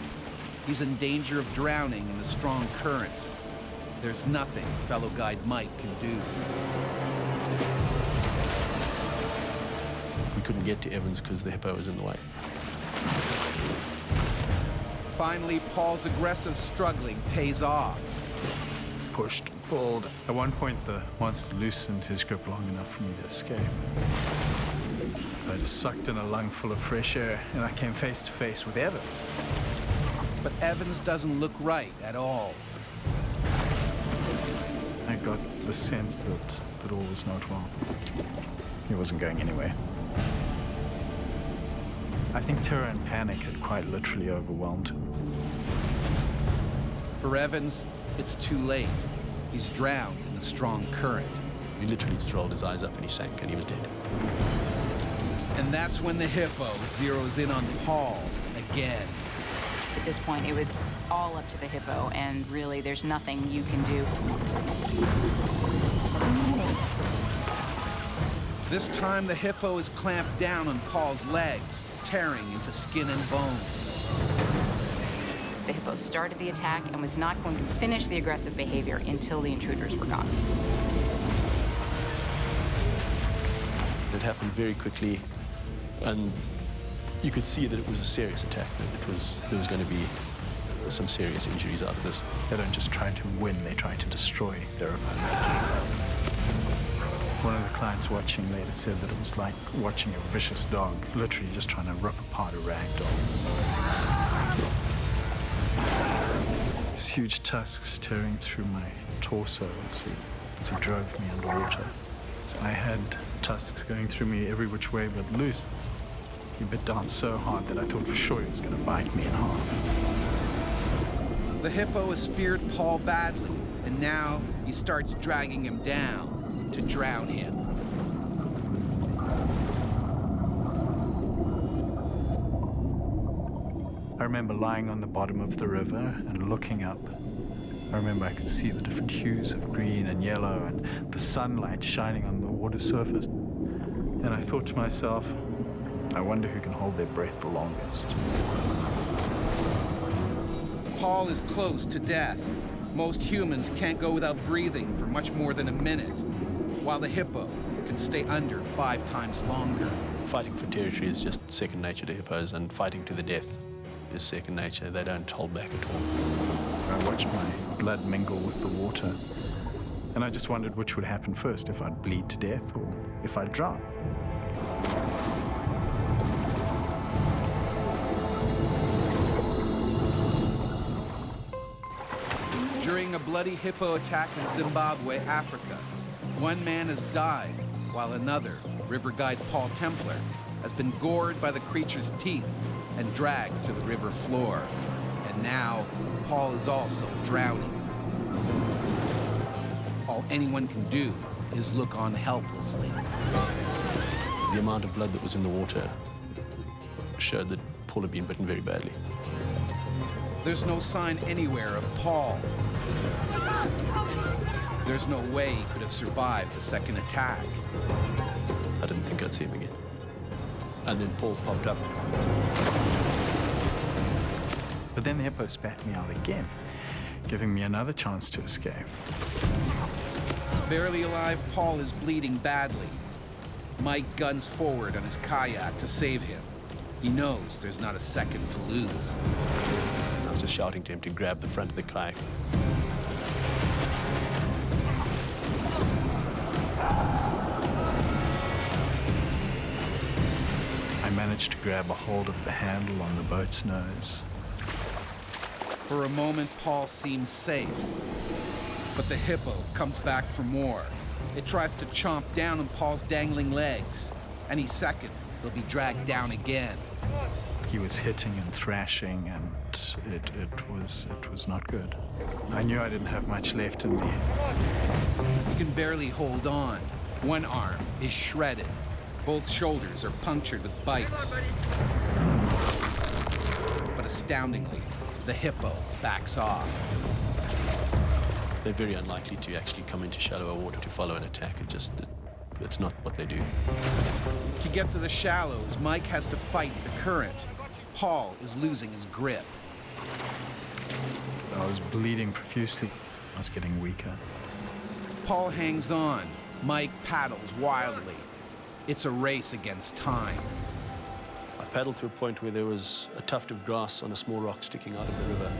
S1: He's in danger of drowning in the strong currents. There's nothing fellow guide Mike can do.
S24: We couldn't get to Evans because the hippo was in the way.
S1: Finally, Paul's aggressive struggling pays off.
S14: Pushed, pulled. At one point, the monster loosened his grip long enough for me to escape. I just sucked in a lung full of fresh air, and I came face to face with Evans.
S1: But Evans doesn't look right at all.
S14: I got the sense that all was not well. He wasn't going anywhere. I think terror and panic had quite literally overwhelmed him.
S1: For Evans, it's too late. He's drowned in the strong current.
S24: He literally just rolled his eyes up and he sank and he was dead.
S1: And that's when the hippo zeroes in on Paul again.
S21: At this point, it was all up to the hippo, and really, there's nothing you can do.
S1: This time, the hippo is clamped down on Paul's legs, tearing into skin and bones.
S21: The hippo started the attack and was not going to finish the aggressive behavior until the intruders were gone.
S24: It happened very quickly, and you could see that it was a serious attack, that there was going to be some serious injuries out of this.
S14: They don't just try to win, they try to destroy their opponent. One of the clients watching later said that it was like watching a vicious dog, literally just trying to rip apart a rag doll. These huge tusks tearing through my torso as he drove me underwater. So I had tusks going through me every which way but loose. He bit down so hard that I thought for sure he was going to bite me in half.
S1: The hippo has speared Paul badly, and now he starts dragging him down to drown him.
S14: I remember lying on the bottom of the river and looking up. I remember I could see the different hues of green and yellow and the sunlight shining on the water surface. And I thought to myself, I wonder who can hold their breath the longest.
S1: Paul is close to death. Most humans can't go without breathing for much more than a minute, while the hippo can stay under 5 times longer.
S24: Fighting for territory is just second nature to hippos, and fighting to the death is second nature. They don't hold back at all.
S14: I watched my blood mingle with the water, and I just wondered which would happen first, if I'd bleed to death or if I'd drown.
S1: During a bloody hippo attack in Zimbabwe, Africa, one man has died, while another, river guide Paul Templar, has been gored by the creature's teeth and dragged to the river floor. And now, Paul is also drowning. All anyone can do is look on helplessly.
S24: The amount of blood that was in the water showed that Paul had been bitten very badly.
S1: There's no sign anywhere of Paul. There's no way he could have survived the second attack.
S24: I didn't think I'd see him again. And then Paul popped up.
S14: But then the hippo spat me out again, giving me another chance to escape.
S1: Barely alive, Paul is bleeding badly. Mike guns forward on his kayak to save him. He knows there's not a second to lose.
S24: I was just shouting to him to grab the front of the kayak.
S14: I managed to grab a hold of the handle on the boat's nose.
S1: For a moment, Paul seems safe. But the hippo comes back for more. It tries to chomp down on Paul's dangling legs. Any second, he'll be dragged down again.
S14: He was hitting and thrashing, and it was not good. I knew I didn't have much left in me.
S1: He can barely hold on. One arm is shredded. Both shoulders are punctured with bites. But astoundingly, the hippo backs off.
S24: They're very unlikely to actually come into shallower water to follow an attack. It's not what they do.
S1: To get to the shallows, Mike has to fight the current. Paul is losing his grip.
S14: I was bleeding profusely. I was getting weaker.
S1: Paul hangs on. Mike paddles wildly. It's a race against time.
S24: I paddled to a point where there was a tuft of grass on a small rock sticking out of the river.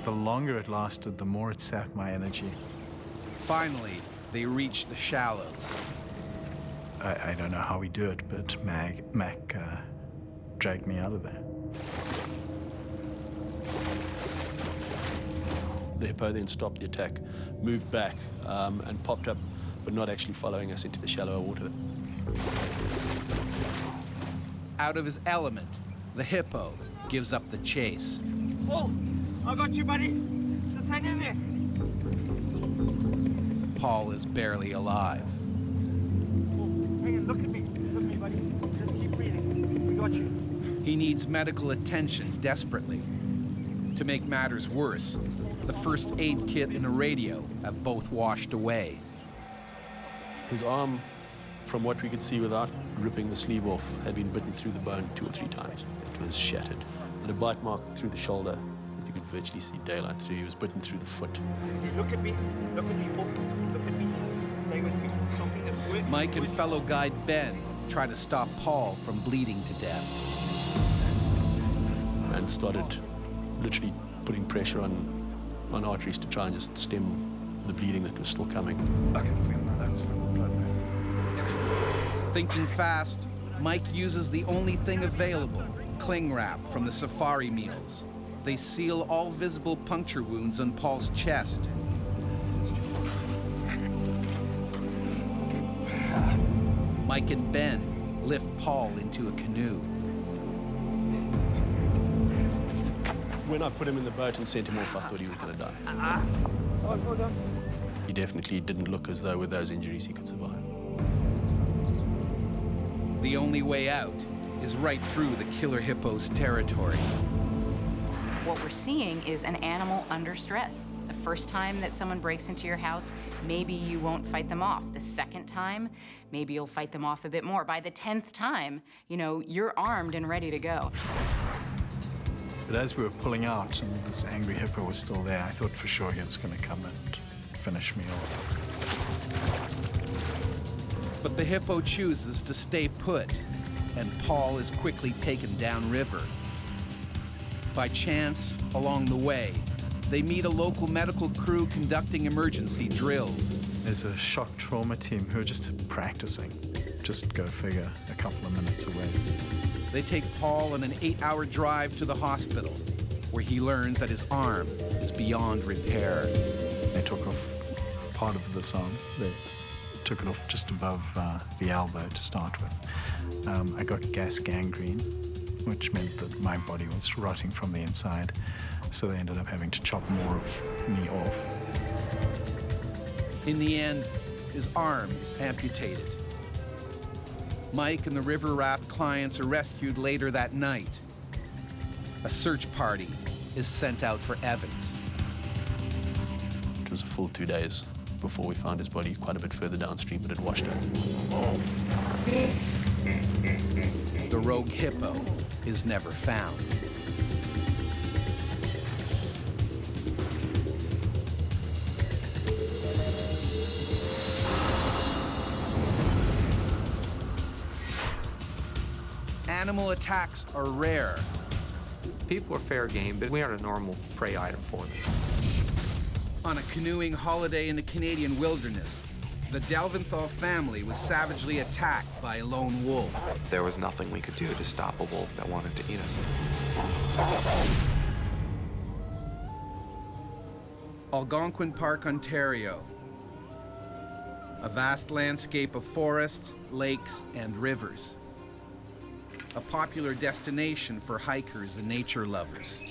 S14: The longer it lasted, the more it sapped my energy.
S1: Finally, they reach the shallows.
S14: I don't know how we do it, but Mac dragged me out of there.
S24: The hippo then stopped the attack, moved back, and popped up, but not actually following us into the shallower water.
S1: Out of his element, the hippo gives up the chase.
S7: Paul, I got you, buddy. Just hang in there.
S1: Paul is barely alive.
S7: Hang on, look at me. Look at me, buddy. Just keep breathing. We got you.
S1: He needs medical attention desperately. To make matters worse, the first aid kit and a radio have both washed away.
S24: His arm, from what we could see without ripping the sleeve off, had been bitten through the bone 2 or 3 times. It was shattered. And a bite mark through the shoulder. You could virtually see daylight through. He was bitten through the foot.
S7: Hey, look at me. Look at me, Paul. Look at me. Stay with me. Something that's working.
S1: Mike and fellow guide Ben try to stop Paul from bleeding to death.
S24: And started literally putting pressure on arteries to try and just stem the bleeding that was still coming.
S6: I can feel my lungs full of blood.
S1: Thinking fast, Mike uses the only thing available, cling wrap from the safari meals. They seal all visible puncture wounds on Paul's chest. Mike and Ben lift Paul into a canoe.
S24: When I put him in the boat and sent him off, I thought he was going to die.
S7: Hold on.
S24: He definitely didn't look as though with those injuries he could survive.
S1: The only way out is right through the killer hippo's territory.
S21: what we're seeing is an animal under stress. The first time that someone breaks into your house, maybe you won't fight them off. The second time, maybe you'll fight them off a bit more. By the 10th time, you know, you're armed and ready to go.
S14: But as we were pulling out and this angry hippo was still there, I thought for sure he was going to come and finish me off.
S1: But the hippo chooses to stay put, and Paul is quickly taken downriver. By chance, along the way, they meet a local medical crew conducting emergency drills.
S14: There's a shock trauma team who are just practicing. Just go figure, a couple of minutes away.
S1: They take Paul on an 8-hour drive to the hospital, where he learns that his arm is beyond repair.
S14: They took off part of this arm. They took it off just above the elbow to start with. I got gas gangrene, which meant that my body was rotting from the inside, so they ended up having to chop more of me off.
S1: In the end, his arm is amputated. Mike and the river raft clients are rescued later that night. A search party is sent out for Evans.
S24: It was a full 2 days before we found his body quite a bit further downstream, but it washed out.
S1: The rogue hippo is never found. Animal attacks are rare.
S18: People are fair game, but we aren't a normal prey item for them.
S1: On a canoeing holiday in the Canadian wilderness, the Delventhal family was savagely attacked by a lone wolf.
S9: There was nothing we could do to stop a wolf that wanted to eat us.
S1: Algonquin Park, Ontario. A vast landscape of forests, lakes, and rivers. A popular destination for hikers and nature lovers.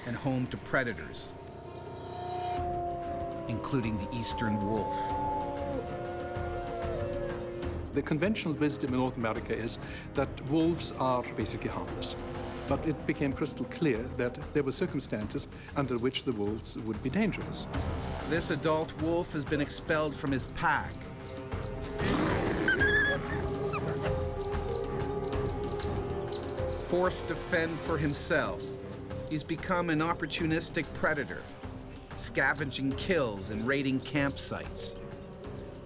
S1: And home to predators, including the eastern wolf.
S10: The conventional wisdom in North America is that wolves are basically harmless. But it became crystal clear that there were circumstances under which the wolves would be dangerous.
S1: This adult wolf has been expelled from his pack. Forced to fend for himself, he's become an opportunistic predator, scavenging kills and raiding campsites.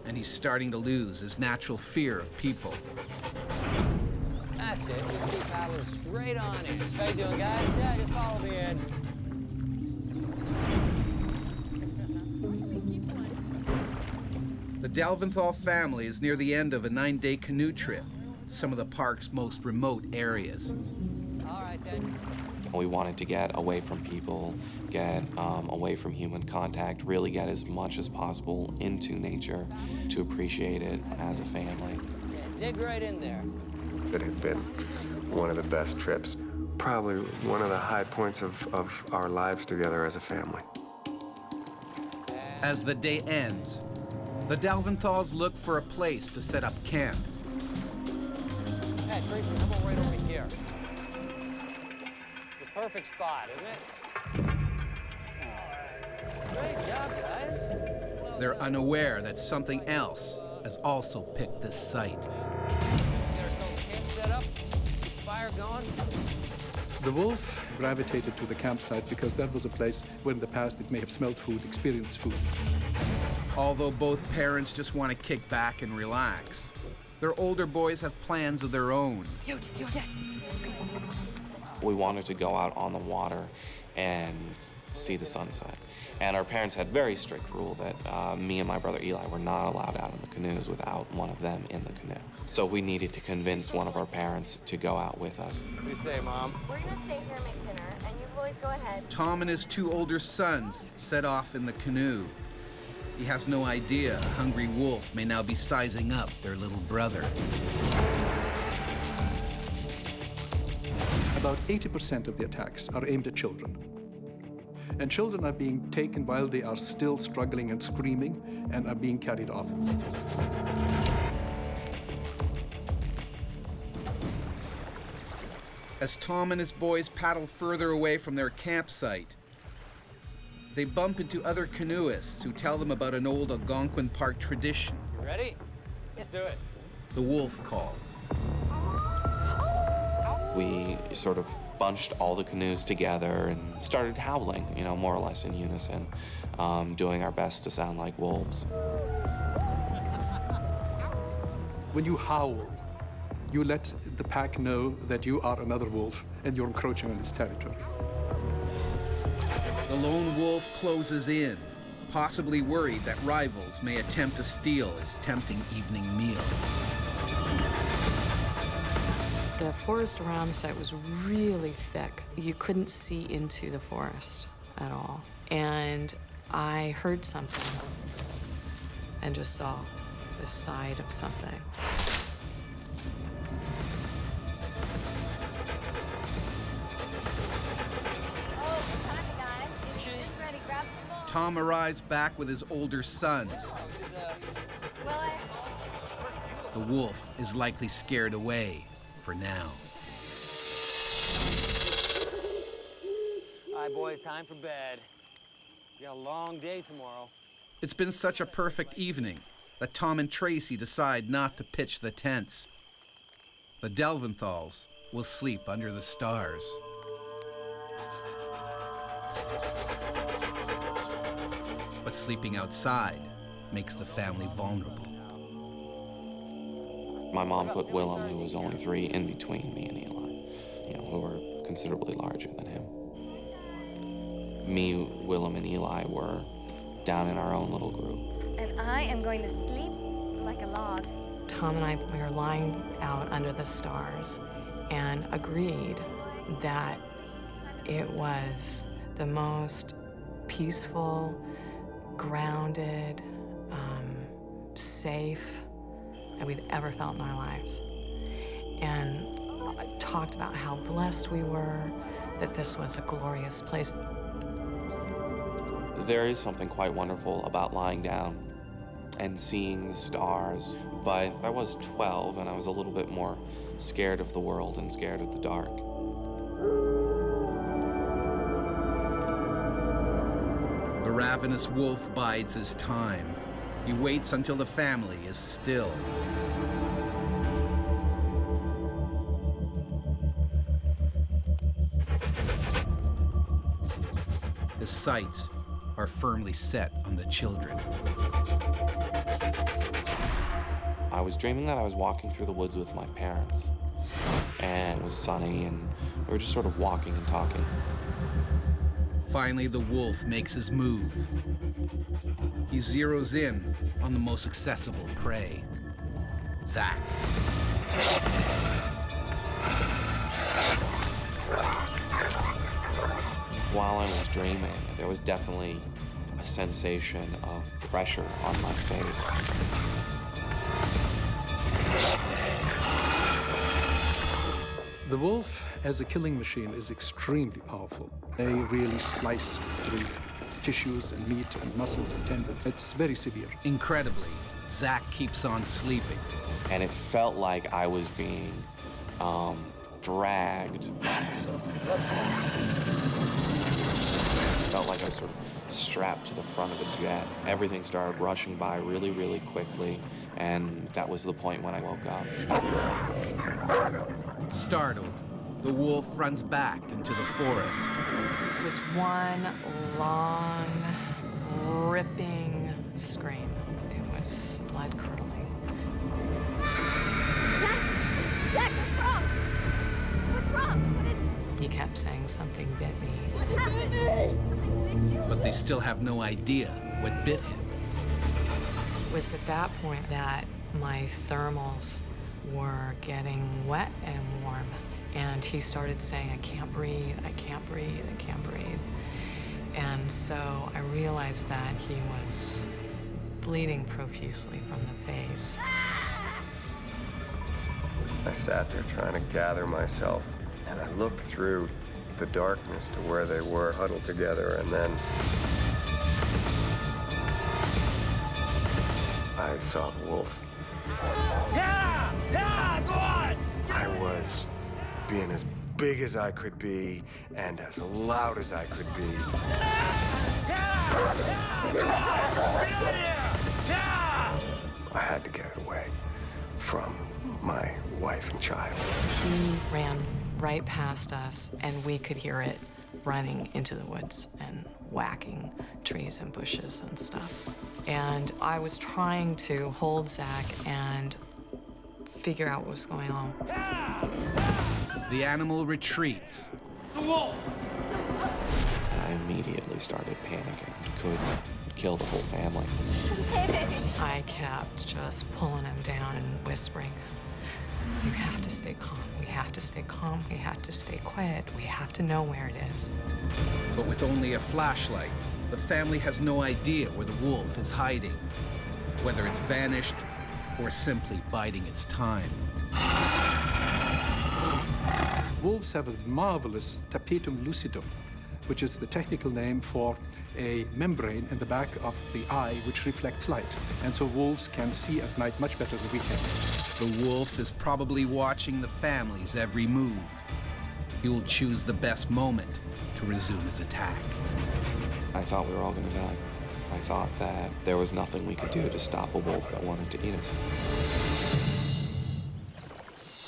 S1: And he's starting to lose his natural fear of people.
S12: That's it. Just keep paddling straight on in. How you doing, guys? Yeah, just follow me in.
S1: The Delventhal family is near the end of a 9-day canoe trip to some of the park's most remote areas.
S12: All right, then.
S9: We wanted to get away from people, get away from human contact, really get as much as possible into nature to appreciate it as a family.
S12: Yeah, dig right in there.
S22: It had been one of the best trips, probably one of the high points of our lives together as a family.
S1: As the day ends, the Delventhals look for a place to set up camp.
S12: Hey, Tracy, how about right over here? The perfect spot, isn't it? Great job, guys. Well
S1: They're
S12: done.
S1: unaware that something else has also picked this site.
S12: Get ourselves a camp set up, keep the fire going.
S10: The wolf gravitated to the campsite because that was a place where in the past it may have smelled food, experienced food.
S1: Although both parents just want to kick back and relax, their older boys have plans of their own.
S9: We wanted to go out on the water and see the sunset. And our parents had very strict rule that me and my brother Eli were not allowed out in the canoes without one of them in the canoe. So we needed to convince one of our parents to go out with us.
S12: What do you say, Mom?
S13: We're gonna stay here and make dinner, and you boys go ahead.
S1: Tom and his two older sons set off in the canoe. He has no idea a hungry wolf may now be sizing up their little brother.
S10: About 80% of the attacks are aimed at children. And children are being taken while they are still struggling and screaming and are being carried off.
S5: As Tom and his boys paddle further away from their campsite, they bump into other canoeists who tell them about an old Algonquin Park tradition.
S12: You ready? Let's do it.
S5: The wolf call.
S9: We sort of bunched all the canoes together and started howling, you know, more or less in unison, doing our best to sound like wolves.
S10: When you howl, you let the pack know that you are another wolf and you're encroaching on its territory.
S5: The lone wolf closes in, possibly worried that rivals may attempt to steal his tempting evening meal.
S4: The forest around the site was really thick. You couldn't see into the forest at all. And I heard something and just saw the side of something.
S5: Tom arrives back with his older sons. The wolf is likely scared away for now.
S12: All right, boys, time for bed. We got a long day tomorrow.
S5: It's been such a perfect evening that Tom and Tracy decide not to pitch the tents. The Delventhals will sleep under the stars. But sleeping outside makes the family vulnerable.
S9: My mom put Willem, who was only 3, in between me and Eli, you know, who were considerably larger than him. Me, Willem, and Eli were down in our own little group.
S13: And I am going to sleep like a log.
S4: Tom and I, we were lying out under the stars and agreed that it was the most peaceful, grounded, safe that we'd ever felt in our lives. And I talked about how blessed we were, that this was a glorious place.
S9: There is something quite wonderful about lying down and seeing the stars, but I was 12 and I was a little bit more scared of the world and scared of the dark.
S5: The ravenous wolf bides his time. He waits until the family is still. His sights are firmly set on the children.
S9: I was dreaming that I was walking through the woods with my parents, and it was sunny, and we were just sort of walking and talking.
S5: Finally, the wolf makes his move. He zeroes in on the most accessible prey, Zach.
S9: While I was dreaming, there was definitely a sensation of pressure on my face.
S10: The wolf, as a killing machine, is extremely powerful. They really slice through tissues and meat and muscles and tendons. It's very severe.
S5: Incredibly, Zach keeps on sleeping.
S9: And it felt like I was being dragged. Felt like I was sort of strapped to the front of a jet. Everything started rushing by really, really quickly, and that was the point when I woke up.
S5: Startled, the wolf runs back into the forest.
S4: It was one long, ripping scream. It was blood-curdling.
S13: Zach, what's wrong? What's wrong? What is it?
S4: He kept saying, "Something bit me."
S13: What happened? Something bit you?
S5: But they still have no idea what bit him.
S4: It was at that point that my thermals were getting wet and warm. And he started saying, "I can't breathe, I can't breathe, I can't breathe." And so I realized that he was bleeding profusely from the face.
S22: I sat there trying to gather myself, and I looked through the darkness to where they were huddled together, and then I saw the wolf.
S7: Yeah! Yeah! Go on!
S22: I was being as big as I could be and as loud as I could be. I had to get away from my wife and child.
S4: He ran right past us, and we could hear it running into the woods and whacking trees and bushes and stuff. And I was trying to hold Zach and figure out what was going on.
S1: The animal retreats.
S9: And I immediately started panicking. Could kill the whole family.
S4: I kept just pulling him down and whispering, "You have to stay calm. We have to stay calm. We have to stay quiet. We have to know where it is."
S1: But with only a flashlight, the family has no idea where the wolf is hiding, whether it's vanished or simply biding its time.
S10: Wolves have a marvelous tapetum lucidum, which is the technical name for a membrane in the back of the eye which reflects light. And so wolves can see at night much better than we can.
S1: The wolf is probably watching the family's every move. He will choose the best moment to resume his attack.
S9: I thought we were all gonna die. I thought that there was nothing we could do to stop a wolf that wanted to eat us.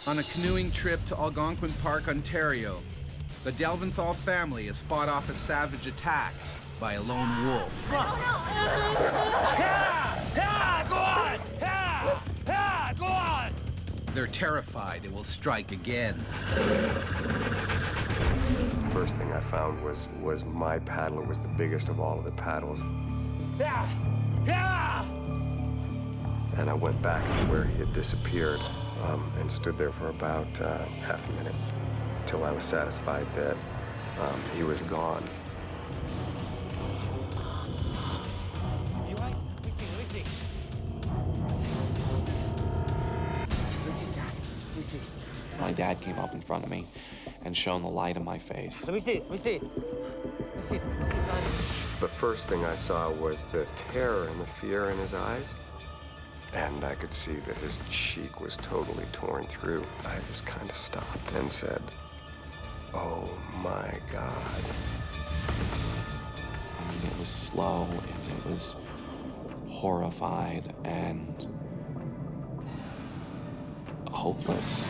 S1: On a canoeing trip to Algonquin Park, Ontario, the Delventhal family has fought off a savage attack by a lone wolf.
S7: Go on!
S1: They're terrified it will strike again.
S22: First thing I found was my paddle. It was the biggest of all of the paddles. And I went back to where he had disappeared and stood there for about half a minute until I was satisfied that he was gone.
S9: My dad came up in front of me and shone the light in my face.
S22: The first thing I saw was the terror and the fear in his eyes. And I could see that his cheek was totally torn through. I just kind of stopped and said, "Oh my God."
S9: I mean, it was slow and it was horrified and hopeless.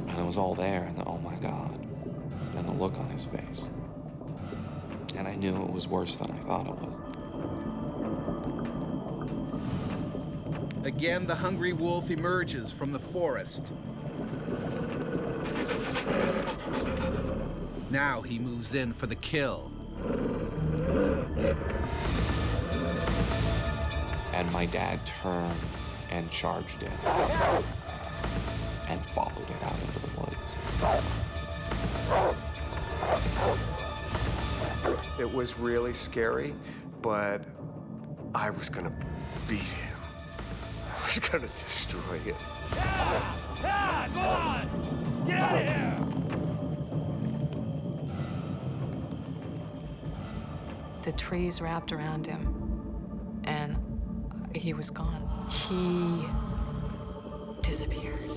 S9: And it was all there, and the oh my God, and the look on his face. And I knew it was worse than I thought it was.
S1: Again, the hungry wolf emerges from the forest. Now he moves in for the kill.
S9: And my dad turned and charged it and followed it out into the woods.
S22: It was really scary, but I was gonna beat him. I was gonna destroy it.
S7: Go on! Get out of here!
S4: The trees wrapped around him, and he was gone. He disappeared.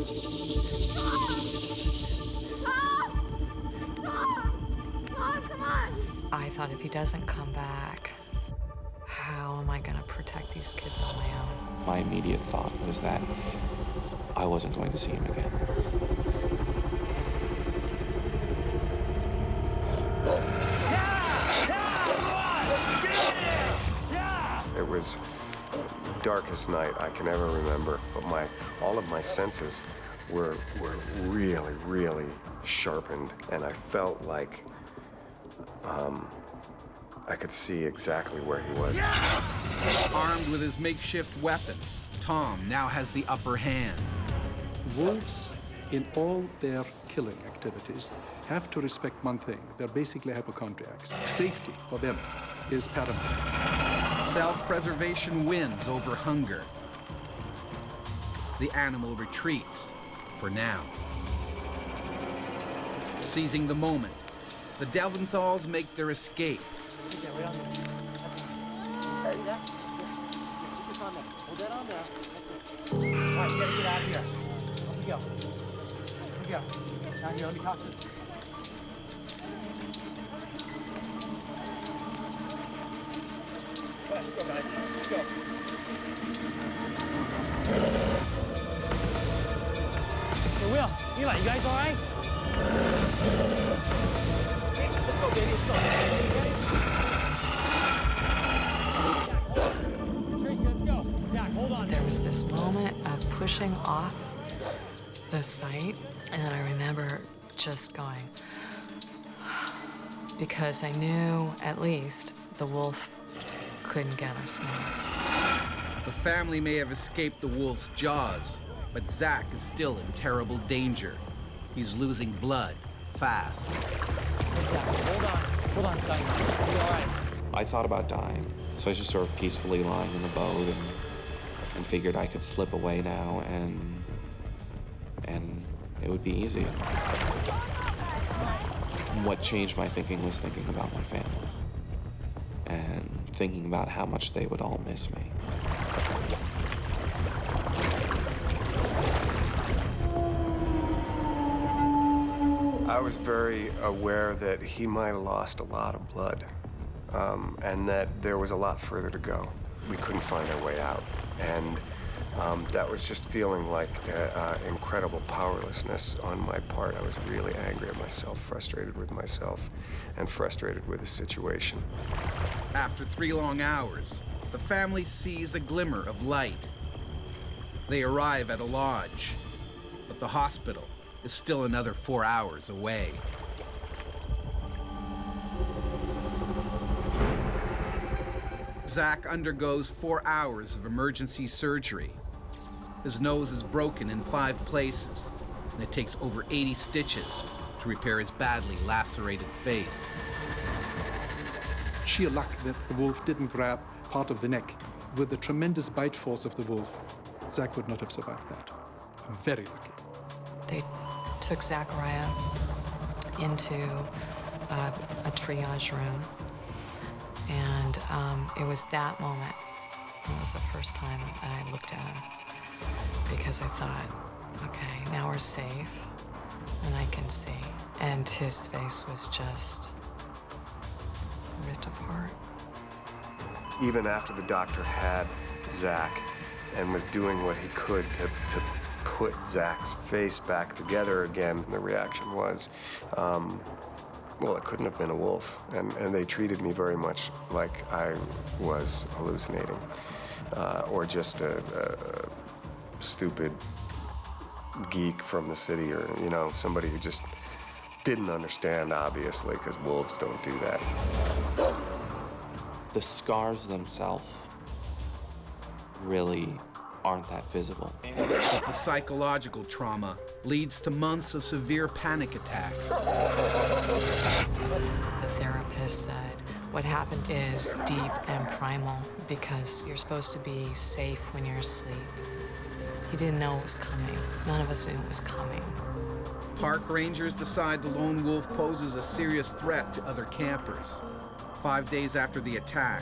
S13: Tom, come on!
S4: I thought if he doesn't come back, how am I gonna protect these kids on my own?
S9: My immediate thought was that I wasn't going to see him again.
S22: It was the darkest night I can ever remember, but all of my senses were really, really sharpened, and I felt like I could see exactly where he was.
S1: Armed with his makeshift weapon, Tom now has the upper hand.
S10: Wolves, in all their killing activities, have to respect one thing. They're basically hypochondriacs. Safety for them is paramount.
S1: Self-preservation wins over hunger. The animal retreats, for now. Seizing the moment, the Delventhals make their escape.
S7: Alright, you gotta get out of here.
S12: go. Here we go. Down here, let me toss it. Let's go, guys. Let's go. Hey, Will, Eli, you guys all right? Let's go, baby. Let's go. Tracy, let's go. Zach, hold on.
S4: There was this moment of pushing off the site, and then I remember just going, because I knew at least the wolf couldn't get us now.
S1: The family may have escaped the wolf's jaws, but Zach is still in terrible danger. He's losing blood fast.
S12: Hey, Zach, hold on, son. You'll be all right.
S9: I thought about dying, so I was just sort of peacefully lying in the boat and figured I could slip away now and it would be easy. What changed my thinking was thinking about my family and thinking about how much they would all miss me.
S22: I was very aware that he might have lost a lot of blood, and that there was a lot further to go. We couldn't find our way out, and that was just feeling like incredible powerlessness on my part. I was really angry at myself, frustrated with myself, and frustrated with the situation.
S1: After 3 long hours, the family sees a glimmer of light. They arrive at a lodge, but the hospital is still another 4 hours away. Zach undergoes 4 hours of emergency surgery. His nose is broken in 5 places, and it takes over 80 stitches to repair his badly lacerated face.
S10: Sheer luck that the wolf didn't grab part of the neck. With the tremendous bite force of the wolf, Zach would not have survived that. I'm very lucky.
S4: They took Zachariah into a triage room, and it was that moment. It was the first time that I looked at him, because I thought, okay, now we're safe, and I can see. And his face was just ripped apart.
S22: Even after the doctor had Zach and was doing what he could to put Zach's face back together again, the reaction was, well, it couldn't have been a wolf. And they treated me very much like I was hallucinating, or just a stupid geek from the city, or, you know, somebody who just didn't understand, obviously, because wolves don't do that.
S9: The scars themselves really aren't that visible.
S1: But the psychological trauma leads to months of severe panic attacks.
S4: The therapist said, what happened is deep and primal, because you're supposed to be safe when you're asleep. He didn't know it was coming. None of us knew it was coming.
S1: Park rangers decide the lone wolf poses a serious threat to other campers. 5 days after the attack,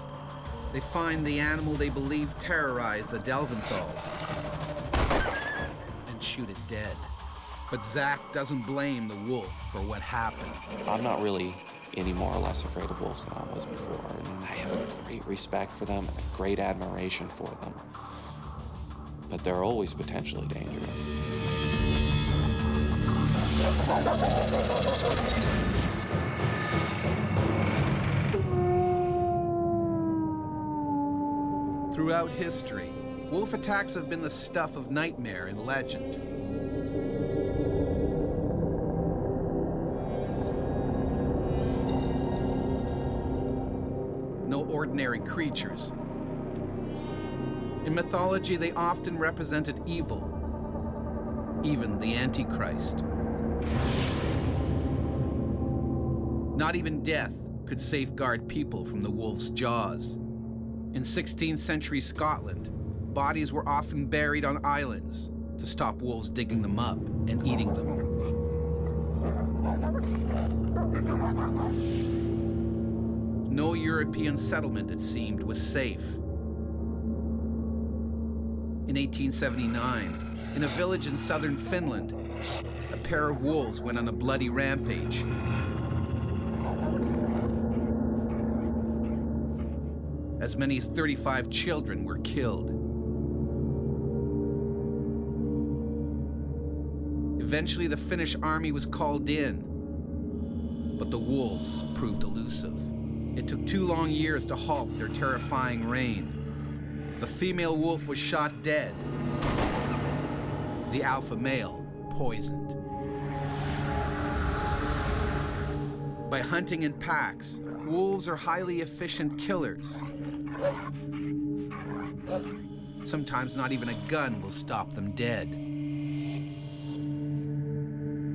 S1: they find the animal they believe terrorized the Delventhals and shoot it dead. But Zach doesn't blame the wolf for what happened.
S9: I'm not really any more or less afraid of wolves than I was before, and I have a great respect for them and a great admiration for them. But they're always potentially dangerous.
S1: Throughout history, wolf attacks have been the stuff of nightmare and legend. No ordinary creatures. In mythology, they often represented evil, even the Antichrist. Not even death could safeguard people from the wolf's jaws. In 16th century Scotland, bodies were often buried on islands to stop wolves digging them up and eating them. No European settlement, it seemed, was safe. In 1879,
S5: In a village in southern Finland, a pair of wolves went on a bloody rampage. As many as 35 children were killed. Eventually, the Finnish army was called in, but the wolves proved elusive. It took 2 long years to halt their terrifying reign. The female wolf was shot dead. The alpha male poisoned. By hunting in packs, wolves are highly efficient killers. Sometimes not even a gun will stop them dead.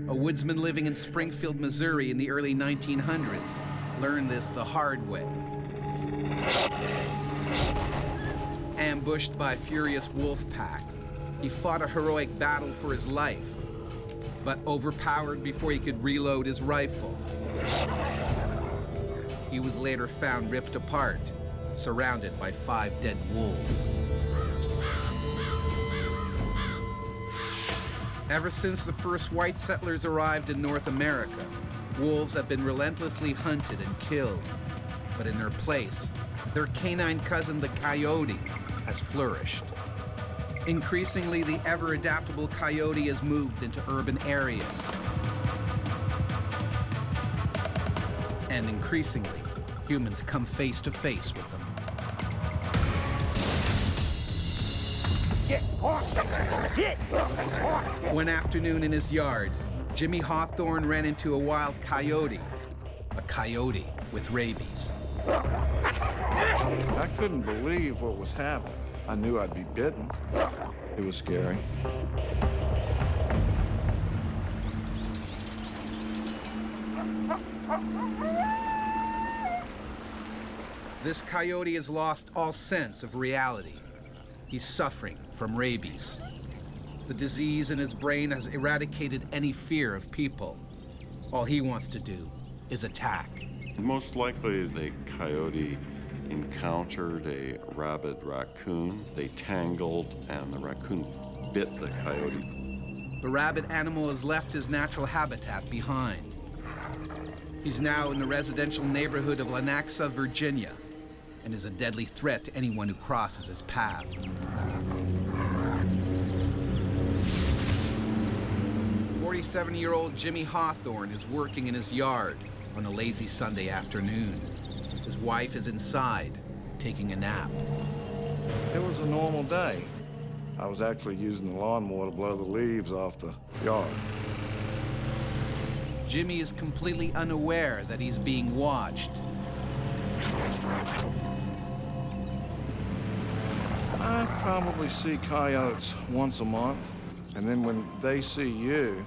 S5: A woodsman living in Springfield, Missouri in the early 1900s learned this the hard way. Ambushed by a furious wolf pack, he fought a heroic battle for his life, but overpowered before he could reload his rifle. He was later found ripped apart, surrounded by 5 dead wolves. Ever since the first white settlers arrived in North America, wolves have been relentlessly hunted and killed. But in their place, their canine cousin, the coyote, has flourished. Increasingly, the ever-adaptable coyote has moved into urban areas. And increasingly, humans come face to face with them. One afternoon in his yard, Jimmy Hawthorne ran into a wild coyote with rabies.
S6: I couldn't believe what was happening. I knew I'd be bitten. It was scary.
S5: This coyote has lost all sense of reality. He's suffering from rabies. The disease in his brain has eradicated any fear of people. All he wants to do is attack.
S8: Most likely the coyote encountered a rabid raccoon. They tangled and the raccoon bit the coyote.
S5: The rabid animal has left his natural habitat behind. He's now in the residential neighborhood of Lenaxa, Virginia, and is a deadly threat to anyone who crosses his path. "47-year-old Jimmy Hawthorne is working in his yard on a lazy Sunday afternoon. His wife is inside, taking a nap.
S6: It was a normal day. I was actually using the lawnmower to blow the leaves off the yard.
S5: Jimmy is completely unaware that he's being watched.
S6: I probably see coyotes once a month, and then when they see you,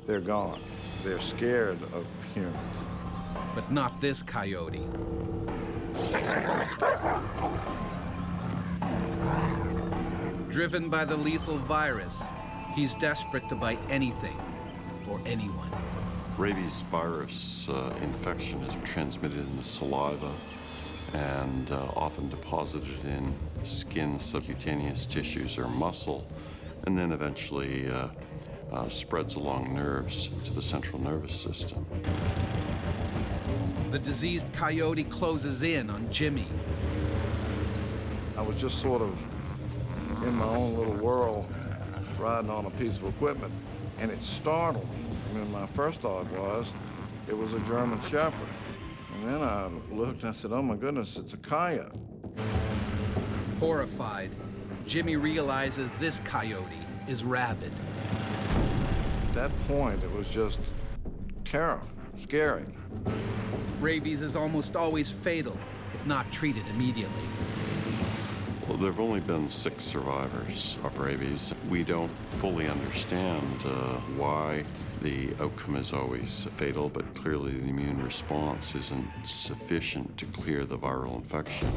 S6: they're gone. They're scared of humans.
S5: But not this coyote. Driven by the lethal virus, he's desperate to bite anything or anyone.
S8: Rabies virus infection is transmitted in the saliva and often deposited in skin, subcutaneous tissues, or muscle, and then eventually spreads along nerves to the central nervous system.
S5: The diseased coyote closes in on Jimmy.
S6: I was just sort of in my own little world, riding on a piece of equipment, and it startled me. I mean, my first thought was, it was a German Shepherd. And then I looked and I said, oh my goodness, it's a coyote.
S5: Horrified, Jimmy realizes this coyote is rabid.
S6: At that point, it was just terror, scary.
S5: Rabies is almost always fatal if not treated immediately.
S8: Well, there have only been 6 survivors of rabies. We don't fully understand why the outcome is always fatal, but clearly the immune response isn't sufficient to clear the viral infection.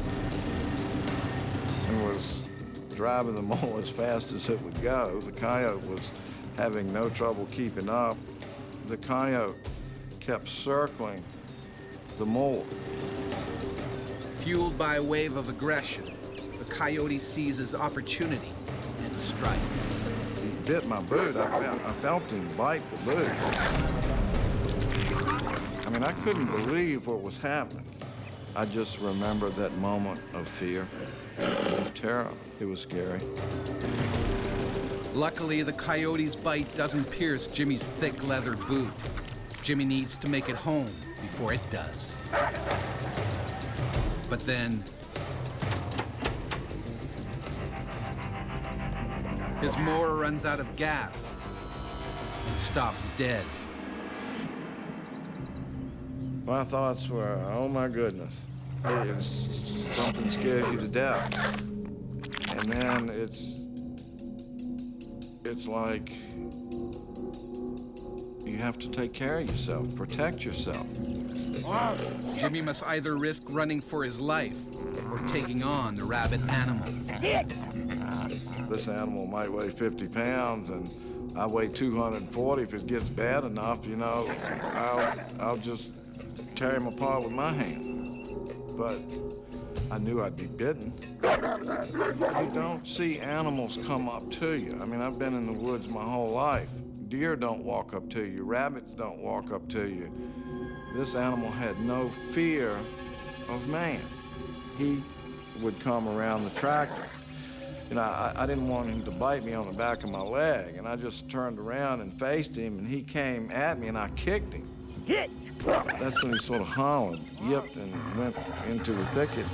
S6: And was driving the mole as fast as it would go. The coyote was having no trouble keeping up. The coyote kept circling the mole.
S5: Fueled by a wave of aggression, the coyote seizes opportunity and strikes.
S6: He bit my boot. I felt him bite the boot. I mean, I couldn't believe what was happening. I just remembered that moment of fear, of terror. It was scary.
S1: Luckily, the coyote's bite doesn't pierce Jimmy's thick leather boot. Jimmy needs to make it home before it does. But then, his mower runs out of gas and stops dead.
S6: My thoughts were, oh my goodness, something scares you to death. And then it's like you have to take care of yourself, protect yourself.
S1: Jimmy must either risk running for his life or taking on the rabid animal.
S6: This animal might weigh 50 pounds, and I weigh 240. If it gets bad enough, you know, I'll just tear him apart with my hand. But I knew I'd be bitten. You don't see animals come up to you. I mean, I've been in the woods my whole life. Deer don't walk up to you. Rabbits don't walk up to you. This animal had no fear of man. He would come around the tractor. You know, I didn't want him to bite me on the back of my leg, and I just turned around and faced him, and he came at me, and I kicked him. That's when he sort of hollered, yipped, and went into the thicket.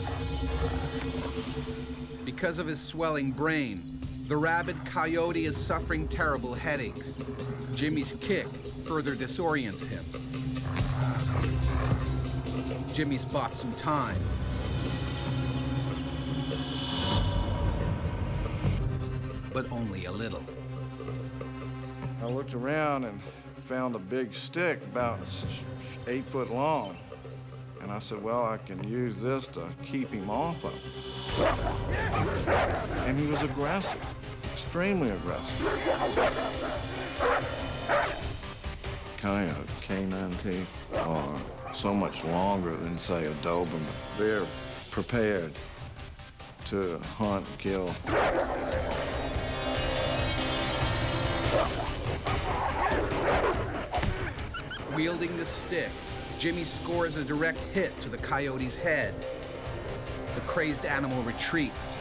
S1: Because of his swelling brain, the rabid coyote is suffering terrible headaches. Jimmy's kick further disorients him. Jimmy's bought some time. But only a little.
S6: I looked around and found a big stick about 8 foot long. And I said, well, I can use this to keep him off of it. And he was aggressive, extremely aggressive. Coyotes, canine teeth, are so much longer than, say, a Doberman. They're prepared to hunt and kill.
S1: Wielding the stick, Jimmy scores a direct hit to the coyote's head. The crazed animal retreats,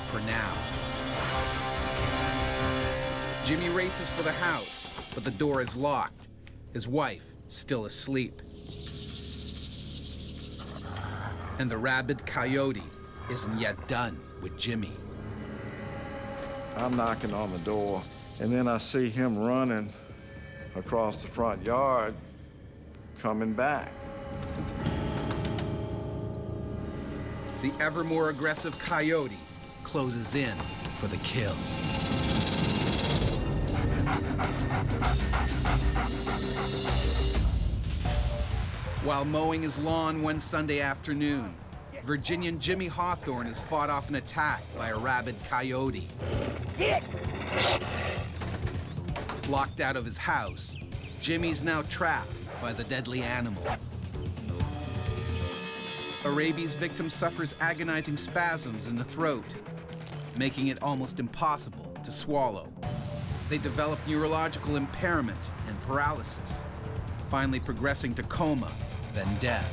S1: for now. Jimmy races for the house, but the door is locked. His wife still asleep. And the rabid coyote isn't yet done with Jimmy.
S6: I'm knocking on the door, and then I see him running across the front yard, coming back.
S1: The ever more aggressive coyote closes in for the kill. While mowing his lawn one Sunday afternoon, Virginian Jimmy Hawthorne is fought off an attack by a rabid coyote. Locked out of his house, Jimmy's now trapped by the deadly animal. A rabies victim suffers agonizing spasms in the throat, making it almost impossible to swallow. They develop neurological impairment and paralysis, finally progressing to coma, then death.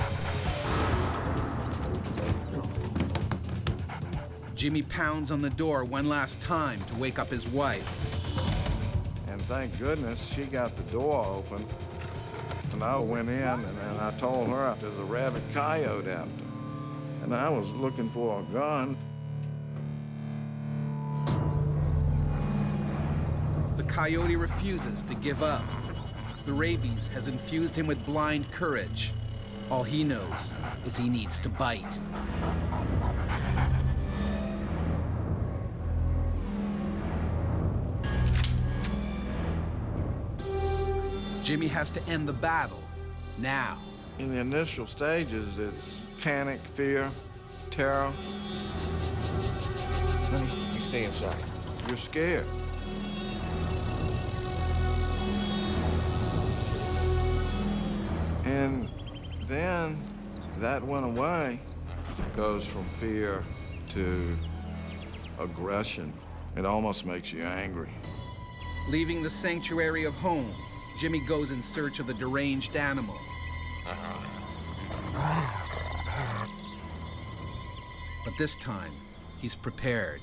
S1: Jimmy pounds on the door one last time to wake up his wife.
S6: And thank goodness she got the door open. And I went in and I told her there's a rabid coyote after me. And I was looking for a gun.
S1: The coyote refuses to give up. The rabies has infused him with blind courage. All he knows is he needs to bite. Jimmy has to end the battle now.
S6: In the initial stages, it's panic, fear, terror.
S3: Honey, you stay inside.
S6: You're scared. And then that went away. Goes from fear to aggression. It almost makes you angry.
S1: Leaving the sanctuary of home, Jimmy goes in search of the deranged animal. But this time, he's prepared.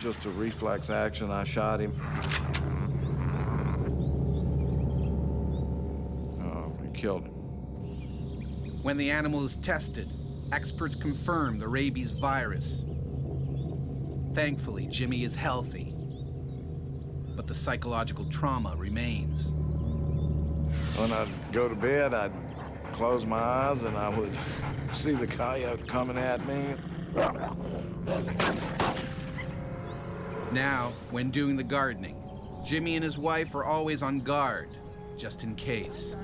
S6: Just a reflex action, I shot him. We killed him.
S1: When the animal is tested, experts confirm the rabies virus. Thankfully, Jimmy is healthy, but the psychological trauma remains.
S6: When I'd go to bed, I'd close my eyes and I would see the coyote coming at me.
S1: Now, when doing the gardening, Jimmy and his wife are always on guard, just in case.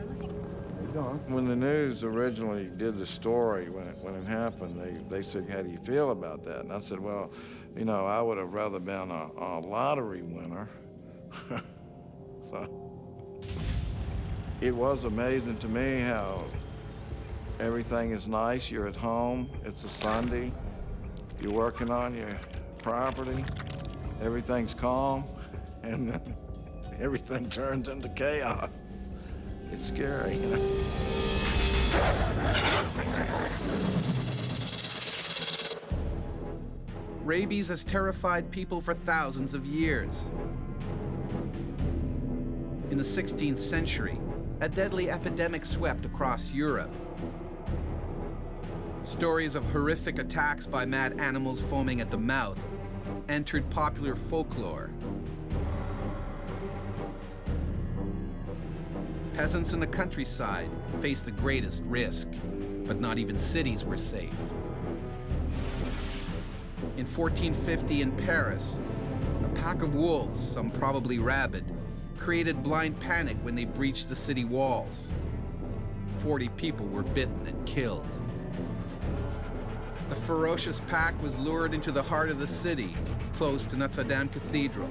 S6: When the news originally did the story, when it happened, they said, "How do you feel about that?" And I said, "Well, you know, I would have rather been a lottery winner." So it was amazing to me how everything is nice. You're at home. It's a Sunday. You're working on your property. Everything's calm, and then everything turns into chaos. It's scary, you know?
S1: Rabies has terrified people for thousands of years. In the 16th century, a deadly epidemic swept across Europe. Stories of horrific attacks by mad animals foaming at the mouth entered popular folklore. Peasants in the countryside faced the greatest risk, but not even cities were safe. In 1450 in Paris, a pack of wolves, some probably rabid, created blind panic when they breached the city walls. 40 people were bitten and killed. The ferocious pack was lured into the heart of the city, close to Notre Dame Cathedral.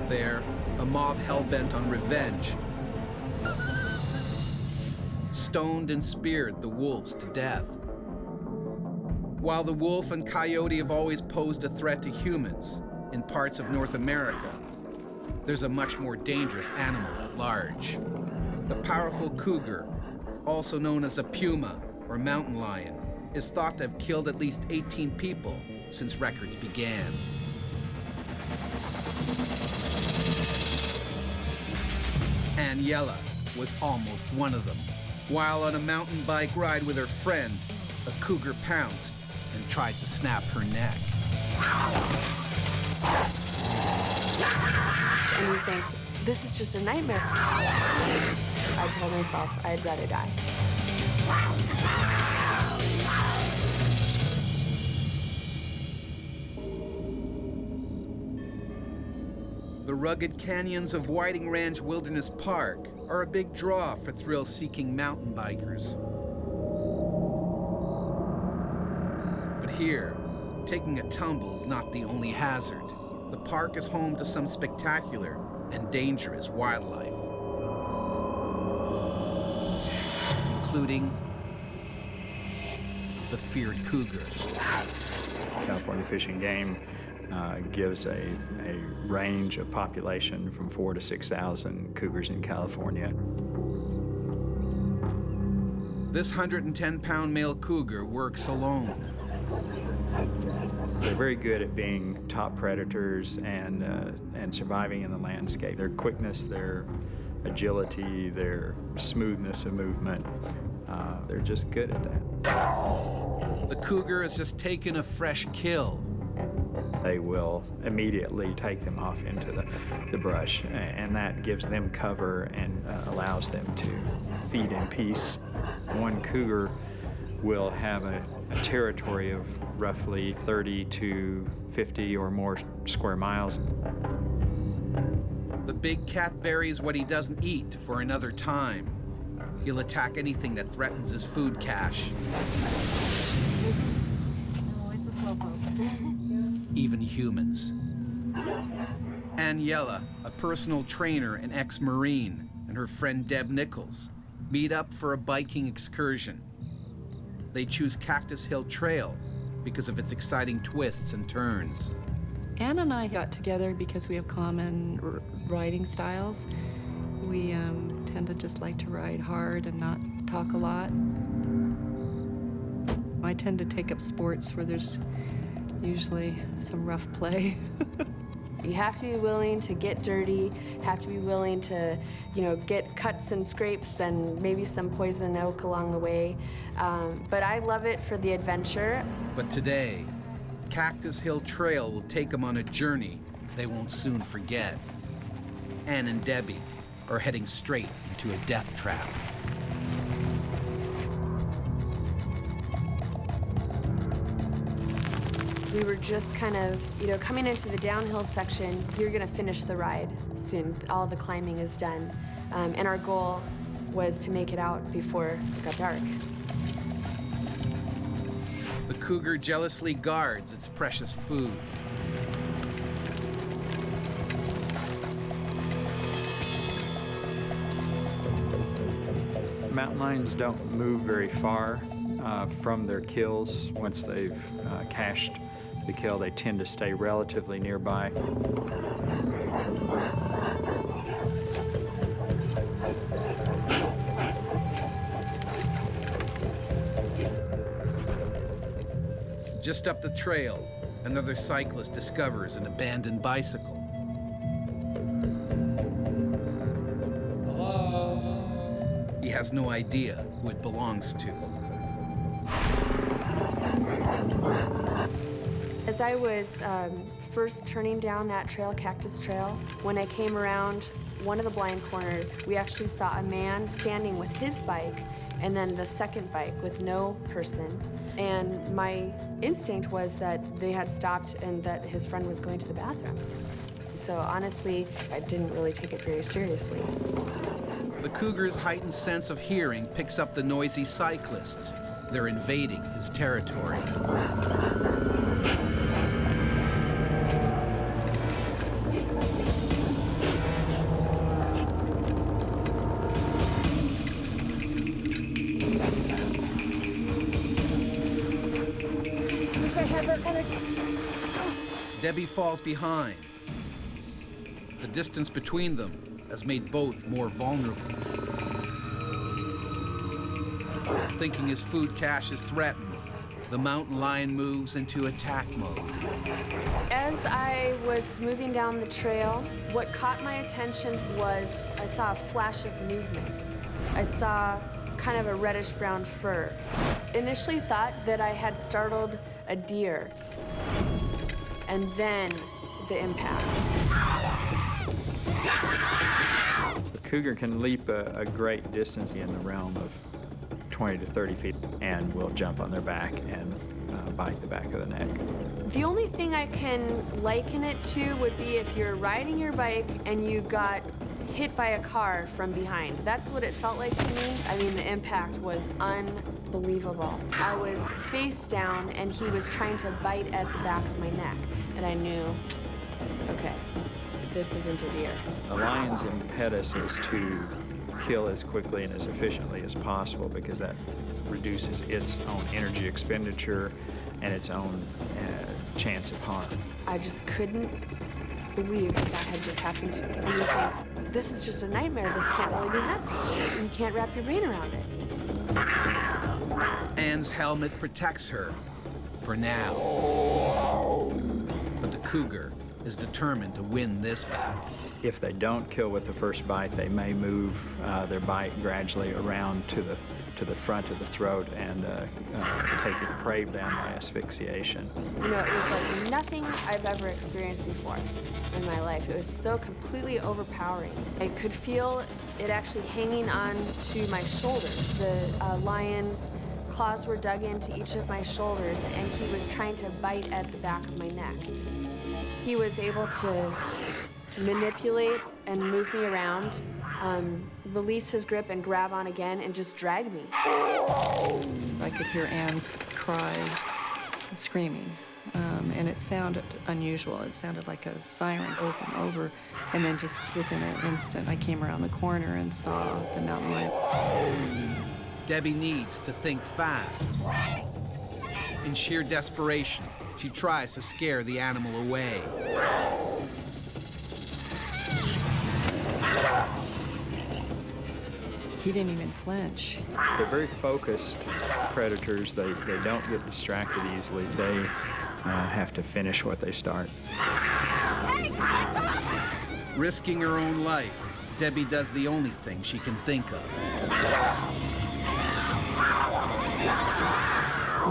S1: There, a mob hell-bent on revenge stoned and speared the wolves to death. While the wolf and coyote have always posed a threat to humans in parts of North America, there's a much more dangerous animal at large. The powerful cougar, also known as a puma or mountain lion, is thought to have killed at least 18 people since records began. Aniela was almost one of them. While on a mountain bike ride with her friend, a cougar pounced and tried to snap her neck.
S3: And you think, this is just a nightmare. I told myself I'd rather die.
S1: The rugged canyons of Whiting Ranch Wilderness Park are a big draw for thrill-seeking mountain bikers. But here, taking a tumble is not the only hazard. The park is home to some spectacular and dangerous wildlife, including the feared cougar.
S14: California Fish and Game gives a range of population from 4,000 to 6,000 cougars in California.
S1: This 110-pound male cougar works alone.
S14: They're very good at being top predators and surviving in the landscape. Their quickness, their agility, their smoothness of movement, they're just good at that.
S1: The cougar has just taken a fresh kill.
S14: They will immediately take them off into the brush, and that gives them cover and allows them to feed in peace. One cougar will have a territory of roughly 30 to 50 or more square miles.
S1: The big cat buries what he doesn't eat for another time. He'll attack anything that threatens his food cache.
S15: Always the slow
S1: even humans. Aniela, a personal trainer and ex-Marine, and her friend Deb Nichols meet up for a biking excursion. They choose Cactus Hill Trail because of its exciting twists and turns.
S2: Anne and I got together because we have common riding styles. We tend to just like to ride hard and not talk a lot. I tend to take up sports where there's usually some rough play.
S3: You have to be willing to get dirty, have to be willing to, get cuts and scrapes and maybe some poison oak along the way. But I love it for the adventure.
S1: But today, Cactus Hill Trail will take them on a journey they won't soon forget. Anne and Debbie are heading straight into a death trap.
S3: We were just kind of, coming into the downhill section. You're gonna finish the ride soon. All the climbing is done. And our goal was to make it out before it got dark.
S1: The Cougar jealously guards its precious food.
S14: Mountain lions don't move very far from their kills. Once they've cached the kill, they tend to stay relatively nearby.
S1: Just up the trail, another cyclist discovers an abandoned bicycle. He has no idea who it belongs to.
S3: As I was first turning down that trail, Cactus Trail, when I came around one of the blind corners, we actually saw a man standing with his bike and then the second bike with no person. And my instinct was that they had stopped and that his friend was going to the bathroom. So honestly, I didn't really take it very seriously.
S1: The Cougar's heightened sense of hearing picks up the noisy cyclists. They're invading his territory. Debbie falls behind. The distance between them has made both more vulnerable. Thinking his food cache is threatened, the mountain lion moves into attack mode.
S3: As I was moving down the trail, what caught my attention was I saw a flash of movement. I saw kind of a reddish-brown fur. Initially thought that I had startled a deer. And then the impact.
S14: The cougar can leap a great distance in the realm of 20 to 30 feet and will jump on their back and bite the back of the neck.
S3: The only thing I can liken it to would be if you're riding your bike and you got hit by a car from behind. That's what it felt like to me. I mean, the impact was unbelievable. I was face down and he was trying to bite at the back of my neck. And I knew, okay, this isn't a deer.
S14: The lion's impetus is to kill as quickly and as efficiently as possible because that reduces its own energy expenditure and its own chance of harm.
S3: I just couldn't believe that had just happened to me. And you think, this is just a nightmare. This can't really be happening. You can't wrap your brain around it.
S1: Anne's helmet protects her for now. But the cougar is determined to win this battle.
S14: If they don't kill with the first bite, they may move their bite gradually around to the front of the throat and take it prey down by asphyxiation.
S3: You know, it was like nothing I've ever experienced before in my life. It was so completely overpowering. I could feel it actually hanging on to my shoulders. The lion's claws were dug into each of my shoulders, and he was trying to bite at the back of my neck. He was able to manipulate and move me around, release his grip and grab on again and just drag me.
S2: I could hear Anne's cry, screaming. and it sounded unusual. It sounded like a siren over and over. And then just within an instant, I came around the corner and saw the mountain lion.
S1: Debbie needs to think fast. In sheer desperation, she tries to scare the animal away.
S2: He didn't even flinch.
S14: They're very focused predators. They don't get distracted easily. They have to finish what they start.
S1: Risking her own life, Debbie does the only thing she can think of.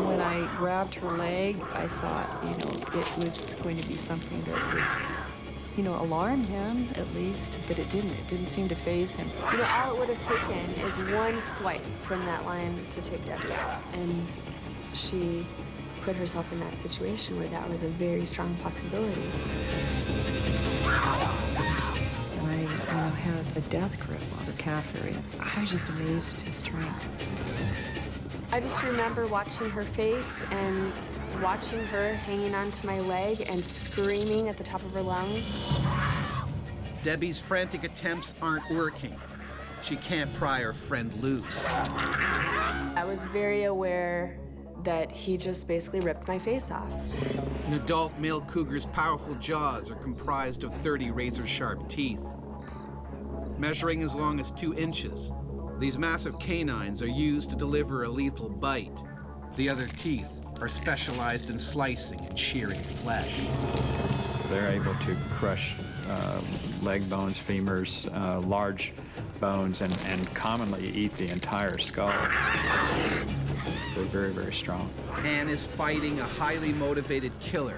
S2: When I grabbed her leg, I thought, it was going to be something that would, alarm him at least, but it didn't. It didn't seem to faze him.
S3: All it would have taken is one swipe from that lion to take Debbie out. And she put herself in that situation where that was a very strong possibility.
S2: And I, had a death grip on her calf area. I was just amazed at his strength.
S3: I just remember watching her face and watching her hanging onto my leg and screaming at the top of her lungs.
S1: Debbie's frantic attempts aren't working. She can't pry her friend loose.
S3: I was very aware that he just basically ripped my face off.
S1: An adult male cougar's powerful jaws are comprised of 30 razor-sharp teeth. Measuring as long as 2 inches, these massive canines are used to deliver a lethal bite. The other teeth are specialized in slicing and shearing flesh.
S14: They're able to crush leg bones, femurs, large bones, and commonly eat the entire skull. They're very, very strong.
S1: Anne is fighting a highly motivated killer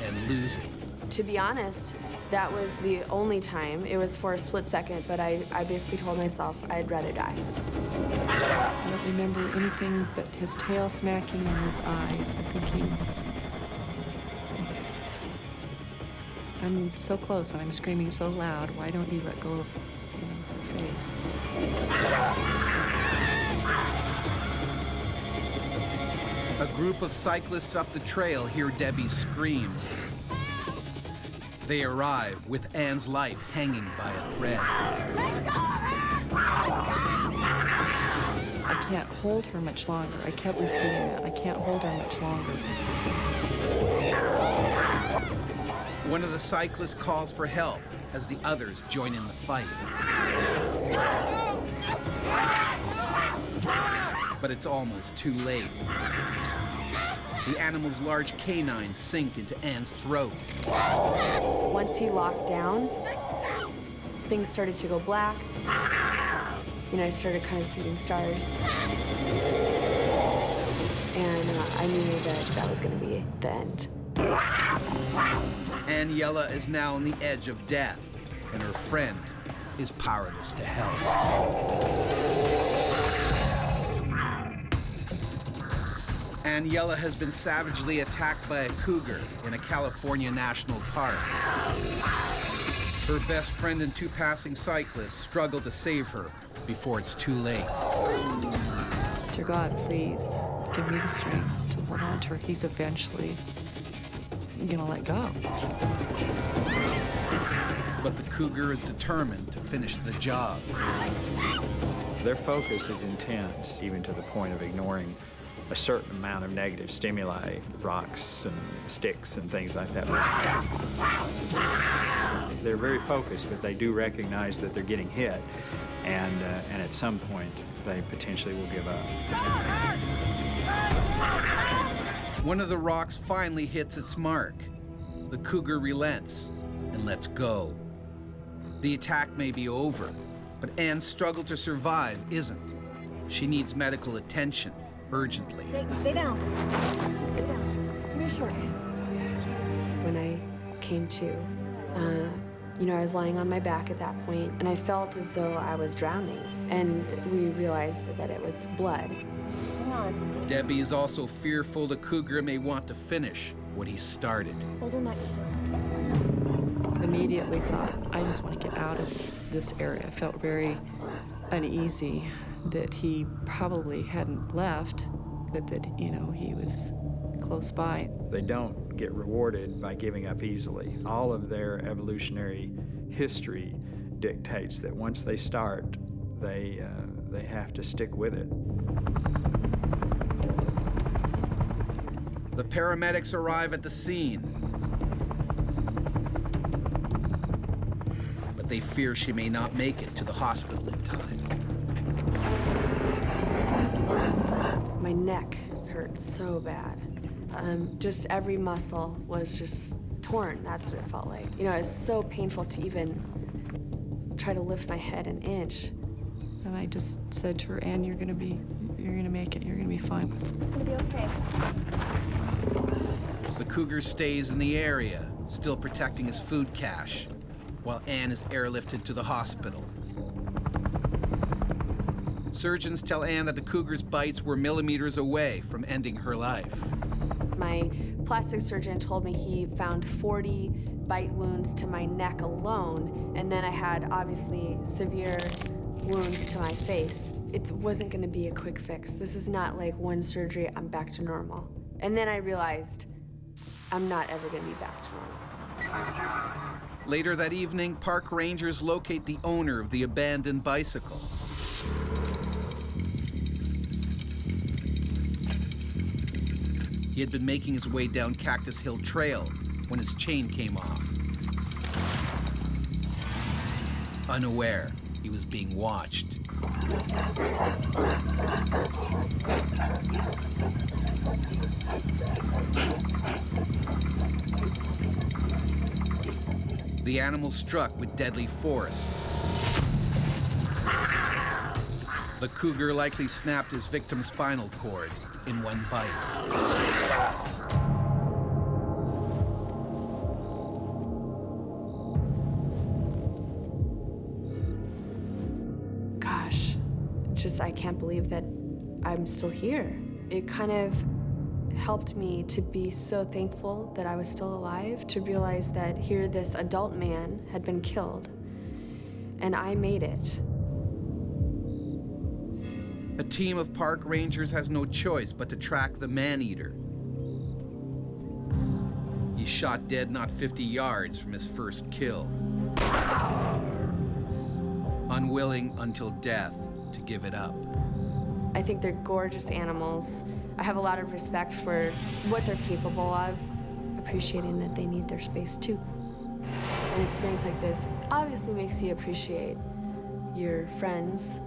S1: and losing.
S3: To be honest, that was the only time. It was for a split second, but I basically told myself I'd rather die.
S2: I don't remember anything but his tail smacking and his eyes and thinking, I'm so close and I'm screaming so loud, why don't you let go of her face?
S1: A group of cyclists up the trail hear Debbie's screams. They arrive with Anne's life hanging by a thread.
S2: I can't hold her much longer. I kept repeating that. I can't hold her much longer.
S1: One of the cyclists calls for help as the others join in the fight. But it's almost too late. The animal's large canines sink into Anne's throat.
S3: Once he locked down, things started to go black. I started kind of seeing stars. And I knew that was going to be the end.
S1: Aniela is now on the edge of death, and her friend is powerless to help. Aniela has been savagely attacked by a cougar in a California national park. Her best friend and 2 passing cyclists struggle to save her before it's too late.
S2: Dear God, please give me the strength to hold on to her. He's eventually gonna let go.
S1: But the cougar is determined to finish the job.
S14: Their focus is intense, even to the point of ignoring a certain amount of negative stimuli, rocks and sticks and things like that. They're very focused, but they do recognize that they're getting hit, and at some point, they potentially will give up.
S1: One of the rocks finally hits its mark. The cougar relents and lets go. The attack may be over, but Anne's struggle to survive isn't. She needs medical attention urgently.
S13: Stay down. Stay down. Give me a short.
S3: When I came to, I was lying on my back at that point, and I felt as though I was drowning. And we realized that it was blood.
S13: Hang on.
S1: Debbie is also fearful the cougar may want to finish what he started.
S13: Hold her neck still.
S2: Immediately thought, I just want to get out of this area. I felt very uneasy that he probably hadn't left, but that, he was close by.
S16: They don't get rewarded by giving up easily. All of their evolutionary history dictates that once they start, they have to stick with it.
S1: The paramedics arrive at the scene, but they fear she may not make it to the hospital in time.
S3: My neck hurt so bad. Just every muscle was just torn. That's what it felt like. You know, it's so painful to even try to lift my head an inch.
S2: And I just said to her, Anne, you're gonna make it, you're gonna be fine.
S13: It's gonna be okay.
S1: The Cougar stays in the area, still protecting his food cache, while Anne is airlifted to the hospital. Surgeons tell Anne that the Cougar's bites were millimeters away from ending her life.
S3: My plastic surgeon told me he found 40 bite wounds to my neck alone, and then I had obviously severe wounds to my face. It wasn't gonna be a quick fix. This is not like one surgery, I'm back to normal. And then I realized I'm not ever gonna be back to normal.
S1: Later that evening, park rangers locate the owner of the abandoned bicycle. He had been making his way down Cactus Hill Trail when his chain came off. Unaware, he was being watched. The animal struck with deadly force. The Cougar likely snapped his victim's spinal cord in one bite.
S3: Gosh, I can't believe that I'm still here. It kind of helped me to be so thankful that I was still alive, to realize that here this adult man had been killed, and I made it.
S1: A team of park rangers has no choice but to track the man-eater. He's shot dead not 50 yards from his first kill. Unwilling until death to give it up.
S3: I think they're gorgeous animals. I have a lot of respect for what they're capable of, appreciating that they need their space too. An experience like this obviously makes you appreciate your friends.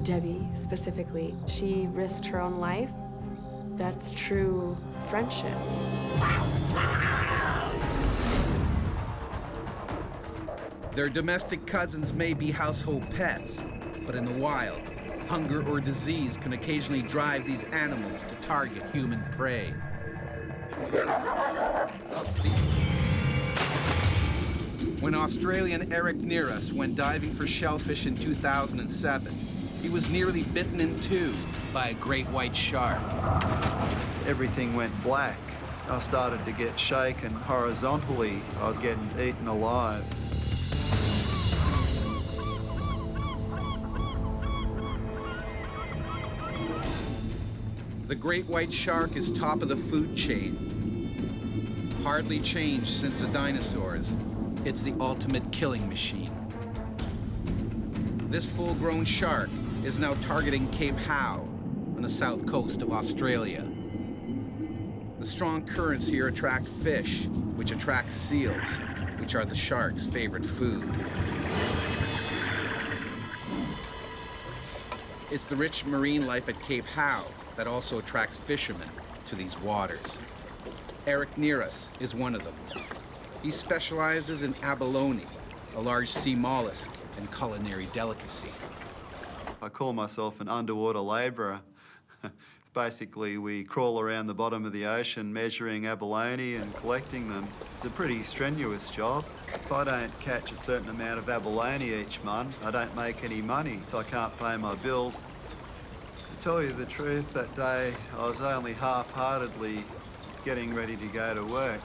S3: Debbie, specifically, she risked her own life. That's true friendship.
S1: Their domestic cousins may be household pets, but in the wild, hunger or disease can occasionally drive these animals to target human prey. When Australian Eric Nearus went diving for shellfish in 2007, he was nearly bitten in two by a great white shark.
S11: Everything went black. I started to get shaken horizontally. I was getting eaten alive.
S1: The great white shark is top of the food chain. Hardly changed since the dinosaurs, it's the ultimate killing machine. This full-grown shark is now targeting Cape Howe on the south coast of Australia. The strong currents here attract fish, which attract seals, which are the shark's favorite food. It's the rich marine life at Cape Howe that also attracts fishermen to these waters. Eric Nearus is one of them. He specializes in abalone, a large sea mollusk and culinary delicacy.
S11: I call myself an underwater labourer. Basically, we crawl around the bottom of the ocean measuring abalone and collecting them. It's a pretty strenuous job. If I don't catch a certain amount of abalone each month, I don't make any money, so I can't pay my bills. To tell you the truth, that day I was only half-heartedly getting ready to go to work.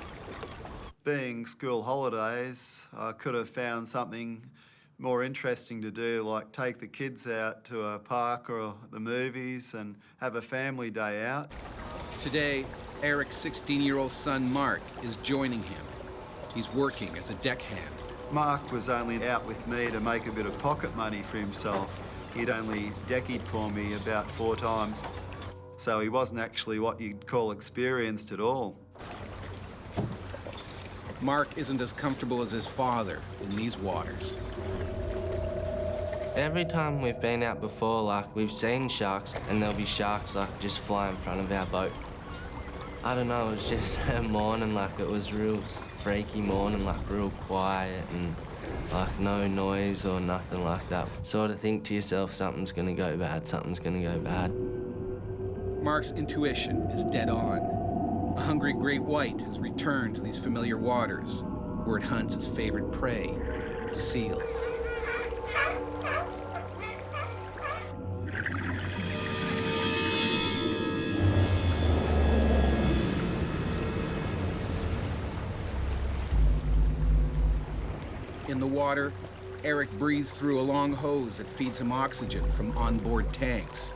S11: Being school holidays, I could have found something more interesting to do, like take the kids out to a park or the movies and have a family day out.
S1: Today, Eric's 16-year-old son, Mark, is joining him. He's working as a deckhand.
S11: Mark was only out with me to make a bit of pocket money for himself. He'd only deckied for me about 4 times, so he wasn't actually what you'd call experienced at all.
S1: Mark isn't as comfortable as his father in these waters.
S17: Every time we've been out before, like, we've seen sharks, and there'll be sharks, like, just fly in front of our boat. I don't know, it was just a morning, like, it was real freaky morning, like, real quiet and, like, no noise or nothing like that. Sort of think to yourself, something's gonna go bad, something's gonna go bad.
S1: Mark's intuition is dead on. A hungry great white has returned to these familiar waters, where it hunts its favorite prey, seals. In the water, Eric breathes through a long hose that feeds him oxygen from onboard tanks.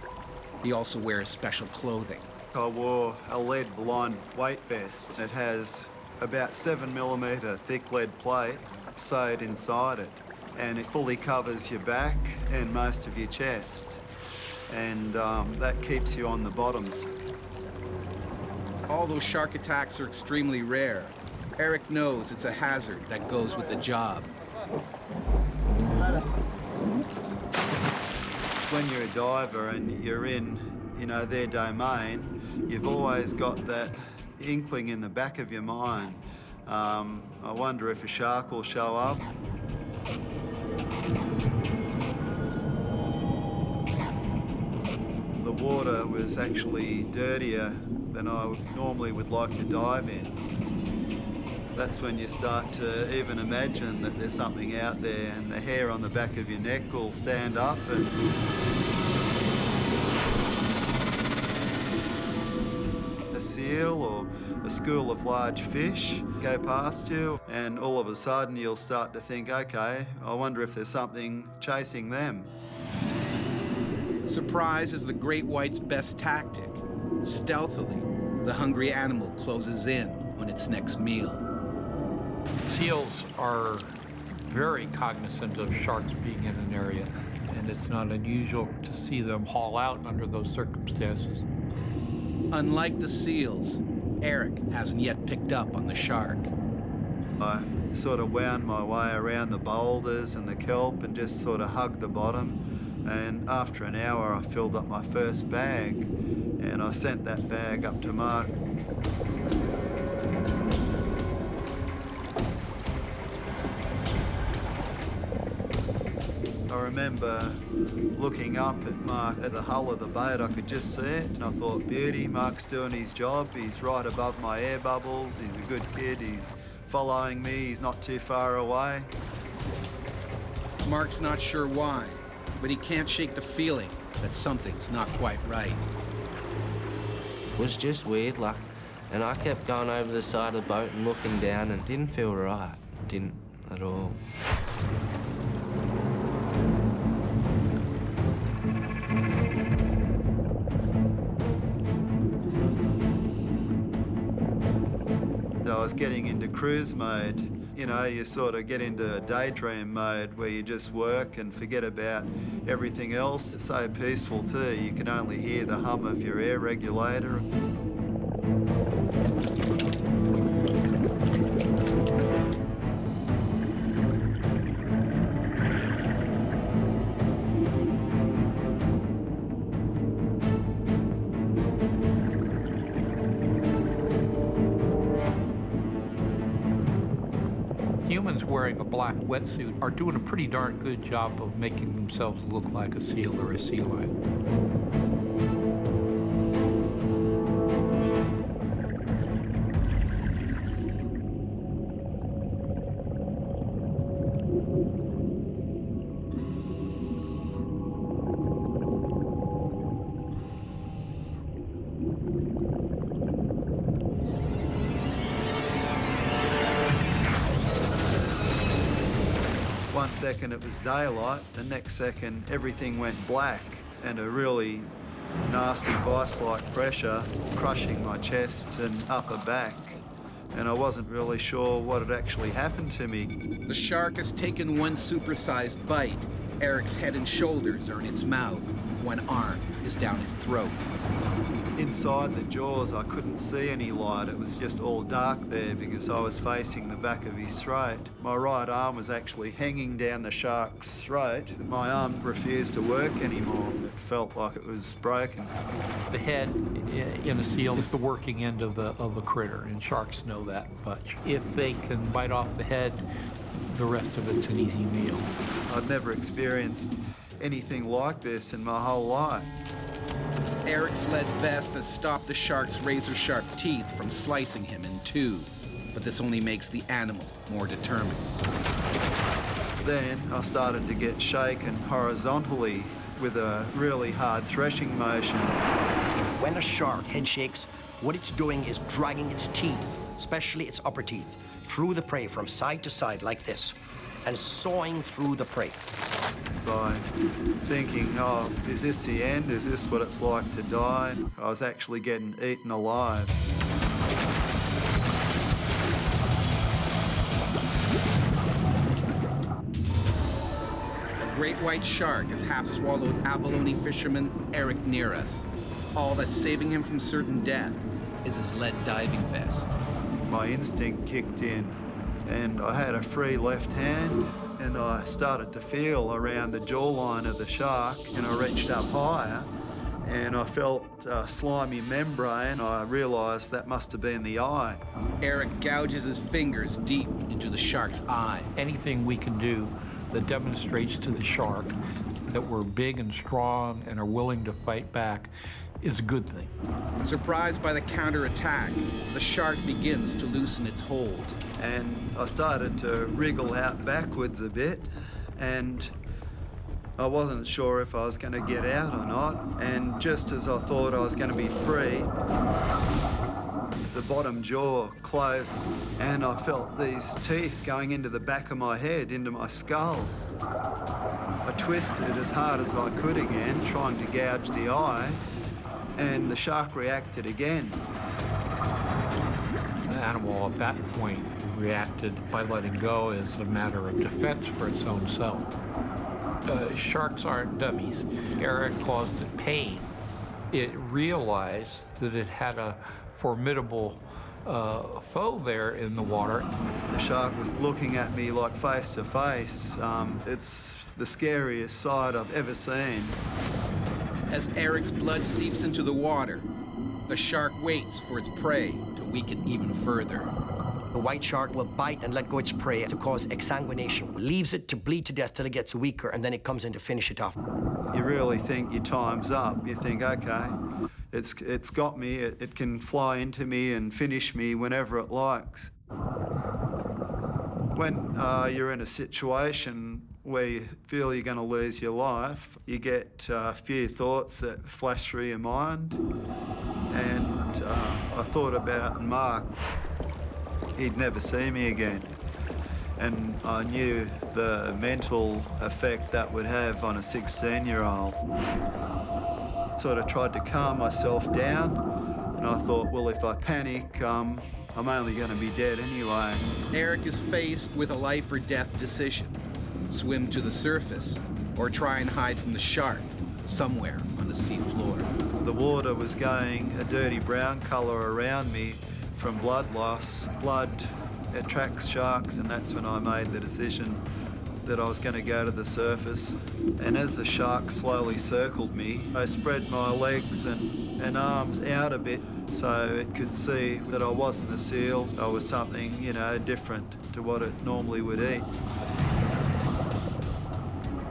S1: He also wears special clothing.
S11: I wore a lead-lined weight vest. It has about 7mm thick lead plate sewed inside it, and it fully covers your back and most of your chest, and that keeps you on the bottoms.
S1: Although shark attacks are extremely rare, Eric knows it's a hazard that goes with the job.
S11: When you're a diver and you're in, their domain, you've always got that inkling in the back of your mind. I wonder if a shark will show up. The water was actually dirtier than I normally would like to dive in. That's when you start to even imagine that there's something out there, and the hair on the back of your neck will stand up, and a seal or a school of large fish go past you, and all of a sudden you'll start to think, okay, I wonder if there's something chasing them.
S1: Surprise is the great white's best tactic. Stealthily, the hungry animal closes in on its next meal.
S19: Seals are very cognizant of sharks being in an area, and it's not unusual to see them haul out under those circumstances.
S1: Unlike the seals, Eric hasn't yet picked up on the shark.
S11: I sort of wound my way around the boulders and the kelp and just sort of hugged the bottom, and after an hour I filled up my first bag, and I sent that bag up to Mark. I remember looking up at Mark at the hull of the boat. I could just see it, and I thought, beauty, Mark's doing his job. He's right above my air bubbles. He's a good kid. He's following me. He's not too far away.
S1: Mark's not sure why, but he can't shake the feeling that something's not quite right.
S17: It was just weird, like, and I kept going over the side of the boat and looking down, and it didn't feel right. Didn't at all.
S11: I was getting into cruise mode. You sort of get into a daydream mode where you just work and forget about everything else. It's so peaceful too. You can only hear the hum of your air regulator.
S19: Humans wearing a black wetsuit are doing a pretty darn good job of making themselves look like a seal or a sea lion.
S11: One second it was daylight, the next second everything went black, and a really nasty vice-like pressure crushing my chest and upper back, and I wasn't really sure what had actually happened to me.
S1: The shark has taken one supersized bite. Eric's head and shoulders are in its mouth. One arm is down its throat.
S11: Inside the jaws, I couldn't see any light. It was just all dark there because I was facing the back of his throat. My right arm was actually hanging down the shark's throat. My arm refused to work anymore. It felt like it was broken.
S19: The head in a seal is the working end of the critter, and sharks know that much. If they can bite off the head, the rest of it's an easy meal.
S11: I'd never experienced anything like this in my whole life.
S1: Eric's lead vest has stopped the shark's razor-sharp teeth from slicing him in two, but this only makes the animal more determined.
S11: Then I started to get shaken horizontally with a really hard threshing motion.
S20: When a shark head shakes, what it's doing is dragging its teeth, especially its upper teeth, through the prey from side to side like this, and sawing through the prey.
S11: By thinking, oh, is this the end? Is this what it's like to die? I was actually getting eaten alive.
S1: A great white shark has half-swallowed abalone fisherman Eric near us. All that's saving him from certain death is his lead diving vest.
S11: My instinct kicked in, and I had a free left hand, and I started to feel around the jawline of the shark, and I reached up higher, and I felt a slimy membrane. I realised that must have been the eye.
S1: Eric gouges his fingers deep into the shark's eye.
S19: Anything we can do that demonstrates to the shark that we're big and strong and are willing to fight back is a good thing.
S1: Surprised by the counterattack, the shark begins to loosen its hold.
S11: And I started to wriggle out backwards a bit, and I wasn't sure if I was going to get out or not. And just as I thought I was going to be free, the bottom jaw closed, and I felt these teeth going into the back of my head, into my skull. I twisted as hard as I could again, trying to gouge the eye, and the shark reacted again.
S19: The animal at that point reacted by letting go as a matter of defense for its own self. Sharks aren't dummies. Eric caused it pain. It realized that it had a formidable foe there in the water.
S11: The shark was looking at me like face to face. It's the scariest sight I've ever seen.
S1: As Eric's blood seeps into the water, the shark waits for its prey to weaken even further.
S20: The white shark will bite and let go its prey to cause exsanguination, leaves it to bleed to death till it gets weaker, and then it comes in to finish it off.
S11: You really think your time's up. You think, okay, it's got me. It can fly into me and finish me whenever it likes. When you're in a situation where you feel you're going to lose your life, you get a few thoughts that flash through your mind. And I thought about Mark. He'd never see me again. And I knew the mental effect that would have on a 16-year-old. Sort of tried to calm myself down, and I thought, well, if I panic, I'm only going to be dead anyway.
S1: Eric is faced with a life or death decision. Swim to the surface, or try and hide from the shark somewhere on the sea floor.
S11: The water was going a dirty brown colour around me from blood loss. Blood attracts sharks, and that's when I made the decision that I was going to go to the surface. And as the shark slowly circled me, I spread my legs and arms out a bit so it could see that I wasn't a seal. I was something, you know, different to what it normally would eat.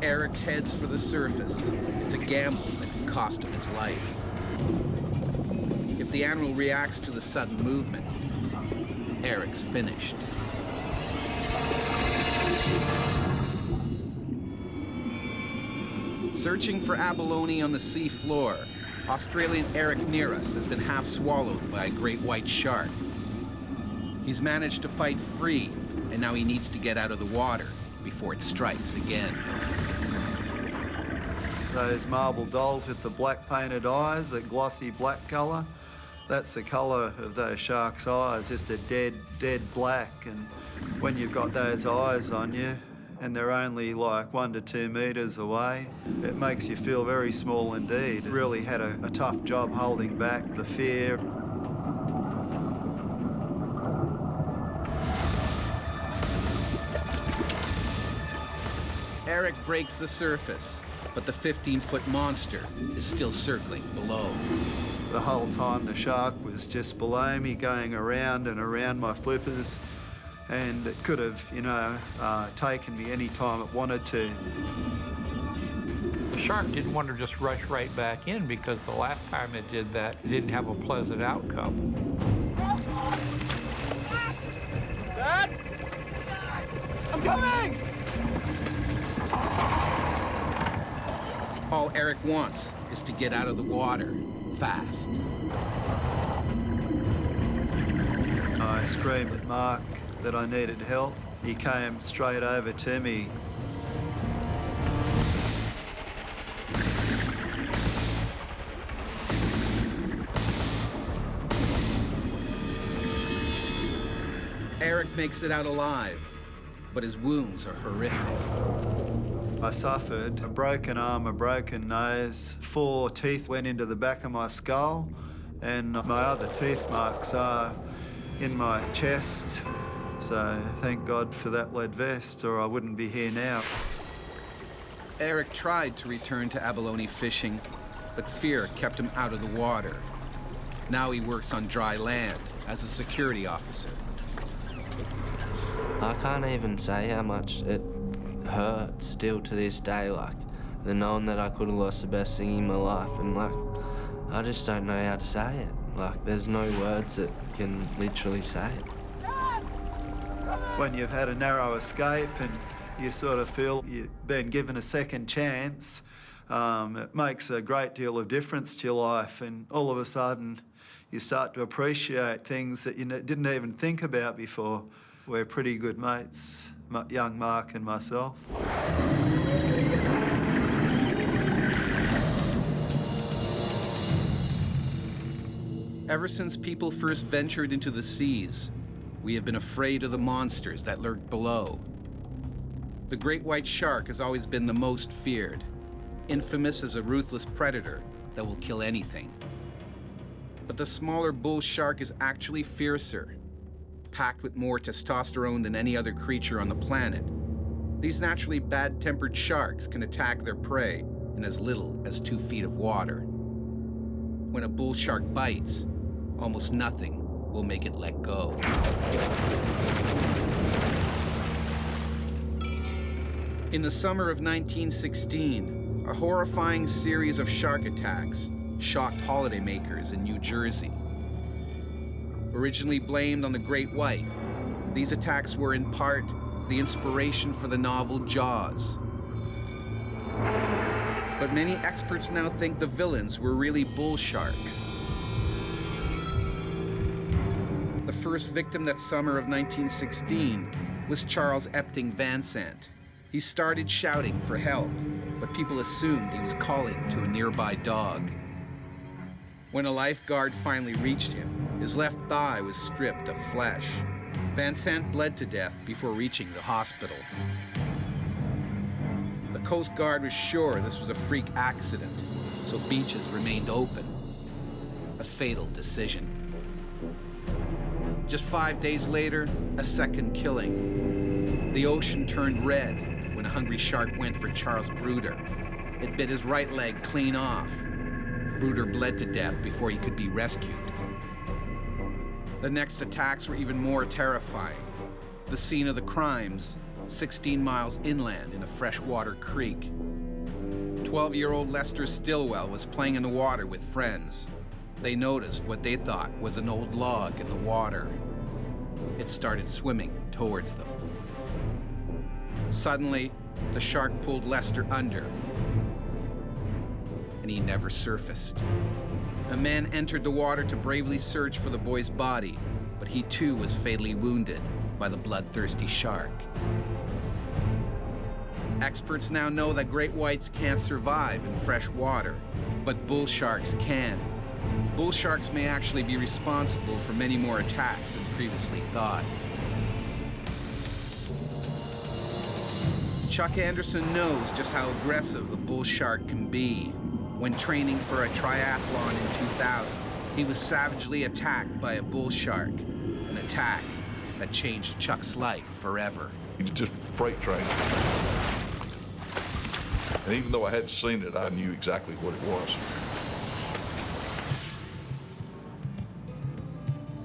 S1: Eric heads for the surface. It's a gamble that can cost him his life. If the animal reacts to the sudden movement, Eric's finished. Searching for abalone on the sea floor, Australian Eric near us has been half swallowed by a great white shark. He's managed to fight free, and now he needs to get out of the water before it strikes again.
S11: those marble dolls with the black painted eyes, a glossy black colour. That's the colour of those sharks' eyes, just a dead, dead black. And when you've got those eyes on you and they're only like 1 to 2 metres away, it makes you feel very small indeed. It really had a tough job holding back the fear.
S1: Eric breaks the surface, but the 15-foot monster is still circling below.
S11: The whole time the shark was just below me, going around and around my flippers, and it could have, you know, taken me any time it wanted to.
S19: The shark didn't want to just rush right back in because the last time it did that, it didn't have a pleasant outcome.
S7: Dad? I'm coming!
S1: All Eric wants is to get out of the water fast.
S11: I screamed at Mark that I needed help. He came straight over to me.
S1: Eric makes it out alive, but his wounds are horrific.
S11: I suffered a broken arm, a broken nose, 4 teeth went into the back of my skull, and my other teeth marks are in my chest. So thank God for that lead vest, or I wouldn't be here now.
S1: Eric tried to return to abalone fishing, but fear kept him out of the water. Now he works on dry land as a security officer.
S17: I can't even say how much it hurts still to this day, like, the knowing that I could have lost the best thing in my life, and like, I just don't know how to say it. Like, there's no words that can literally say it.
S11: When you've had a narrow escape and you sort of feel you've been given a second chance, it makes a great deal of difference to your life, and all of a sudden you start to appreciate things that you didn't even think about before. We're pretty good mates, young Mark and myself.
S1: Ever since people first ventured into the seas, we have been afraid of the monsters that lurk below. The great white shark has always been the most feared, infamous as a ruthless predator that will kill anything. But the smaller bull shark is actually fiercer, packed with more testosterone than any other creature on the planet. These naturally bad-tempered sharks can attack their prey in as little as 2 feet of water. When a bull shark bites, almost nothing will make it let go. In the summer of 1916, a horrifying series of shark attacks shocked holidaymakers in New Jersey. Originally blamed on the great white, these attacks were in part the inspiration for the novel Jaws. But many experts now think the villains were really bull sharks. The first victim that summer of 1916 was Charles Epting Van Sant. He started shouting for help, but people assumed he was calling to a nearby dog. When a lifeguard finally reached him, his left thigh was stripped of flesh. Van Sant bled to death before reaching the hospital. The Coast Guard was sure this was a freak accident, so beaches remained open. A fatal decision. Just 5 days later, a second killing. The ocean turned red when a hungry shark went for Charles Bruder. It bit his right leg clean off. Bruder bled to death before he could be rescued. The next attacks were even more terrifying. The scene of the crimes, 16 miles inland in a freshwater creek. 12-year-old Lester Stillwell was playing in the water with friends. They noticed what they thought was an old log in the water. It started swimming towards them. Suddenly, the shark pulled Lester under, and he never surfaced. A man entered the water to bravely search for the boy's body, but he too was fatally wounded by the bloodthirsty shark. Experts now know that great whites can't survive in fresh water, but bull sharks can. Bull sharks may actually be responsible for many more attacks than previously thought. Chuck Anderson knows just how aggressive a bull shark can be. When training for a triathlon in 2000, he was savagely attacked by a bull shark, an attack that changed Chuck's life forever.
S18: He was just freight train. And even though I hadn't seen it, I knew exactly what it was.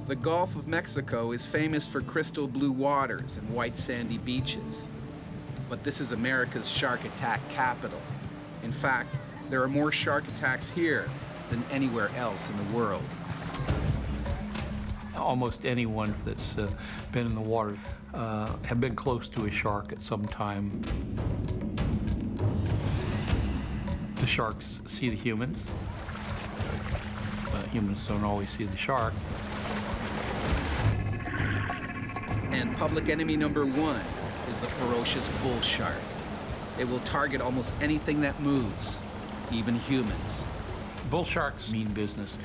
S1: The Gulf of Mexico is famous for crystal blue waters and white sandy beaches. But this is America's shark attack capital. In fact, there are more shark attacks here than anywhere else in the world.
S19: Almost anyone that's been in the water have been close to a shark at some time. The sharks see the humans. Humans don't always see the shark.
S1: And public enemy number one is the ferocious bull shark. It will target almost anything that moves, even humans.
S19: Bull sharks mean business.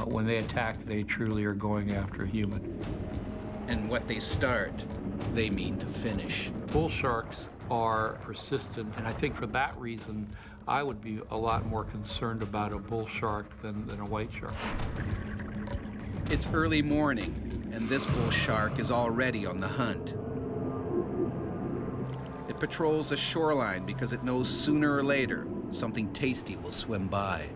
S19: When they attack, they truly are going after a human.
S1: And what they start, they mean to finish.
S19: Bull sharks are persistent, and I think for that reason, I would be a lot more concerned about a bull shark than a white shark.
S1: It's early morning, and this bull shark is already on the hunt. It patrols the shoreline because it knows sooner or later something tasty will swim by.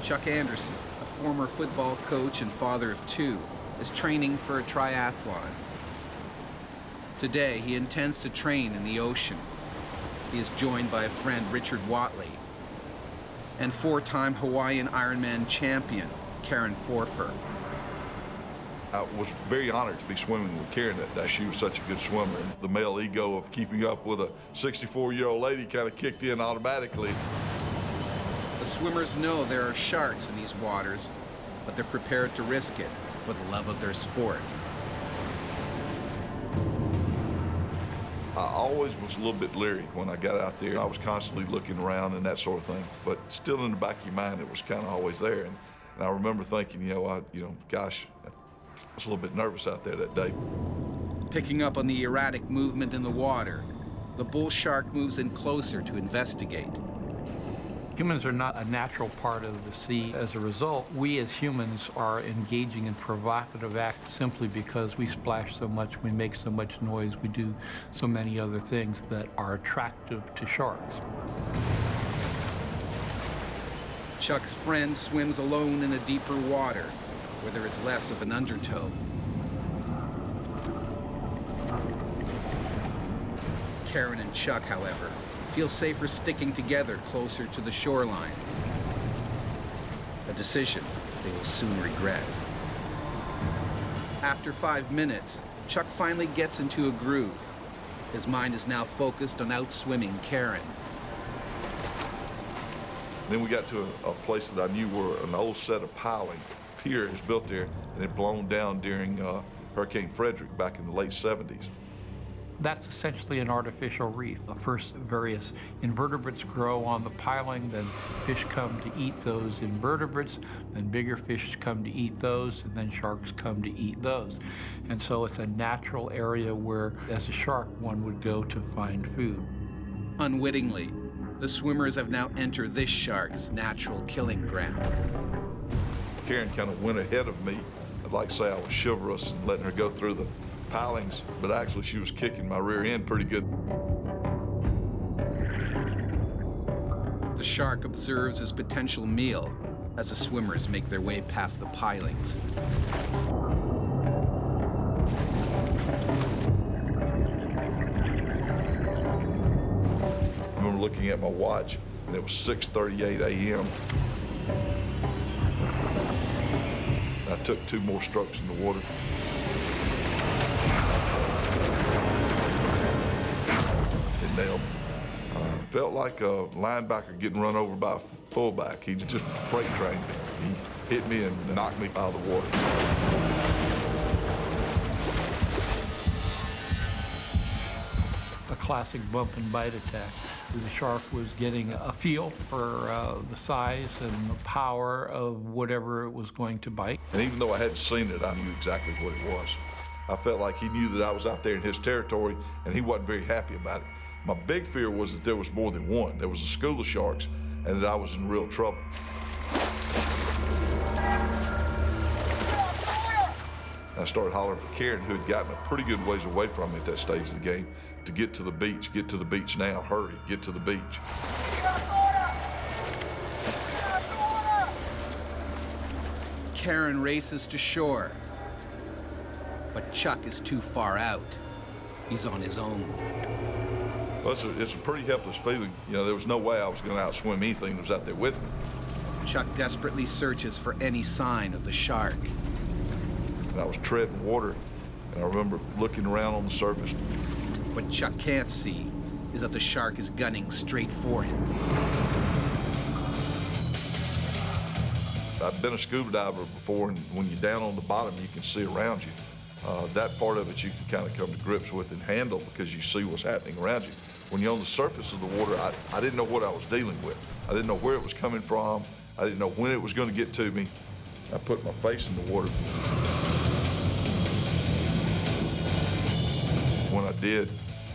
S1: Chuck Anderson, a former football coach and father of two, is training for a triathlon. Today, he intends to train in the ocean. He is joined by a friend, Richard Watley, and four-time Hawaiian Ironman champion, Karen Forfer.
S18: I was very honored to be swimming with Karen that day. She was such a good swimmer. The male ego of keeping up with a 64-year-old lady kind of kicked in automatically.
S1: The swimmers know there are sharks in these waters, but they're prepared to risk it for the love of their sport.
S18: I always was a little bit leery when I got out there. I was constantly looking around and that sort of thing, but still in the back of your mind, it was kind of always there. And I remember thinking, gosh, I was a little bit nervous out there that day.
S1: Picking up on the erratic movement in the water, the bull shark moves in closer to investigate.
S19: Humans are not a natural part of the sea. As a result, we as humans are engaging in provocative acts simply because we splash so much, we make so much noise, we do so many other things that are attractive to sharks.
S1: Chuck's friend swims alone in a deeper water where there is less of an undertow. Karen and Chuck, however, feel safer sticking together closer to the shoreline. A decision they will soon regret. After 5 minutes, Chuck finally gets into a groove. His mind is now focused on outswimming Karen.
S18: Then we got to a place that I knew were an old set of piling. Pier was built there and it blown down during Hurricane Frederick back in the late 70s.
S19: That's essentially an artificial reef. First, various invertebrates grow on the piling, then fish come to eat those invertebrates, then bigger fish come to eat those, and then sharks come to eat those. And so it's a natural area where, as a shark, one would go to find food.
S1: Unwittingly, the swimmers have now entered this shark's natural killing ground.
S18: Karen kind of went ahead of me. I'd like to say I was chivalrous and letting her go through the pilings, but actually she was kicking my rear end pretty good.
S1: The shark observes his potential meal as the swimmers make their way past the pilings.
S18: I remember looking at my watch, and it was 6:38 a.m. I took 2 more strokes in the water. It nailed me. felt like a linebacker getting run over by a fullback. He just freight trained me. He hit me and knocked me out of the water.
S19: A classic bump and bite attack. The shark was getting a feel for the size and the power of whatever it was going to bite.
S18: And even though I hadn't seen it, I knew exactly what it was. I felt like he knew that I was out there in his territory, and he wasn't very happy about it. My big fear was that there was more than one. There was a school of sharks, and that I was in real trouble. I started hollering for Karen, who had gotten a pretty good ways away from me at that stage of the game, to get to the beach. Get to the beach now. Hurry, get to the beach.
S1: Karen races to shore, but Chuck is too far out. He's on his own.
S18: Well, it's a pretty helpless feeling. You know, there was no way I was going to outswim anything that was out there with me.
S1: Chuck desperately searches for any sign of the shark.
S18: And I was treading water, and I remember looking around on the surface.
S1: What Chuck can't see is that the shark is gunning straight for him.
S18: I've been a scuba diver before, and when you're down on the bottom, you can see around you. That part of it you can kind of come to grips with and handle because you see what's happening around you. When you're on the surface of the water, I didn't know what I was dealing with. I didn't know where it was coming from. I didn't know when it was going to get to me. I put my face in the water. When I did,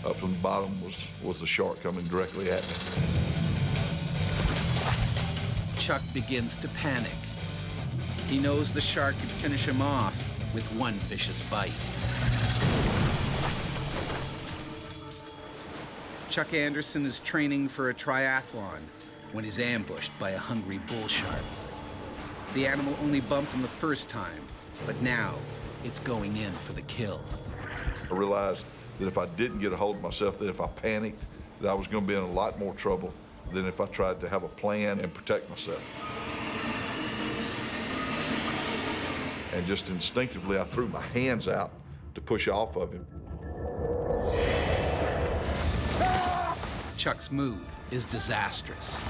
S18: up from the bottom was the shark coming directly at me.
S1: Chuck begins to panic. He knows the shark could finish him off with one vicious bite. Chuck Anderson is training for a triathlon when he's ambushed by a hungry bull shark. The animal only bumped him the first time, but now it's going in for the kill.
S18: I realized that if I didn't get a hold of myself, that if I panicked, that I was going to be in a lot more trouble than if I tried to have a plan and protect myself. And just instinctively, I threw my hands out to push off of him.
S1: Chuck's move is disastrous.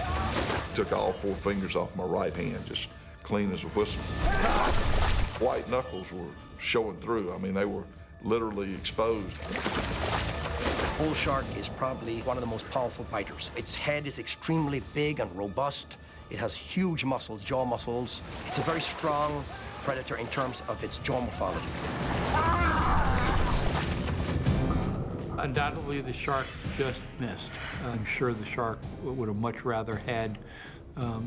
S18: Took all 4 fingers off my right hand, just clean as a whistle. White knuckles were showing through. I mean, they were literally exposed.
S20: Bull shark is probably one of the most powerful biters. Its head is extremely big and robust. It has huge muscles, jaw muscles. It's a very strong predator in terms of its jaw morphology.
S19: Undoubtedly, the shark just missed. I'm sure the shark would have much rather had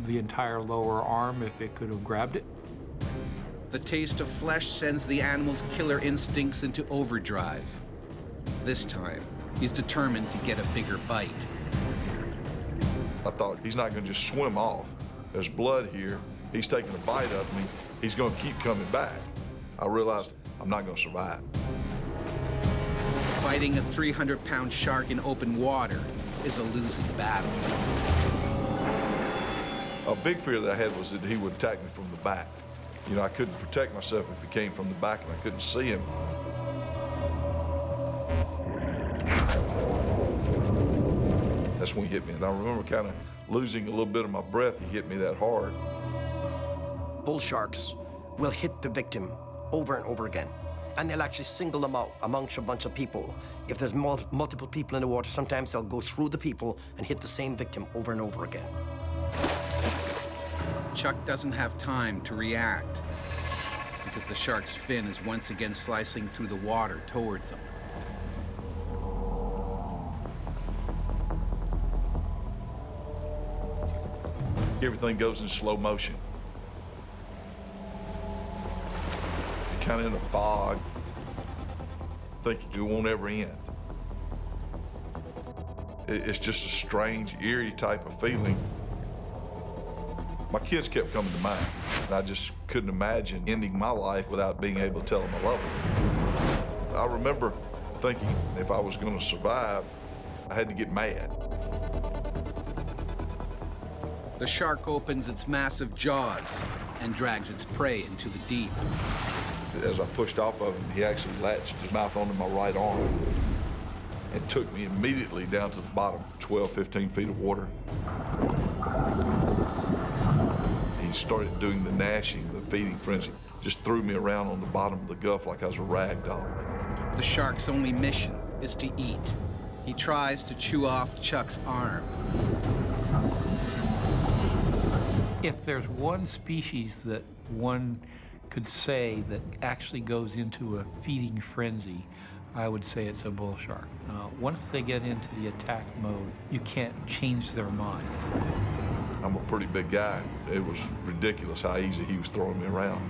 S19: the entire lower arm if it could have grabbed it.
S1: The taste of flesh sends the animal's killer instincts into overdrive. This time, he's determined to get a bigger bite.
S18: I thought, he's not going to just swim off. There's blood here. He's taking a bite of me. He's going to keep coming back. I realized I'm not going to survive.
S1: Fighting a 300-pound shark in open water is a losing battle.
S18: A big fear that I had was that he would attack me from the back. You know, I couldn't protect myself if he came from the back and I couldn't see him. That's when he hit me. And I remember kind of losing a little bit of my breath. He hit me that hard.
S20: Bull sharks will hit the victim over and over again. And they'll actually single them out amongst a bunch of people. If there's multiple people in the water, sometimes they'll go through the people and hit the same victim over and over again.
S1: Chuck doesn't have time to react because the shark's fin is once again slicing through the water towards him.
S18: Everything goes in slow motion. You're kind of in a fog, thinking it won't ever end. It's just a strange, eerie type of feeling. My kids kept coming to mind, and I just couldn't imagine ending my life without being able to tell them I love them. I remember thinking if I was going to survive, I had to get mad.
S1: The shark opens its massive jaws and drags its prey into the deep.
S18: As I pushed off of him, he actually latched his mouth onto my right arm. and took me immediately down to the bottom, 12, 15 feet of water. He started doing the gnashing, the feeding frenzy, just threw me around on the bottom of the Gulf like I was a rag doll.
S1: The shark's only mission is to eat. He tries to chew off Chuck's arm.
S19: If there's one species that one could say that actually goes into a feeding frenzy, I would say it's a bull shark. Once they get into the attack mode, you can't change their mind.
S18: I'm a pretty big guy. It was ridiculous how easy he was throwing me around.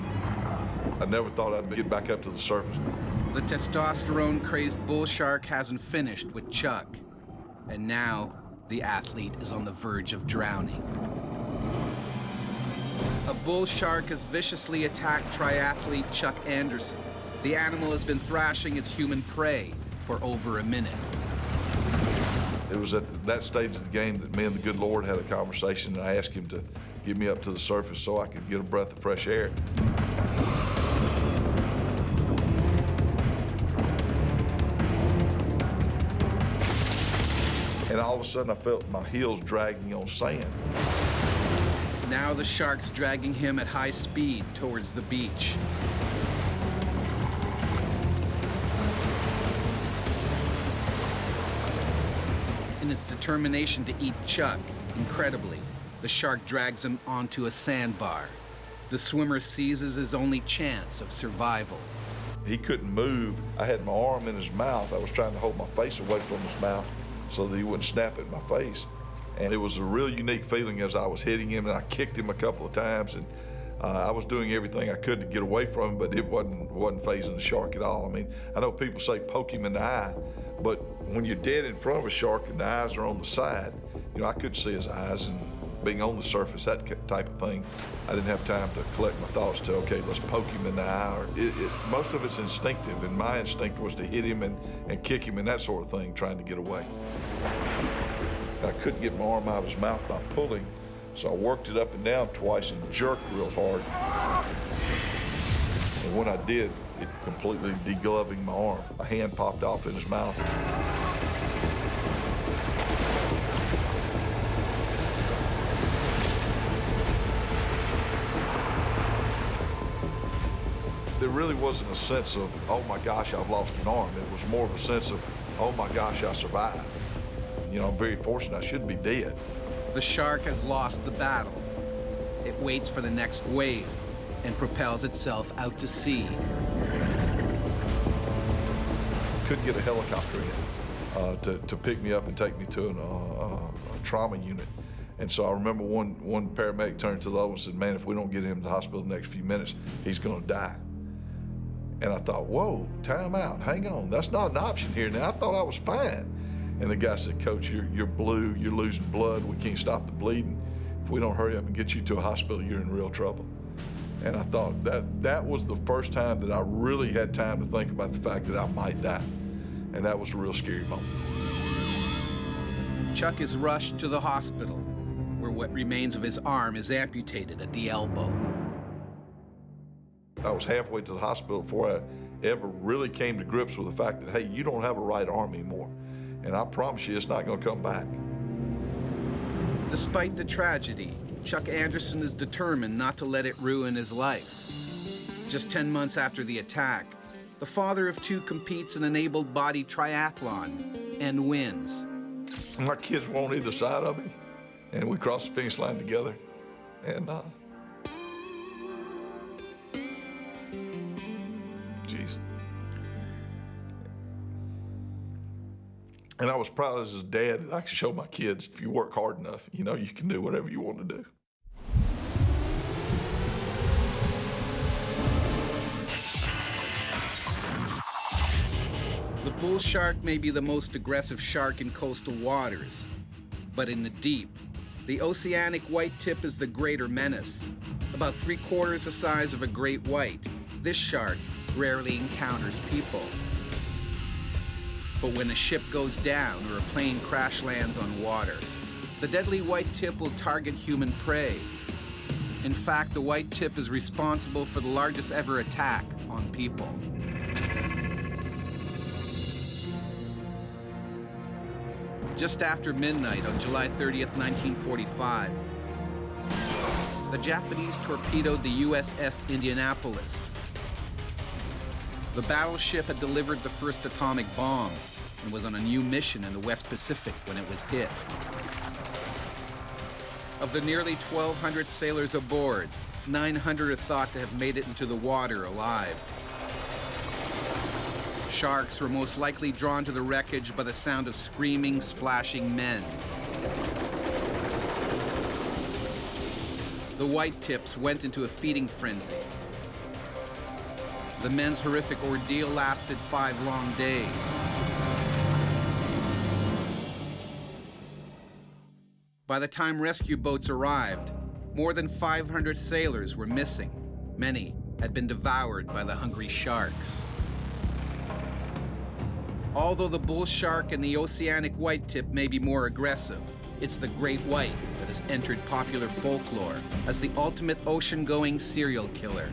S18: I never thought I'd get back up to the surface.
S1: The testosterone-crazed bull shark hasn't finished with Chuck. And now, the athlete is on the verge of drowning. A bull shark has viciously attacked triathlete Chuck Anderson. The animal has been thrashing its human prey for over a minute.
S18: It was at that stage of the game that me and the good Lord had a conversation, and I asked him to get me up to the surface so I could get a breath of fresh air. And all of a sudden I felt my heels dragging on sand.
S1: Now the shark's dragging him at high speed towards the beach. In its determination to eat Chuck, incredibly, the shark drags him onto a sandbar. The swimmer seizes his only chance of survival.
S18: He couldn't move. I had my arm in his mouth. I was trying to hold my face away from his mouth so that he wouldn't snap at my face. And it was a real unique feeling as I was hitting him, and I kicked him a couple of times, and I was doing everything I could to get away from him, but it wasn't phasing the shark at all. I mean, I know people say poke him in the eye, but when you're dead in front of a shark and the eyes are on the side, you know, I couldn't see his eyes, and being on the surface, that type of thing, I didn't have time to collect my thoughts to, okay, let's poke him in the eye. Or most of it's instinctive, and my instinct was to hit him and kick him and that sort of thing, trying to get away. I couldn't get my arm out of his mouth by pulling, so I worked it up and down twice and jerked real hard. And when I did, it completely degloving my arm. A hand popped off in his mouth. There really wasn't a sense of, oh my gosh, I've lost an arm. It was more of a sense of, oh my gosh, I survived. You know, I'm very fortunate. I should be dead.
S1: The shark has lost the battle. It waits for the next wave and propels itself out to sea.
S18: Couldn't get a helicopter in to pick me up and take me to a trauma unit. And so I remember one paramedic turned to the other and said, man, if we don't get him to the hospital in the next few minutes, he's going to die. And I thought, whoa, time out, hang on. That's not an option here now. I thought I was fine. And the guy said, Coach, you're blue, you're losing blood, we can't stop the bleeding. If we don't hurry up and get you to a hospital, you're in real trouble. And I thought that was the first time that I really had time to think about the fact that I might die. And that was a real scary moment.
S1: Chuck is rushed to the hospital, where what remains of his arm is amputated at the elbow.
S18: I was halfway to the hospital before I ever really came to grips with the fact that, hey, you don't have a right arm anymore. And I promise you, it's not going to come back.
S1: Despite the tragedy, Chuck Anderson is determined not to let it ruin his life. Just 10 months after the attack, the father of two competes in an able-bodied triathlon and wins.
S18: My kids were on either side of me, and we crossed the finish line together. And, geez. And I was proud as his dad that I could show my kids, if you work hard enough, you know, you can do whatever you want to do.
S1: The bull shark may be the most aggressive shark in coastal waters, but in the deep, the oceanic white tip is the greater menace. About 3/4 the size of a great white, this shark rarely encounters people. But when a ship goes down or a plane crash lands on water, the deadly white tip will target human prey. In fact, the white tip is responsible for the largest ever attack on people. Just after midnight on July 30th, 1945, the Japanese torpedoed the USS Indianapolis. The battleship had delivered the first atomic bomb and was on a new mission in the West Pacific when it was hit. Of the nearly 1,200 sailors aboard, 900 are thought to have made it into the water alive. Sharks were most likely drawn to the wreckage by the sound of screaming, splashing men. The white tips went into a feeding frenzy. The men's horrific ordeal lasted 5 long days. By the time rescue boats arrived, more than 500 sailors were missing. Many had been devoured by the hungry sharks. Although the bull shark and the oceanic white tip may be more aggressive, it's the great white that has entered popular folklore as the ultimate ocean-going serial killer.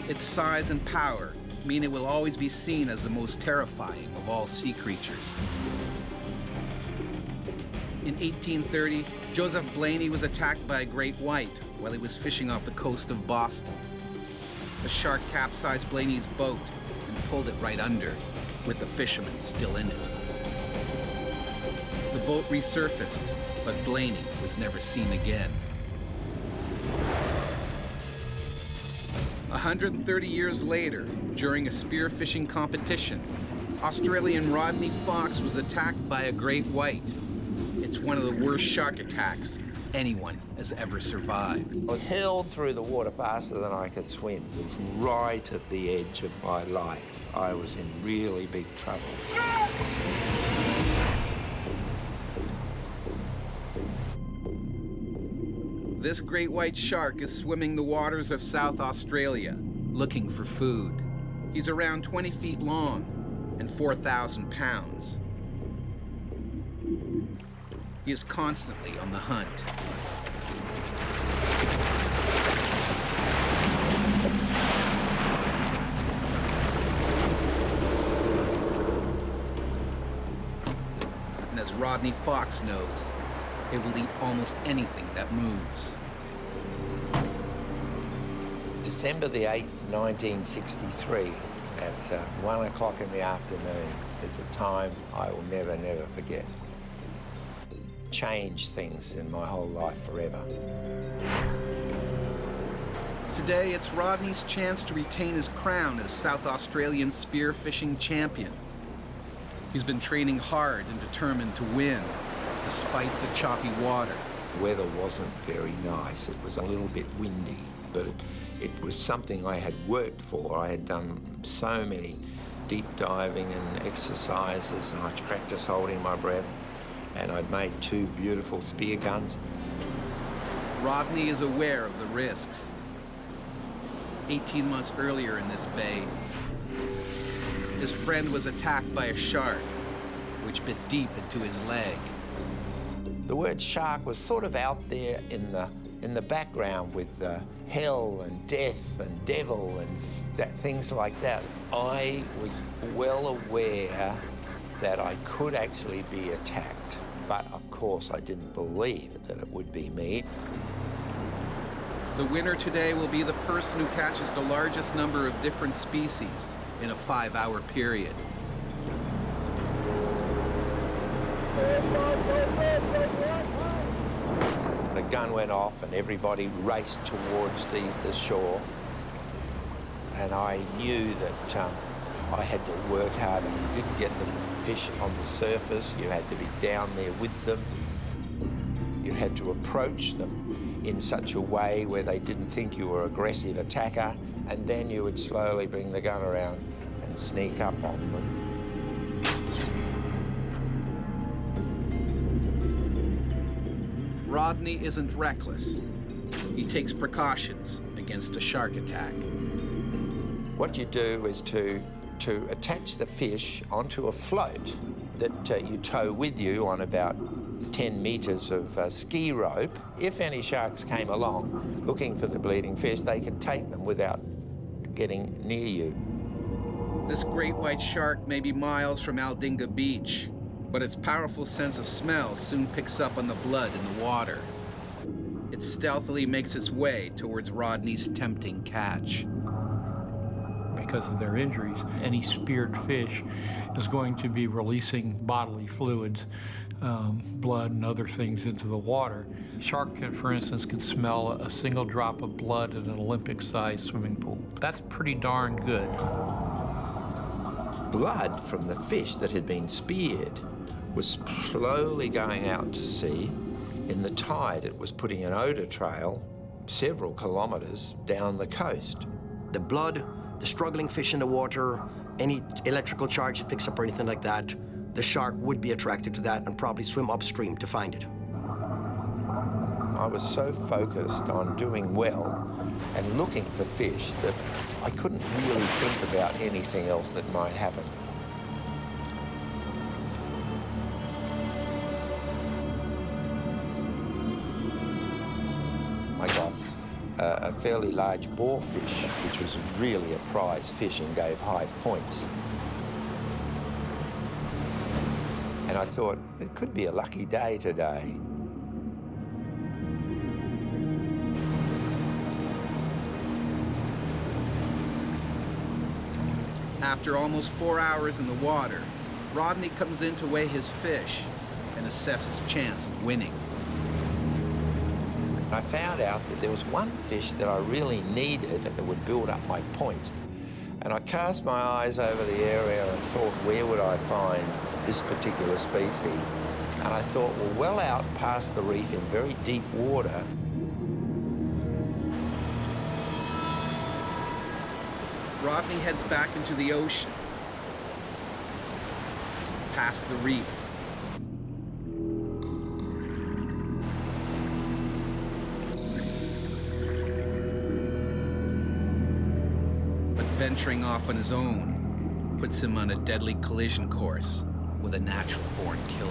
S1: Its size and power mean it will always be seen as the most terrifying of all sea creatures. In 1830, Joseph Blaney was attacked by a great white while he was fishing off the coast of Boston. The shark capsized Blaney's boat and pulled it right under, with the fishermen still in it. The boat resurfaced, but Blaney was never seen again. 130 years later, during a spearfishing competition, Australian Rodney Fox was attacked by a great white. It's one of the worst shark attacks anyone has ever survived.
S12: I was hurled through the water faster than I could swim. It was right at the edge of my life. I was in really big trouble.
S1: This great white shark is swimming the waters of South Australia, looking for food. He's around 20 feet long and 4,000 pounds. He is constantly on the hunt. And as Rodney Fox knows, it will eat almost anything that moves.
S12: December the 8th, 1963, at 1 o'clock in the afternoon, is a time I will never, never forget. Changed things in my whole life forever.
S1: Today, it's Rodney's chance to retain his crown as South Australian spearfishing champion. He's been training hard and determined to win, despite the choppy water.
S12: The weather wasn't very nice. It was a little bit windy, but it was something I had worked for. I had done so many deep diving and exercises, and I'd practiced holding my breath, and I'd made 2 beautiful spear guns.
S1: Rodney is aware of the risks. 18 months earlier in this bay, his friend was attacked by a shark, which bit deep into his leg.
S12: The word shark was sort of out there in the background with hell and death and devil and things like that. I was well aware that I could actually be attacked, but of course I didn't believe that it would be me.
S1: The winner today will be the person who catches the largest number of different species in a 5-hour period.
S12: The gun went off and everybody raced towards the shore, and I knew that I had to work hard. You didn't get the fish on the surface, you had to be down there with them. You had to approach them in such a way where they didn't think you were an aggressive attacker, and then you would slowly bring the gun around and sneak up on them.
S1: Rodney isn't reckless. He takes precautions against a shark attack.
S12: What you do is to attach the fish onto a float that you tow with you on about 10 metres of ski rope. If any sharks came along looking for the bleeding fish, they could take them without getting near you.
S1: This great white shark may be miles from Aldinga Beach, But its powerful sense of smell soon picks up on the blood in the water. It stealthily makes its way towards Rodney's tempting catch.
S19: Because of their injuries, any speared fish is going to be releasing bodily fluids, blood and other things into the water. Shark, for instance, can smell a single drop of blood in an Olympic-sized swimming pool. That's pretty darn good.
S12: Blood from the fish that had been speared was slowly going out to sea. In the tide, it was putting an odor trail several kilometers down the coast.
S20: The blood, the struggling fish in the water, any electrical charge it picks up or anything like that, the shark would be attracted to that and probably swim upstream to find it.
S12: I was so focused on doing well and looking for fish that I couldn't really think about anything else that might happen. I got a fairly large boarfish, which was really a prize fish and gave high points. And I thought, it could be a lucky day today.
S1: After almost 4 hours in the water, Rodney comes in to weigh his fish and assess his chance of winning.
S12: I found out that there was one fish that I really needed that would build up my points. And I cast my eyes over the area and thought, where would I find this particular species? And I thought, well out past the reef in very deep water,
S1: Rodney heads back into the ocean, past the reef. But venturing off on his own puts him on a deadly collision course with a natural-born killer.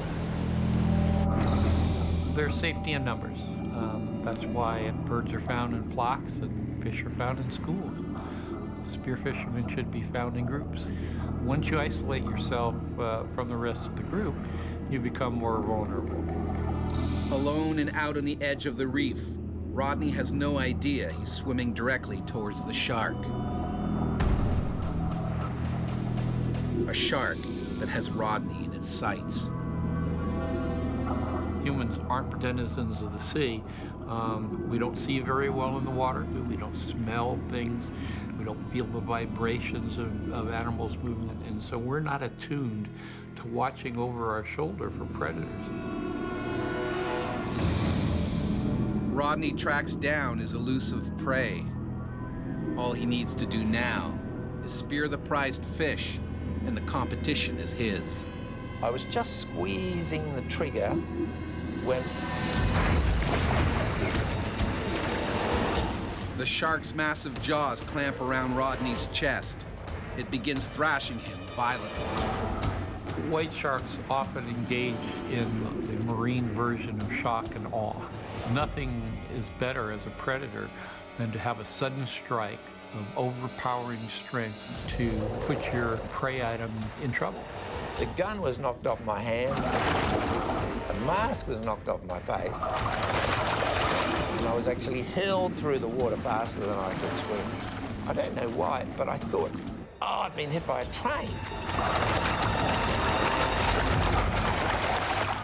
S19: There's safety in numbers. That's why birds are found in flocks and fish are found in schools. Spear fishermen should be found in groups. Once you isolate yourself from the rest of the group, you become more vulnerable.
S1: Alone and out on the edge of the reef, Rodney has no idea he's swimming directly towards the shark. A shark that has Rodney in its sights.
S19: Humans aren't denizens of the sea. We don't see very well in the water. We don't smell things. We don't feel the vibrations of animals moving. And so we're not attuned to watching over our shoulder for predators.
S1: Rodney tracks down his elusive prey. All he needs to do now is spear the prized fish, and the competition is his.
S12: I was just squeezing the trigger when
S1: the shark's massive jaws clamp around Rodney's chest. It begins thrashing him violently.
S19: White sharks often engage in the marine version of shock and awe. Nothing is better as a predator than to have a sudden strike of overpowering strength to put your prey item in trouble.
S12: the gun was knocked off my hand, the mask was knocked off my face, and I was actually hurled through the water faster than I could swim. I don't know why, but I thought, oh, I'd been hit by a train.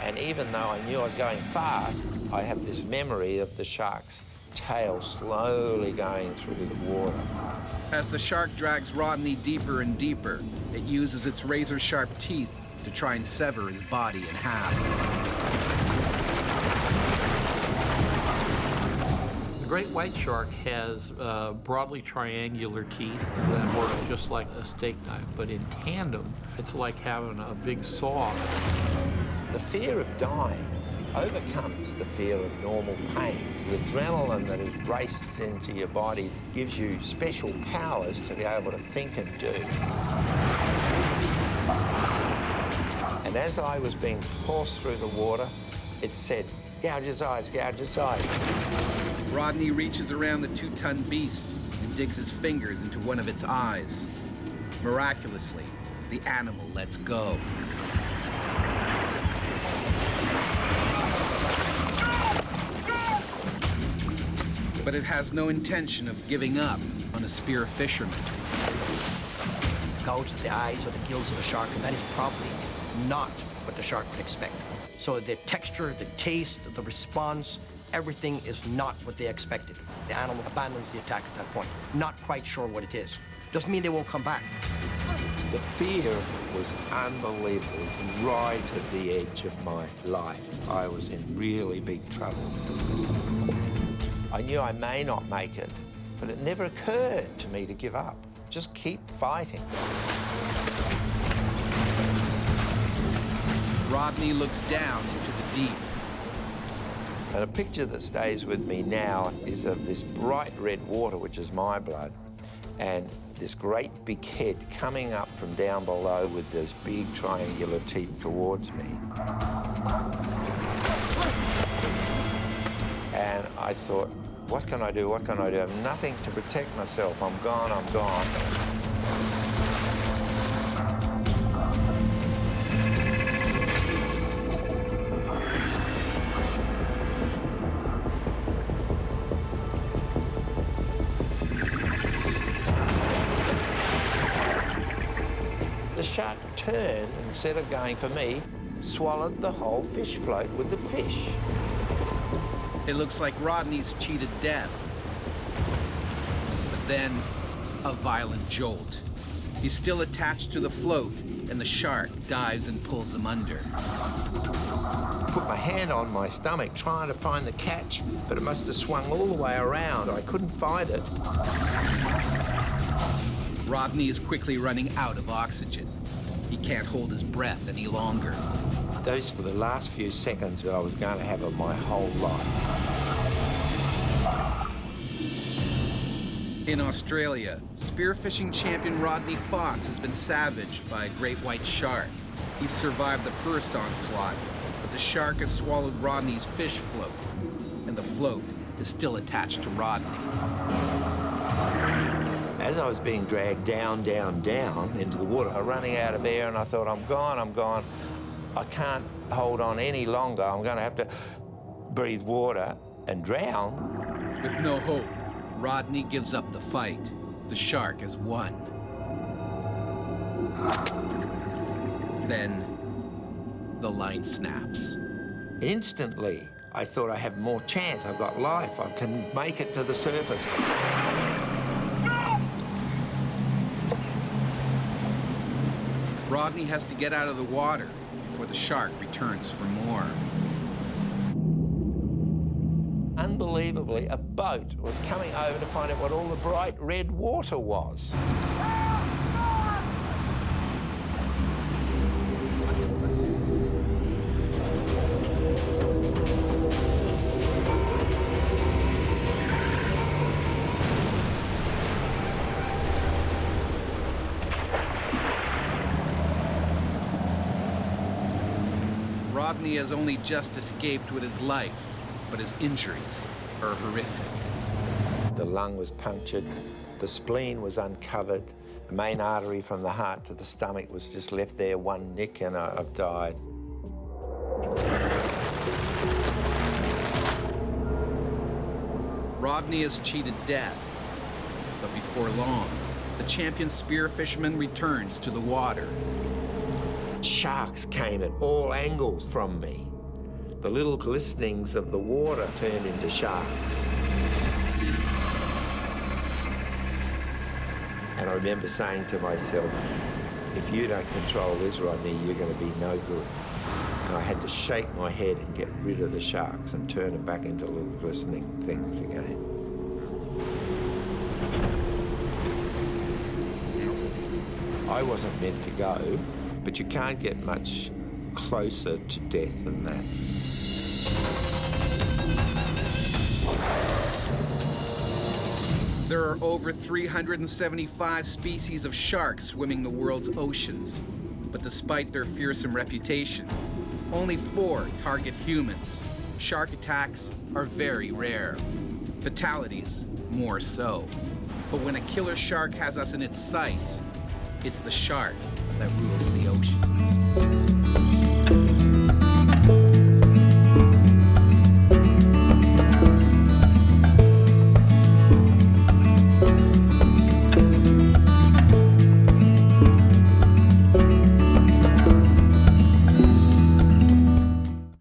S12: And even though I knew I was going fast, I have this memory of the shark's tail slowly going through the water.
S1: As the shark drags Rodney deeper and deeper, it uses its razor-sharp teeth to try and sever his body in half.
S19: The great white shark has broadly triangular teeth that work just like a steak knife, but in tandem, it's like having a big saw.
S12: The fear of dying overcomes the fear of normal pain. The adrenaline that is raced into your body gives you special powers to be able to think and do. And as I was being tossed through the water, it said, gouge its eyes, gouge its eyes.
S1: Rodney reaches around the 2-ton beast and digs his fingers into one of its eyes. Miraculously, the animal lets go. But it has no intention of giving up on a spear fisherman.
S20: Gouge the eyes or the gills of a shark, and that is probably not what the shark would expect. So the texture, the taste, the response, everything is not what they expected. The animal abandons the attack at that point, not quite sure what it is. Doesn't mean they won't come back.
S12: The fear was unbelievable. It was right at the edge of my life. I was in really big trouble. I knew I may not make it, but it never occurred to me to give up. Just keep fighting.
S1: Rodney looks down into the deep.
S12: And a picture that stays with me now is of this bright red water, which is my blood, and this great big head coming up from down below with those big triangular teeth towards me. And I thought, what can I do? What can I do? I have nothing to protect myself. I'm gone, I'm gone. The shark turned, instead of going for me, swallowed the whole fish float with the fish.
S1: It looks like Rodney's cheated death. But then, a violent jolt. He's still attached to the float, and the shark dives and pulls him under.
S12: Put my hand on my stomach trying to find the catch, but it must have swung all the way around. I couldn't find it.
S1: Rodney is quickly running out of oxygen. He can't hold his breath any longer.
S12: Those were the last few seconds that I was going to have of my whole life.
S1: In Australia, spearfishing champion Rodney Fox has been savaged by a great white shark. He's survived the first onslaught, but the shark has swallowed Rodney's fish float, and the float is still attached to Rodney.
S12: As I was being dragged down, down, down into the water, I was running out of air, and I thought, I'm gone, I'm gone. I can't hold on any longer. I'm going to have to breathe water and drown.
S1: With no hope, Rodney gives up the fight. The shark has won. Then, the line snaps.
S12: Instantly, I thought I have more chance. I've got life. I can make it to the surface.
S1: Rodney has to get out of the water before the shark returns for more.
S12: Unbelievably, a boat was coming over to find out what all the bright red water was.
S1: Rodney has only just escaped with his life, but his injuries are horrific.
S12: The lung was punctured, the spleen was uncovered, the main artery from the heart to the stomach was just left there, one nick, and I've died.
S1: Rodney has cheated death, but before long, the champion spear fisherman returns to the water.
S12: Sharks came at all angles from me. The little glistenings of the water turned into sharks. And I remember saying to myself, if you don't control this, Rodney, you're going to be no good. And I had to shake my head and get rid of the sharks and turn them back into little glistening things again. I wasn't meant to go, but you can't get much closer to death than that.
S1: There are over 375 species of sharks swimming the world's oceans. But despite their fearsome reputation, only 4 target humans. Shark attacks are very rare. Fatalities, more so. But when a killer shark has us in its sights, it's the shark that rules the ocean.